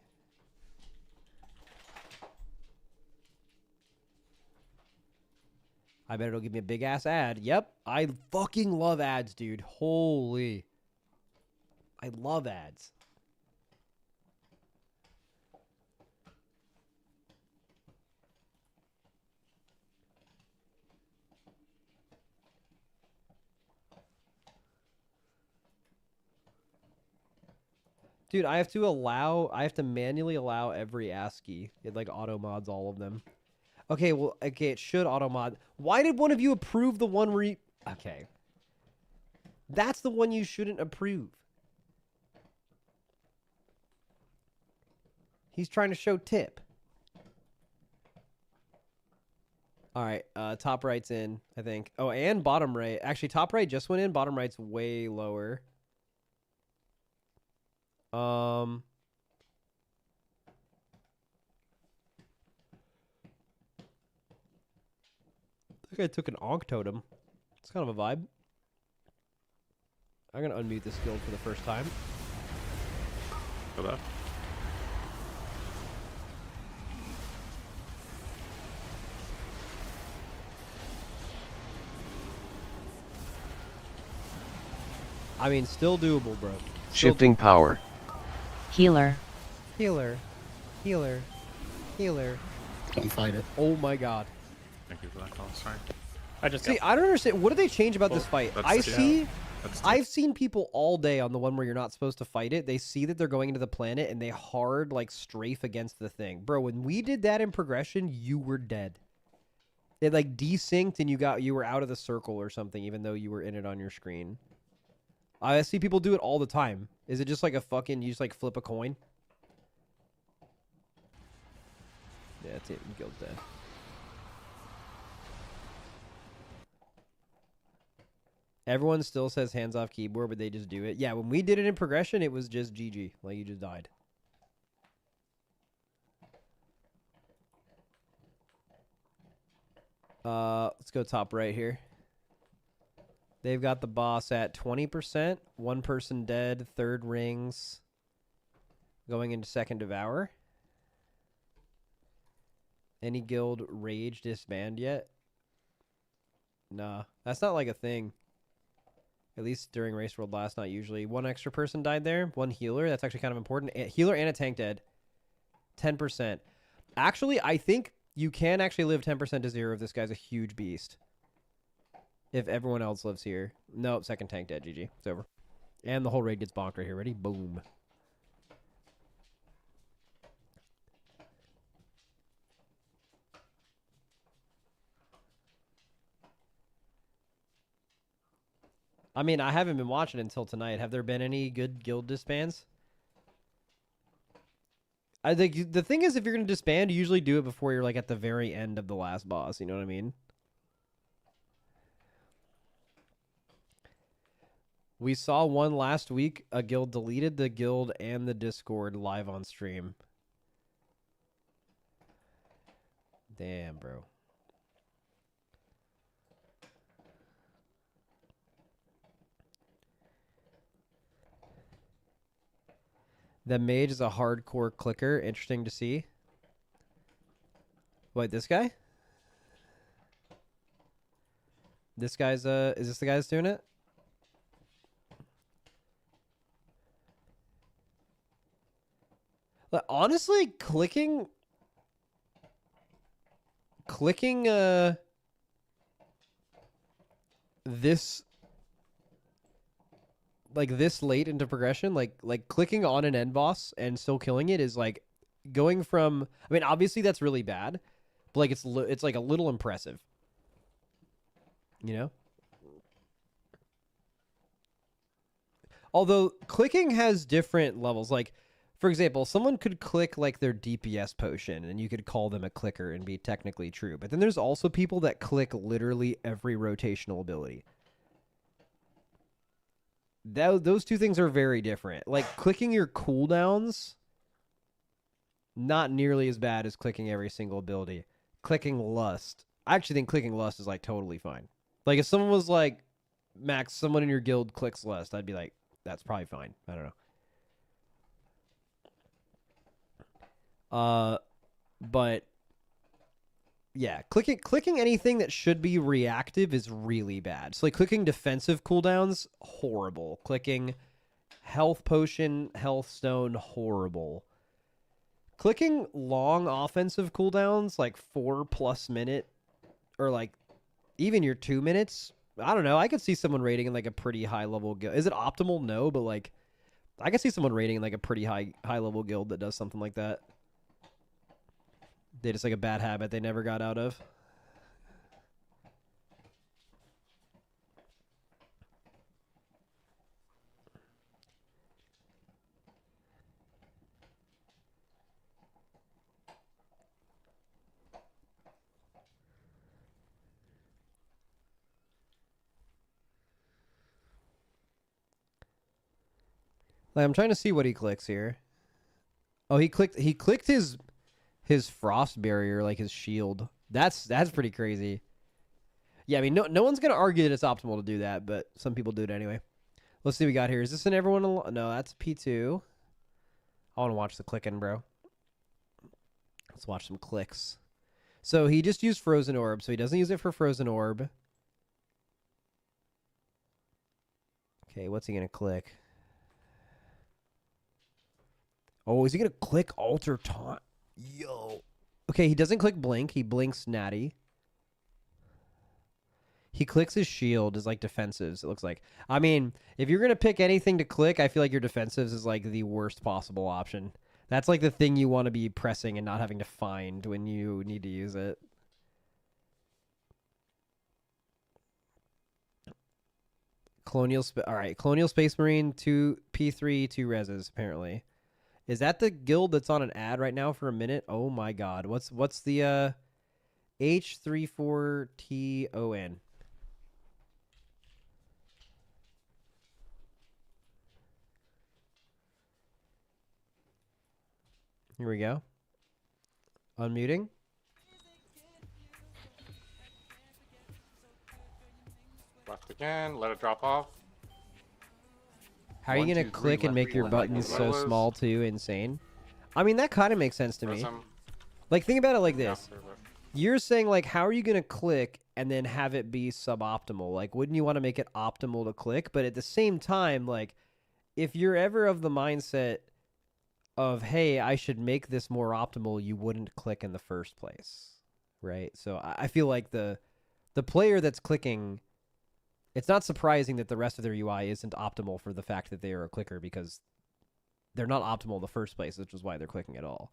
I bet it'll give me a big ass ad. Yep. I fucking love ads, dude. Holy. I love ads. Dude, I have to manually allow every ASCII. It like auto mods all of them. Okay, well, okay, it should auto mod. Why did one of you approve the one where you... Okay. That's the one you shouldn't approve. He's trying to show tip. All right, top right's in, I think. Oh, and bottom right. Actually, top right just went in. Bottom right's way lower. I think I took an Ankh totem. It's kind of a vibe. I'm gonna unmute this guild for the first time. Hello. I mean, still doable, bro. Shifting power. Healer. Healer. Healer. Healer. Don't fight it. Oh my god. Thank you for that call. Sorry. See, I don't understand. What do they change about this fight? I've seen people all day on the one where you're not supposed to fight it. They see that they're going into the planet and they hard like strafe against the thing. Bro, when we did that in progression, you were dead. It like desynced and you were out of the circle or something, even though you were in it on your screen. I see people do it all the time. Is it just like a fucking, you just like flip a coin? Yeah, it's it. Guild's dead. Everyone still says hands off keyboard, but they just do it. Yeah, when we did it in progression, it was just GG. Like, you just died. Let's go top right here. They've got the boss at 20%. One person dead. Third rings. Going into second devour. Any guild rage disband yet? Nah, that's not like a thing. At least during Race World last night, usually. One extra person died there. One healer. That's actually kind of important. A healer and a tank dead. 10%. Actually, I think you can actually live 10% to 0 if this guy's a huge beast. If everyone else lives here. Nope, second tank dead. GG. It's over. And the whole raid gets bonked right here. Ready? Boom. I mean, I haven't been watching until tonight. Have there been any good guild disbands? I think the thing is, if you're going to disband, you usually do it before you're like at the very end of the last boss. You know what I mean? We saw one last week. A guild deleted the guild and the Discord live on stream. Damn, bro. The mage is a hardcore clicker. Interesting to see. Wait, this guy? This guy's, is this the guy that's doing it? But honestly, clicking, this, like this late into progression, like clicking on an end boss and still killing it is like going from, I mean, obviously that's really bad, but like it's like a little impressive, you know? Although clicking has different levels. Like, for example, someone could click like their DPS potion and you could call them a clicker and be technically true. But then there's also people that click literally every rotational ability. Those two things are very different. Like, clicking your cooldowns, not nearly as bad as clicking every single ability. Clicking Lust. I actually think clicking Lust is, like, totally fine. Like, if someone was like, Max, someone in your guild clicks Lust, I'd be like, that's probably fine. I don't know. But yeah, clicking anything that should be reactive is really bad. So like clicking defensive cooldowns, horrible. Clicking health potion, health stone, horrible. Clicking long offensive cooldowns, like 4+ minute, or like even your 2 minutes, I don't know. I could see someone rating in like a pretty high level guild. Is it optimal? No, but like I could see someone rating in like a pretty high level guild that does something like that. They just like a bad habit they never got out of. Like, I'm trying to see what he clicks here. Oh, he clicked his frost barrier, like his shield. That's pretty crazy. Yeah, I mean, no one's gonna argue that it's optimal to do that, but some people do it anyway. Let's see what we got here. Is this an everyone? No, that's P2. I want to watch the clicking, bro. Let's watch some clicks. So he just used Frozen Orb, so he doesn't use it for Frozen Orb. Okay, what's he gonna click? Oh, is he gonna click Alter Taunt? Yo. Okay, he doesn't click Blink. He blinks Natty. He clicks his shield as like defensives, it looks like. I mean, if you're going to pick anything to click, I feel like your defensives is like the worst possible option. That's like the thing you want to be pressing and not having to find when you need to use it. All right, Colonial Space Marine, 2 P3, 2 reses, apparently. Is that the guild that's on an ad right now for a minute? Oh my god. What's the H34TON? Here we go. Unmuting. Left again. Let it drop off. How are you going to click and make your buttons so small too? Insane. I mean, that kind of makes sense to me. Like, think about it like this. You're saying, like, how are you going to click and then have it be suboptimal? Like, wouldn't you want to make it optimal to click? But at the same time, like, if you're ever of the mindset of, hey, I should make this more optimal, you wouldn't click in the first place, right? So I feel like the player that's clicking, it's not surprising that the rest of their UI isn't optimal for the fact that they are a clicker, because they're not optimal in the first place, which is why they're clicking at all.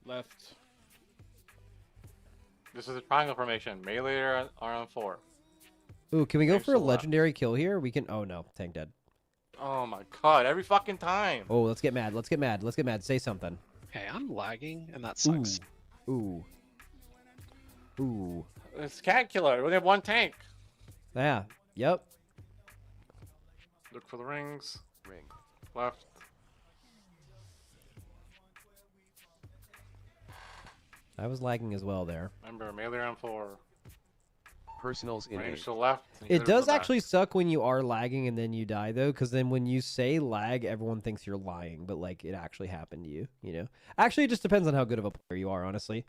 Left. This is a triangle formation. Melee are on 4. Ooh, can we go for a legendary kill here? We can. Oh no, tank dead. Oh my god, every fucking time. Oh, let's get mad. Let's get mad. Let's get mad. Say something. Hey, I'm lagging, and that sucks. Ooh. Ooh. It's cat killer. We only have 1 tank. Yeah. Yep. Look for the rings. Ring. Left. I was lagging as well there. Remember, melee on 4. Personals in range to the left. It does actually suck when you are lagging and then you die, though, because then when you say lag, everyone thinks you're lying, but like it actually happened to you, you know? Actually, it just depends on how good of a player you are, honestly.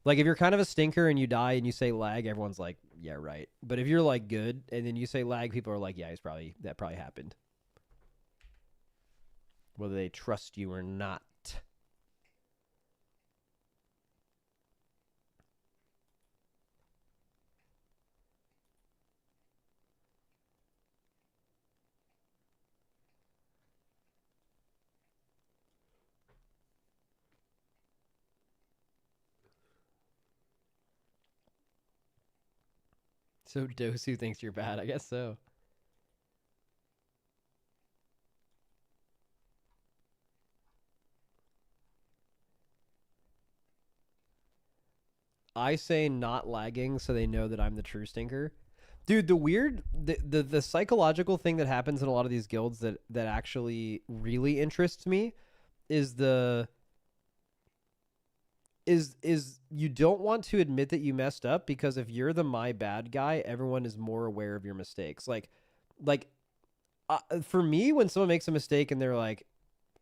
Like, if you're kind of a stinker and you die and you say lag, everyone's like, yeah, right. But if you're like good and then you say lag, people are like, yeah, that probably happened. Whether they trust you or not. So Dosu thinks you're bad, I guess so. I say not lagging so they know that I'm the true stinker. Dude, the psychological thing that happens in a lot of these guilds that actually really interests me is you don't want to admit that you messed up, because if you're the my bad guy, everyone is more aware of your mistakes. Like for me, when someone makes a mistake and they're like,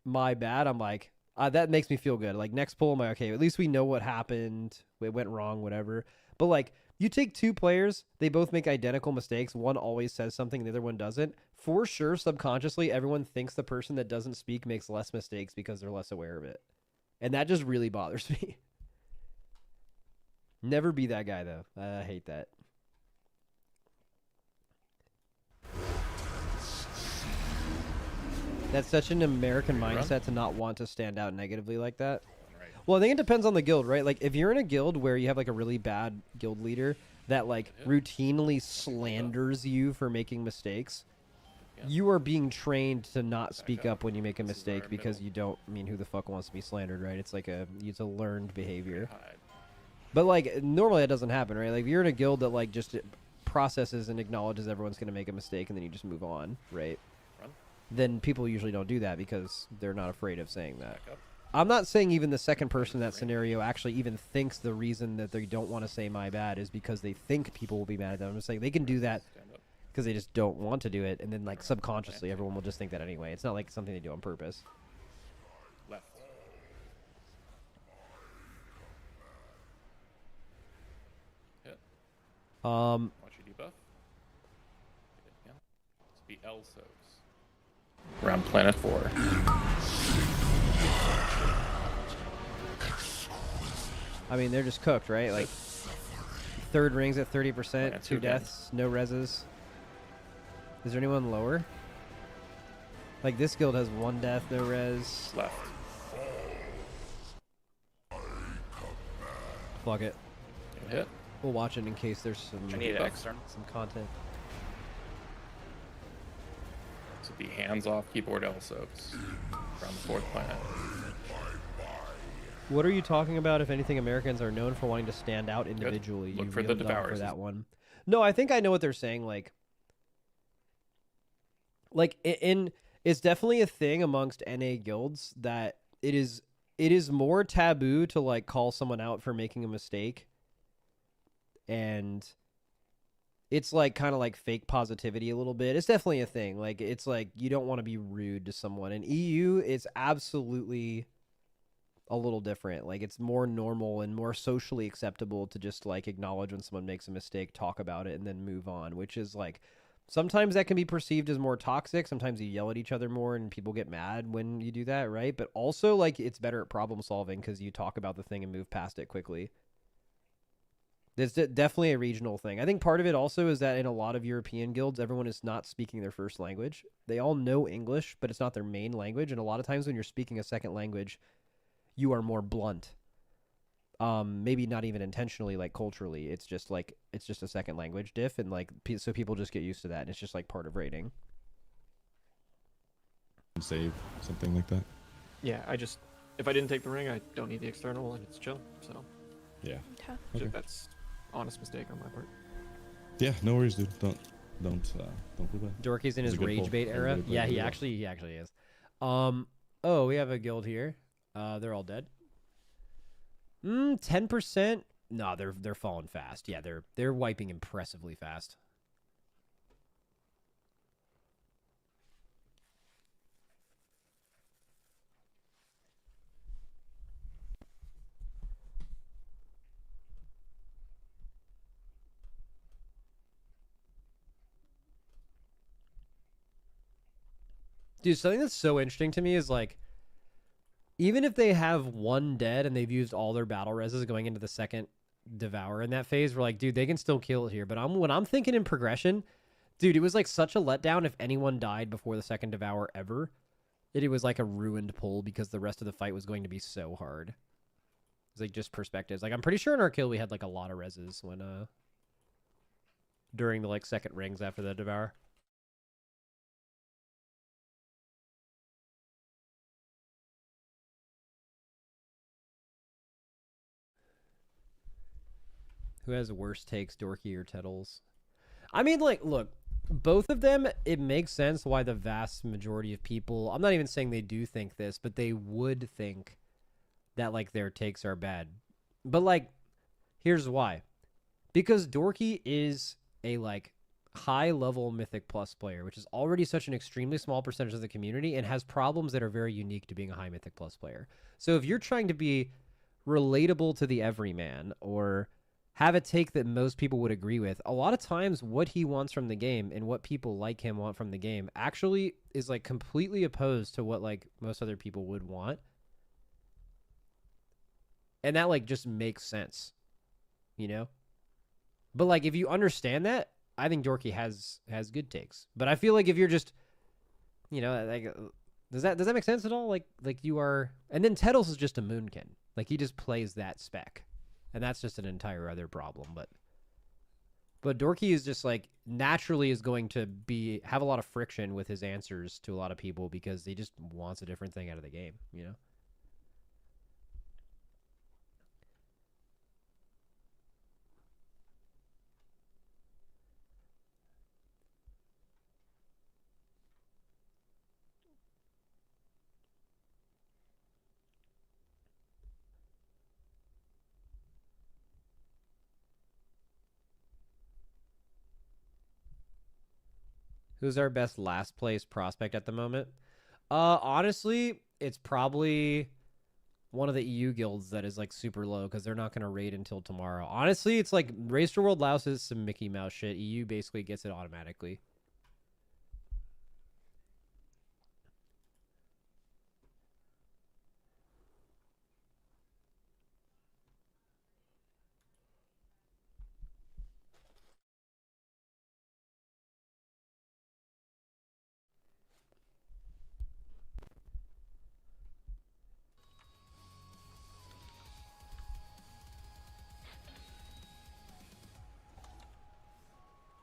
my bad, I'm like, that makes me feel good. Like, next pull, I'm like, okay, at least we know what happened. It went wrong, whatever. But like, you take 2 players, they both make identical mistakes. One always says something, the other one doesn't. For sure, subconsciously, everyone thinks the person that doesn't speak makes less mistakes because they're less aware of it. And that just really bothers me. Never be that guy, though. I hate that. That's such an American mindset to not want to stand out negatively like that. Well, I think it depends on the guild, right? Like, if you're in a guild where you have, like, a really bad guild leader that, like, routinely slanders you for making mistakes, you are being trained to not speak up when you make a mistake, because you don't, I mean, who the fuck wants to be slandered, right? It's like it's a learned behavior. But, like, normally that doesn't happen, right? Like, if you're in a guild that, like, just processes and acknowledges everyone's going to make a mistake, and then you just move on, right? then people usually don't do that because they're not afraid of saying that. I'm not saying even the second person in that scenario actually even thinks the reason that they don't want to say my bad is because they think people will be mad at them. I'm just saying they can do that because they just don't want to do it, and then like subconsciously everyone will just think that anyway. It's not like something they do on purpose. Left. Hit. Um. Watch your debuff. Yeah. It's the Elsos. Around planet 4. I mean, they're just cooked, right? Like, third rings at 30%, 2 deaths, no reses. Is there anyone lower? Like, this guild has 1 death, no res. Left. Fuck it. Hit. We'll watch it in case there's some, I need external. some content. So the hands-off keyboard Elsos. Around the 4th planet. What are you talking about? If anything, Americans are known for wanting to stand out individually. Look You for the reeled up devours. for that one. No, I think I know what they're saying. Like it's definitely a thing amongst NA guilds that it is more taboo to like call someone out for making a mistake, and it's like kind of like fake positivity a little bit. It's definitely a thing. Like it's like you don't want to be rude to someone. In EU, it's absolutely a little different. Like it's more normal and more socially acceptable to just like acknowledge when someone makes a mistake, talk about it, and then move on, which is like sometimes that can be perceived as more toxic. Sometimes you yell at each other more and people get mad when you do that, right? But also like it's better at problem solving because you talk about the thing and move past it quickly. There's definitely a regional thing. I think part of it also is that in a lot of European guilds, everyone is not speaking their first language. They all know English, but it's not their main language. And a lot of times when you're speaking a second language, you are more blunt. Maybe not even intentionally, like culturally. It's just a second language diff, and like so people just get used to that, and it's just like part of raiding. Save something like that. Yeah, if I didn't take the ring, I don't need the external, and it's chill. So yeah, just, okay. that's honest mistake on my part. Yeah, no worries, dude. Don't feel bad. Dorky's in It was his a good rage pull. bait era. Everybody played Yeah, really he well. actually is. Oh, we have a guild here. They're all dead. 10%. No, they're falling fast. Yeah, they're wiping impressively fast. Dude, something that's so interesting to me is like, even if they have 1 dead and they've used all their battle reses going into the second devour in that phase, we're like, dude, they can still kill it here. But when I'm thinking in progression, dude, it was like such a letdown if anyone died before the second devour ever. It was like a ruined pull because the rest of the fight was going to be so hard. It's like just perspectives. Like I'm pretty sure in our kill we had like a lot of reses when during the like second rings after the devour. Who has worse takes, Dorky or Tettles? I mean, like, look, both of them, it makes sense why the vast majority of people, I'm not even saying they do think this, but they would think that, like, their takes are bad. But, like, here's why. Because Dorky is a, like, high-level Mythic Plus player, which is already such an extremely small percentage of the community and has problems that are very unique to being a high Mythic Plus player. So if you're trying to be relatable to the everyman or have a take that most people would agree with, a lot of times what he wants from the game and what people like him want from the game actually is like completely opposed to what like most other people would want. And that like just makes sense, you know? But like if you understand that, I think Dorky has good takes. But I feel like if you're just, you know, like does that make sense at all? Like you are, and then Tettles is just a Moonkin. Like he just plays that spec. And that's just an entire other problem, but Dorky is just like naturally is going to have a lot of friction with his answers to a lot of people because he just wants a different thing out of the game, you know? Who's our best last place prospect at the moment? Honestly, it's probably one of the EU guilds that is like super low because they're not going to raid until tomorrow. Honestly, it's like Race to World Laos is some Mickey Mouse shit. EU basically gets it automatically.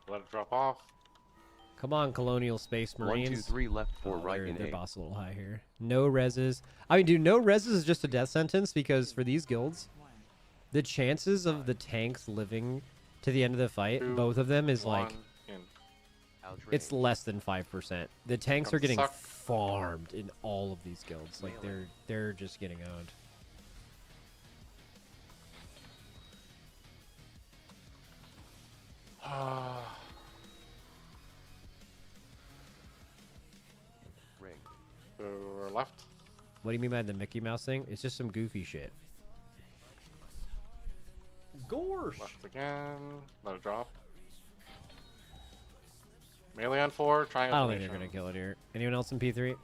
Let it drop off. Come on, Colonial Space Marines. 1, 2, 3 left, 4 right in Their A. boss a little high here. No reses. I mean, dude, no reses is just a death sentence because for these guilds, the chances of the tanks living to the end of the fight, both of them, is like it's less than 5%. The tanks are getting farmed in all of these guilds. Like they're just getting owned. Ring. To our left. What do you mean by the Mickey Mouse thing? It's just some goofy shit. Gorsh. Left again. Let it drop. Melee on 4. Trying. I don't think they're gonna kill it here. Anyone else in P3?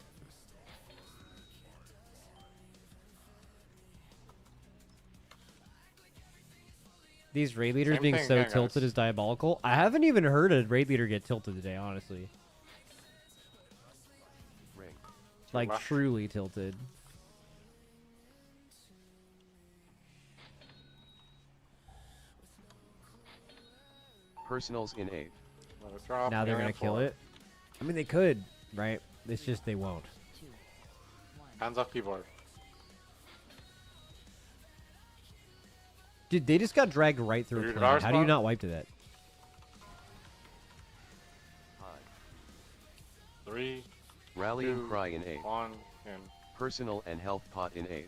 These raid leaders Same being thing so again, tilted guys. is diabolical. I haven't even heard a raid leader get tilted today, honestly. Ring. Like left. truly tilted. Personals in A. Let it drop. Now they're Melee gonna on kill 4. it. I mean, they could, right? It's just they won't. Hands off keyboard. Dude, they just got dragged right through a Dude, planet. our How do you spot? not wipe to that? 3. Rallying 2, cry in A. 1. In. Personal and health pot in A.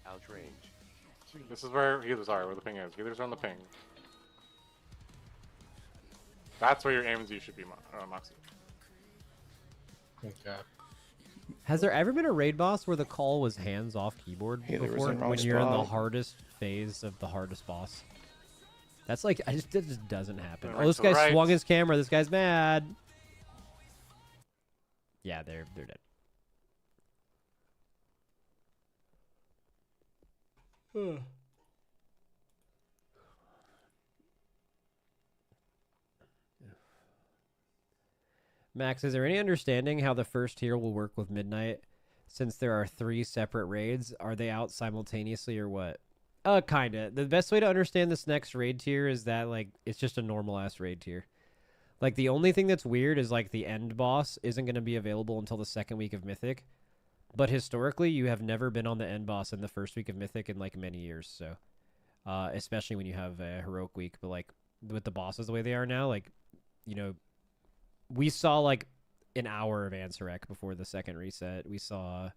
Outrange. This is where healers are, where the ping is. Healers are on the ping. That's where your aims you should be, Moxie. Okay. Has there ever been a raid boss where the call was hands off keyboard Hey, there was before a wrong when you're in the spot. hardest phase of the hardest boss? That's like that just doesn't happen. Right Oh, this to the guy right. swung his camera. This guy's mad. Yeah, they're dead. Max, is there any understanding how the first tier will work with Midnight? Since there are 3 separate raids, are they out simultaneously or what? Kinda. The best way to understand this next raid tier is that, like, it's just a normal-ass raid tier. Like, the only thing that's weird is, like, the end boss isn't going to be available until the second week of Mythic. But historically, you have never been on the end boss in the first week of Mythic in, like, many years, so... especially when you have a Heroic Week, but, like, with the bosses the way they are now, like, you know... We saw, like, an hour of Ansurek before the second reset. We saw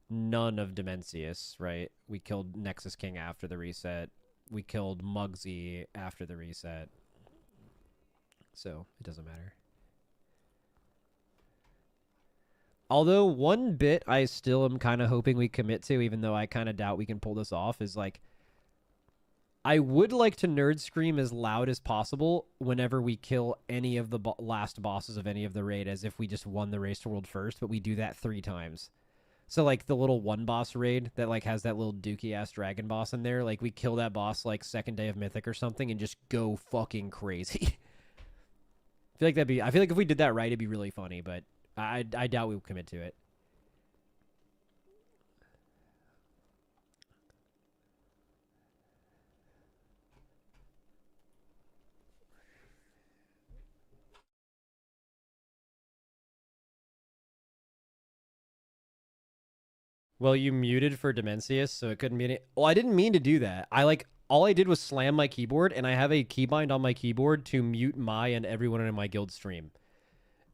none of Dimensius, right? We killed Nexus King after the reset. We killed Muggsy after the reset. So, it doesn't matter. Although, one bit I still am kind of hoping we commit to, even though I kind of doubt we can pull this off, is, like, I would like to nerd scream as loud as possible whenever we kill any of the last bosses of any of the raid, as if we just won the race to world first, but we do that 3 times. So, like, the little one boss raid that, like, has that little dookie-ass dragon boss in there, like, we kill that boss, like, second day of Mythic or something and just go fucking crazy. I feel like if we did that right, it'd be really funny, but I doubt we'll commit to it. Well, you muted for Dimensius, so it couldn't be any... Well, I didn't mean to do that. All I did was slam my keyboard, and I have a keybind on my keyboard to mute my and everyone in my guild stream.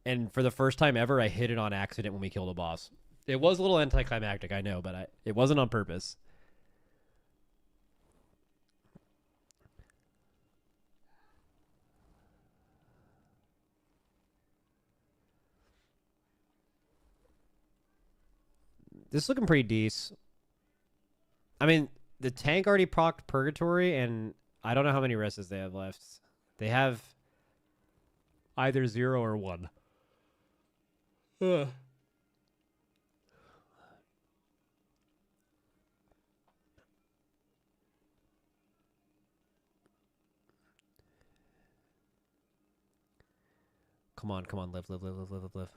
And for the first time ever, I hit it on accident when we killed a boss. It was a little anticlimactic, I know, but it wasn't on purpose. This is looking pretty decent. I mean, the tank already procced Purgatory, and I don't know how many rests they have left. They have either 0 or 1. Ugh. Come on, come on, live. Well,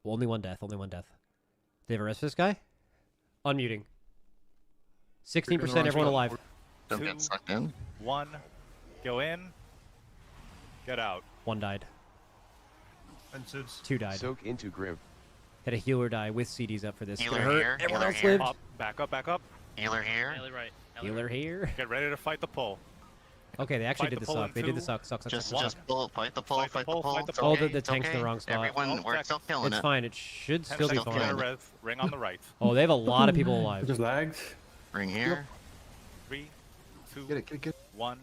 only one death, They have a rest for this guy? Unmuting. 16% everyone alive. Don't get sucked in. 1. Go in. Get out. 1 died. 2 died. Soak into Grim. Had a healer die with CDs up for this. Healer Gonna hurt. here. Everyone Healer else here. lived. Up, back up, back up. Healer here. Ellie right. Healer here. Get ready to fight the pull. Okay, they actually Fight did the the pull suck. in They did the 2. suck. Just pull, fight the pull, fight the pull. Oh, the tank's in the wrong spot. We're still killing It's fine. It should still be fine. Ring on the right. Oh, they have a lot of people alive. Just lags. Ring here. 3, 2, Get it. 1.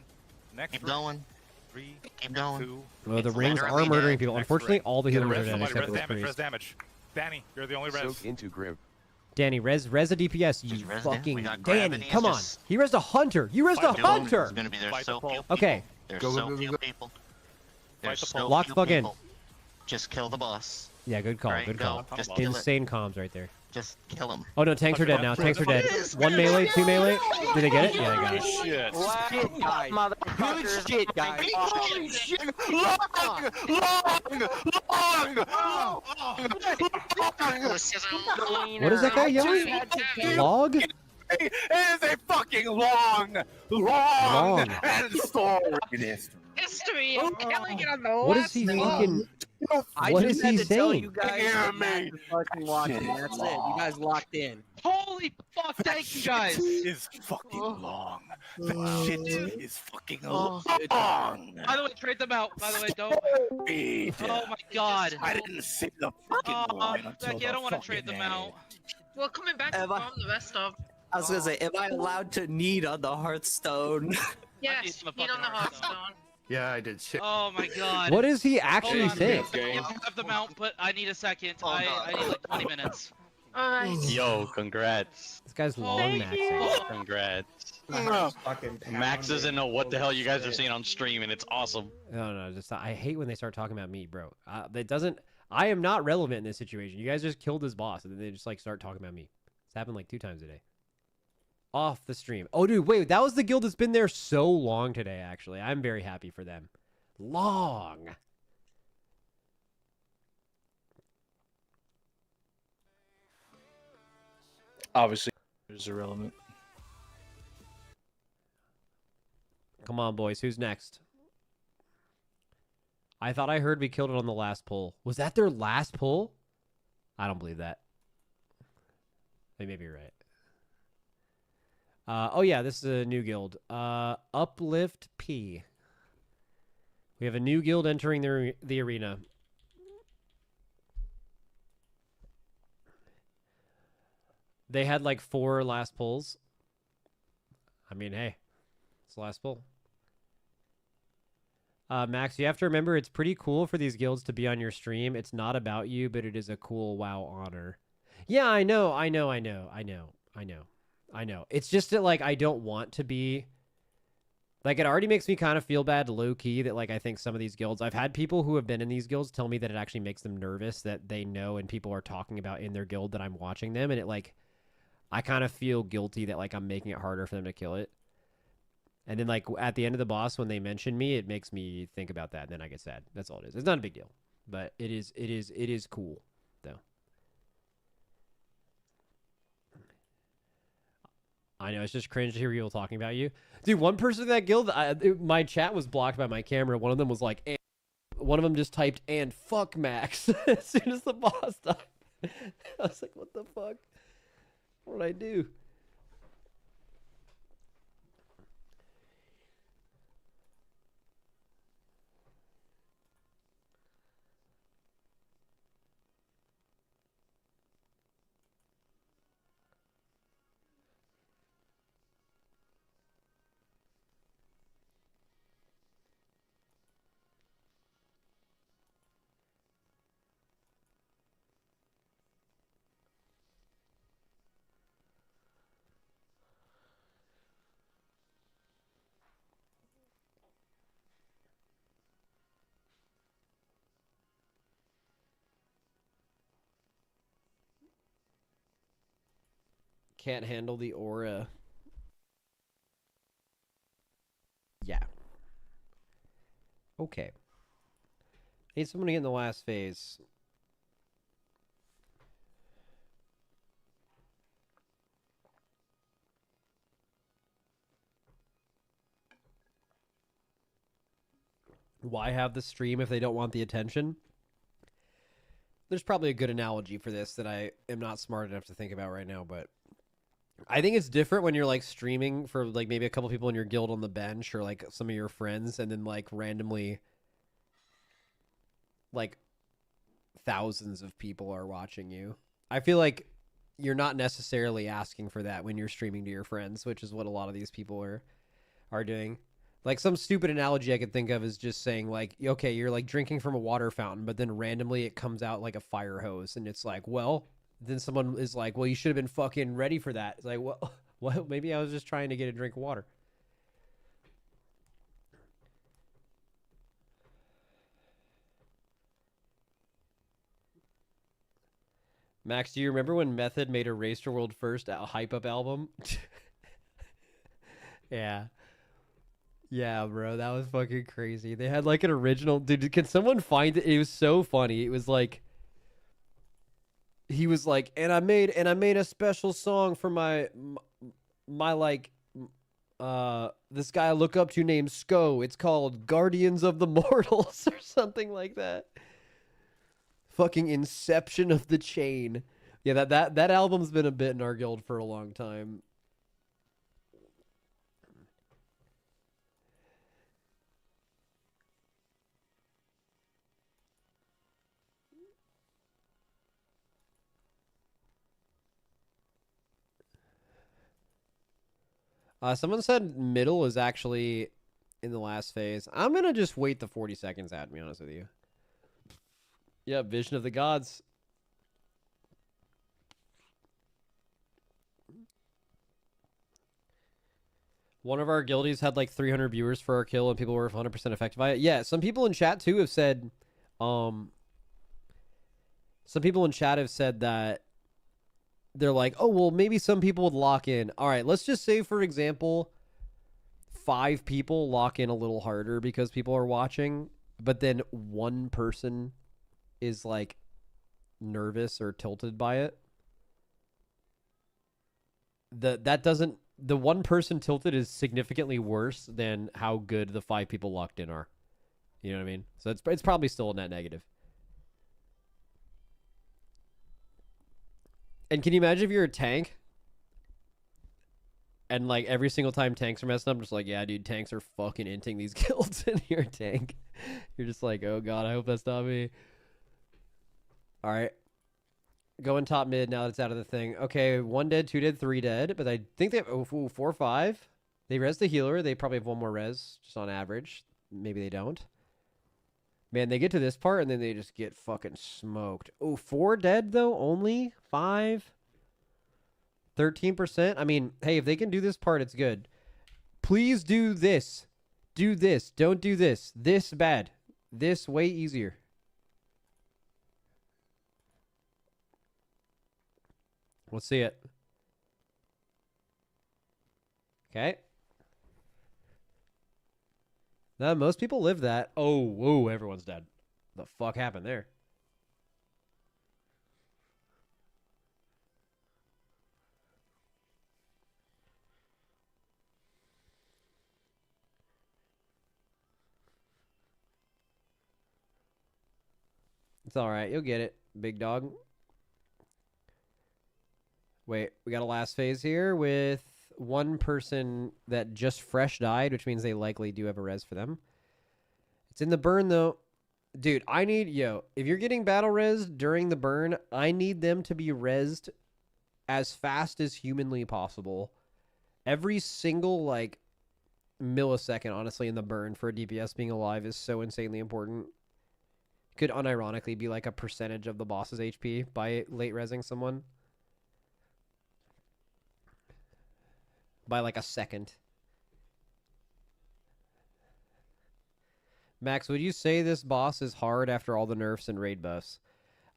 Next. Keep going. 3, Keep going. 2. Well, the rings are murdering people. Unfortunately, all the healers are dead Somebody except for res the damage, res priest. damage. Danny, you're the only res. Soak into Grim. Danny, res a DPS, you Just res down. fucking We got Danny, gravity, come on. just- He resed a hunter. You resed a hunter. There's gonna be there's so few people. Okay. There's Go, so go, go, few go. people. Fight There's the so pole. Lock few the fuck in. people. Just kill the boss. Yeah, good call. Alright, Good go. call. Just kill it. Insane comms right there. Just kill him. Oh no, tanks are dead now. Tanks are dead. 1 melee, 2 melee. Did they get it? Yeah, they got it. Shit. Shit, guys. Good shit, guys. Holy shit! What is that guy yelling? Log? It is a fucking long and storied History of killing it on the What is he fucking... What is he saying? You guys fucking watching. That's it. You guys locked in. Holy fuck! Thank you guys. is fucking long. The shit is fucking long. By the way, trade them out. By the way, don't. Oh my god. I didn't see the fucking line until Becky, I don't want to trade them out. Well, coming back to farm the rest of. I was gonna say, am I allowed to knead on the Hearthstone? Yes, eat on the Hearthstone. Yeah, I did shit. Oh my god. What is he actually saying? I have them out, but I need a second. I need like 20 minutes. Alright. Yo, congrats. This guy's long maxing. Congrats. Max doesn't know what the hell you guys are seeing on stream, and it's awesome. No, just I hate when they start talking about me, bro. That doesn't. I am not relevant in this situation. You guys just killed this boss, and then they just like start talking about me. It's happened like 2 times today. Off the stream. Oh, dude, wait, that was the guild that's been there so long today. Actually, I'm very happy for them. Long. Obviously, it's irrelevant. Come on, boys. Who's next? I thought I heard we killed it on the last pull. Was that their last pull? I don't believe that. They may be right. Oh yeah, this is a new guild. Uplift P. We have a new guild entering the arena. They had like 4 last pulls. I mean, hey, it's the last pull. Max, you have to remember it's pretty cool for these guilds to be on your stream. It's not about you, but it is a cool WoW honor. Yeah, I know. It's just that, like, I don't want to be... Like, it already makes me kind of feel bad low-key that, like, I think some of these guilds... I've had people who have been in these guilds tell me that it actually makes them nervous that they know and people are talking about in their guild that I'm watching them. And it, like... I kind of feel guilty that, like, I'm making it harder for them to kill it. And then, like, at the end of the boss, when they mention me, it makes me think about that. And then I get sad. That's all it is. It's not a big deal. But it is cool, though. I know, it's just cringe to hear people talking about you. Dude, one person in that guild, my chat was blocked by my camera. One of them was like, and one of them just typed, and fuck Max, as soon as the boss died. I was like, what the fuck? What did I do? Can't handle the aura. Yeah. Okay. Need someone to get in the last phase. Why have the stream if they don't want the attention? There's probably a good analogy for this that I am not smart enough to think about right now, but I think it's different when you're like streaming for like maybe a couple people in your guild on the bench or like some of your friends, and then like randomly like thousands of people are watching you. I feel like you're not necessarily asking for that when you're streaming to your friends, which is what a lot of these people are doing. Like some stupid analogy I could think of is just saying like, okay, you're like drinking from a water fountain, but then randomly it comes out like a fire hose, and it's like, well, then someone is like, well, you should have been fucking ready for that. It's like, well, maybe I was just trying to get a drink of water. Max, do you remember when Method made a Race to World First hype up album? Yeah. Yeah, bro, that was fucking crazy. They had like an original, dude, can someone find it? It was so funny. It was like he was like, and I made a special song for my like this guy I look up to named Sko. It's called Guardians of the Mortals or something like that. Fucking Inception of the Chain. Yeah, that album's been a bit in our guild for a long time. Someone said middle is actually in the last phase. I'm going to just wait the 40 seconds out, to be honest with you. Yeah, Vision of the Gods. One of our guildies had like 300 viewers for our kill, and people were 100% affected by it. Yeah, some people in chat too have said, some people in chat have said that they're like, oh, well, maybe some people would lock in. All right, let's just say, for example, 5 people lock in a little harder because people are watching, but then one person is like nervous or tilted by it. The one person tilted is significantly worse than how good the 5 people locked in are. You know what I mean? So it's probably still a net negative. And can you imagine if you're a tank and like every single time tanks are messing up, I'm just like, yeah, dude, tanks are fucking inting these guilds, and you're a tank. You're just like, oh god, I hope that's not me. All right. Going top mid now that it's out of the thing. Okay, 1 dead, 2 dead, 3 dead, but I think they have 4, 5. They res the healer. They probably have 1 more res, just on average. Maybe they don't. Man, they get to this part, and then they just get fucking smoked. Oh, 4 dead, though? Only? 5? 13%? I mean, hey, if they can do this part, it's good. Please do this. Do this. Don't do this. This bad. This way easier. Let's see it. Okay. No, most people live that. Oh, whoa, everyone's dead. The fuck happened there? It's alright. You'll get it, big dog. Wait, we got a last phase here with one person that just fresh died, which means they likely do have a res for them. It's in the burn, though. Dude, I need... Yo, if you're getting battle res during the burn, I need them to be resed as fast as humanly possible. Every single, like, millisecond, honestly, in the burn for a DPS being alive is so insanely important. Could unironically be, like, a percentage of the boss's HP by late resing someone. By like a second. Max, would you say this boss is hard after all the nerfs and raid buffs?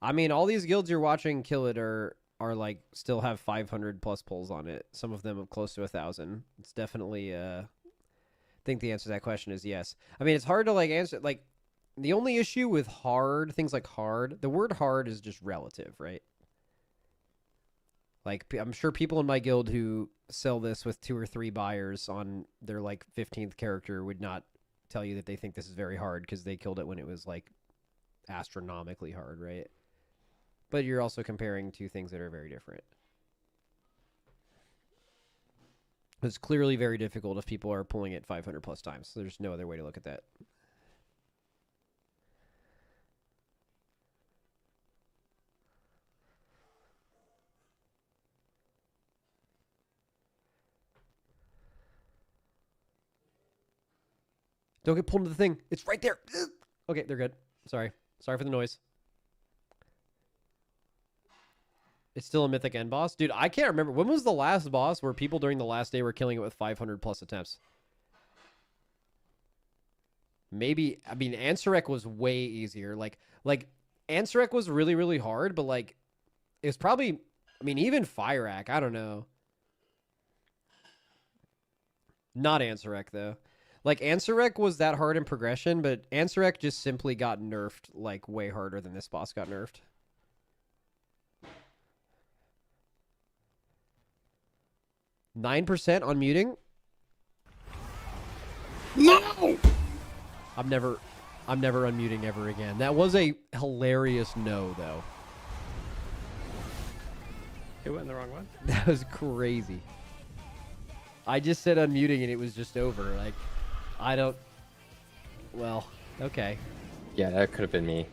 I mean, all these guilds you're watching kill it are are like still have 500 plus pulls on it. Some of them have close to 1,000. It's definitely I think the answer to that question is yes. I mean, it's hard to like answer like the only issue with hard things like hard, the word hard is just relative, right? Like I'm sure people in my guild who sell this with 2 or 3 buyers on their like 15th character would not tell you that they think this is very hard because they killed it when it was like astronomically hard, right? But you're also comparing two things that are very different. It's clearly very difficult if people are pulling it 500 plus times. So there's no other way to look at that. Don't get pulled into the thing. It's right there. Okay, they're good. Sorry. Sorry for the noise. It's still a mythic end boss? Dude, I can't remember. When was the last boss where people during the last day were killing it with 500 plus attempts? Maybe, I mean, Ansarek was way easier. Like Ansarek was really, really hard, but like, it was probably, I mean, even Fireack, I don't know. Not Ansarek, though. Like, Ansarek was that hard in progression, but Ansarek just simply got nerfed, like, way harder than this boss got nerfed. %9 on muting? No! I'm never unmuting ever again. That was a hilarious no, though. It went the wrong way. That was crazy. I just said unmuting and it was just over. Like, I don't... Well, okay. Yeah, that could have been me.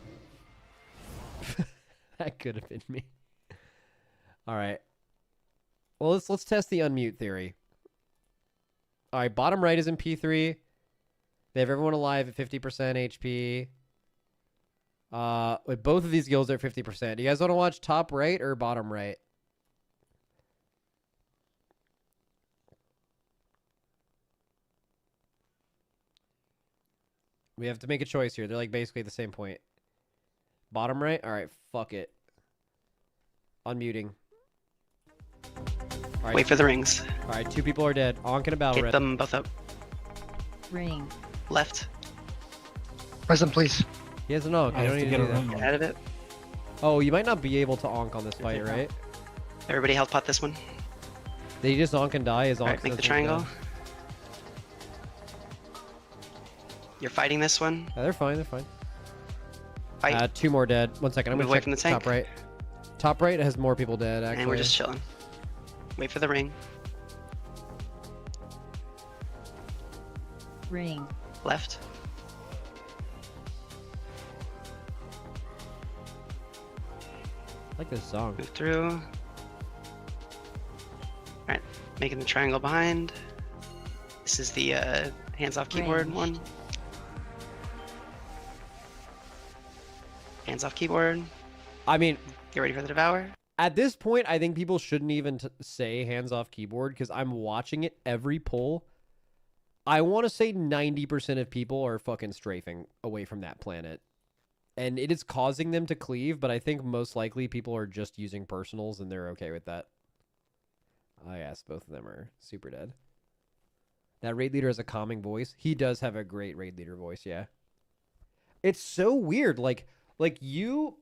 That could have been me. All right. Well, let's test the unmute theory. All right, bottom right is in P3. They have everyone alive at 50% HP. Both of these guilds are 50%. Do you guys want to watch top right or bottom right? We have to make a choice here. They're like basically at the same point. Bottom right? All right, fuck it. Unmuting. All right. Wait for the rings. All right, 2 people are dead. Onk and a battle Get red. them both up. Ring. Left. Present, please. He has an onk. I don't need to do that. Get out of it. Oh, you might not be able to onk on this fight, right? Everybody health pot this one. Did he just onk and die? His onk Alright, make the triangle. You're fighting this one. Yeah, they're fine. They're fine. Fight. 2 more dead. 1 second. I'm Move gonna away check from the tank. top right. Top right has more people dead. Actually, And we're just chilling. Wait for the ring. Ring. Left. I like this song. Move through. Alright, making the triangle behind. This is the hands off keyboard Range. one. Hands off keyboard. I mean, Get ready for the devour. at this point, I think people shouldn't even say hands off keyboard because I'm watching it every pull. I want to say 90% of people are fucking strafing away from that planet. And it is causing them to cleave, but I think most likely people are just using personals and they're okay with that. Oh, yes, both of them are super dead. That raid leader has a calming voice. He does have a great raid leader voice, yeah. It's so weird. Like you...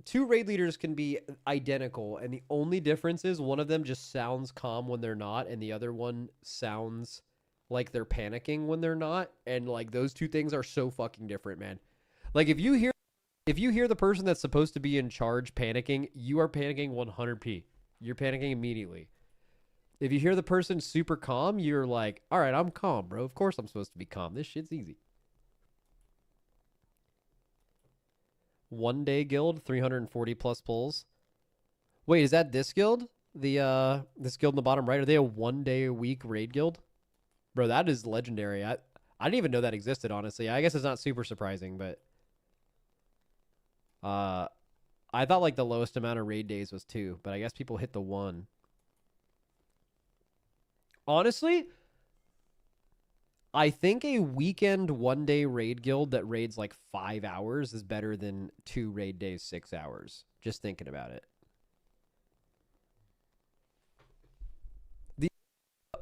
2 raid leaders can be identical, and the only difference is one of them just sounds calm when they're not, and the other one sounds like they're panicking when they're not. And like those 2 things are so fucking different, man. Like if you hear the person that's supposed to be in charge panicking, you are panicking 100p. You're panicking immediately. If you hear the person super calm, you're like, all right, I'm calm, bro. Of course I'm supposed to be calm. This shit's easy. 1 day guild, 340 plus pulls. Wait, is that this guild? This guild in the bottom right? Are they a 1 day a week raid guild? Bro, that is legendary. I didn't even know that existed, honestly. I guess it's not super surprising, but I thought like the lowest amount of raid days was 2, but I guess people hit the 1. Honestly, I think a weekend 1 day raid guild that raids like 5 hours is better than 2 raid days 6 hours. Just thinking about it.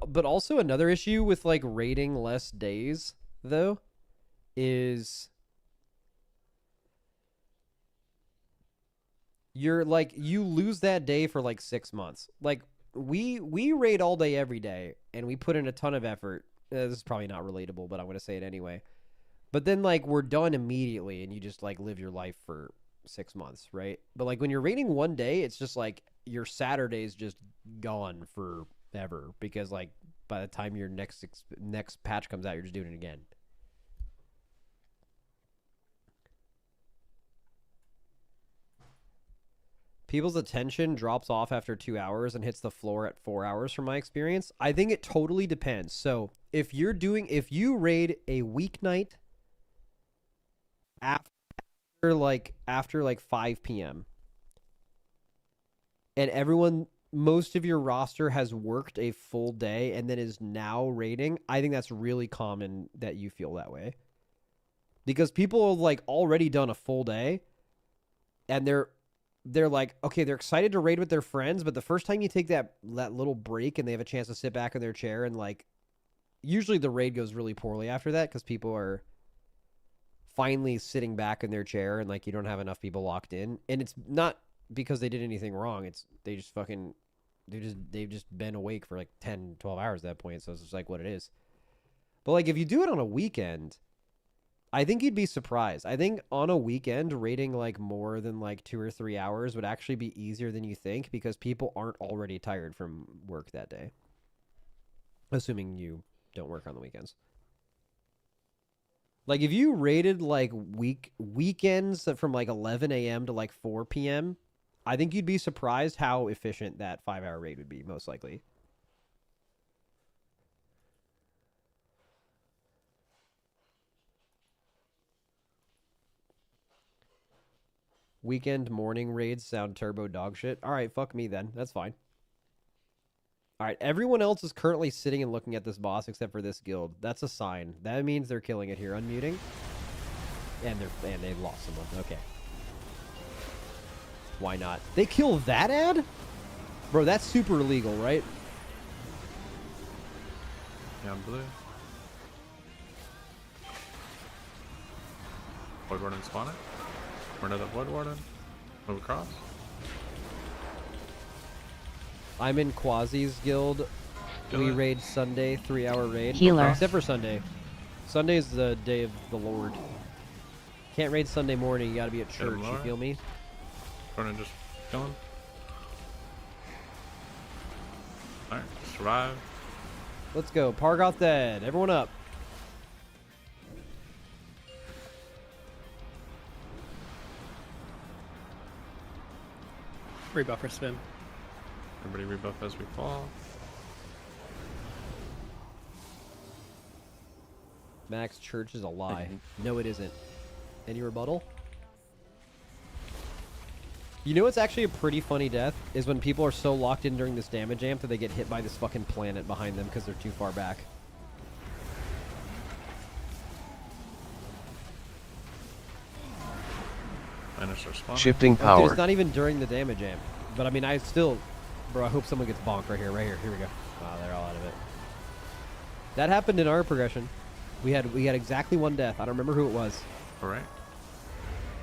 but also another issue with like raiding less days though is you're like you lose that day for like 6 months. Like we raid all day every day and we put in a ton of effort. This is probably not relatable, but I'm going to say it anyway. But then like we're done immediately and you just like live your life for 6 months, right? But like when you're raiding one day, it's just like your Saturday's just gone forever because like by the time your next patch comes out, you're just doing it again. People's attention drops off after 2 hours and hits the floor at 4 hours from my experience. I think it totally depends. So if you raid a weeknight after like 5 p.m. and most of your roster has worked a full day and then is now raiding, I think that's really common that you feel that way. Because people have like already done a full day and they're like, okay, they're excited to raid with their friends, but the first time you take that little break and they have a chance to sit back in their chair and like, usually the raid goes really poorly after that because people are finally sitting back in their chair and like you don't have enough people locked in. And it's not because they did anything wrong. It's they've just been awake for like 10, 12 hours at that point. So it's just like what it is. But like if you do it on a weekend, I think you'd be surprised. I think on a weekend, raiding like more than like 2 or 3 hours would actually be easier than you think because people aren't already tired from work that day. Assuming you don't work on the weekends. Like if you raided like weekends from like 11 a.m. to like 4 p.m., I think you'd be surprised how efficient that 5-hour raid would be, most likely. Weekend morning raids sound turbo dog shit. All right, fuck me then. That's fine. All right, everyone else is currently sitting and looking at this boss except for this guild. That's a sign. That means they're killing it here. Unmuting. And they've lost someone. Okay. Why not? They kill that ad? Bro, that's super illegal, right? Yeah, blue. Void Warden spawn it. Or another Void Warden. Move across. I'm in Quasi's guild. We raid Sunday, 3-hour raid. Healer. Except for Sunday. Sunday is the day of the Lord. Can't raid Sunday morning. You gotta be at church. You feel me? Gordon just killing. Alright, survive. Let's go. Pargoth dead. Everyone up. Rebuff for spin. Everybody rebuff as we fall. Max, church is a lie. No, it isn't. Any rebuttal? You know what's actually a pretty funny death? Is when people are so locked in during this damage amp that they get hit by this fucking planet behind them because they're too far back. Shifting power. Dude, it's not even during the damage amp. But I mean, I still... Bro, I hope someone gets bonked right here. Right here. Here we go. Wow, they're all out of it. That happened in our progression. We had exactly one death. I don't remember who it was. Alright.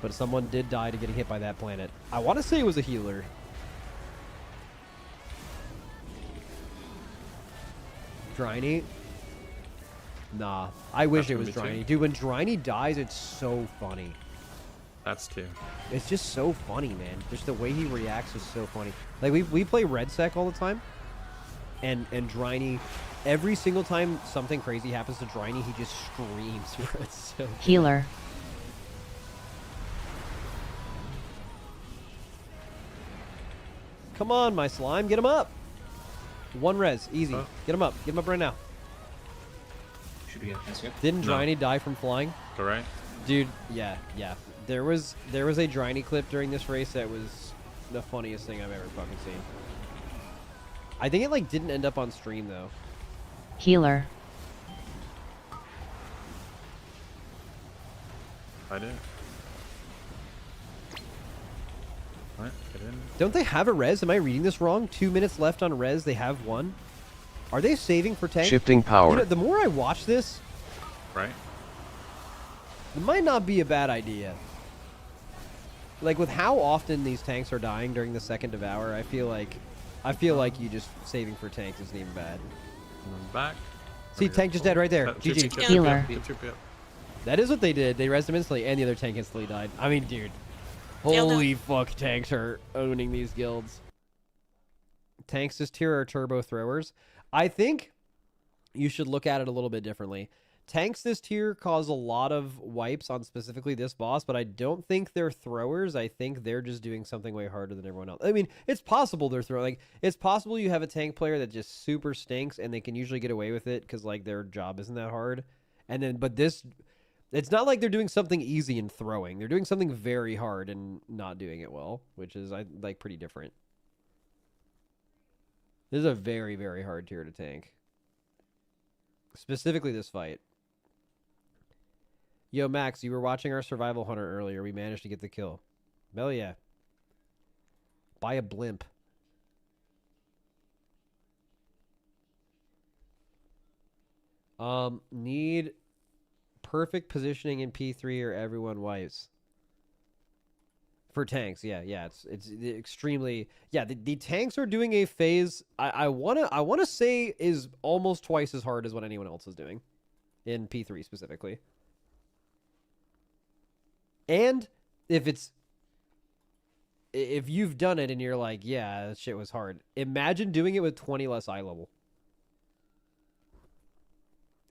But someone did die to getting hit by that planet. I want to say it was a healer. Dryny? Nah. I wish it was Dryny. Dude, when Dryny dies, it's so funny. That's two. It's just so funny, man. Just the way he reacts is so funny. Like, we play Red Sec all the time. And Dryny, every single time something crazy happens to Dryny, he just screams. It's so Healer. Come on, my slime. Get him up. One res. Easy. Get him up. Get him up right now. Should we get this? Didn't Dryny die from flying? Alright. Dude, yeah. There was a Dryny clip during this race that was the funniest thing I've ever fucking seen. I think it like didn't end up on stream though. Healer. I did. Alright, get in. Don't they have a res? Am I reading this wrong? 2 minutes left on res. They have one. Are they saving for tank? Shifting power. You know, the more I watch this, Right. it might not be a bad idea. Like with how often these tanks are dying during the second devour, I feel like you just saving for tanks isn't even bad. Back. See, tank just dead right there. GG. Healer. That is what they did. They rezzed him instantly, and the other tank instantly died. I mean, dude. Holy fuck, tanks are owning these guilds. Tanks this tier are turbo throwers. I think you should look at it a little bit differently. Tanks this tier cause a lot of wipes on specifically this boss, but I don't think they're throwers. I think they're just doing something way harder than everyone else. I mean, it's possible they're throwing. Like, it's possible you have a tank player that just super stinks, and they can usually get away with it because, like, their job isn't that hard. And then, but this, it's not like they're doing something easy in throwing. They're doing something very hard and not doing it well, which is, I like, pretty different. This is a very, very hard tier to tank. Specifically this fight. Yo, Max, you were watching our Survival Hunter earlier. We managed to get the kill. Hell yeah. Buy a blimp. Need perfect positioning in P3 or everyone wipes. For tanks, yeah. It's extremely, yeah. The tanks are doing a phase I wanna say is almost twice as hard as what anyone else is doing in P3 specifically. And if you've done it and you're like, yeah, that shit was hard, imagine doing it with 20 less eye level.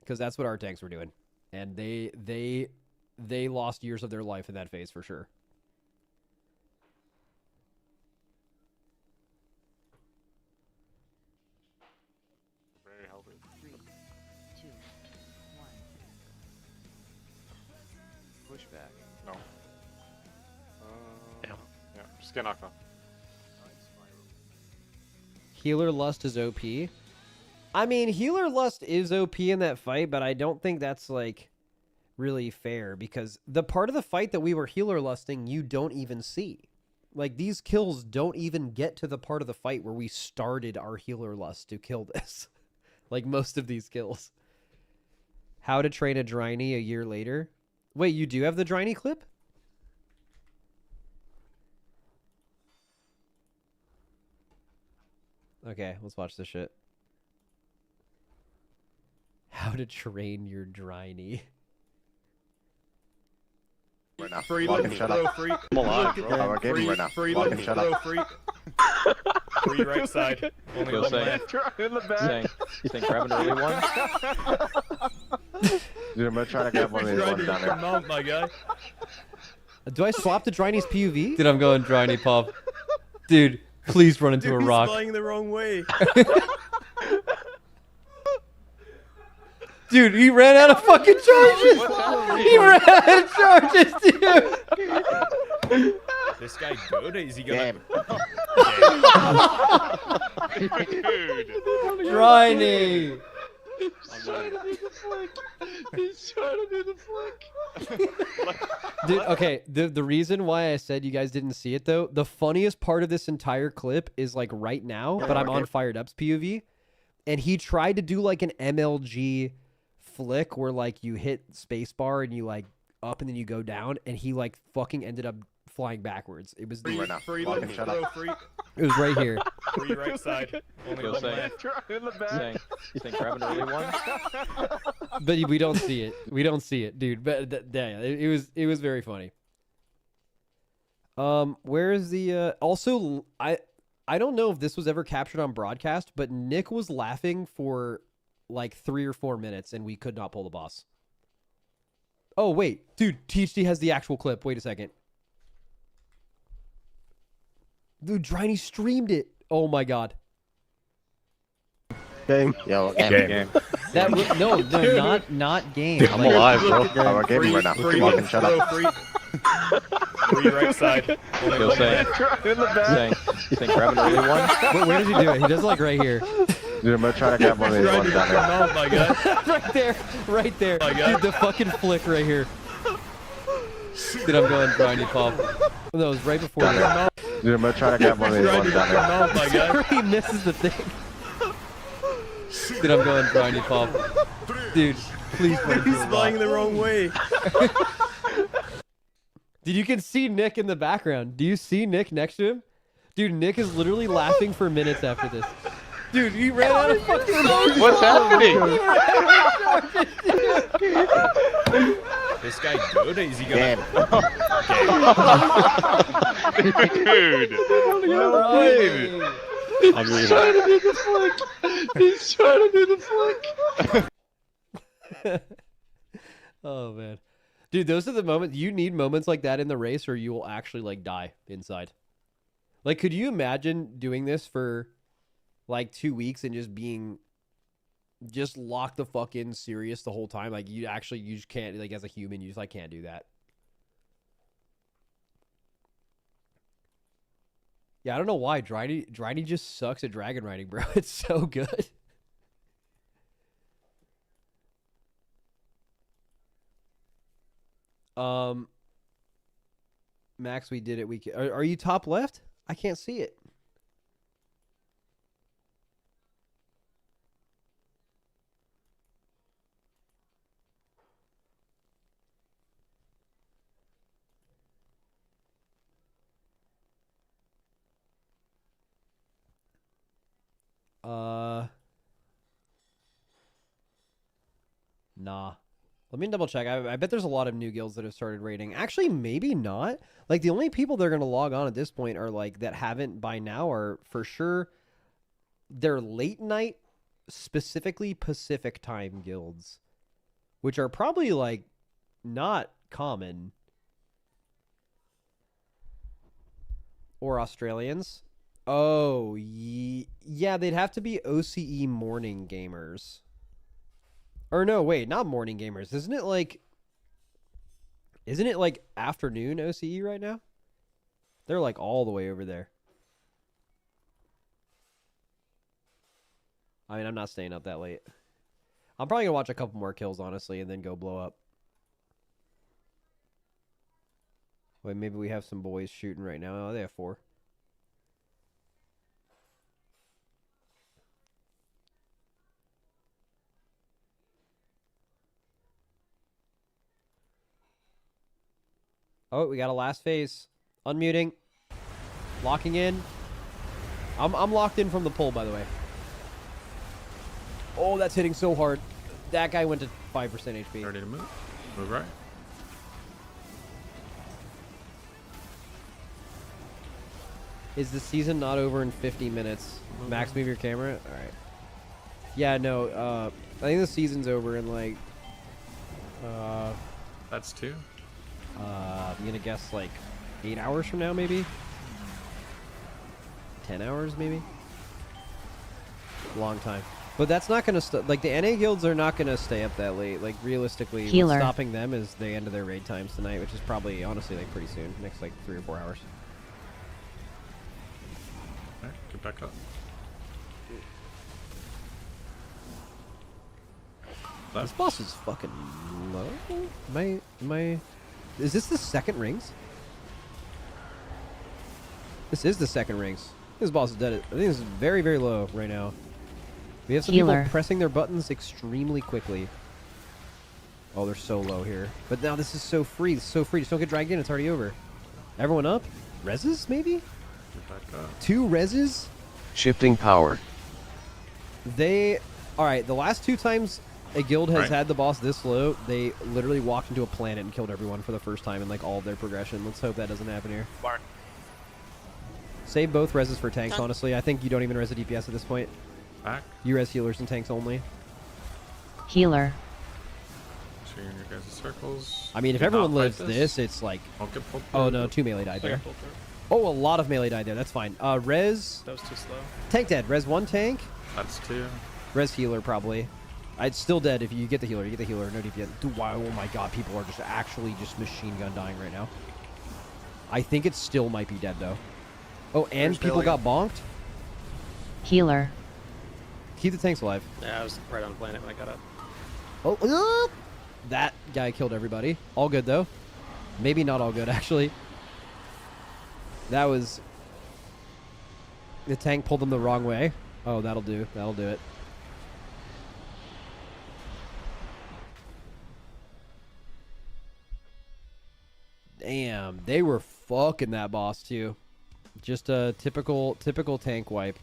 Because that's what our tanks were doing. And they lost years of their life in that phase for sure. Very healthy. 3, 2, 1. Pushback. No. Yeah, just get knocked off. Healer Lust is OP. I mean, Healer Lust is OP in that fight, but I don't think that's, like, really fair, because the part of the fight that we were Healer Lusting, you don't even see. Like, these kills don't even get to the part of the fight where we started our Healer Lust to kill this. Like, most of these kills. How to train a Dryny a year later. Wait, you do have the Dryny clip? Okay, let's watch this shit. How to train your Dryny. Right now. Free Walk look, and shut throw up. free. I'm alive, bro. I'm gaming right now. Free Walk look, and shut throw up. free. Free right side. Only Go one say. left. In the back. Saying, you think grab an early one? Dude, I'm gonna try to grab one of these ones down there. Mount, my guy. Do I swap to Dryny's PUV? Dude, I'm going Dryny pop. Dude, please run into a rock. He's flying the wrong way. Dude, he ran out of fucking charges! He ran out of charges, dude! This guy good? Is he gonna... Dryny! He's trying to do the flick. He's trying to do the flick. Dude, okay, the reason why I said you guys didn't see it, though, the funniest part of this entire clip is, like, right now, but I'm on Fired Up's POV, and he tried to do, like, an MLG flick where, like, you hit spacebar and you, like, up and then you go down, and he, like, fucking ended up flying backwards. It was Free right now. Free look, throw free. It was right here. Free right side. Only Go one say. left. In the back. Saying, you think grab an early one? But we don't see it. We don't see it, dude. But yeah, it was very funny. Where is the also I don't know if this was ever captured on broadcast, but Nick was laughing for like 3 or 4 minutes and we could not pull the boss. Oh wait, dude, THD has the actual clip. Wait a second. Dude, Dryny streamed it. Oh my god. Game. Yo, game. That no, not game. I'm alive, bro. I'm gaming right now. Walk and shut up. Free right side. Only Go one say. left. In the back. Saying, you think grab an early one? Where does he do it? He does it like right here. Dude, I'm gonna try to grab one of these ones down there. Mount, my guy. right there. My God. Dude, the fucking flick right here. Dude, I'm going Dryny pop. No, it was right before that. Dude, I'm gonna try to grab one of these ones down there. Mount, my guy. He misses the thing. Dude, I'm going briny pop. Dude, please. He's flying the wrong way. Dude, you can see Nick in the background. Do you see Nick next to him? Dude, Nick is literally laughing for minutes after this. Dude, he ran out of fucking emotion. What's happening? This guy good? Is he gonna? Dude. No way. He's trying to do the flick. He's trying to do the flick. Oh man, dude, those are the moments you need moments like that in the race, or you will actually like die inside. Like, could you imagine doing this for like 2 weeks and just lock the fuck in serious the whole time? Like, you just can't, like, as a human, you just like can't do that. Yeah, I don't know why. Dryny just sucks at dragon riding, bro. It's so good. Max, we did it. Are you top left? I can't see it. Nah. Let me double check. I bet there's a lot of new guilds that have started raiding. Actually, maybe not. Like, the only people that are going to log on at this point are, like, that haven't by now are, for sure, they're late night, specifically Pacific time guilds, which are probably, like, not common. Or Australians. Oh, yeah, they'd have to be OCE morning gamers. Or no, wait, not morning gamers. Isn't it like afternoon OCE right now? They're like all the way over there. I mean, I'm not staying up that late. I'm probably gonna watch a couple more kills, honestly, and then go blow up. Wait, maybe we have some boys shooting right now. Oh, they have 4. Oh, we got a last phase. Unmuting. Locking in. I'm locked in from the pull, by the way. Oh, that's hitting so hard. That guy went to 5% HP. Ready to move? Move right. Is the season not over in 50 minutes? Max, move your camera. All right. Yeah, no. I think the season's over in like. That's 2. I'm gonna guess like 8 hours from now, maybe. 10 hours, maybe. Long time. But that's not gonna like the NA guilds are not gonna stay up that late. Like realistically, what's stopping them is the end of their raid times tonight, which is probably honestly like pretty soon, next like 3 or 4 hours. Okay, get back up. This boss is fucking low. My. Is this the second rings? This is the second rings. This boss is dead. I think this is very, very low right now. We have some people pressing their buttons extremely quickly. Oh, they're so low here. But now this is so free. It's so free. Just don't get dragged in. It's already over. Everyone up? Reses, maybe? Get back up. 2 reses? Shifting power. Alright, the last 2 times a guild has had the boss this low, they literally walked into a planet and killed everyone for the first time in like all of their progression. Let's hope that doesn't happen here. Barn. Save both reses for tanks, honestly. I think you don't even res the DPS at this point. Back. You res healers and tanks only. Healer. So you're in your guys' circles. I mean, if everyone lives this, it's like... Oh no, 2 melee died there. Oh, a lot of melee died there. That's fine. Res... That was too slow. Tank dead. Res 1 tank. That's 2. Res healer, probably. It's still dead if you get the healer. You get the healer. No DPS. Dude, wow, oh my god, people are just actually just machine gun dying right now. I think it still might be dead, though. Oh, and people got bonked? Healer. Keep the tanks alive. Yeah, I was right on the planet when I got up. Oh, that guy killed everybody. All good, though. Maybe not all good, actually. That was... The tank pulled them the wrong way. Oh, that'll do. That'll do it. Damn, they were fucking that boss too. Just a typical tank wipe.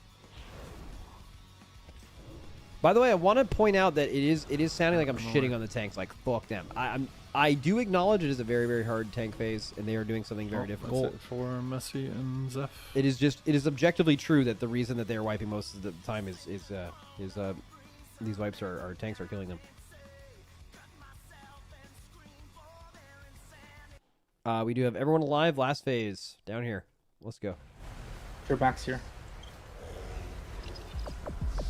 By the way, I want to point out that it is sounding like I'm shitting on the tanks. Like fuck them. I do acknowledge it is a very, very hard tank phase, and they are doing something very difficult. That's it for Messi and Zeph. It is objectively true that the reason that they are wiping most of the time is these wipes are tanks are killing them. We do have everyone alive. Last phase down here. Let's go. Your back's here.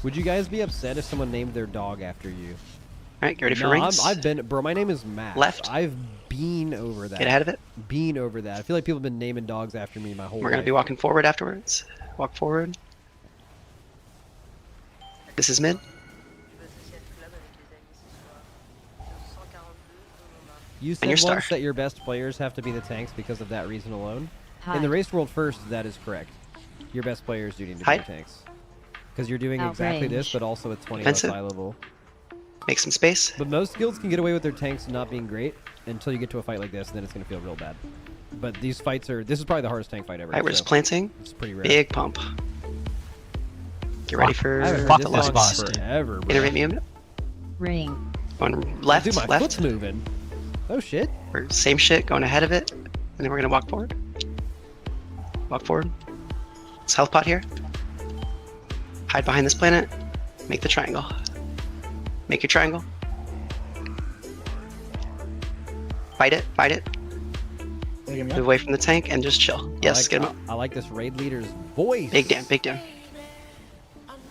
Would you guys be upset if someone named their dog after you? All right, get ready for rings. I've been, bro. My name is Matt. Left. I've been over that. Get ahead of it. Been over that. I feel like people have been naming dogs after me my whole life. We're gonna be walking forward afterwards. Walk forward. This is mid. You And your said star. once that your best players have to be the tanks because of that reason alone. Hi. In the race world first, that is correct. Your best players do need to Hi. be the tanks. Because you're doing exactly this, Outrange. but also at 20 Defensive. less high level. Make some space. But most guilds can get away with their tanks not being great until you get to a fight like this, and then it's going to feel real bad. But these fights are... This is probably the hardest tank fight ever. All right, we're so just planting. It's pretty rare. Big pump. Get ready for I haven't the heard this loss. song forever, bro. Intermit me a minute. Ring. Going left, Dude, my left. foot's moving. Oh, shit. We're same shit, going ahead of it. And then we're gonna walk forward. Walk forward. It's health pot here. Hide behind this planet. Make the triangle. Make your triangle. Fight it, fight it. Move away from the tank and just chill. Yes, get him up. I like this raid leader's voice. Big damn, big damn.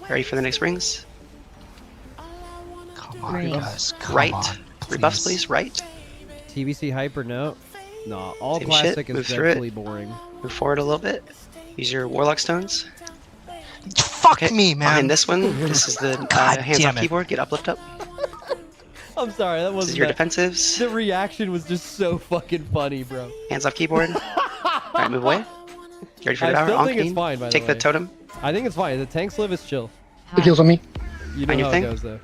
Ready for the next rings? Come on, guys. Right. Rebuffs, please. Right. TBC hyper, no. No, all Same classic shit, is move through dreadfully it. boring. Move forward a little bit. Use your warlock stones. Fuck me, man. Behind this one, this is the hands damn off it. keyboard. Get up, lift up. I'm sorry, that This wasn't is your that- defensives. The reaction was just so fucking funny, bro. Hands off keyboard. Alright, move away. You ready for I the still hour? think it's fine, by the Take the way. totem. I think it's fine. The tanks live is chill. It heals on me. You know Find your how thing. it goes, though.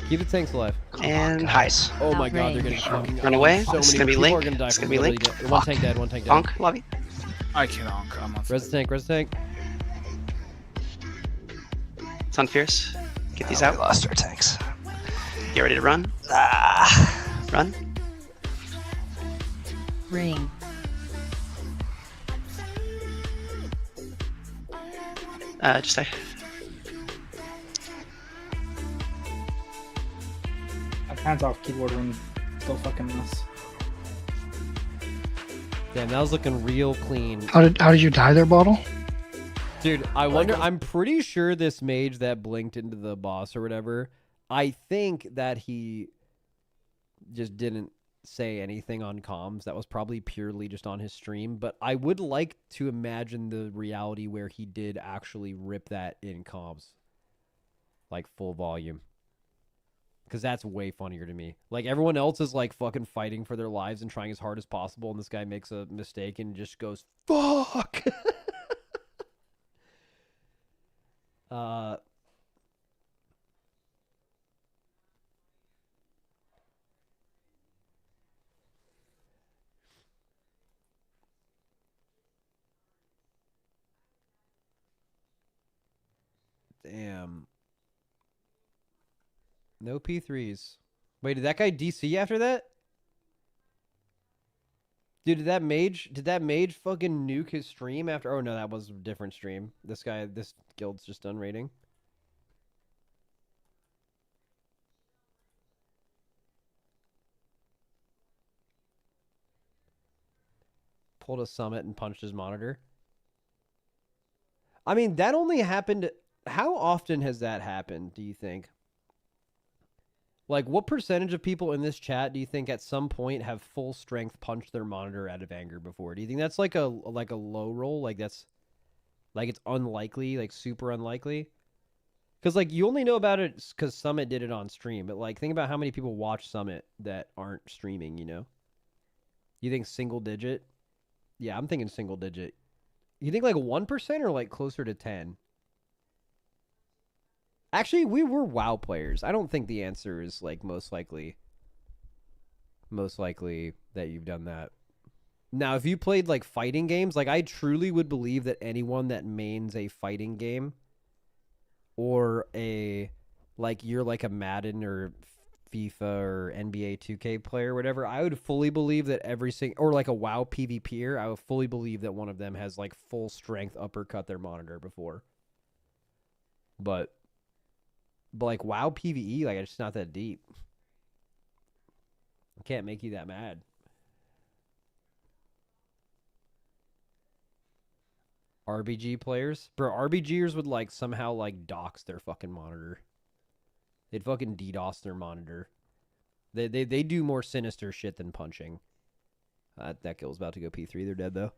Keep the tanks alive. And hide. Oh my god, they're getting fucking... Run away. So This is many gonna be people Link. are gonna die It's from gonna be literally Link. get- One tank dead, one tank dead. Bonk, lobby. I can onk. I'm on. Res the tank. It's on Fierce. Get these We out. lost our tanks. Get ready to run. Run. Ring. Just stay. Hands off keyboard room. Still fucking mess. Damn, that was looking real clean. How did you die there, Bottle? Dude, I wonder... I'm pretty sure this mage that blinked into the boss or whatever, I think that he just didn't say anything on comms. That was probably purely just on his stream. But I would like to imagine the reality where he did actually rip that in comms. Like, full volume. Because that's way funnier to me. Like, everyone else is, like, fucking fighting for their lives and trying as hard as possible, and this guy makes a mistake and just goes, fuck! Damn. No P3s. Wait, did that guy DC after that? Dude, did that mage fucking nuke his stream after? Oh no, that was a different stream. This guild's just done raiding. Pulled a summit and punched his monitor. I mean, that only happened... How often has that happened, do you think? Like, what percentage of people in this chat do you think at some point have full strength punched their monitor out of anger before? Do you think that's like a low roll? Like that's like it's unlikely, like super unlikely? Because like you only know about it because Summit did it on stream, but like think about how many people watch Summit that aren't streaming. You know? You think single digit? Yeah, I'm thinking single digit. You think like 1% or like closer to 10? Actually, we were WoW players. I don't think the answer is like most likely that you've done that. Now, if you played like fighting games, like I truly would believe that anyone that mains a fighting game or you're like a Madden or FIFA or NBA 2K player or whatever, I would fully believe that or like a WoW PvPer, I would fully believe that one of them has like full strength uppercut their monitor before. But like WoW PvE, like it's just not that deep. I can't make you that mad. RBG players? Bro, RBGers would like somehow like dox their fucking monitor. They'd fucking DDoS their monitor. They do more sinister shit than punching. That kill's about to go P3. They're dead though.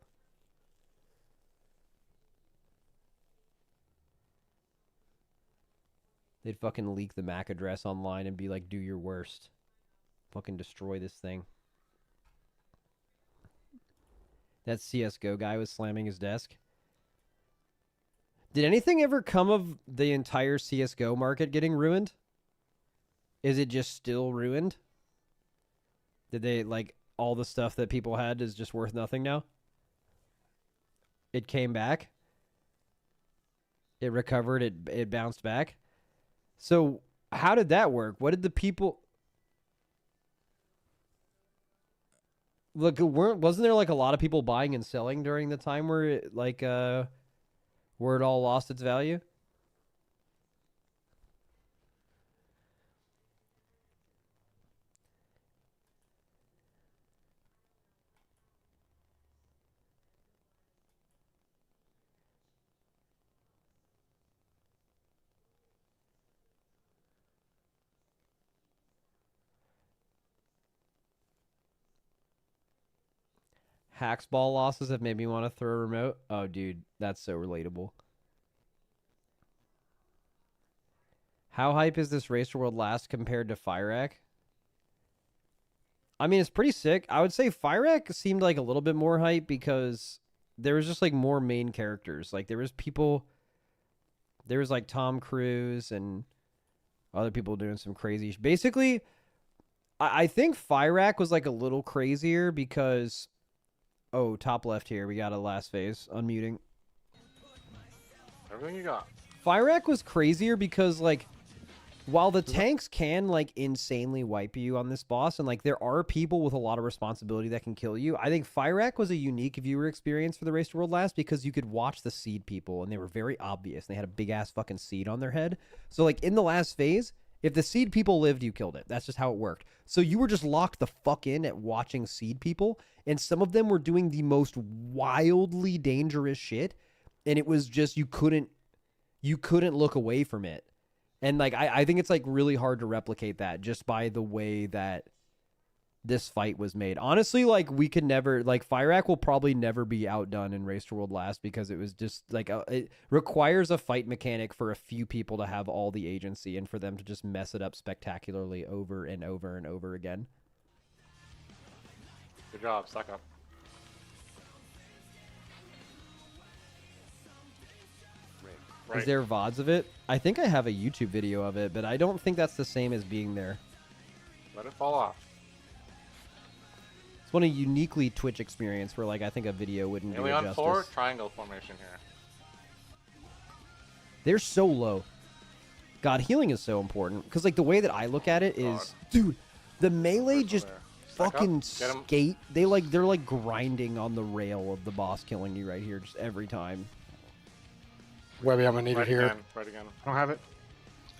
They'd fucking leak the MAC address online and be like, do your worst. Fucking destroy this thing. That CSGO guy was slamming his desk. Did anything ever come of the entire CSGO market getting ruined? Is it just still ruined? Did they, like, all the stuff that people had is just worth nothing now? It came back? It recovered, it bounced back? So, how did that work? What did the people... Look, wasn't there, like, a lot of people buying and selling during the time where it, like, where it all lost its value? Hacksball losses have made me want to throw a remote. Oh, dude, that's so relatable. How hype is this Race to World Last compared to Firac? I mean, it's pretty sick. I would say Firac seemed like a little bit more hype because there was just like more main characters. Like there was like Tom Cruise and other people doing some crazy. Basically, I think Firac was like a little crazier because... Oh, top left here. We got a last phase. Unmuting. Everything you got. Firac was crazier because, like, while the tanks can, like, insanely wipe you on this boss, and, like, there are people with a lot of responsibility that can kill you, I think Firac was a unique viewer experience for the Race to World Last because you could watch the seed people, and they were very obvious. They had a big-ass fucking seed on their head. So, like, in the last phase... If the seed people lived, you killed it. That's just how it worked. So you were just locked the fuck in at watching seed people, and some of them were doing the most wildly dangerous shit, and it was just you couldn't look away from it. And like I think it's like really hard to replicate that just by the way that this fight was made. Honestly, like we could never, like Firac will probably never be outdone in Race to World Last because it was just like it requires a fight mechanic for a few people to have all the agency and for them to just mess it up spectacularly over and over and over again. Good job, suck up. Right. Is there VODs of it? I think I have a YouTube video of it, but I don't think that's the same as being there. Let it fall off. It's one a uniquely Twitch experience where, like, I think a video wouldn't do it justice. 4, triangle formation here. They're so low. God, healing is so important. Because, like, the way that I look at it is... Dude, the melee just fucking skate. They're, like, grinding on the rail of the boss killing you right here just every time. Webby, I'm gonna need it here. Again, right again. I don't have it.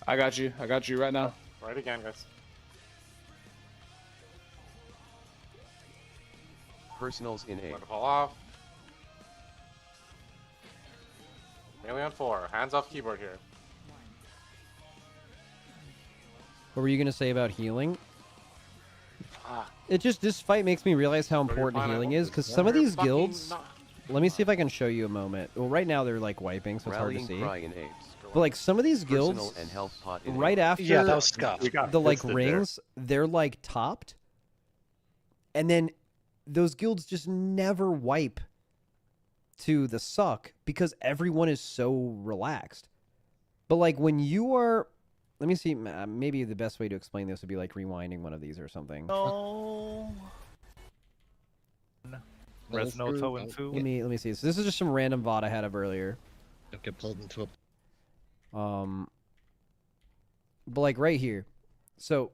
I got you right now. Right again, guys. Personals in A. Let it fall off. Melee on 4. Hands off keyboard here. What were you going to say about healing? It just, this fight makes me realize how important healing is, because some of these guilds... Let me see if I can show you a moment. Well, right now they're, like, wiping, so it's hard to see. But, like, some of these guilds, right after that was Scott. The, like, rings, they're, like, topped. And then those guilds just never wipe to the suck because everyone is so relaxed. But, like, when you are... Let me see. Maybe the best way to explain this would be, like, rewinding one of these or something. No. Resnoto and Fu. Let me see. So this is just some random VOD I had up earlier. Don't get pulled into a. But like right here, so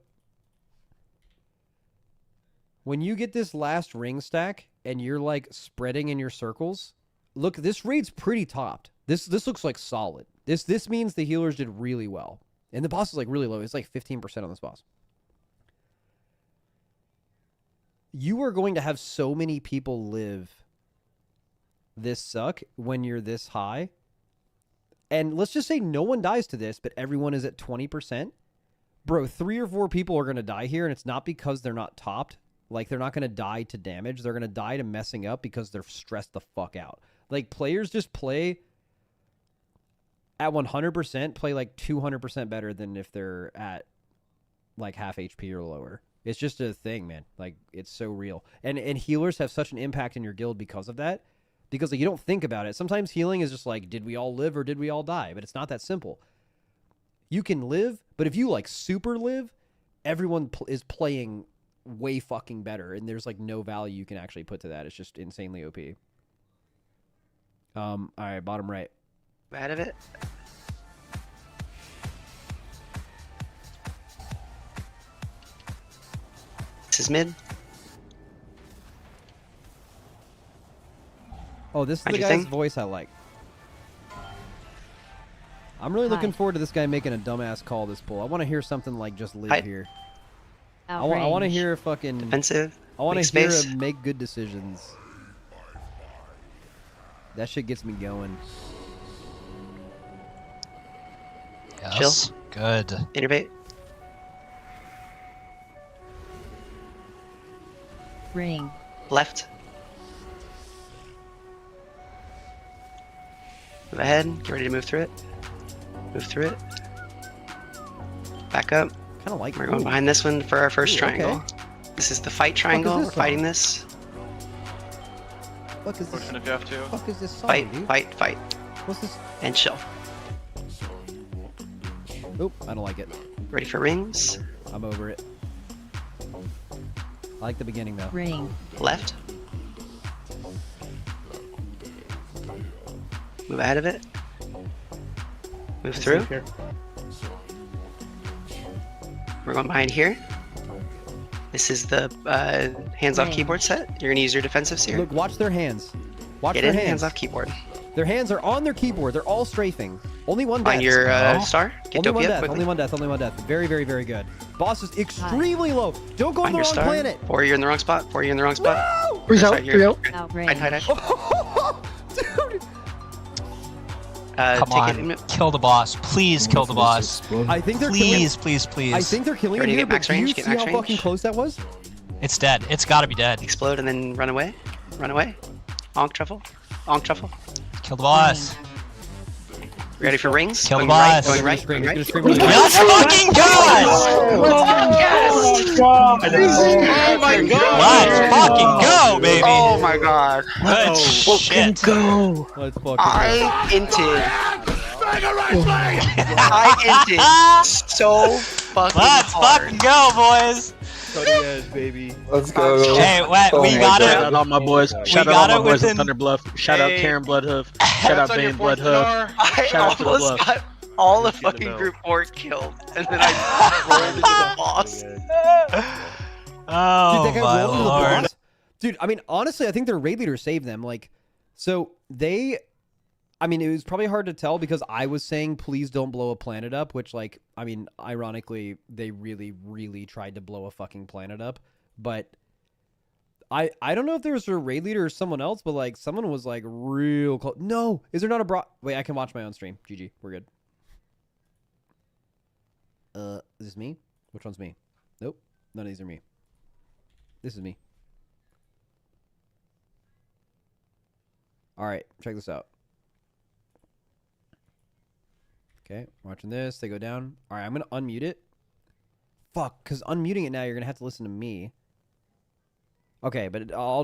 when you get this last ring stack and you're like spreading in your circles, look, this raid's pretty topped. This looks like solid. This means the healers did really well, and the boss is like really low. It's like 15% on this boss. You are going to have so many people live this suck when you're this high. And let's just say no one dies to this, but everyone is at 20%. Bro, 3 or 4 people are going to die here, and it's not because they're not topped. Like, they're not going to die to damage. They're going to die to messing up because they're stressed the fuck out. Like, players just play at 100%, play like 200% better than if they're at like half HP or lower. It's just a thing, man. Like, it's so real. And healers have such an impact in your guild because of that. Because like, you don't think about it. Sometimes healing is just like, did we all live or did we all die? But it's not that simple. You can live, but if you like super live, everyone is playing way fucking better. And there's like no value you can actually put to that. It's just insanely OP. All right, bottom right. Out of it. This is mid. Oh, this is Mind the your guy's thing. voice I like. I'm really looking forward to this guy making a dumbass call this pull. I want to hear something like just live Hi. here. I want to hear fucking Defensive. I want Make to hear space. him make good decisions. That shit gets me going. Yes. Good. Innervate. Ring. Left. Move ahead. Get ready to move through it. Move through it. Back up. Kind of like. We're going behind this one for our first Ooh, triangle. okay. This is the fight triangle. this We're fighting song? this. Fuck is this? Pushing a Jeff too. Fuck is this song, Fight, dude? fight, fight. What's this? And chill. Nope, I don't like it. Ready for rings. I'm over it. I like the beginning though. Ring. Left. Move out of it. Move through. Here. We're going behind here. This is the hands-off Ring. keyboard set. You're gonna use your defensives here. Look, watch their hands. Watch Get their in, hands. hands-off keyboard. Their hands are on their keyboard. They're all strafing. Only one death. On your star. Get Only one Dopey death. up quickly. Only one death. Only one death. Very, very, very good. Boss is extremely low. Don't go on On the your wrong star. planet. Or you're in the wrong spot. Or you're in the wrong spot. No! Freeze out, Sorry, freeze out. Outrange. Hide. Dude. Come on. Kill the boss. Please kill the boss. I think they're Please, please, please. I think they're killing him Ready to here, get but max do you range? see Get max how range? fucking close that was? It's dead. It's gotta be dead. Explode and then run away. Run away. Onk truffle. Onk truffle. Kill the boss. Ready for rings? Kill the Going right, boss. going right, Scream, going he's right. gonna scream really Let's fucking go! Yes! God. Oh my god! Let's fucking go, baby! Oh my god. Good shit. Go. Let's fucking I inted. I inted so fucking Let's hard. fucking go, boys! Cutting edge, baby. Let's go. Hey, what? We got Shout out it. all my boys. Shout out got all it my boys in within- Thunder Bluff. Shout out Hey. Karen Bloodhoof. Shout out Bane Bloodhoof. I Shout out to the almost bluff. got all the Just get fucking him out. group 4 killed, and then I rolled into the boss. Oh, Dude, that guy my rolled into the lord. boss. Dude, I mean, honestly, I think their raid leader saved them. Like, so they, I mean, it was probably hard to tell because I was saying, please don't blow a planet up, which, like, I mean, ironically, they really, really tried to blow a fucking planet up. But I don't know if there was a raid leader or someone else, but, like, someone was, like, real close. No, is there not a Wait, I can watch my own stream. GG, we're good. Is this me? Which one's me? Nope, none of these are me. This is me. All right, check this out. Okay, watching this. They go down. All right, I'm going to unmute it. Fuck, because unmuting it now, you're going to have to listen to me. Okay, but I'll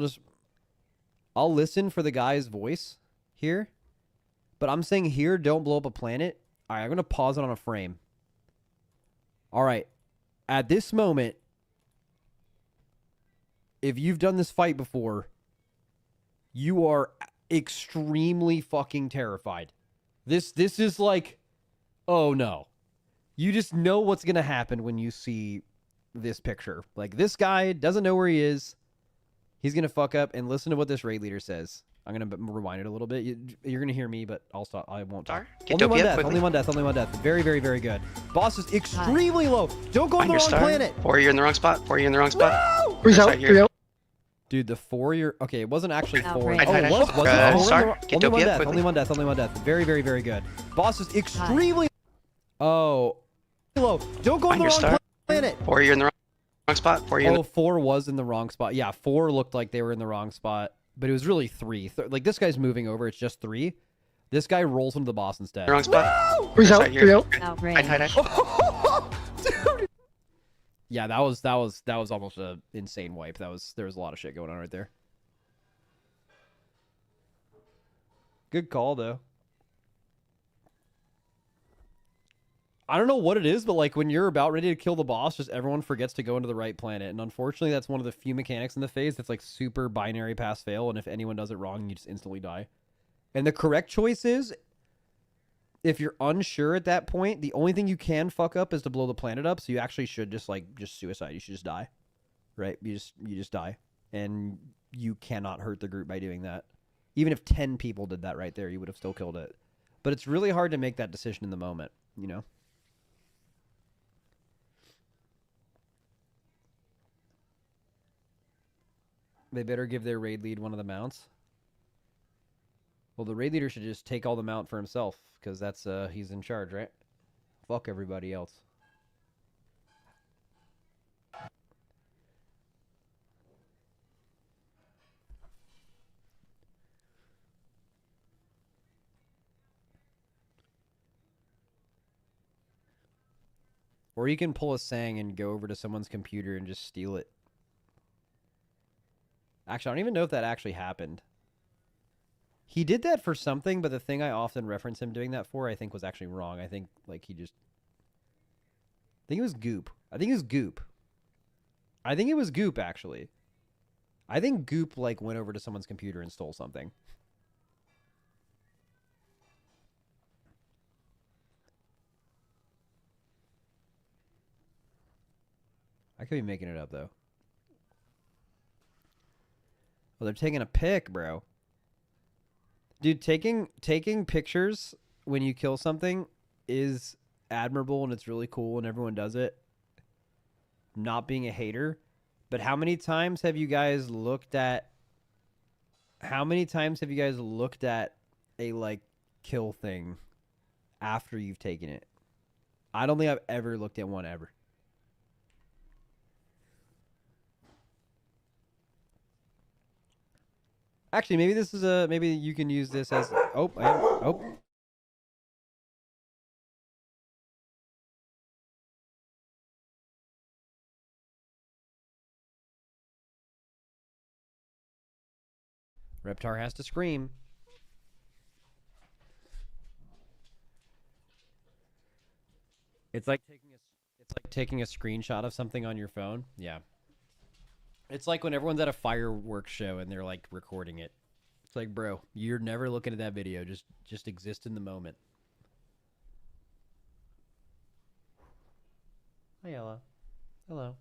listen for the guy's voice here. But I'm saying here, don't blow up a planet. All right, I'm going to pause it on a frame. All right, at this moment, if you've done this fight before, you are extremely fucking terrified. This is like, oh no. You just know what's going to happen when you see this picture. Like, this guy doesn't know where he is. He's going to fuck up, and listen to what this raid leader says. I'm going to rewind it a little bit. You're going to hear me, but I'll stop. I won't talk. Only one death, only one death, only one death. Very, very, very good. Boss is extremely low. Don't go on the wrong planet. 4, you're in the wrong spot. 4, you're in the wrong spot. No! Where's out? Here. Dude, the 4 you're... Okay, it wasn't actually 4. Hide, Oh, hide, it was? hide. Was it 4? Star, Only get one Dopey up death, quickly. only one death, only one death. Very, very, very good. Boss is extremely low. Don't go on the wrong planet. 4, you're in the wrong spot. 4, you're in Oh, 4 was in the wrong spot. Yeah, 4 looked like they were in the wrong spot, but it was really 3. Like, this guy's moving over. It's just 3. This guy rolls into the boss instead. the wrong spot. No! Where's out? Here. Hide, hide, hide. Dude. Yeah, that was almost an insane wipe. There was a lot of shit going on right there. Good call though. I don't know what it is, but like when you're about ready to kill the boss, just everyone forgets to go into the right planet. And unfortunately, that's one of the few mechanics in the phase that's like super binary pass fail. And if anyone does it wrong, you just instantly die. And the correct choice is, if you're unsure at that point, the only thing you can fuck up is to blow the planet up. So you actually should just suicide. You should just die, right? You just die, and you cannot hurt the group by doing that. Even if 10 people did that right there, you would have still killed it. But it's really hard to make that decision in the moment, you know? They better give their raid lead one of the mounts. Well, the raid leader should just take all the mount for himself, because that's, he's in charge, right? Fuck everybody else. Or you can pull a Sang and go over to someone's computer and just steal it. Actually, I don't even know if that actually happened. He did that for something, but the thing I often reference him doing that for, I think, was actually wrong. I think, like, he just... I think it was Goop. I think it was Goop. I think it was Goop, actually. I think Goop, like, went over to someone's computer and stole something. I could be making it up, though. Oh, they're taking a pic, bro. Dude, taking pictures when you kill something is admirable, and it's really cool, and everyone does it. Not being a hater. But how many times have you guys looked at... How many times have you guys looked at a, like, kill thing after you've taken it? I don't think I've ever looked at one ever. Actually, maybe this is a... Maybe you can use this as... Oh, oh. Reptar has to scream. It's like taking a screenshot of something on your phone. Yeah. It's like when everyone's at a fireworks show and they're like recording it. It's like, bro, you're never looking at that video. Just exist in the moment. Hi, Ella. Hello.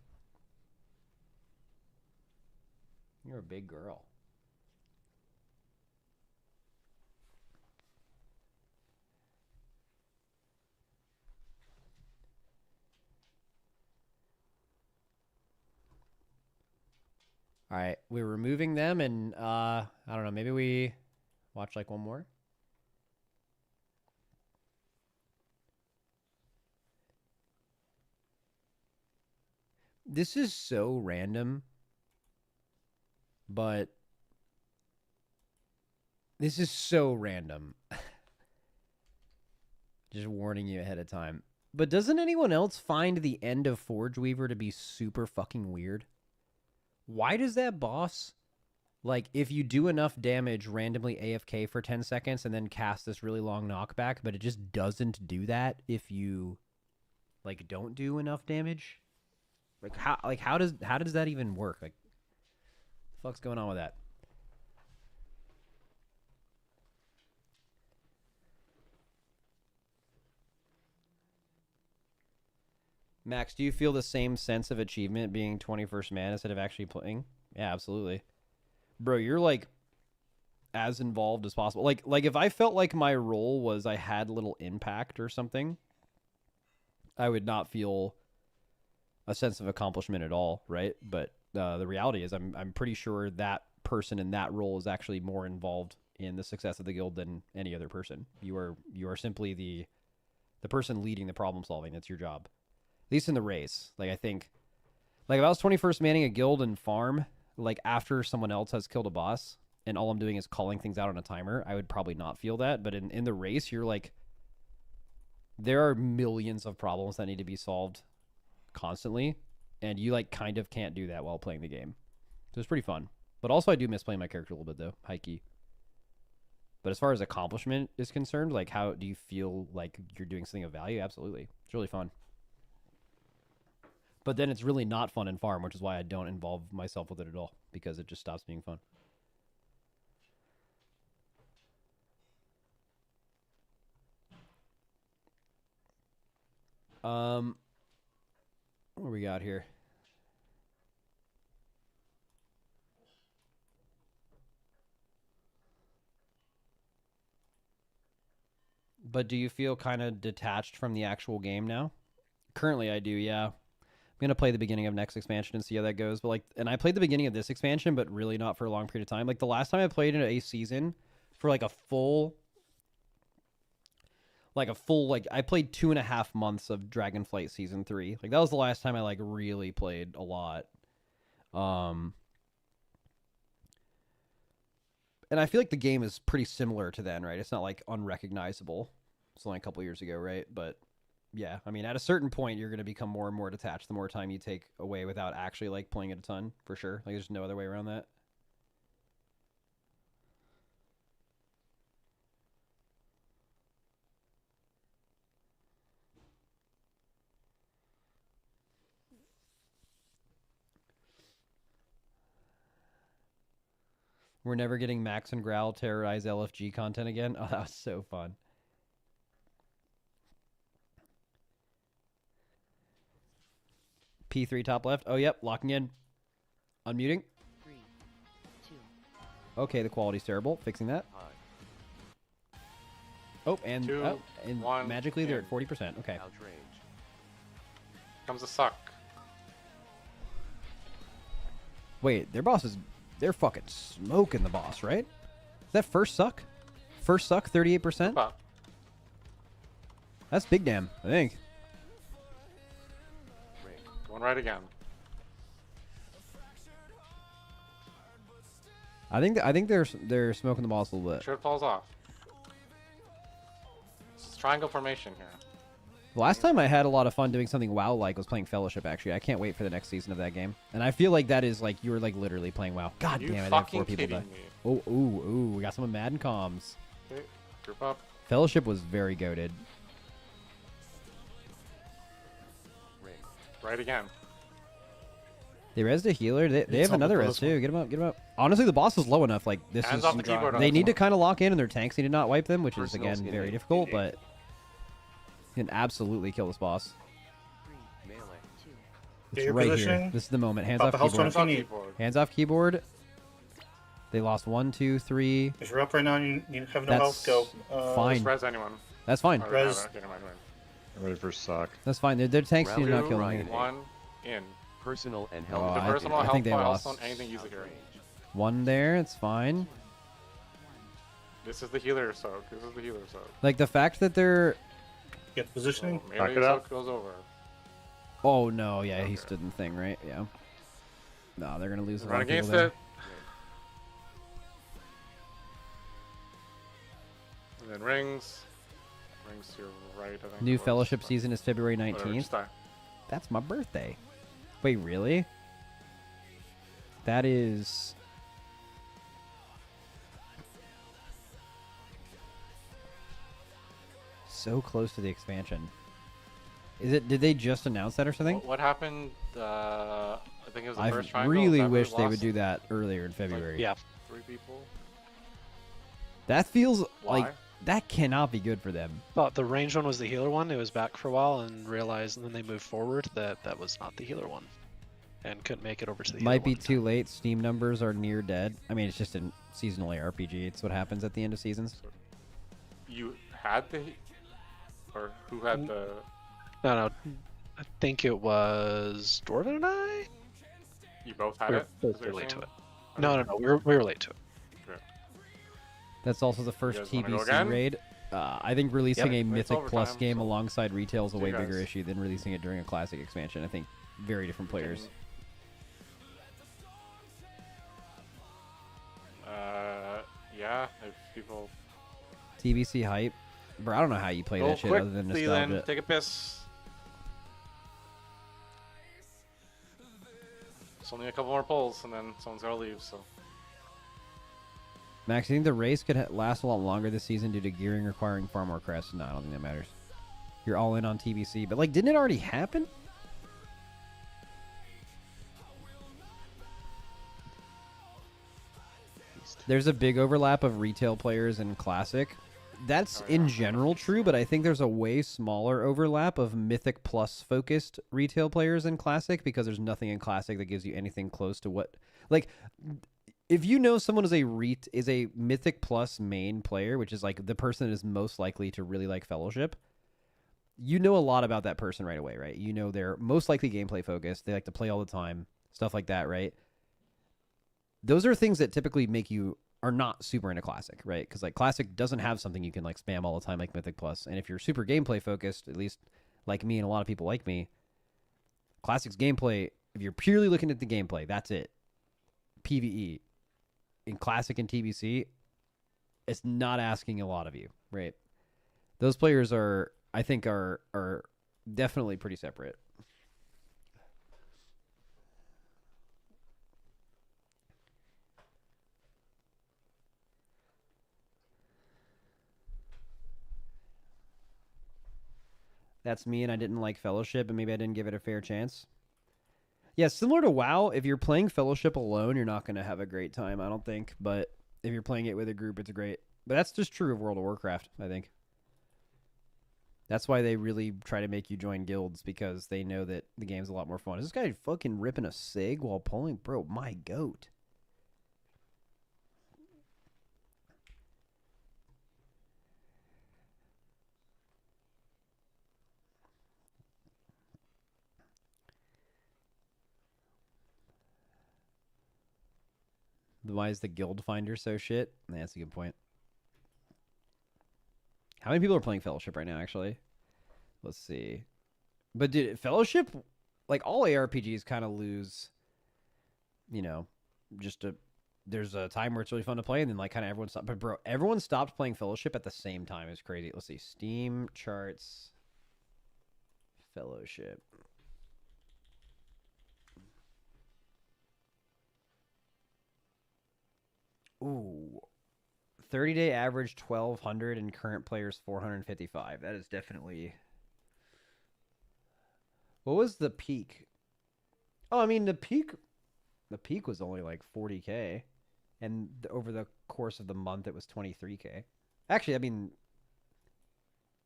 You're a big girl. All right, we're removing them, and I don't know, maybe we watch like one more. This is so random, but this is so random. Just warning you ahead of time. But doesn't anyone else find the end of Forge Weaver to be super fucking weird? Why does that boss, like, if you do enough damage, randomly AFK for 10 seconds and then cast this really long knockback, but it just doesn't do that if you, like, don't do enough damage? Like, how does that even work? Like, what the fuck's going on with that? Max, do you feel the same sense of achievement being 21st man instead of actually playing? Yeah, absolutely. Bro, you're like as involved as possible. Like if I felt like my role was I had little impact or something, I would not feel a sense of accomplishment at all, right? But the reality is I'm pretty sure that person in that role is actually more involved in the success of the guild than any other person. You are simply the person leading the problem solving. That's your job. At least in the race. Like I think like if I was 21st manning a guild and farm, like after someone else has killed a boss and all I'm doing is calling things out on a timer, I would probably not feel that. But in the race, you're like, there are millions of problems that need to be solved constantly, and you like kind of can't do that while playing the game. So it's pretty fun. But also I do miss playing my character a little bit though, high key. But as far as accomplishment is concerned, like how do you feel like you're doing something of value? Absolutely. It's really fun. But then it's really not fun in farm, which is why I don't involve myself with it at all, because it just stops being fun. What do we got here? But do you feel kind of detached from the actual game now? Currently, I do, yeah. I'm going to play the beginning of next expansion and see how that goes. But and I played the beginning of this expansion, but really not for a long period of time. Like, the last time I played in a season for, like, a full, I played 2.5 months of Dragonflight Season 3. Like, that was the last time I, like, really played a lot. And I feel like the game is pretty similar to then, right? It's not, like, unrecognizable. It's only a couple years ago, right? But, yeah, I mean, at a certain point, you're going to become more and more detached the more time you take away without actually, like, playing it a ton, for sure. Like, there's no other way around that. We're never getting Max and Growl terrorize LFG content again. Oh, that was so fun. P3 top left. Oh, yep. Locking in. Unmuting. 3, 2. Okay, the quality's terrible. Fixing that. Oh, and, Two, and one, magically they're in. at 40%. Okay. Comes a suck. Wait, their boss is... They're fucking smoking the boss, right? Is that first suck? First suck, 38%? That's big damn, I think. Going right again. I think they're smoking the boss a little bit. Sure it falls off. It's triangle formation here. The last time I had a lot of fun doing something WoW-like was playing Fellowship, actually. I can't wait for the next season of that game. And I feel like that is like, you were like literally playing WoW. God damn it, I had 4 people die. Oh, ooh, we got some of Madden comms. Okay, group up. Fellowship was very goated. Right again. They rezzed a healer. They have another res too. Get him up, get him up. Honestly, the boss is low enough. Like, this Hands is... off the keyboard on They this need to one. kind of lock in, and their tanks need to not wipe them, which is, again, very difficult, but... You can absolutely kill this boss. It's your right here. positioning. This is the moment. Hands Pop off the house keyboard. one if you need. Hands off keyboard. They lost 1, 2, 3. If you're up right now and you have no That's health, go. fine. Just res anyone. That's fine. Oh, Res. okay, never mind. I'm ready for suck. That's fine. Their tanks need to not kill them here. One in. Personal and Oh, health. The personal I health think they point lost. also anything used here. 1 there. It's fine. This is the healer soak. This is the healer soak. Like, the fact that they're... Get positioning. So melee soak goes over. Oh, no. Yeah, he stood in the thing, right? Yeah. No, they're going to lose a lot Run of people against there. it. And then rings. Rings to your right, I think. New it was. Fellowship season is February Whatever, 19th. just die. That's my birthday. Wait, really? That is... so close to the expansion. Is it? Did they just announce that or something? What happened? I think it was the I first triangle. really Is that where wish we they lost would do that earlier in February. Like 3 people. That feels Why? like That cannot be good for them. Thought the range one was the healer one. It was back for a while and realized, and then they moved forward that that was not the healer one, and couldn't make it over to the healer Might be one. too late. Steam numbers are near dead. I mean, it's just a seasonal ARPG. It's what happens at the end of seasons. You had the, or who had the? No, I think it was Dwarven and I. You both had We it. were is both what you're late to saying? it. No, we were late to it. Okay. That's also the first guys wanna go TBC again? raid. I think releasing a It's Mythic Plus overtime, game so- alongside retail is a See way you bigger guys. issue than releasing it during a classic expansion. I think very different players. Yeah. If people. TBC hype, bro. I don't know how you play Go that shit quick, other than Leland. nostalgia. Take a piss. It's only a couple more pulls, and then someone's gotta leave. So. Max, I think the race could last a lot longer this season due to gearing requiring far more crests. No, I don't think that matters. You're all in on TBC, but like, didn't it already happen? There's a big overlap of retail players in Classic. That's in general true, but I think there's a way smaller overlap of Mythic Plus focused retail players in Classic because there's nothing in Classic that gives you anything close to what, like, if you know someone is a Mythic Plus main player, which is like the person that is most likely to really like Fellowship, you know a lot about that person right away, right? You know they're most likely gameplay focused. They like to play all the time, stuff like that, right? Those are things that typically make you are not super into Classic, right? Because like Classic doesn't have something you can like spam all the time like Mythic Plus. And if you're super gameplay focused, at least like me and a lot of people like me, Classic's gameplay, if you're purely looking at the gameplay, that's it. PvE in Classic and TBC, it's not asking a lot of you, right? Those players are, I think, are definitely pretty separate. That's me, and I didn't like Fellowship, and maybe I didn't give it a fair chance. Yeah, similar to WoW, if you're playing Fellowship alone, you're not going to have a great time, I don't think. But if you're playing it with a group, it's great. But that's just true of World of Warcraft, I think. That's why they really try to make you join guilds, because they know that the game's a lot more fun. Is this guy fucking ripping a cig while pulling? Bro, my goat. Why is the guild finder so shit? That's a good point. How many people are playing Fellowship right now, actually? Let's see. But dude, Fellowship, like all ARPGs kind of lose, you know, there's a time where it's really fun to play, and then like kind of everyone stopped. But bro, everyone stopped playing Fellowship at the same time. It's crazy. Let's see. Steam charts. Fellowship. Ooh. 30-day average 1,200 and current players 455. That is definitely... What was the peak? Oh, I mean, the peak was only like 40K. And over the course of the month, it was 23K. Actually, I mean...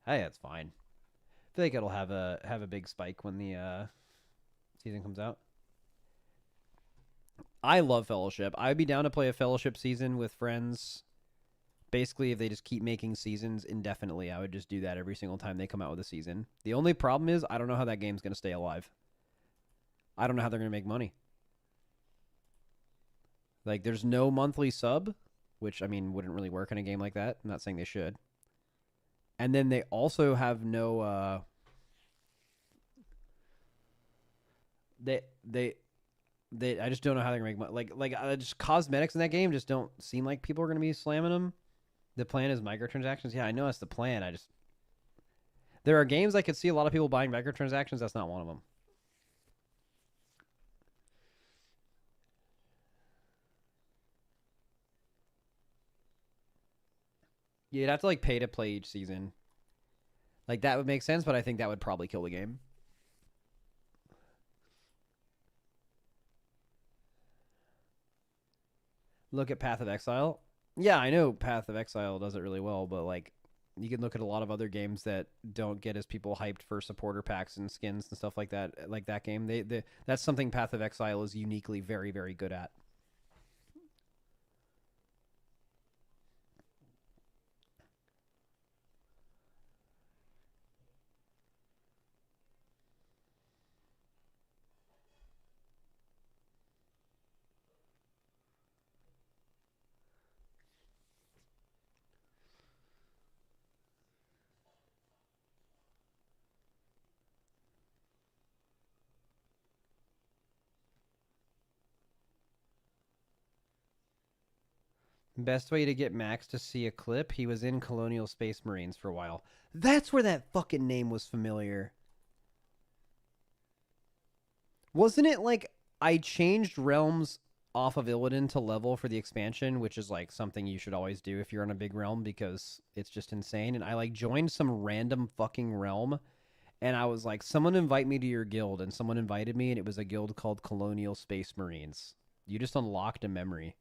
Hey, that's fine. I feel like it'll have a big spike when the season comes out. I love Fellowship. I'd be down to play a Fellowship season with friends. Basically, if they just keep making seasons indefinitely, I would just do that every single time they come out with a season. The only problem is I don't know how that game's going to stay alive. I don't know how they're going to make money. Like, there's no monthly sub, which, I mean, wouldn't really work in a game like that. I'm not saying they should. And then they also have no... I just don't know how they're gonna make money. Like just cosmetics in that game just don't seem like people are gonna be slamming them. The plan is microtransactions. Yeah, I know that's the plan. There are games I could see a lot of people buying microtransactions. That's not one of them. You'd have to like pay to play each season. Like that would make sense, but I think that would probably kill the game. Look at Path of Exile. Yeah, I know Path of Exile does it really well, but like you can look at a lot of other games that don't get as people hyped for supporter packs and skins and stuff like that. Like that game, that's something Path of Exile is uniquely very, very good at. Best way to get Max to see a clip, he was in Colonial Space Marines for a while. That's where that fucking name was familiar. Wasn't it like I changed realms off of Illidan to level for the expansion, which is like something you should always do if you're on a big realm because it's just insane. And I like joined some random fucking realm and I was like, someone invite me to your guild, and someone invited me and it was a guild called Colonial Space Marines. You just unlocked a memory.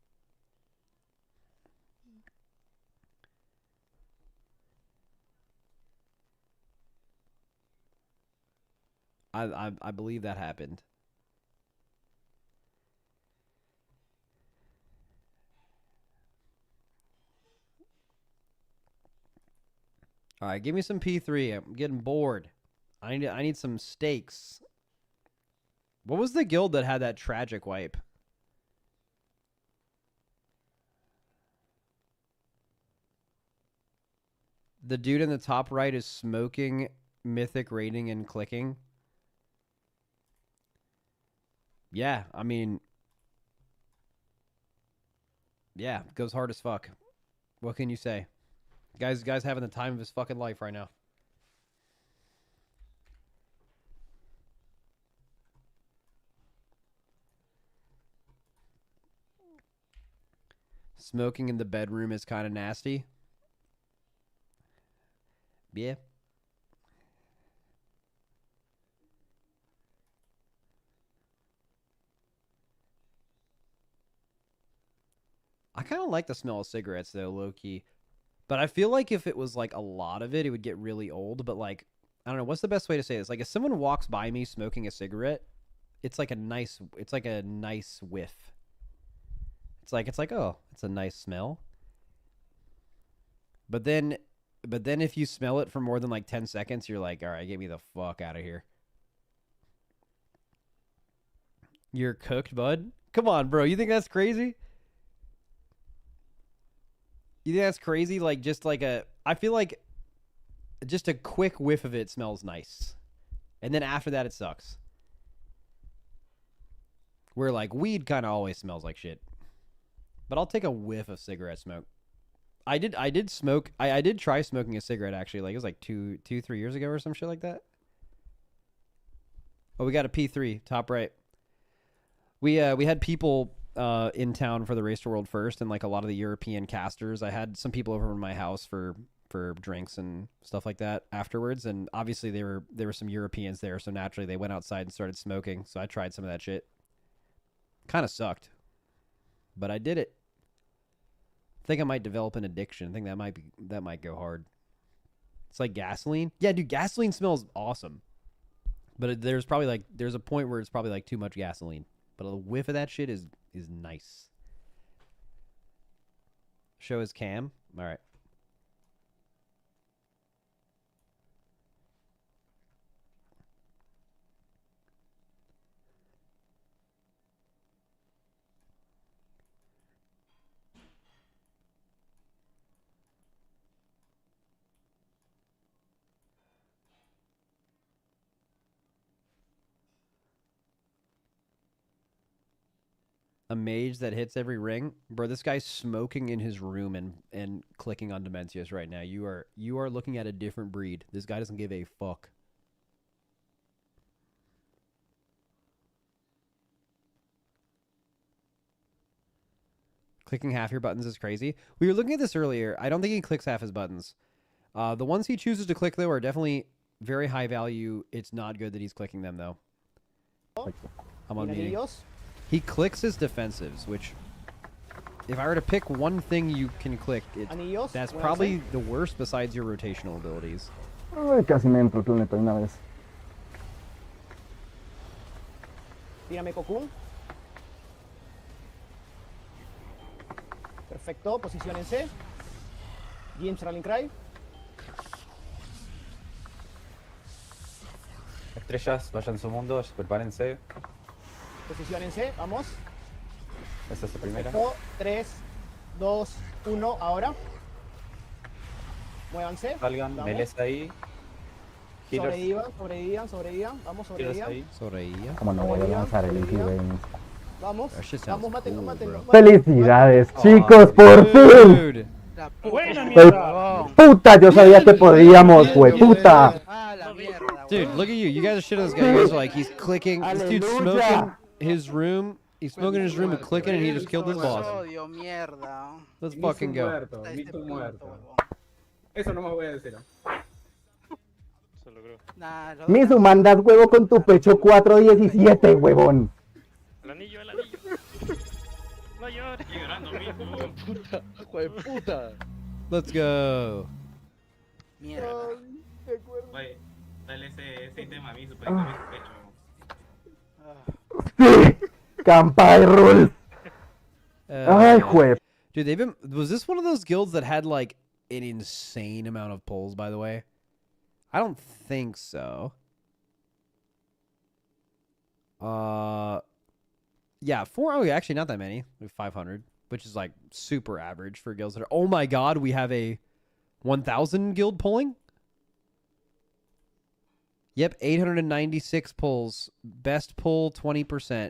I believe that happened. All right, give me some P3. I'm getting bored. I need some stakes. What was the guild that had that tragic wipe? The dude in the top right is smoking, mythic rating, and clicking. Yeah, I mean, yeah, goes hard as fuck. What can you say? Guy's having the time of his fucking life right now. Smoking in the bedroom is kind of nasty. Yeah. I kind of like the smell of cigarettes though, low key. But I feel like if it was like a lot of it, it would get really old. But like, I don't know, what's the best way to say this? Like if someone walks by me smoking a cigarette, it's like a nice whiff. It's like, oh, it's a nice smell. But then if you smell it for more than like 10 seconds, you're like, all right, get me the fuck out of here. You're cooked, bud? Come on, bro. You think that's crazy? You think that's crazy? Like, just like I feel like just a quick whiff of it smells nice. And then after that, it sucks. Where, like, weed kind of always smells like shit. But I'll take a whiff of cigarette smoke. I did try smoking a cigarette, actually. Like, it was like 3 years ago or some shit like that. Oh, we got a P3, top right. We had people in town for the Race to World First, and like a lot of the European casters. I had some people over in my house for drinks and stuff like that afterwards, and obviously there were some Europeans there, so naturally they went outside and started smoking. So I tried some of that shit. Kind of sucked, but I did it. I think I might develop an addiction. I think that might go hard. It's like gasoline. Yeah, dude, gasoline smells awesome, but there's a point where it's probably like too much gasoline. But a whiff of that shit is nice. Show his cam. All right. A mage that hits every ring, bro. This guy's smoking in his room and clicking on Dementius right now. You are looking at a different breed. This guy doesn't give a fuck. Clicking half your buttons is crazy. We were looking at this earlier. I don't think he clicks half his buttons. The ones he chooses to click though are definitely very high value. It's not good that he's clicking them though. I'm on meeting. He clicks his defensives, which if I were to pick one thing you can click, Anillos, that's muévanse. probably the worst besides your rotational abilities. Ay, casi me entro el planeta una vez. Tírame Cocoon. Perfecto, posiciónense. James Rallying Cry. Estrellas, vayan a su mundo, prepárense. Posiciónense, vamos. Esta es la primera. Perfecto. 3, 2, 1, ahora. Muévanse. Salgan, Vamos. meles ahí. Healers, Sobrevivan. Vamos, healers sobrevivan. ahí. Sobreviva. Como no voy a lanzar el Infinite. Vamos, That shit sounds vamos, mátenlo, cool, mátenlo. bro. ¡Felicidades, chicos! ¡Por fin! Dude. Buena ¡Puta! Yo sabía que podíamos, güey. ¡Puta! Dude, look at you. You guys are shitting on this guy. You guys are like, he's clicking. This dude's smoking his room. He's smoking in his room and clicking, and he just killed his boss. Let's fucking go. Eso no me voy a decir. Misu, mandas huevo con tu pecho 417, huevón. El anillo. No llores. Estoy llorando, Puta, hijo de puta. Let's go. Mierda. Güey, dale ese tema a mí, super mi pecho. Sí. Campa de rules. Ay, juez. Dude, they've been. Was this one of those guilds that had like an insane amount of pulls? By the way, I don't think so. Yeah, actually not that many. We have 500, which is like super average for guilds that are. Oh my god, we have a 1,000 guild pulling. Yep, 896 pulls. Best pull 20%.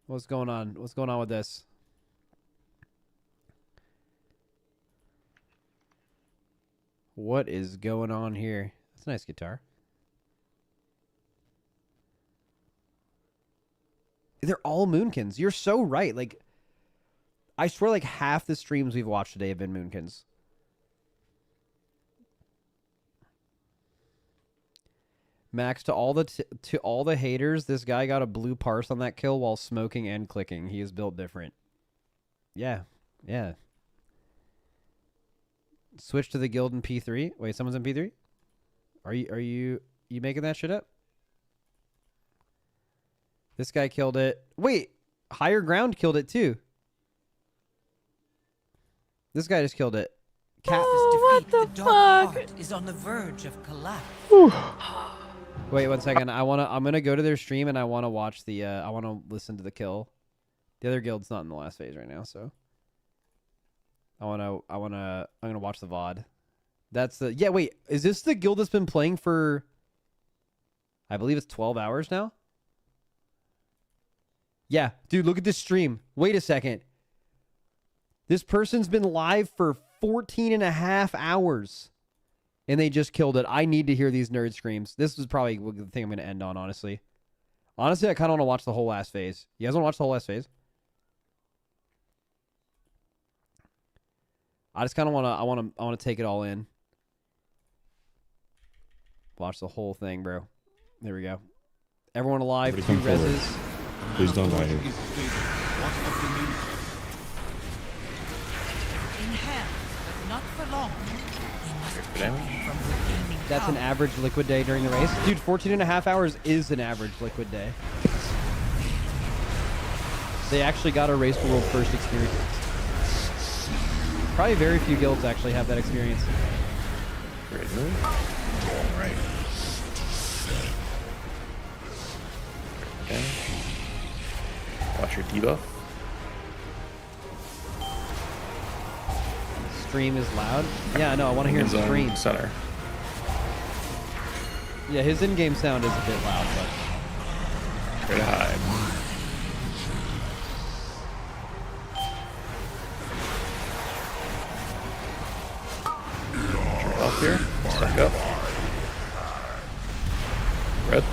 What's going on? What's going on with this? What is going on here? That's a nice guitar. They're all Moonkins. You're so right. Like, I swear, like half the streams we've watched today have been Moonkins. Max, to all the haters, this guy got a blue parse on that kill while smoking and clicking. He is built different. Yeah. Switch to the guild in P3. Wait, someone's in P3? Are you making that shit up? This guy killed it. Wait, Higher Ground killed it too. This guy just killed it. What the fuck? Is on the verge of collapse. Wait 1 second. I'm gonna go to their stream and I wanna watch the I wanna listen to the kill. The other guild's not in the last phase right now, so I'm gonna watch the VOD. That's the wait, is this the guild that's been playing for I believe it's 12 hours now? Yeah, dude, look at this stream. Wait a second. This person's been live for 14 and a half hours. And they just killed it. I need to hear these nerd screams. This is probably the thing I'm going to end on, honestly. Honestly, I kind of want to watch the whole last phase. You guys want to watch the whole last phase? I just kind of want to, I want to take it all in. Watch the whole thing, bro. There we go. Everyone alive, 2 reses. Please don't die here. In hand, but not for long. That's an average liquid day during the race. Dude, 14 and a half hours is an average liquid day. They actually got a race for world first experience. Probably very few guilds actually have that experience. Great move. All right. Okay. Watch your debuff. Stream is loud. Yeah, no, I want to hear him scream. Center. Yeah, his in-game sound is a bit loud, but Very high. Drop off here. Stack up. Red.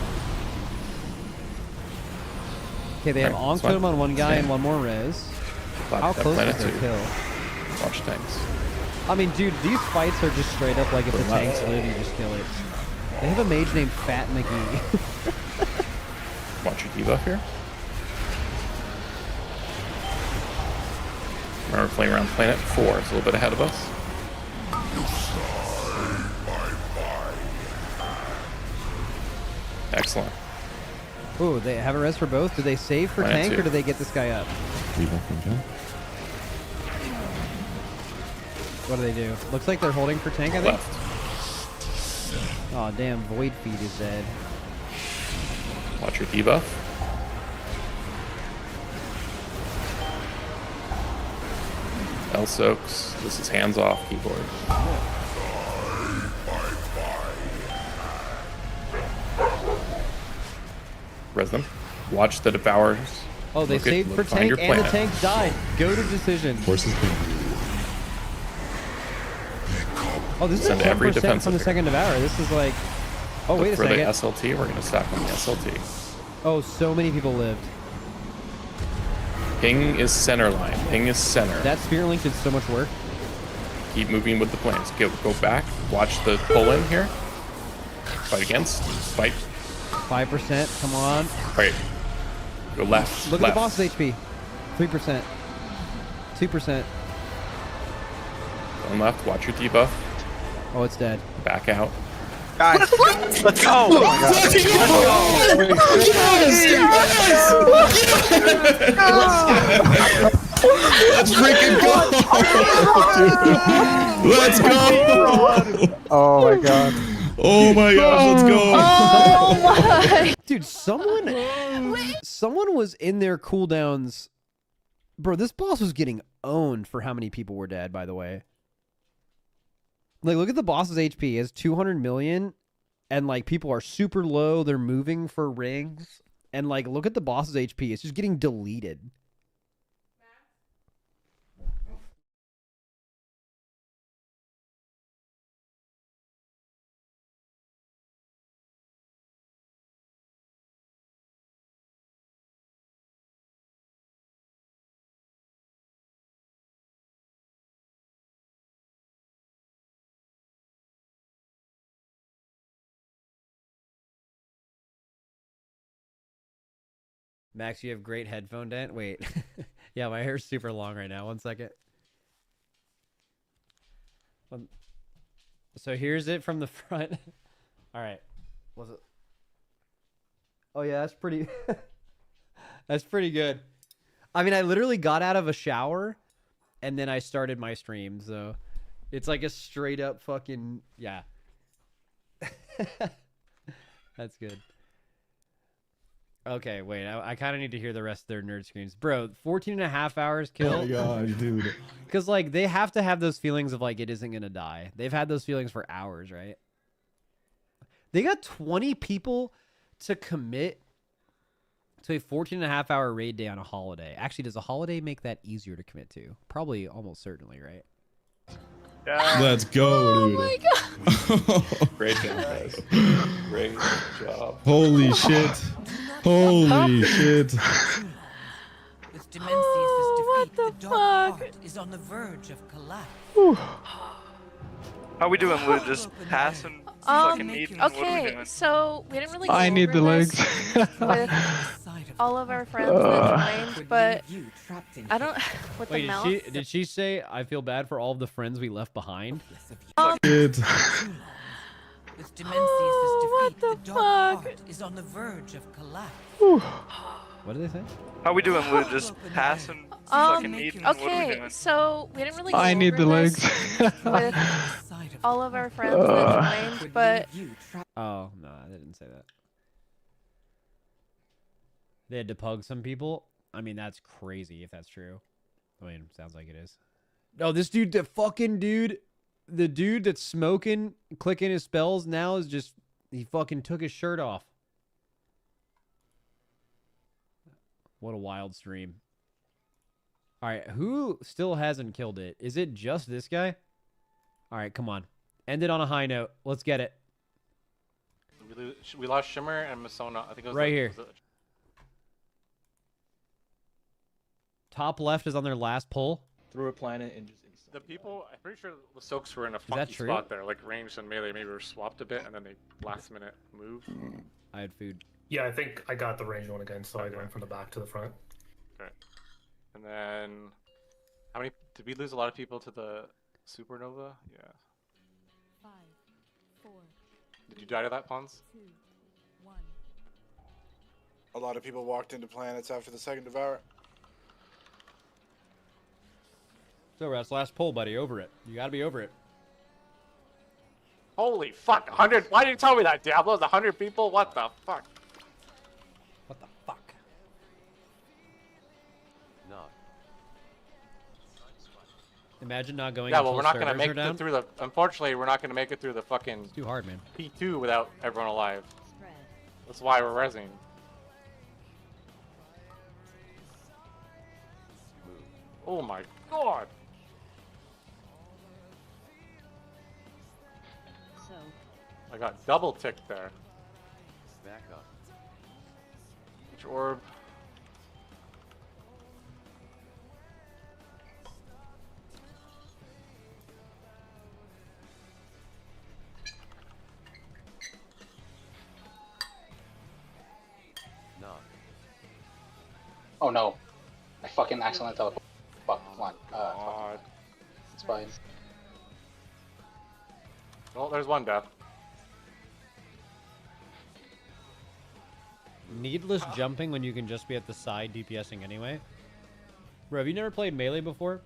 okay, they have Alright, Onk on one guy and one more res. How close is their kill? Watch tanks. I mean, dude, these fights are just straight up like if the tanks live, you just kill it. They have a mage named Fat McGee. Watch your debuff here. Remember playing around planet 4. It's a little bit ahead of us. Excellent. Ooh, they have a res for both. Do they save for Planet tank 2. or do they get this guy up? What do they do? Looks like they're holding for tank, I think. Left. Oh damn, Void Feed is dead. Watch your debuff. L soaks. This is hands off keyboard. Res them. Watch the devours. Oh, they saved for find tank your and the planet. tank died. Go to decision. Horses Oh, this is Send 10% every from the defensive second devour. This is like... Oh, wait a for second. the SLT, we're gonna stack on the SLT. Oh, so many people lived. Ping is center line. Ping is center. That Spirit Link did so much work. Keep moving with the planes. Go back. Watch the pull in here. Fight against. Fight. 5%. Come on. Right. Go left. Look left. at the boss's HP. 3%. 2%. Going left. Watch your debuff. Oh, it's dead. Back out. Guys, let's go! Oh my god. Let's freaking go! Let's go! Oh my god. Oh my gosh, let's go! Oh my! Dude, someone was in their cooldowns. Bro, this boss was getting owned for how many people were dead, by the way. Like, look at the boss's HP. He has 200 million, and, like, people are super low. They're moving for rings. And, like, look at the boss's HP. It's just getting deleted. Max, you have great headphone dent. Wait. Yeah, my hair's super long right now. 1 second. So here's it from the front. All right. Was it? Oh yeah, that's pretty. That's pretty good. I mean, I literally got out of a shower, and then I started my stream. So it's like a straight up fucking yeah. That's good. Okay, wait. I kind of need to hear the rest of their nerd screams. Bro, 14.5 hours kill. Oh my gosh, dude. Because, like, they have to have those feelings of, like, it isn't going to die. They've had those feelings for hours, right? They got 20 people to commit to a 14.5 hour raid day on a holiday. Actually, does a holiday make that easier to commit to? Probably, almost certainly, right? Let's go, dude. Oh my god. Great job, guys. Great job. Holy shit. Holy shit. With Demenzius' defeat, the Dark Heart is on the verge of collapse. How we doing, Lou? Just passing fucking Ethan? What are we Okay, doing? so we didn't really go I need over the this legs. with all of our friends that joined, but I don't with Wait, the mouse. did she say, I feel bad for all of the friends we left behind? Shit. With Demenzius' defeat, the Dark Heart is on the verge of collapse. What did they say? How we doing, Lou? Just passing fucking Ethan? What are we Okay, doing? so we didn't really go I need over the this legs. with all of our friends that joined, but Oh, no, I didn't say that. They had to pug some people? I mean, that's crazy if that's true. I mean, sounds like it is. No, this dude, the fucking dude, the dude that's smoking, clicking his spells now is just, he fucking took his shirt off. What a wild stream. All right, who still hasn't killed it? Is it just this guy? All right, come on. End it on a high note. Let's get it. We lost Shimmer and Masona. I think it was Right here. Top left is on their last pull. Through a planet and just The people, I'm pretty sure the Soaks were in a that funky true? spot there, like ranged and melee maybe were swapped a bit, and then they last minute moved. I had food. Yeah, I think I got the range one again, so I went from the back to the front. Okay. And then, how many Did we lose a lot of people to the supernova? Yeah. 5, 4, Did you die to that, Pons? 2, 1. A lot of people walked into planets after the second Devour. So that's the last poll, buddy. Over it. You gotta be over it. Holy fuck, 100. Why didn't you tell me that, Diablo? It's 100 people? What the fuck? What the fuck? No. Imagine not going. Yeah, well, until we're not gonna servers make are down. it through the. Unfortunately, we're not gonna make it through the fucking. It's too hard, man. P2 without everyone alive. Spread. That's why we're resing. Oh my god! So, I got double ticked there. Back up. Which orb? No. Oh no. I fucking accidentally teleport. Fuck, come on. God. It's fine. Well, there's one death. Needless jumping when you can just be at the side DPSing anyway. Bro, have you never played Melee before?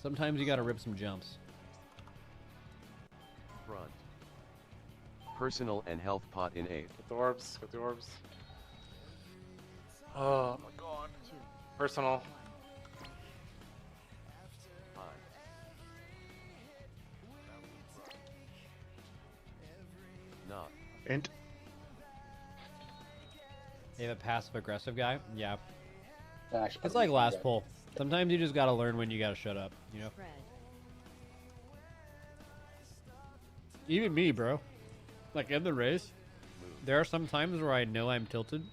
Sometimes you gotta rip some jumps. Front. Personal and health pot in 8. Get the orbs. Get the orbs. Oh my god. Personal. 5. No. Int. You have a passive aggressive guy? Yeah. Then I should It's probably like last do that. pull. Sometimes you just gotta learn when you gotta shut up, you know? spread. Even me, bro. Like in the race, there are some times where I know I'm tilted,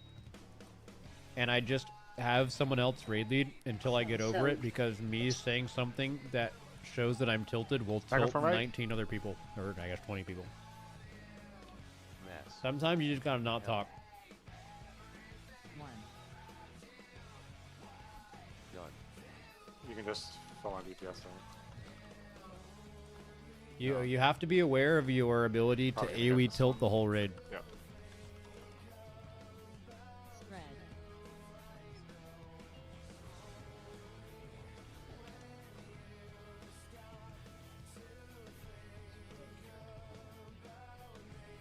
and I just have someone else raid lead until I get over it, because me saying something that shows that I'm tilted will tilt from right. 19 other people, or I guess 20 people. Mess. Sometimes you just gotta not talk. 1. Done. You can just fall on DPS thing. You have to be aware of your ability to Probably AoE against tilt the whole raid. Yep. Spread.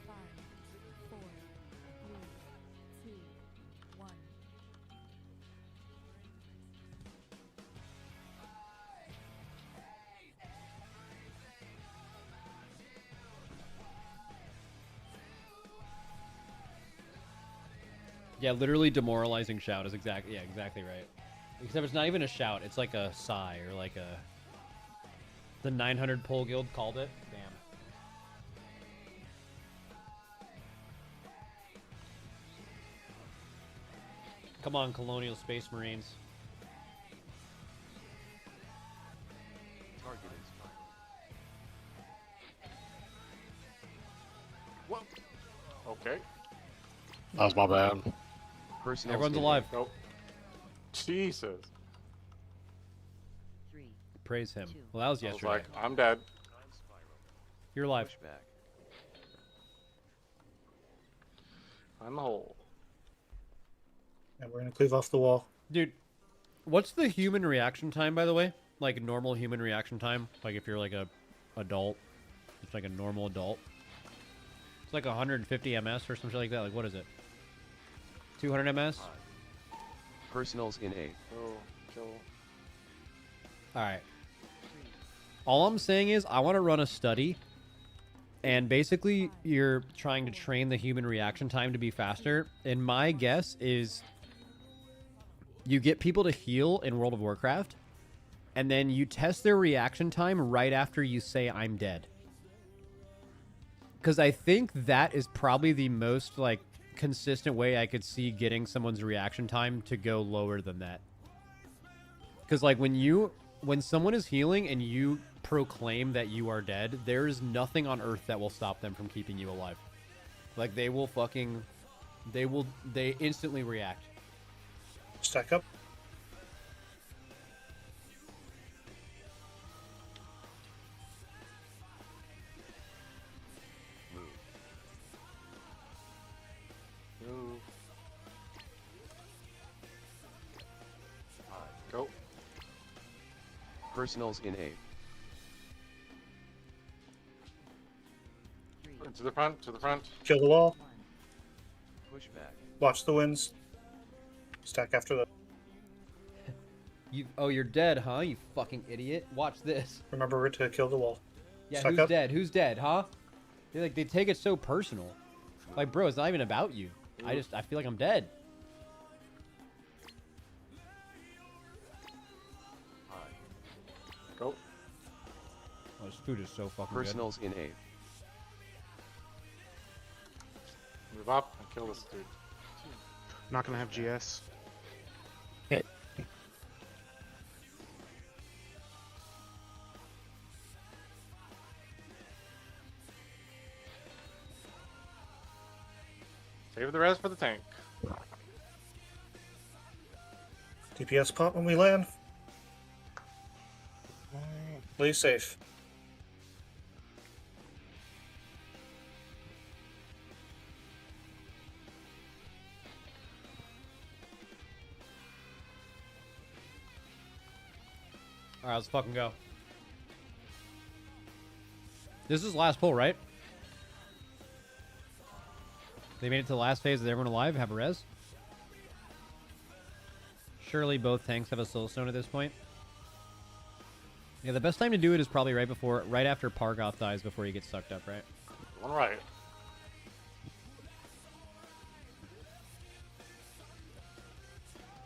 Five, 4, 3, 2, 1. Yeah, literally demoralizing shout is exactly right. Except it's not even a shout; it's like a sigh or like a. The 900 Pole Guild called it. Damn. Come on, Colonial Space Marines. Target is Whoa. Okay. That was my bad. Personal. Everyone's alive. Nope. Jesus. 3. Praise him. Well, that was I was yesterday. like, I'm dead. You're alive. Pushback. I'm the hole. And we're gonna cleave off the wall. Dude, what's the human reaction time, by the way? Like normal human reaction time? Like if you're like a adult, it's like a normal adult. It's like 150 ms or something like that. Like what is it? 200 ms? Personals in 8. Oh, kill. All right. All I'm saying is I want to run a study, and basically you're trying to train the human reaction time to be faster. And my guess is you get people to heal in World of Warcraft, and then you test their reaction time right after you say I'm dead. Because I think that is probably the most like consistent way I could see getting someone's reaction time to go lower than that. Because like when someone is healing and you proclaim that you are dead, there is nothing on earth that will stop them from keeping you alive. Like they instantly react. Stack up. Personals in 8. To the front, to the front. Kill the wall. Pushback. Watch the winds. Stack after the. Oh, you're dead, huh? You fucking idiot. Watch this. Remember to kill the wall. Yeah, Stack who's up. dead? Who's dead, huh? They take it so personal. Like, bro, it's not even about you. I feel like I'm dead. Go. Oh, this food is so fucking Personals in 8. Move up and kill this dude. Not gonna have GS. Okay. Save the res for the tank. DPS pop when we land. Play safe. Alright, let's fucking go. This is last pull, right? They made it to the last phase. Is everyone alive? Have a res? Surely both tanks have a soul stone at this point. Yeah, the best time to do it is probably right after Pargoth dies before he gets sucked up, right? One right.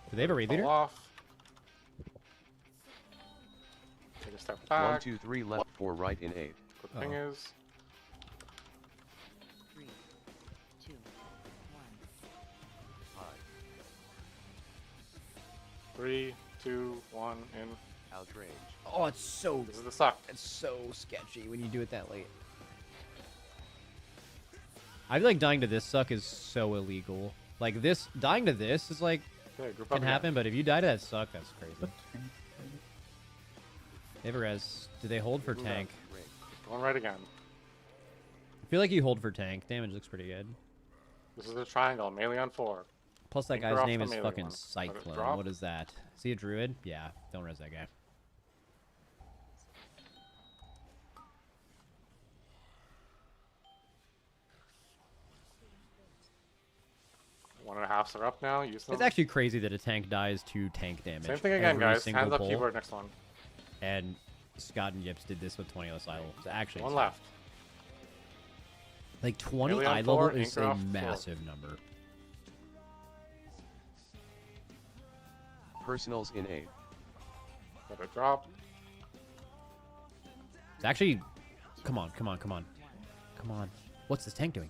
Do they have a raid leader? Fall off. Take a step back. 1, 2, 3 left, 4 right in 8. Good thing is. 3, 2, 1. 3, 2, 1, in. Outrage. Oh, it's so... This is the suck. It's so sketchy when you do it that late. I feel like dying to this suck is so illegal. Like, dying to this is like... Okay, group up can again. happen, but if you die to that suck, that's crazy. They have a res. Do they hold for tank? Going right again. I feel like you hold for tank. Damage looks pretty good. This is a triangle. Melee on 4. Plus that Anchor guy's off name the is melee fucking one. Let it Cyclone. drop. What is that? Is he a druid? Yeah, don't res that guy. One and a halfs are up now. Use them. It's actually crazy that a tank dies to tank damage. Same thing again, every guys. single Hands up pull. keyboard next one. And Scott and Yips did this with 20 less idle. It's actually One insane. left. Like 20 Melee on idle 4, is anchor a off 4. massive number. Personals in 8. Let it drop. It's actually... Come on, come on, come on. Come on. What's this tank doing?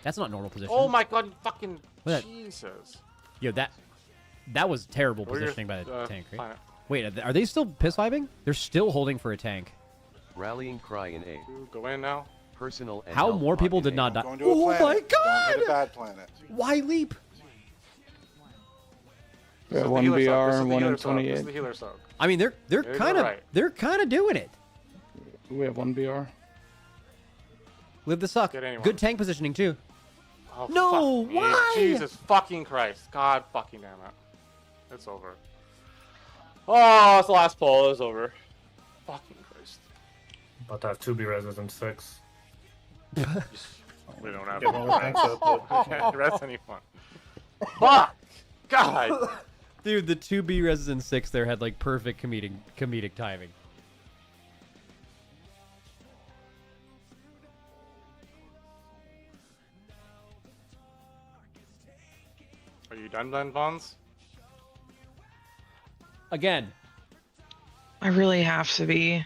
That's not normal position. Oh my god, fucking What? Jesus. Yo, that was terrible What are your, positioning by the tank, right? planet? Wait, are they still piss vibing? They're still holding for a tank. Rallying cry in 8. Go in now. Personal and How health more pod people in did 8. not die? Going to a Oh planet. my Don't god! hit a bad planet. Why leap? This is the one healer BR, soak. This is the one healer in soak. This is 28. the healer soak. I mean, they're Maybe they're kind of right. doing it. We have 1 BR. Live the suck. Get anyone. Good tank positioning too. Oh, No, fuck me. why? Jesus fucking Christ. God fucking damn it. It's over. Oh, it's the last pull. It's over. Fucking Christ. About to have 2B reses in 6. We don't have Get one more tanks up, but we can't rest anyone. Fuck! God! Dude, the 2B Resident 6 there had like perfect comedic timing. Are you done, Vons? Again. I really have to be.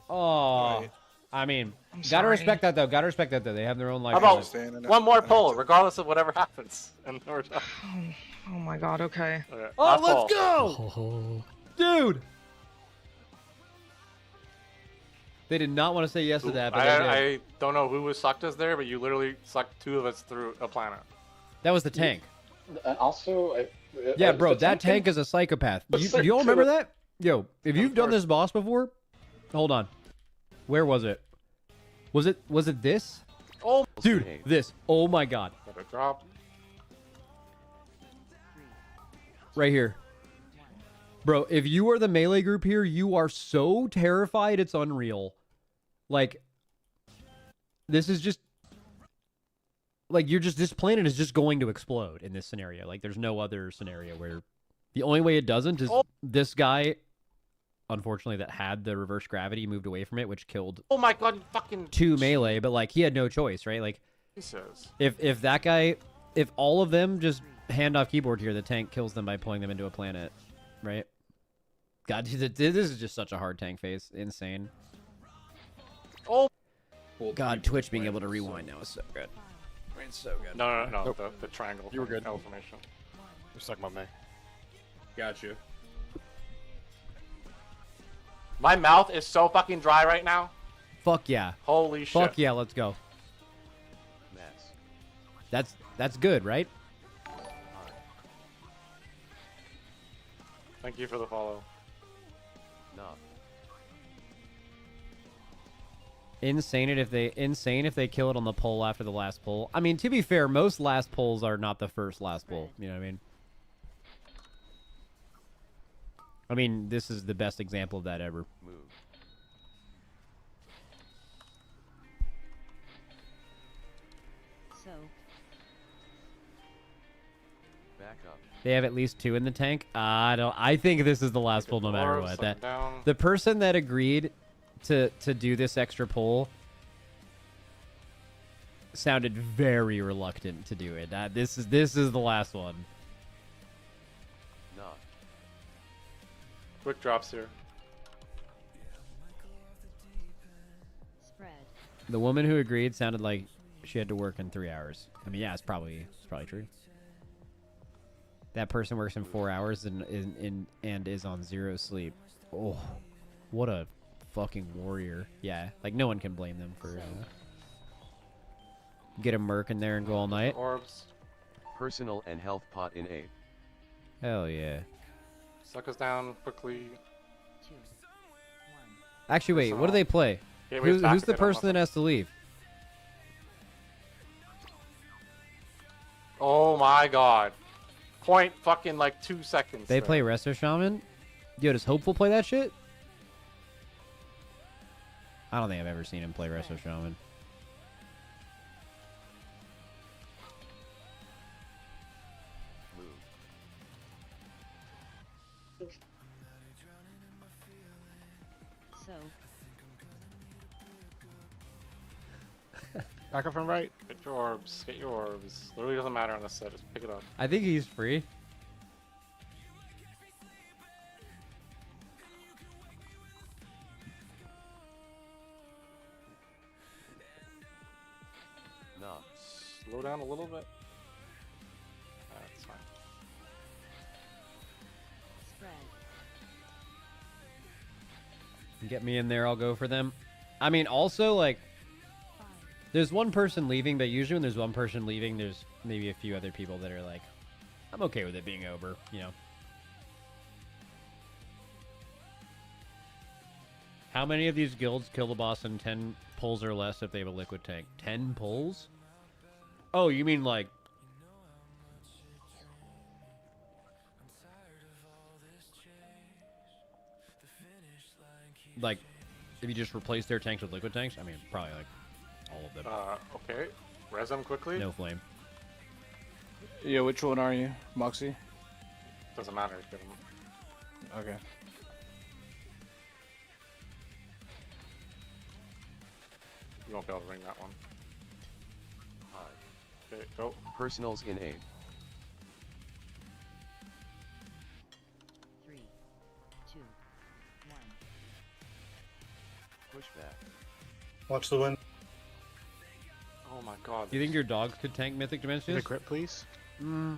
Oh, Right. I mean, gotta sorry. respect that though. Gotta respect that though. They have their own life. How about Staying in it. one more pull, regardless of whatever happens? And we're done. Oh my god, okay. Okay, Oh, last let's pull. go, dude. They did not want to say yes to that, but they did. I don't know who was sucked us there, but you literally sucked 2 of us through a planet. That was the tank. Also, Yeah, bro, that tank is a psychopath. You all remember that? Yo, if you've done this boss before, hold on. Where was it? Was it this? Oh, dude, this. Oh my god. Let it drop. Right here. Bro, if you are the melee group here, you are so terrified it's unreal. Like, this is just... Like, this planet is just going to explode in this scenario. Like, there's no other scenario where... The only way it doesn't is this guy, unfortunately, that had the reverse gravity moved away from it, which killed... Oh my god, you fucking... 2 melee, but, like, he had no choice, right? Like, Jesus. if that guy... If all of them just hand off keyboard here, the tank kills them by pulling them into a planet, right? God, dude, this is just such a hard tank phase. Insane. Oh! God, Twitch being able to rewind now is so good. I mean, it's so good. No. Nope. The triangle. You were good. Formation. You're stuck about me. Got you. My mouth is so fucking dry right now. Fuck yeah. Holy shit. Fuck yeah, let's go. That's good, right? Thank you for the follow. No. Insane if they kill it on the poll after the last poll. I mean, to be fair, most last polls are not the first last poll. You know what I mean? I mean, this is the best example of that ever. Move. So. Back up. They have at least 2 in the tank. I think this is the last poll, no matter what. The person that agreed to do this extra poll sounded very reluctant to do it. This is the last one. No. Quick drops here. Spread. The woman who agreed sounded like she had to work in 3 hours. I mean, yeah, it's probably true. That person works in 4 hours and is on 0 sleep. Oh, what a fucking warrior. Yeah, like no one can blame them for get a merc in there and go all night. Orbs. Personal and health pot in 8. Hell yeah. Suck us down quickly. Actually, wait, what do they play? Gateway's Who's back the again, person that has to leave? Oh my god. Point fucking like 2 seconds. They there. play Resto Shaman? Yo, does Hopeful play that shit? I don't think I've ever seen him play Resto Shaman. So. Back up from right. Get your orbs. Get your orbs. Literally doesn't matter on this set. Just pick it up. I think he's free. No. Slow down a little bit. That's fine. Spread. Get me in there, I'll go for them. I mean, also, like, there's one person leaving, but usually when there's one person leaving, there's maybe a few other people that are like, I'm okay with it being over, you know. How many of these guilds kill the boss in 10 pulls or less if they have a liquid tank? 10 pulls? Oh, you mean like... Like, if you just replace their tanks with liquid tanks? I mean, probably like all of them. Okay. Res them quickly. No flame. Yeah, which one are you? Moxie? Doesn't matter. Get them. Okay. You won't be able to ring that one. Okay, go. Personals in 8. 3, 2, 1. Pushback. Watch the wind. Oh my god. Do you think your dogs could tank Mythic Dimensions? Get a crit, please. No.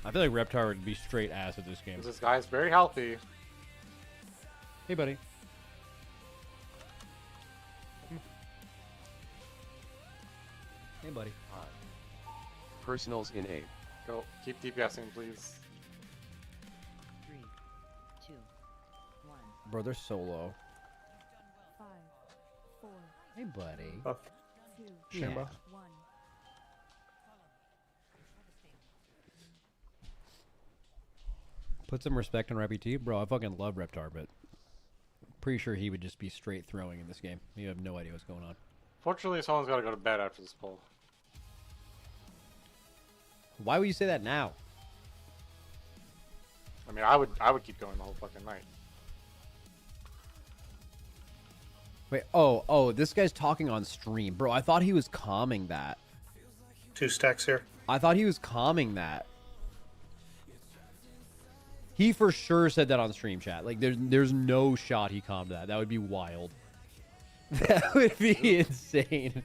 I feel like Reptar would be straight ass at this game. This guy's very healthy. Hey, buddy. Hey, buddy. Personals in 8. Go. Keep DPSing, please. 3, 2, 1. Bro, they're so low. 5, 4. Hey, buddy. 2, Yeah. 1. Put some respect on Reputy. Bro, I fucking love Reptar, but pretty sure he would just be straight throwing in this game. You have no idea what's going on. Fortunately, someone's got to go to bed after this poll. Why would you say that now? I mean, I would keep going the whole fucking night. Wait, oh, this guy's talking on stream. Bro, I thought he was calming that. 2 stacks here. I thought he was calming that. He for sure said that on stream chat. Like, there's no shot he calmed that. That would be wild. That would be insane.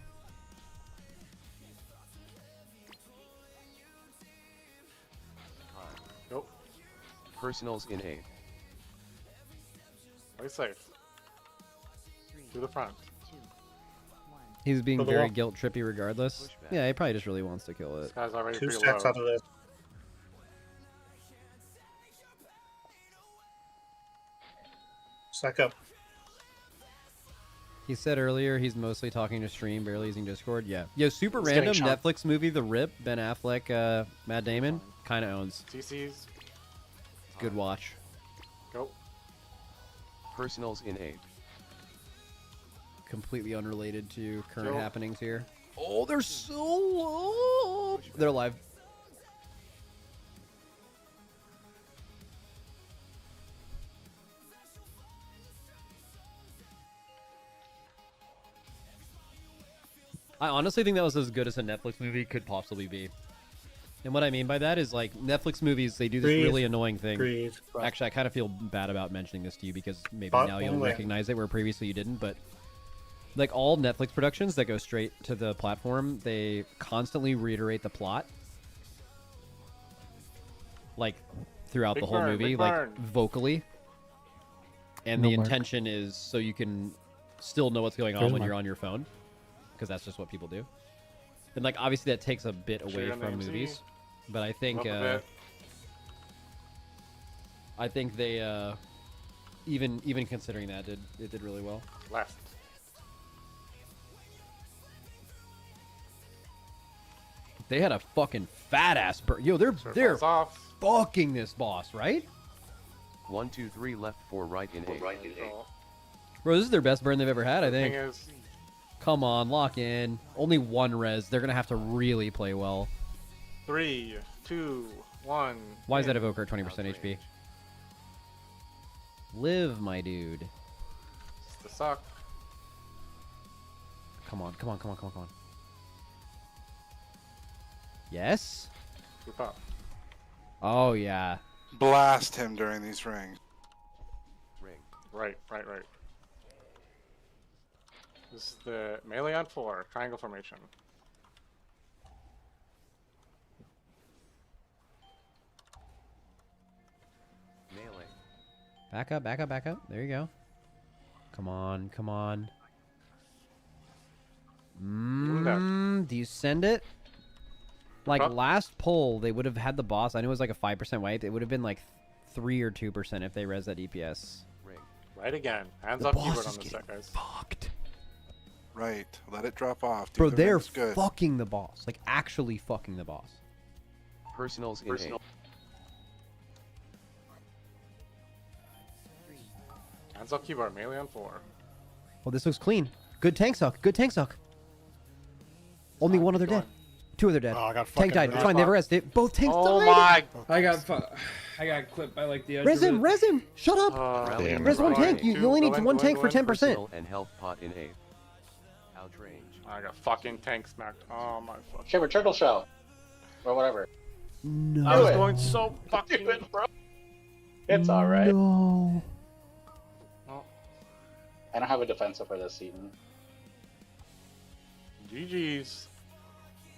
Nope. Personals in A. Play safe. To the front. He's being To the very wall. guilt trippy regardless. Yeah, he probably just really wants to kill it. This guy's already 2 pretty stacks low. out of this. Stack up. He said earlier he's mostly talking to stream, barely using Discord. Yeah. Yo, super He's random getting shot. Netflix movie, The Rip, Ben Affleck, Matt Damon. Kind of owns. CC's. Good watch. Go. Personals in A. Completely unrelated to current Joe. happenings here. Oh, they're so low. They're live. I honestly think that was as good as a Netflix movie could possibly be. And what I mean by that is, like, Netflix movies, they do this Breathe. really annoying thing. Breathe. Actually, I kind of feel bad about mentioning this to you because maybe Spot now you'll on. recognize it where previously you didn't. But, like, all Netflix productions that go straight to the platform, they constantly reiterate the plot. Like, throughout Big the whole burn, movie, big like, burn. vocally. And the intention is so you can still know what's going on when you're on your phone. Because that's just what people do. And, like, obviously that takes a bit away Shoot on from AMC. movies. But I think, Up a bit. they, even considering that, it did really well. Left. They had a fucking fat ass burn. Yo, they're Circles off. fucking this boss, right? 1, 2, 3 left, 4 right in A. Control. Bro, this is their best burn they've ever had, I Thing think. is, Come on, lock in. Only one res. They're gonna have to really play well. 3, 2, 1. Why is that Evoker 20% HP? Live, my dude. It's the suck. Come on, come on, come on, come on, come on. Yes? Group up. Oh, yeah. Blast him during these rings. Ring. Right. This is the melee on 4, triangle formation. Melee. Back up, back up, back up. There you go. Come on, come on. Do you send it? Like, last poll, they would have had the boss. I know it was like a 5% wipe. It would have been like 3 or 2% if they res that DPS. Ring. Right again. Hands The up boss keyboard is on this set, guys. Fucked. Right. Let it drop off. Bro, the they're rings good. fucking the boss. Like, actually fucking the boss. Personals in A. Hands up keyboard, melee on 4. Well, this looks clean. Good tank suck. Good tank suck. Only one other dead. 2 other dead. Oh, I got Tank fucking died. It's res. fine. They have arrested. Both tanks Oh died. my! I got clipped by like the edge Res of him. it. Res him. Shut up. Damn Res one tank. You only need one tank for 10%. Personal and health pot in A. Outrange. I got fucking tank smacked. Oh my fuck. Shiver turtle shell. Or whatever. No. I was Do it. going so fucking. Do it, bro. It's alright. No. I don't have a defensive for this season. GG's.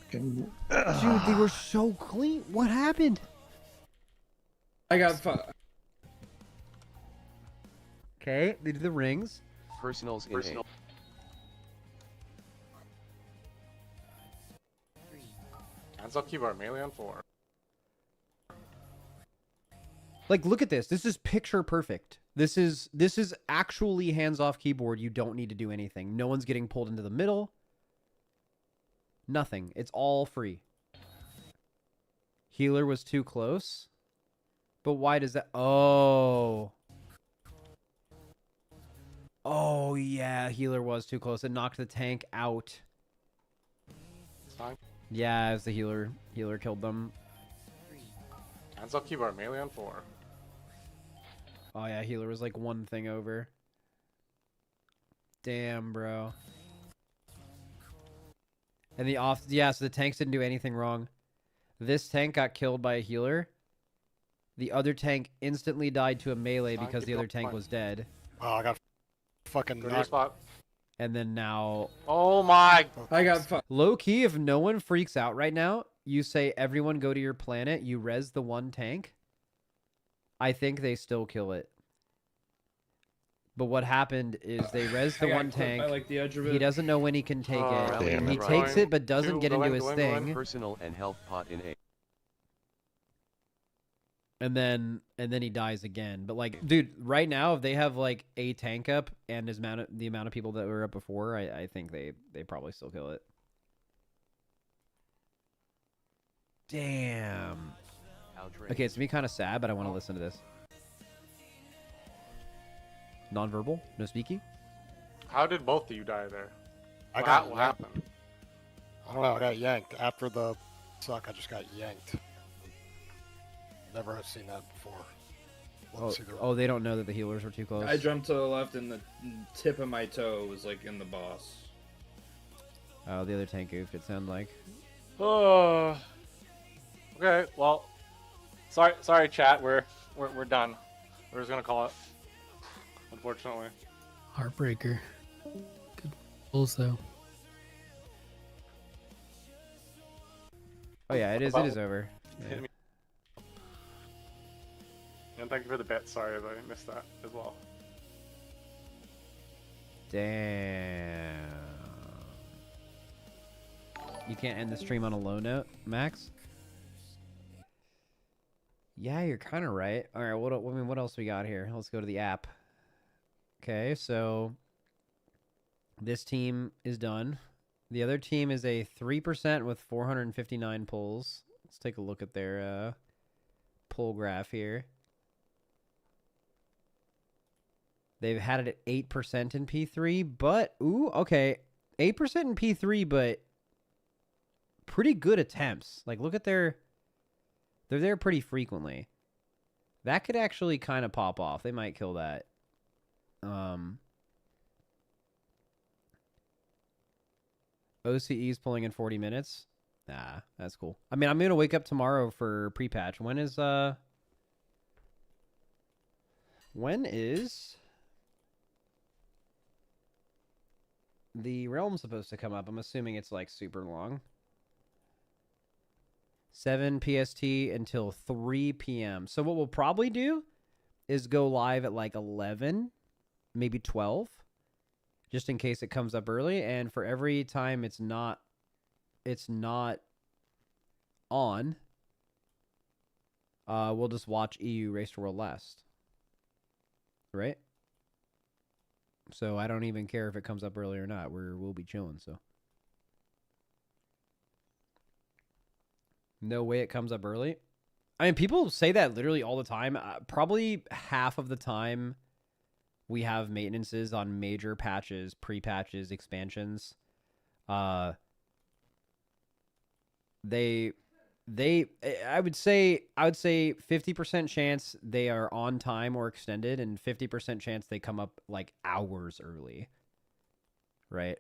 Dude, they were so clean. What happened? I got Okay, they do the rings. Personals in A. Hands up keyboard, melee on 4. Like, look at this. This is picture perfect. This is actually hands-off keyboard. You don't need to do anything. No one's getting pulled into the middle. Nothing. It's all free. Healer was too close. But why does that? Oh. Oh yeah, healer was too close. It knocked the tank out. It's fine. Yeah, as the healer killed them. Hands up keyboard, melee on 4. Oh yeah, healer was like one thing over. Damn, bro. And so the tanks didn't do anything wrong. This tank got killed by a healer. The other tank instantly died to a melee because the other tank was dead. Oh, I got fucking Go to your knocked. spot. And then now... Oh my... I got Low key, if no one freaks out right now, you say everyone go to your planet, you res the one tank, I think they still kill it. But what happened is they res the one tank. I like the edge of it. He doesn't know when he can take it. Damn He it. takes it but doesn't get into his thing. Personal and health pot in A. And then he dies again. But like, dude, right now if they have like a tank up and the amount of people that were up before, I think they probably still kill it. Damn. Okay, it's gonna be kind of sad, but I want to listen to this. Non-verbal? No speaky? How did both of you die there? I What got what yanked. happened? I don't know. I got yanked after the suck. I just got yanked. Never have seen that before. Let's see the Oh, they don't know that the healers were too close. I jumped to the left and the tip of my toe was like in the boss. Oh, the other tank goofed, it sounded like. Oh. Okay, well, sorry, chat. We're done. We're just gonna call it. Unfortunately. Heartbreaker. Good pulls though. Oh yeah, it is over. Yeah. And thank you for the bet. Sorry if I missed that as well. Damn. You can't end the stream on a low note, Max? Yeah, you're kind of right. All right, what else we got here? Let's go to the app. Okay, so this team is done. The other team is a 3% with 459 pulls. Let's take a look at their pull graph here. They've had it at 8% in P3, but, ooh, okay. 8% in P3, but pretty good attempts. Like, look at they're there pretty frequently. That could actually kind of pop off. They might kill that. OCE's pulling in 40 minutes. Nah, that's cool. I mean, I'm going to wake up tomorrow for pre-patch. When is the realm supposed to come up? I'm assuming it's like super long. 7 PST until 3 p.m. So what we'll probably do is go live at like 11, maybe 12, just in case it comes up early. And for every time it's not on, we'll just watch EU Race to World Last. Right? So I don't even care if it comes up early or not. We'll be chilling, so. No way it comes up early. I mean, people say that literally all the time. Probably half of the time we have maintenances on major patches, pre-patches, expansions. I would say 50% chance they are on time or extended, and 50% chance they come up like hours early. Right?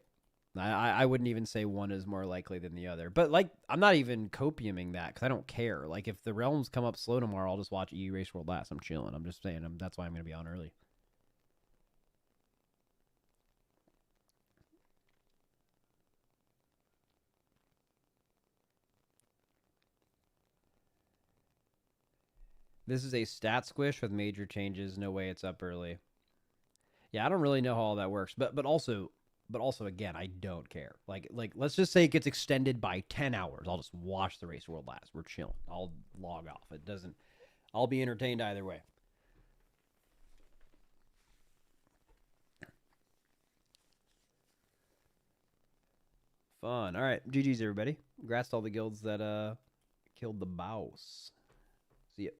I wouldn't even say one is more likely than the other. But, like, I'm not even copiuming that because I don't care. Like, if the realms come up slow tomorrow, I'll just watch EU Race World Last. I'm chilling. I'm just saying that's why I'm going to be on early. This is a stat squish with major changes. No way it's up early. Yeah, I don't really know how all that works. But also again, I don't care. Like let's just say it gets extended by 10 hours. I'll just watch the Race World Last. We're chilling. I'll log off. I'll be entertained either way. Fun. All right, GG's everybody. Congrats to all the guilds that killed the boss.